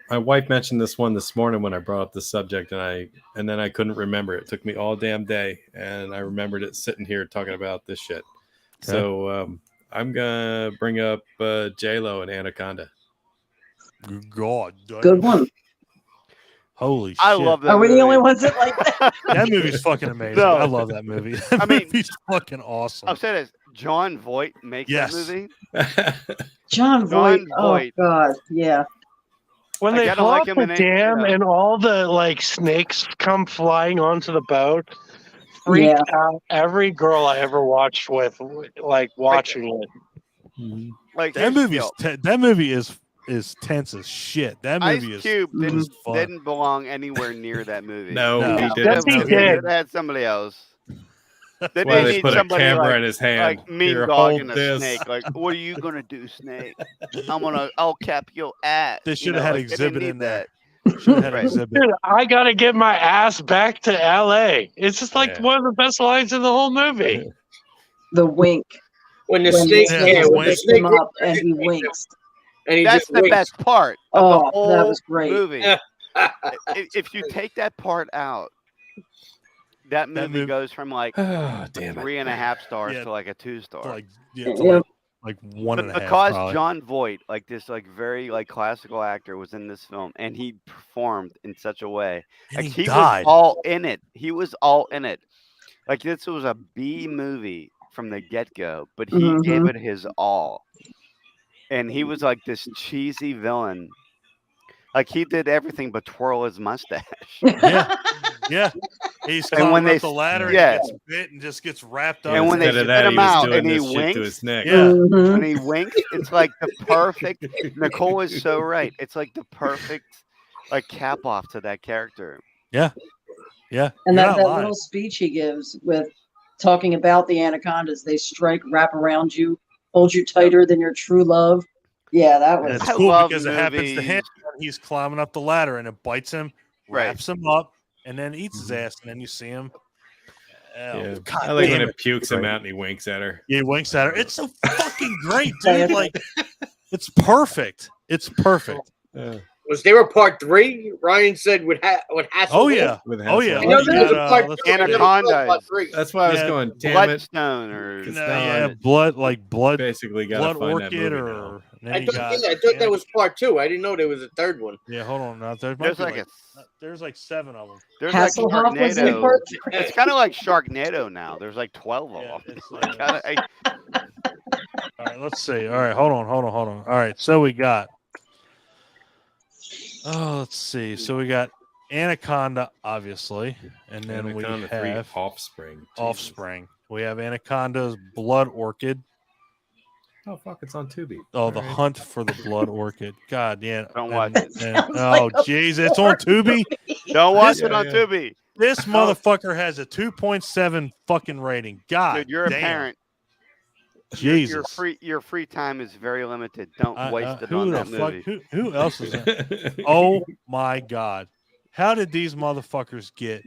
My wife mentioned this one this morning when I brought up the subject, and then I couldn't remember it. It took me all damn day, and I remembered it sitting here talking about this shit. Okay. So I'm gonna bring up J-Lo and Anaconda. Good God, good one. Holy shit! I love that. Are we movie. the only ones that like that? That movie's fucking amazing. No. I love that movie. That movie's fucking awesome. I'll say this: John Voight makes that movie. John Voight. Oh God, yeah. When they pull up the dam and all the like snakes come flying onto the boat, freaked out every girl I ever watched with, like watching it. Like that movie is tense as shit. That movie Ice Cube is didn't belong anywhere near that movie. No, he didn't. Yes, he did. It had somebody else. That's why they put a camera in his hand. Like Mean Dog and a snake. Like, what are you gonna do, Snake? I'll cap your ass. They should have had Exhibit in that. Dude, I gotta get my ass back to LA. It's just like one of the best lines in the whole movie. The wink. When the snake him up and he winks. And that's the best part of the whole that was great. movie. If you take that part out, that movie goes from like 3.5 stars to like a 2-star. Like 1.5. Because probably. John Voight, like this, like very like classical actor, was in this film, and he performed in such a way, and like he was all in it. He was all in it. Like this was a B movie from the get-go, but he gave it his all. And he was like this cheesy villain. Like he did everything but twirl his mustache. Yeah. He's climbing up the ladder and he gets bit and just gets wrapped up. And when they spit him out and he winks, to his neck. When he winks, it's like the perfect. Nicole is so right. It's like the perfect, like cap off to that character. Yeah. And that little speech he gives with talking about the anacondas, they strike, wrap around you, hold you tighter than your true love. Yeah, that was. It's cool because it happens to him. He's climbing up the ladder and it bites him, wraps him up, and then eats his ass. And then you see him. I like when it pukes him out and he winks at her. Yeah, he winks at her. It's so fucking great, dude. Like, it's perfect. It's perfect. Was there a part 3? Ryan said with Hasselhoff. Oh yeah, with oh yeah. You know, there's a part Anaconda. That's why I was going. Damn it, Bloodstone or blood. Basically, blood orchid or. I thought that was part 2. I didn't know there was a third one. Yeah, hold on. Now there's like 7 of them. There's Hasselhoff like was in part 3. It's kind of like Sharknado now. There's like 12 of them. All right, let's see. All right, hold on. All right, so we got. Let's see. So we got Anaconda, obviously, and then Anaconda we have 3 Offspring. Offspring. We have Anaconda's Blood Orchid. Oh fuck! It's on Tubi. Oh, the Hunt for the Blood Orchid. God, yeah. Don't watch it. Oh, jeez, it's on Tubi. Don't watch it on Tubi. This motherfucker has a 2.7 fucking rating. God, dude, you're a parent. Jesus, your free time is very limited. Don't waste it on that movie. Who else is in? Oh my God! How did these motherfuckers get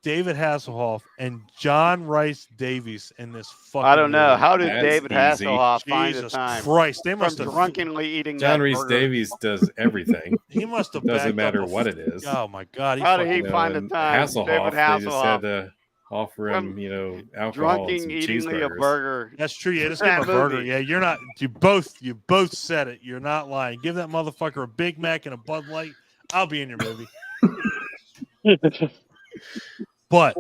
David Hasselhoff and John Rhys Davies in this fucking? I don't know. movie? How did David Hasselhoff find the Jesus time? Christ! They must from have drunkenly eating. John Rhys Davies does everything. He must have. Doesn't matter what it is. Oh my God! How did he find the time? Hasselhoff, David they just had Hasselhoff. to offer him, alcohol and some eating a cheeseburgers. burger. That's true. Yeah, just give him a burger. Yeah, you're not. You both said it. You're not lying. Give that motherfucker a Big Mac and a Bud Light. I'll be in your movie. But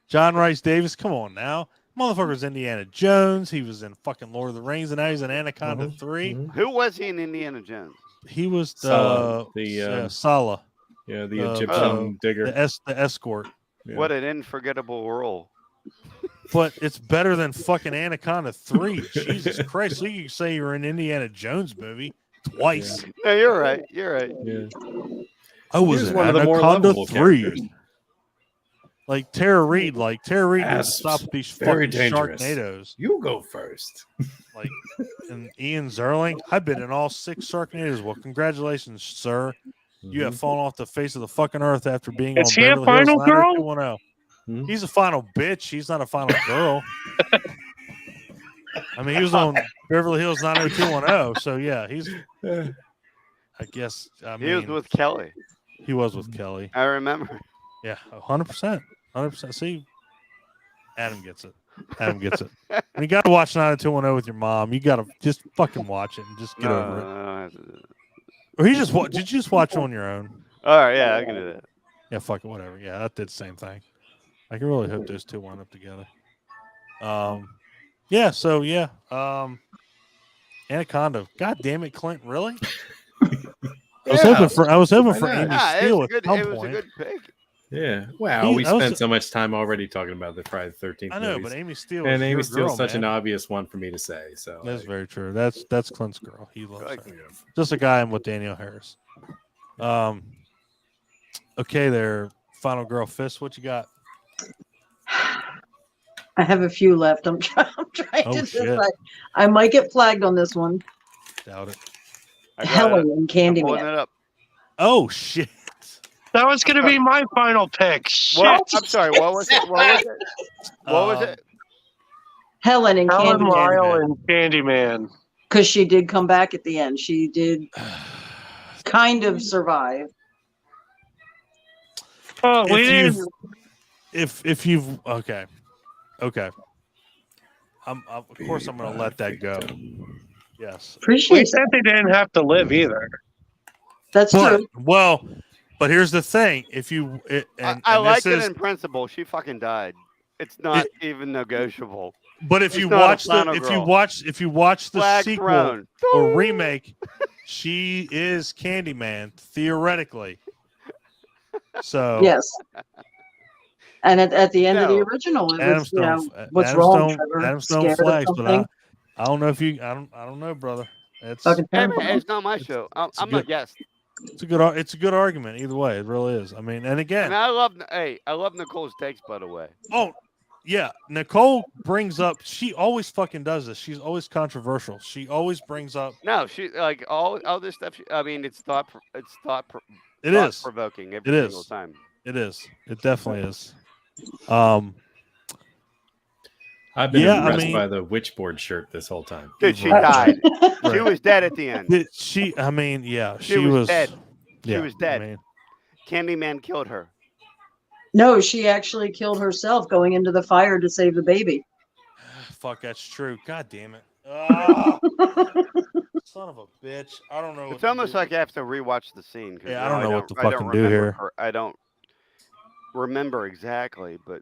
John Rhys Davies, come on now. Motherfucker's Indiana Jones. He was in fucking Lord of the Rings, and now he's in Anaconda 3. Who was he in Indiana Jones? He was Sala, Sala. Yeah, the Egyptian digger. The escort. Yeah. What an unforgettable role. But it's better than fucking Anaconda 3. Jesus Christ. So you can say you're in Indiana Jones movie twice. Yeah. No, you're right. You're right. Yeah. I was in Anaconda 3. Like Tara Reid, needs to stop with these fucking Sharknadoes. You go first. Like, and Ian Zerling, I've been in all 6 Sharknadoes. Well, congratulations, sir. You have fallen off the face of the fucking earth after being on Beverly final Hills girl? 90210. He's a final bitch. He's not a final girl. I mean, he was on Beverly Hills 90210. So yeah, he's. I guess. I mean, He was with Kelly. He was with Kelly. I remember. Yeah, 100%. 100%. See, Adam gets it. Adam gets it. And you got to watch 90210 with your mom. You got to just fucking watch it and just get over it. Or did you just watch it on your own? All right, yeah, I can do that. Yeah, fuck it, whatever. Yeah, that did the same thing. I can really hope those two wind up together. Yeah. So yeah. Anaconda. God damn it, Clint. Really? I was hoping for Amy Steele at some point. It was a good pick. Yeah. Wow. We spent so much time already talking about the Friday the 13th. I know, movies. but Amy Steele. And Amy Steele's such an obvious one for me to say. So that's very true. That's Clint's girl. He loves her. Just a guy with Danielle Harris. Okay, there. Final girl fist. What you got? I have a few left. I'm trying to decide. I might get flagged on this one. Doubt it. Helen and Candyman. Oh shit! That was going to be my final pick. Shit. What? I'm sorry. What was it? What was it? Helen and Helen Lyle and Candyman. Because she did come back at the end. She did kind of survive. Oh, if you've okay. Of course, I'm going to let that go. Yes. Appreciate we said they didn't have to live either. That's true. Well, but here's the thing: if you, I liked it in principle. She fucking died. It's not even negotiable. But if you watch the sequel or remake, she is Candyman theoretically. So yes. And at the end of the original, it was, what's wrong, Trevor? Adam Stone flags, but I don't know if you. I don't know, brother. It's not my show. I'm a guest. It's a good argument either way. It really is. I mean, and again, and I love Nicole's takes, by the way. Oh, yeah, Nicole brings up. She always fucking does this. She's always controversial. She always brings up. No, she like all this stuff. I mean, it's thought provoking every single time. It is. It definitely is. I've been impressed by the witchboard shirt this whole time. Dude, she died. She was dead at the end. She was dead. Yeah, she was dead. Candyman killed her. No, she actually killed herself going into the fire to save the baby. Fuck, that's true. God damn it. Son of a bitch. I don't know. It's almost like I have to rewatch the scene. Yeah, I don't know what to fucking do here. I don't remember exactly, but.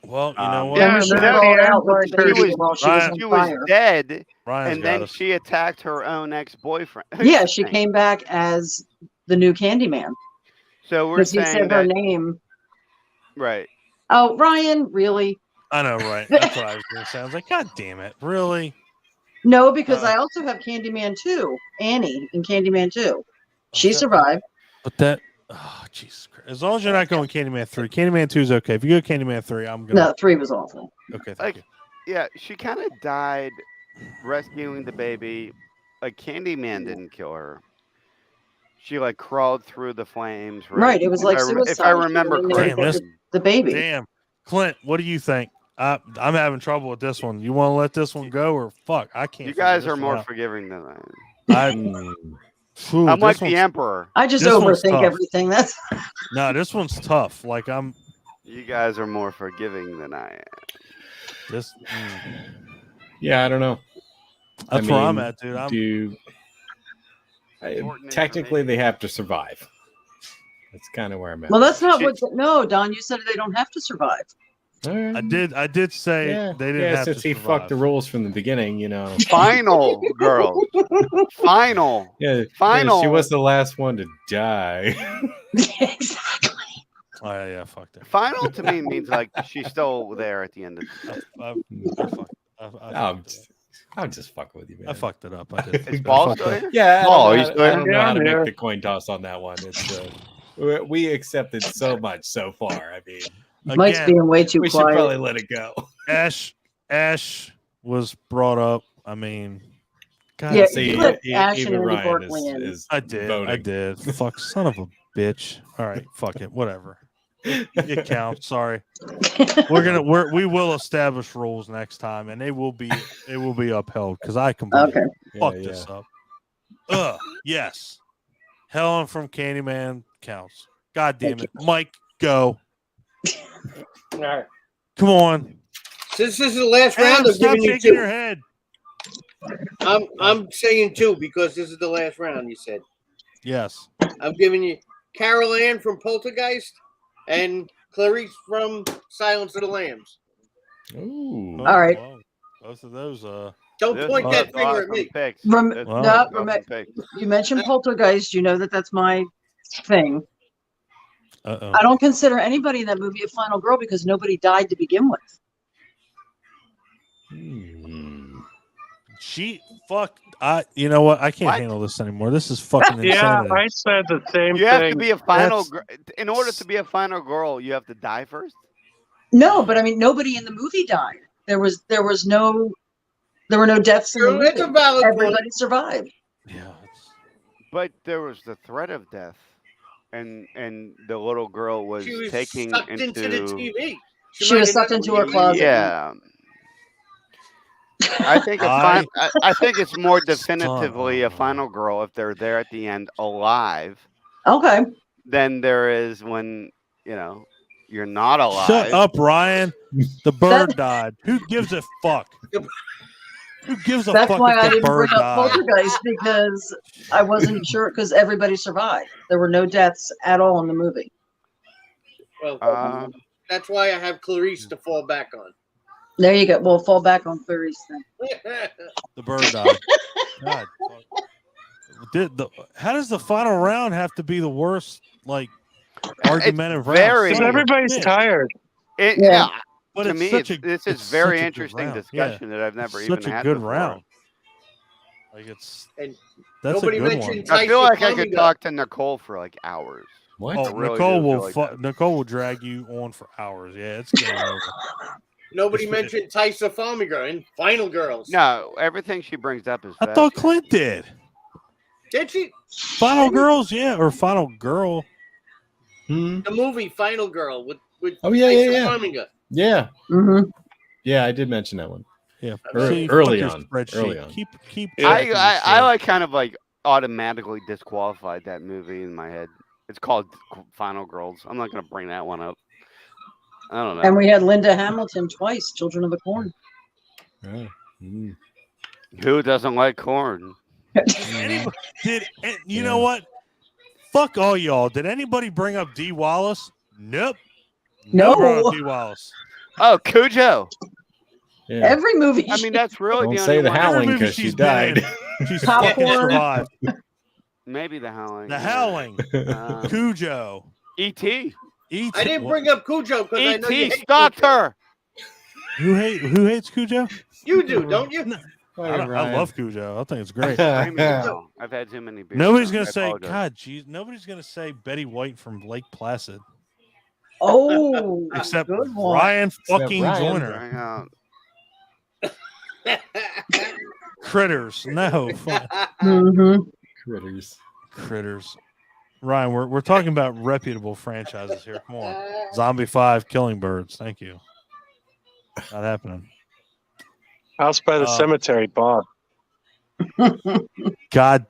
Well, you know what? She was dead, and then she attacked her own ex-boyfriend. Yeah, she came back as the new Candyman. So we're saying he said her name. Right. Oh, Ryan, really? I know, right? That's what I was going to say. I was like, God damn it, really? No, because I also have Candyman 2, Annie in Candyman 2. She survived. But that. Oh, Jesus Christ. As long as you're not going Candyman 3. Candyman 2 is okay. If you go Candyman 3, I'm going to. No, 3 was awful. Okay, thank you. Yeah, she kind of died rescuing the baby. Like, Candyman didn't kill her. She, like, crawled through the flames. Right, it was like suicide. If I remember correctly. The baby. Damn. Clint, what do you think? I'm having trouble with this one. You want to let this one go or fuck? I can't. You guys are more forgiving than I am. I'm like the Emperor. I just overthink everything. That's no, this one's tough. Like you guys are more forgiving than I am. Yeah, I don't know. That's where I'm at, dude. Technically, they have to survive. That's kind of where I'm at. Well, that's not what. No, Don, you said they don't have to survive. I did say they didn't have to survive. He fucked the rules from the beginning, you know. Final girl. Final. Yeah, final. She was the last one to die. Exactly. Oh yeah, fuck that. Final to me means like she's still there at the end of the I'm just fucking with you, man. I fucked it up. I did. Is Paul still here? Yeah. I don't know how to make the coin toss on that one. It's we accepted so much so far. I mean. Mike's being way too quiet. We should probably let it go. Ash was brought up. I mean, God, yeah, see, even Ryan is I did. Fuck, son of a bitch. All right, fuck it, whatever. It counts. Sorry. We will establish rules next time, and it will be upheld because I completely fucked this up. Yes. Helen from Candyman counts. God damn it. Mike, go. All right. Come on. Since this is the last round, Adam, I'm stop giving you shaking two. your head. I'm saying two because this is the last round. You said. Yes. I'm giving you Carol Ann from Poltergeist and Clarice from Silence of the Lambs. Ooh. All right. Well, both of those. Don't point that finger at me. You mentioned Poltergeist. You know that's my thing. Uh-oh. I don't consider anybody in that movie a final girl because nobody died to begin with. You know what? I can't handle this anymore. This is fucking insanity. Yeah, I said the same thing. You have to be a final in order to be a final girl, you have to die first? No, but I mean nobody in the movie died. There were no deaths in the movie. Everybody survived. Yeah. But there was the threat of death. And the little girl was taking sucked into the TV. She was sucked into her closet. Yeah. I think I think it's more definitively a final girl if they're there at the end alive. Okay. Than there is when, you're not alive. Shut up, Ryan. The bird died. Who gives a fuck? Who gives a fuck? That's why I didn't bird bring up died? Poltergeist because I wasn't sure because everybody survived. There were no deaths at all in the movie. Well, that's why I have Clarice to fall back on. There you go. We'll fall back on Clarice then. The bird died. God. How does the final round have to be the worst, argumentative round? Because everybody's tired. Yeah. But to me, this is very interesting discussion that I've never even had. Such a good before. round. That's a good one. I feel like I could talk to Nicole for hours. What? Oh, really Nicole will drag you on for hours. Yeah, it's game over. Nobody mentioned Tysa Farmiga in Final Girls. No, everything she brings up is. I thought Clint did. Did she? Final Girls, yeah, or Final Girl. The movie Final Girl with Tysa Farmiga. Yeah. Mm-hmm. Yeah, I did mention that one. Yeah, early on. Keep. I kind of automatically disqualified that movie in my head. It's called Final Girls. I'm not going to bring that one up. I don't know. And we had Linda Hamilton twice, Children of the Corn. Who doesn't like corn? You know what? Fuck all y'all. Did anybody bring up Dee Wallace? Nope. No. Dee Wallace. Oh, Cujo. Yeah. Every movie. I mean, that's really Don't say the Howling because she died. She's fucking survived. Maybe the Howling. The Howling. Cujo. E.T. I didn't bring up Cujo because I know you hate stalked her. Who hates Cujo? You do, don't you? No. I love Cujo. I think it's great. I've had too many beers. Nobody's gonna say, God, geez, nobody's gonna say Betty White from Lake Placid. Oh, except Ryan fucking Joyner. Critters, no. Critters. Ryan, we're talking about reputable franchises here. Come on, Zombie 5, Killing Birds. Thank you. Not happening. House by the Cemetery, Bob. God.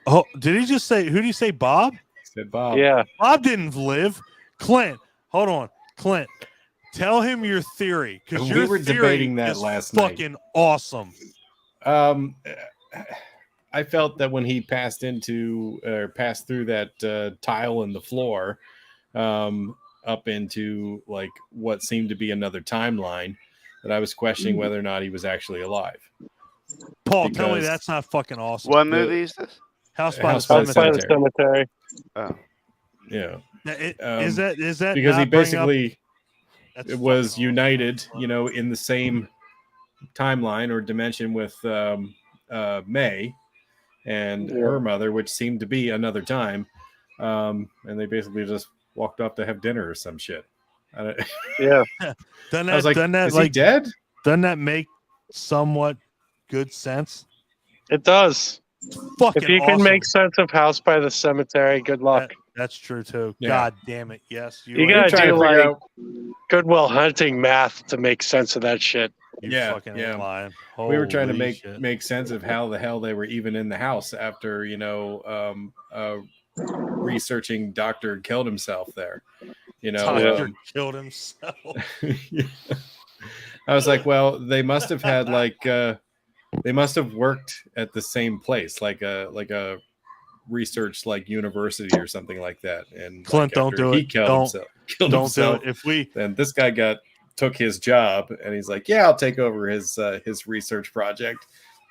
Oh, did he just say, who did he say, Bob? He said Bob. Yeah. Bob didn't live. Clint, hold on. Clint, tell him your theory. Because we were debating that last night. Fucking awesome. I felt that when he passed through that tile in the floor up into what seemed to be another timeline, that I was questioning whether or not he was actually alive. Paul, tell me that's not fucking awesome. What movie is this? House by the Cemetery. Oh. Yeah. Is that because he basically was united, in the same timeline or dimension with May and her mother, which seemed to be another time, and they basically just walked off to have dinner or some shit. Yeah. Doesn't I was like, is he dead? Doesn't that make somewhat good sense? It does. Fucking if you can make sense of House by the Cemetery, good luck. That's true too. Yeah. God damn it. Yes. You gotta trying do to figure like out. Goodwill Hunting math to make sense of that shit. You Yeah, fucking yeah. ain't lying. We were trying to Holy shit. make sense of how the hell they were even in the house after researching doctor killed himself there. Doctor killed himself. Yeah. I was like, well, they must have had they must have worked at the same place, like a research university or something like that. And Clint, don't do it. Killed himself. Do it. Then this guy took his job, and he's like, yeah, I'll take over his research project,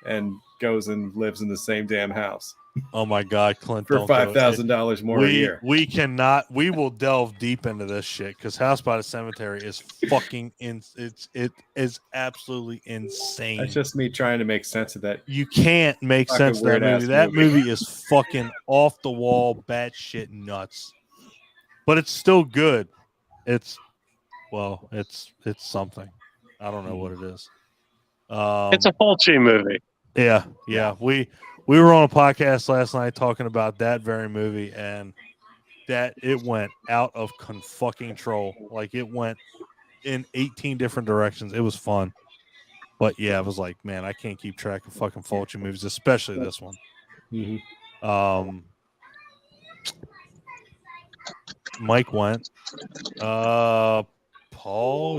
and goes and lives in the same damn house. Oh my God, Clint! For $5,000 more a year. We will delve deep into this shit because House by the Cemetery is fucking it is absolutely insane. That's just me trying to make sense of that. You can't make sense of that movie. That movie is fucking off the wall, batshit nuts. But it's still good. It's something. I don't know what it is. It's a Fulci movie. Yeah. We were on a podcast last night talking about that very movie, and that it went out of fucking control. Like, it went in 18 different directions. It was fun. But yeah, I was like, man, I can't keep track of fucking Fulci movies, especially this one. Mm-hmm. Mike went. Paul,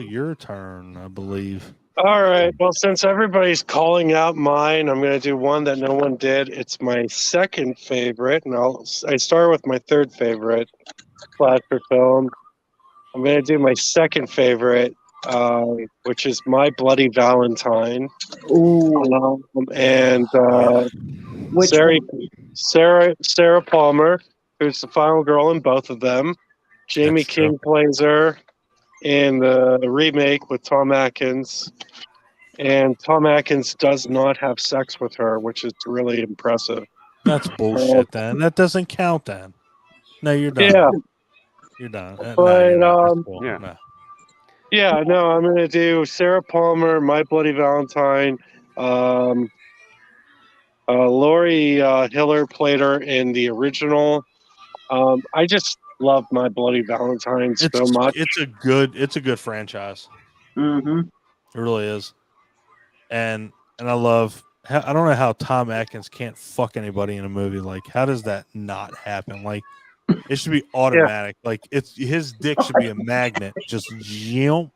your turn, I believe. All right. Well, since everybody's calling out mine, I'm going to do one that no one did. It's my second favorite, and I start with my third favorite slasher film. I'm going to do my second favorite, which is My Bloody Valentine. Ooh. And Sarah Palmer, who's the final girl in both of them. Jamie King plays her in the remake with Tom Atkins. And Tom Atkins does not have sex with her, which is really impressive. That's bullshit, then. That doesn't count, then. No, you're done. Yeah. You're done. But, cool. I'm going to do Sarah Palmer, My Bloody Valentine. Laurie Hiller played her in the original. I just love My Bloody Valentine so much. It's a good franchise. Mm-hmm. It really is. And I love. I don't know how Tom Atkins can't fuck anybody in a movie. Like, how does that not happen? Like, it should be automatic. Yeah. Like, his dick should be a magnet. Just game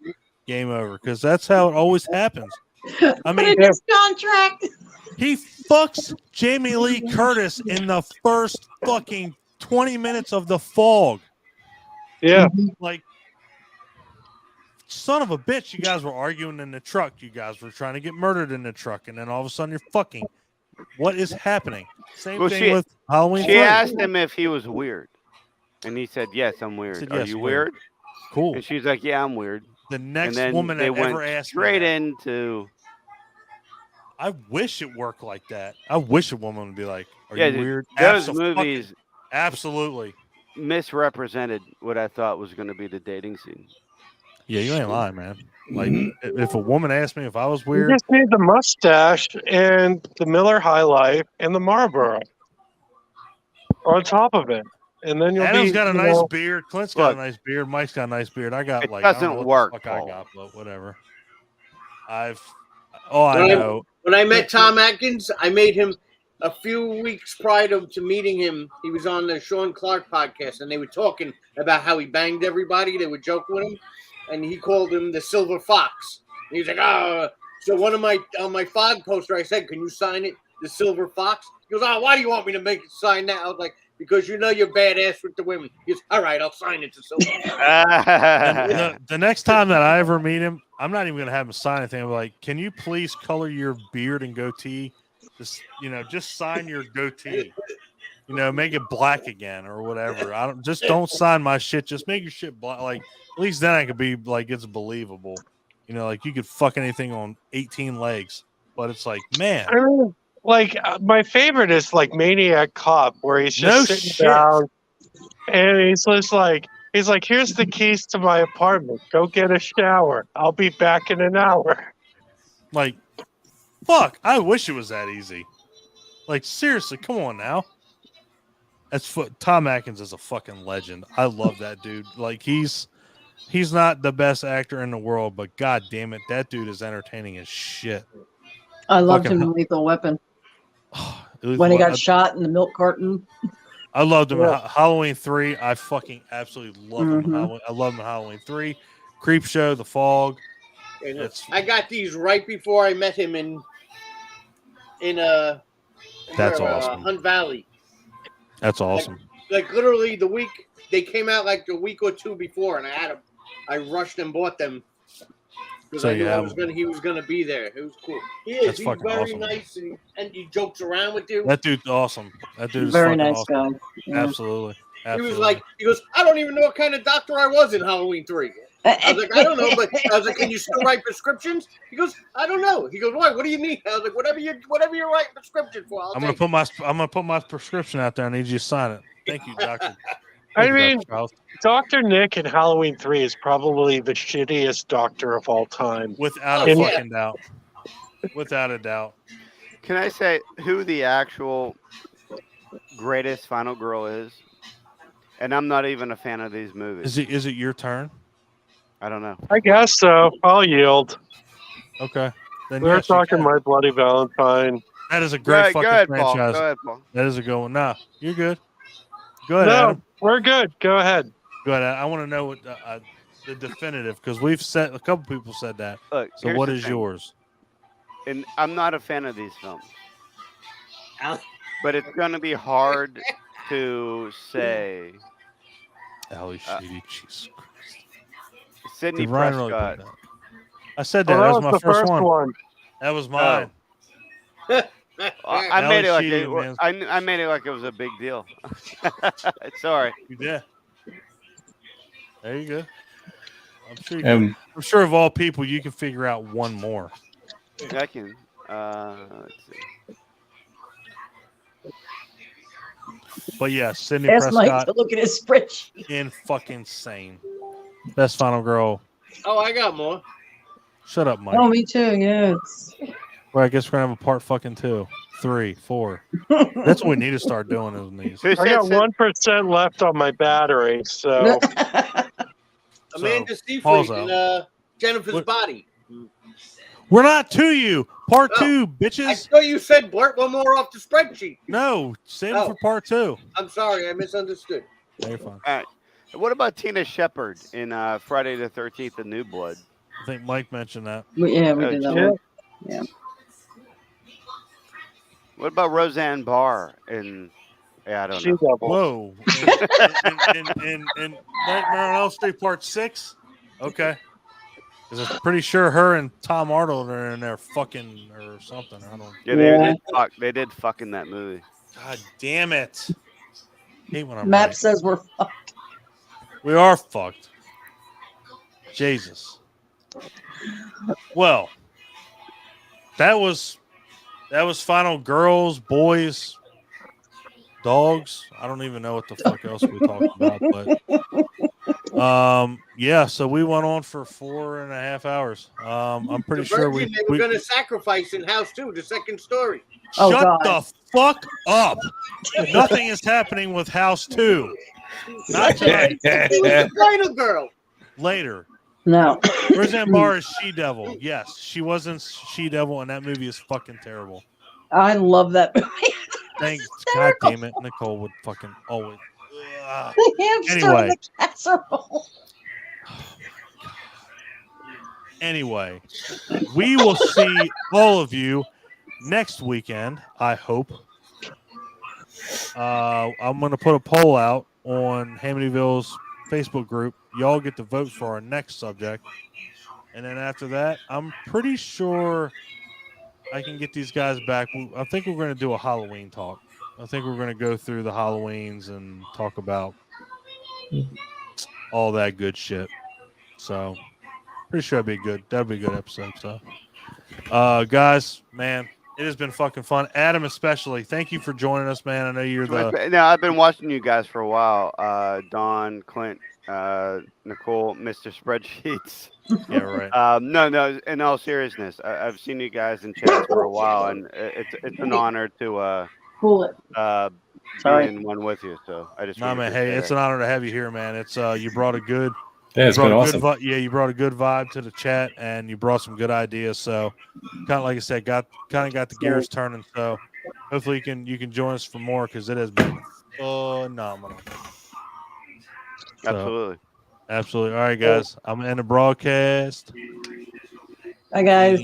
over, because that's how it always happens. I mean, his contract. He fucks Jamie Lee Curtis in the first fucking 20 minutes of The Fog. Yeah. Like, son of a bitch, you guys were arguing in the truck. You guys were trying to get murdered in the truck, and then all of a sudden you're fucking. What is happening? Same thing with Halloween. She asked him if he was weird, and he said, "Yes, I'm weird. Said, Are yes, you weird?" Cool. And she's like, "Yeah, I'm weird." The next and then woman they that went ever asked straight me into. I wish it worked like that. I wish a woman would be like, "Are you weird?" Those movies absolutely misrepresented what I thought was going to be the dating scene. Yeah, you ain't lying, man. Like, if a woman asked me if I was weird, you just need the mustache and the Miller High Life and the Marlboro on top of it, and then you'll Adam's got a nice beard. Clint's got a nice beard. Mike's got a nice beard. I got it I doesn't don't know what work. The fuck I got, but whatever. I know. When I met Tom Atkins, I made him a few weeks prior to meeting him. He was on the Sean Clark podcast, and they were talking about how he banged everybody. They were joking with him, and he called him the Silver Fox. And he was like, "Oh." So on my fog poster, I said, "Can you sign it, the Silver Fox?" He goes, "Oh, why do you want me to make it sign that?" I was like, "Because you know you're badass with the women." He goes, "All right, I'll sign it to Silver Fox." The next time that I ever meet him, I'm not even gonna have him sign anything. I'm like, "Can you please color your beard and goatee? Just sign your goatee. Make it black again or whatever. Don't sign my shit. Just make your shit black. Like, at least then I could be like, it's believable. Like you could fuck anything on 18 legs, but it's like, man." I mean, my favorite is like Maniac Cop, where he's just sitting down and he's just like, "Here's the keys to my apartment. Go get a shower. I'll be back in an hour." Like, fuck, I wish it was that easy. Like, seriously, come on now. Tom Atkins is a fucking legend. I love that dude. Like he's not the best actor in the world, but god damn it, that dude is entertaining as shit. I loved him in Lethal Weapon. When he got shot in the milk carton. I loved him in Halloween 3. I fucking absolutely love him in Halloween. I love him in Halloween 3. Creep Show, The Fog. I got these right before I met him in awesome. Hunt Valley. That's awesome. Like literally the week they came out, like the week or two before, and I had them. I rushed and bought them because I knew he was gonna be there. It was cool. He's very awesome. Nice and he jokes around with you. That dude's awesome. That dude is very nice awesome. guy. Yeah. Absolutely. He was like, he goes, I don't even know what kind of doctor I was in Halloween 3. I was like, I don't know, but I was like, can you still write prescriptions? He goes, I don't know. He goes, why? What do you need? I was like, whatever you're writing prescription for. I'm gonna put my prescription out there. I need you to sign it. Thank you, doctor. I mean, Dr. Nick in Halloween 3 is probably the shittiest doctor of all time. Without a fucking doubt. Without a doubt. Can I say who the actual greatest final girl is? And I'm not even a fan of these movies. Is it your turn? I don't know. I guess so. I'll yield. Okay. Then we're talking My Bloody Valentine. That is a great fucking franchise. Go ahead, Paul. That is a good one. Nah, you're good. Go ahead, no, Adam. We're good. Go ahead. Go ahead. I want to know what the definitive, because we've said a couple people said that. Look, so what is yours? And I'm not a fan of these films, but it's going to be hard to say. Ali Sheedy, Jesus Christ. Sidney Prescott. Really I said that. That was my first one. That was mine. I made it like I made it like it was a big deal. Sorry. You did. There you go. I'm sure of all people you can figure out one more. I can. Let's see. But yeah, Sidney Ask Prescott. Mike to look at his spreadsheet. In fucking insane. Best final girl. Oh, I got more. Shut up, Mike. Oh, me too. Yes. Well, I guess we're gonna have a part fucking 2, 3, 4. That's what we need to start doing is these. I got 1% left on my battery, so. Amanda Seyfried and Jennifer's Body. We're not to you. Part 2, bitches. I thought you said blurt one more off the spreadsheet. No, save it for part 2. I'm sorry, I misunderstood. No, you're fine. All right. What about Tina Shepard in Friday the 13th, The New Blood? I think Mike mentioned that. Yeah, we did that one. Yeah. What about Roseanne Barr in? Yeah, I don't know. Whoa! in Nightmare on Elm Street Part 6. Okay. Because I'm pretty sure her and Tom Arnold are in there fucking or something. I don't. Yeah, they did fuck in that movie. God damn it! I hate when I'm Map right. says we're fucked. We are fucked. Jesus. Well, that was final girls, boys, dogs. I don't even know what the fuck else we talked about, but yeah. So we went on for 4.5 hours. I'm pretty sure they were going to sacrifice in House 2, the second story. Shut the fuck up! Nothing is happening with House 2. Not tonight. It was the final girl. Later. No. Roseanne Barr is She-Devil. Yes, she wasn't She-Devil, and that movie is fucking terrible. I love that movie. Thanks. God damn it. Nicole would fucking always. The hamster in the casserole. Anyway, we will see all of you next weekend, I hope. I'm going to put a poll out on Hamityville's Facebook group. Y'all get to vote for our next subject. And then after that, I'm pretty sure I can get these guys back. I think we're going to do a Halloween talk. I think we're going to go through the Halloweens and talk about all that good shit. So, pretty sure that'd be a good episode. So, guys, man, it has been fucking fun. Adam, especially, thank you for joining us, man. I know you're No, I've been watching you guys for a while. Don, Clint, Nicole, Mr. Spreadsheets. Yeah, right. No. In all seriousness, I've seen you guys in chat for a while, and it's an honor to being one with you. So I just man. Hey, it's an honor to have you here, man. It's you brought a good. Yeah, it's been awesome. You brought a good vibe to the chat, and you brought some good ideas. So, kind of like I said, got the gears turning. So, hopefully you can join us for more because it has been phenomenal. Absolutely. Absolutely. All right, guys. I'm gonna end the broadcast. Bye, guys.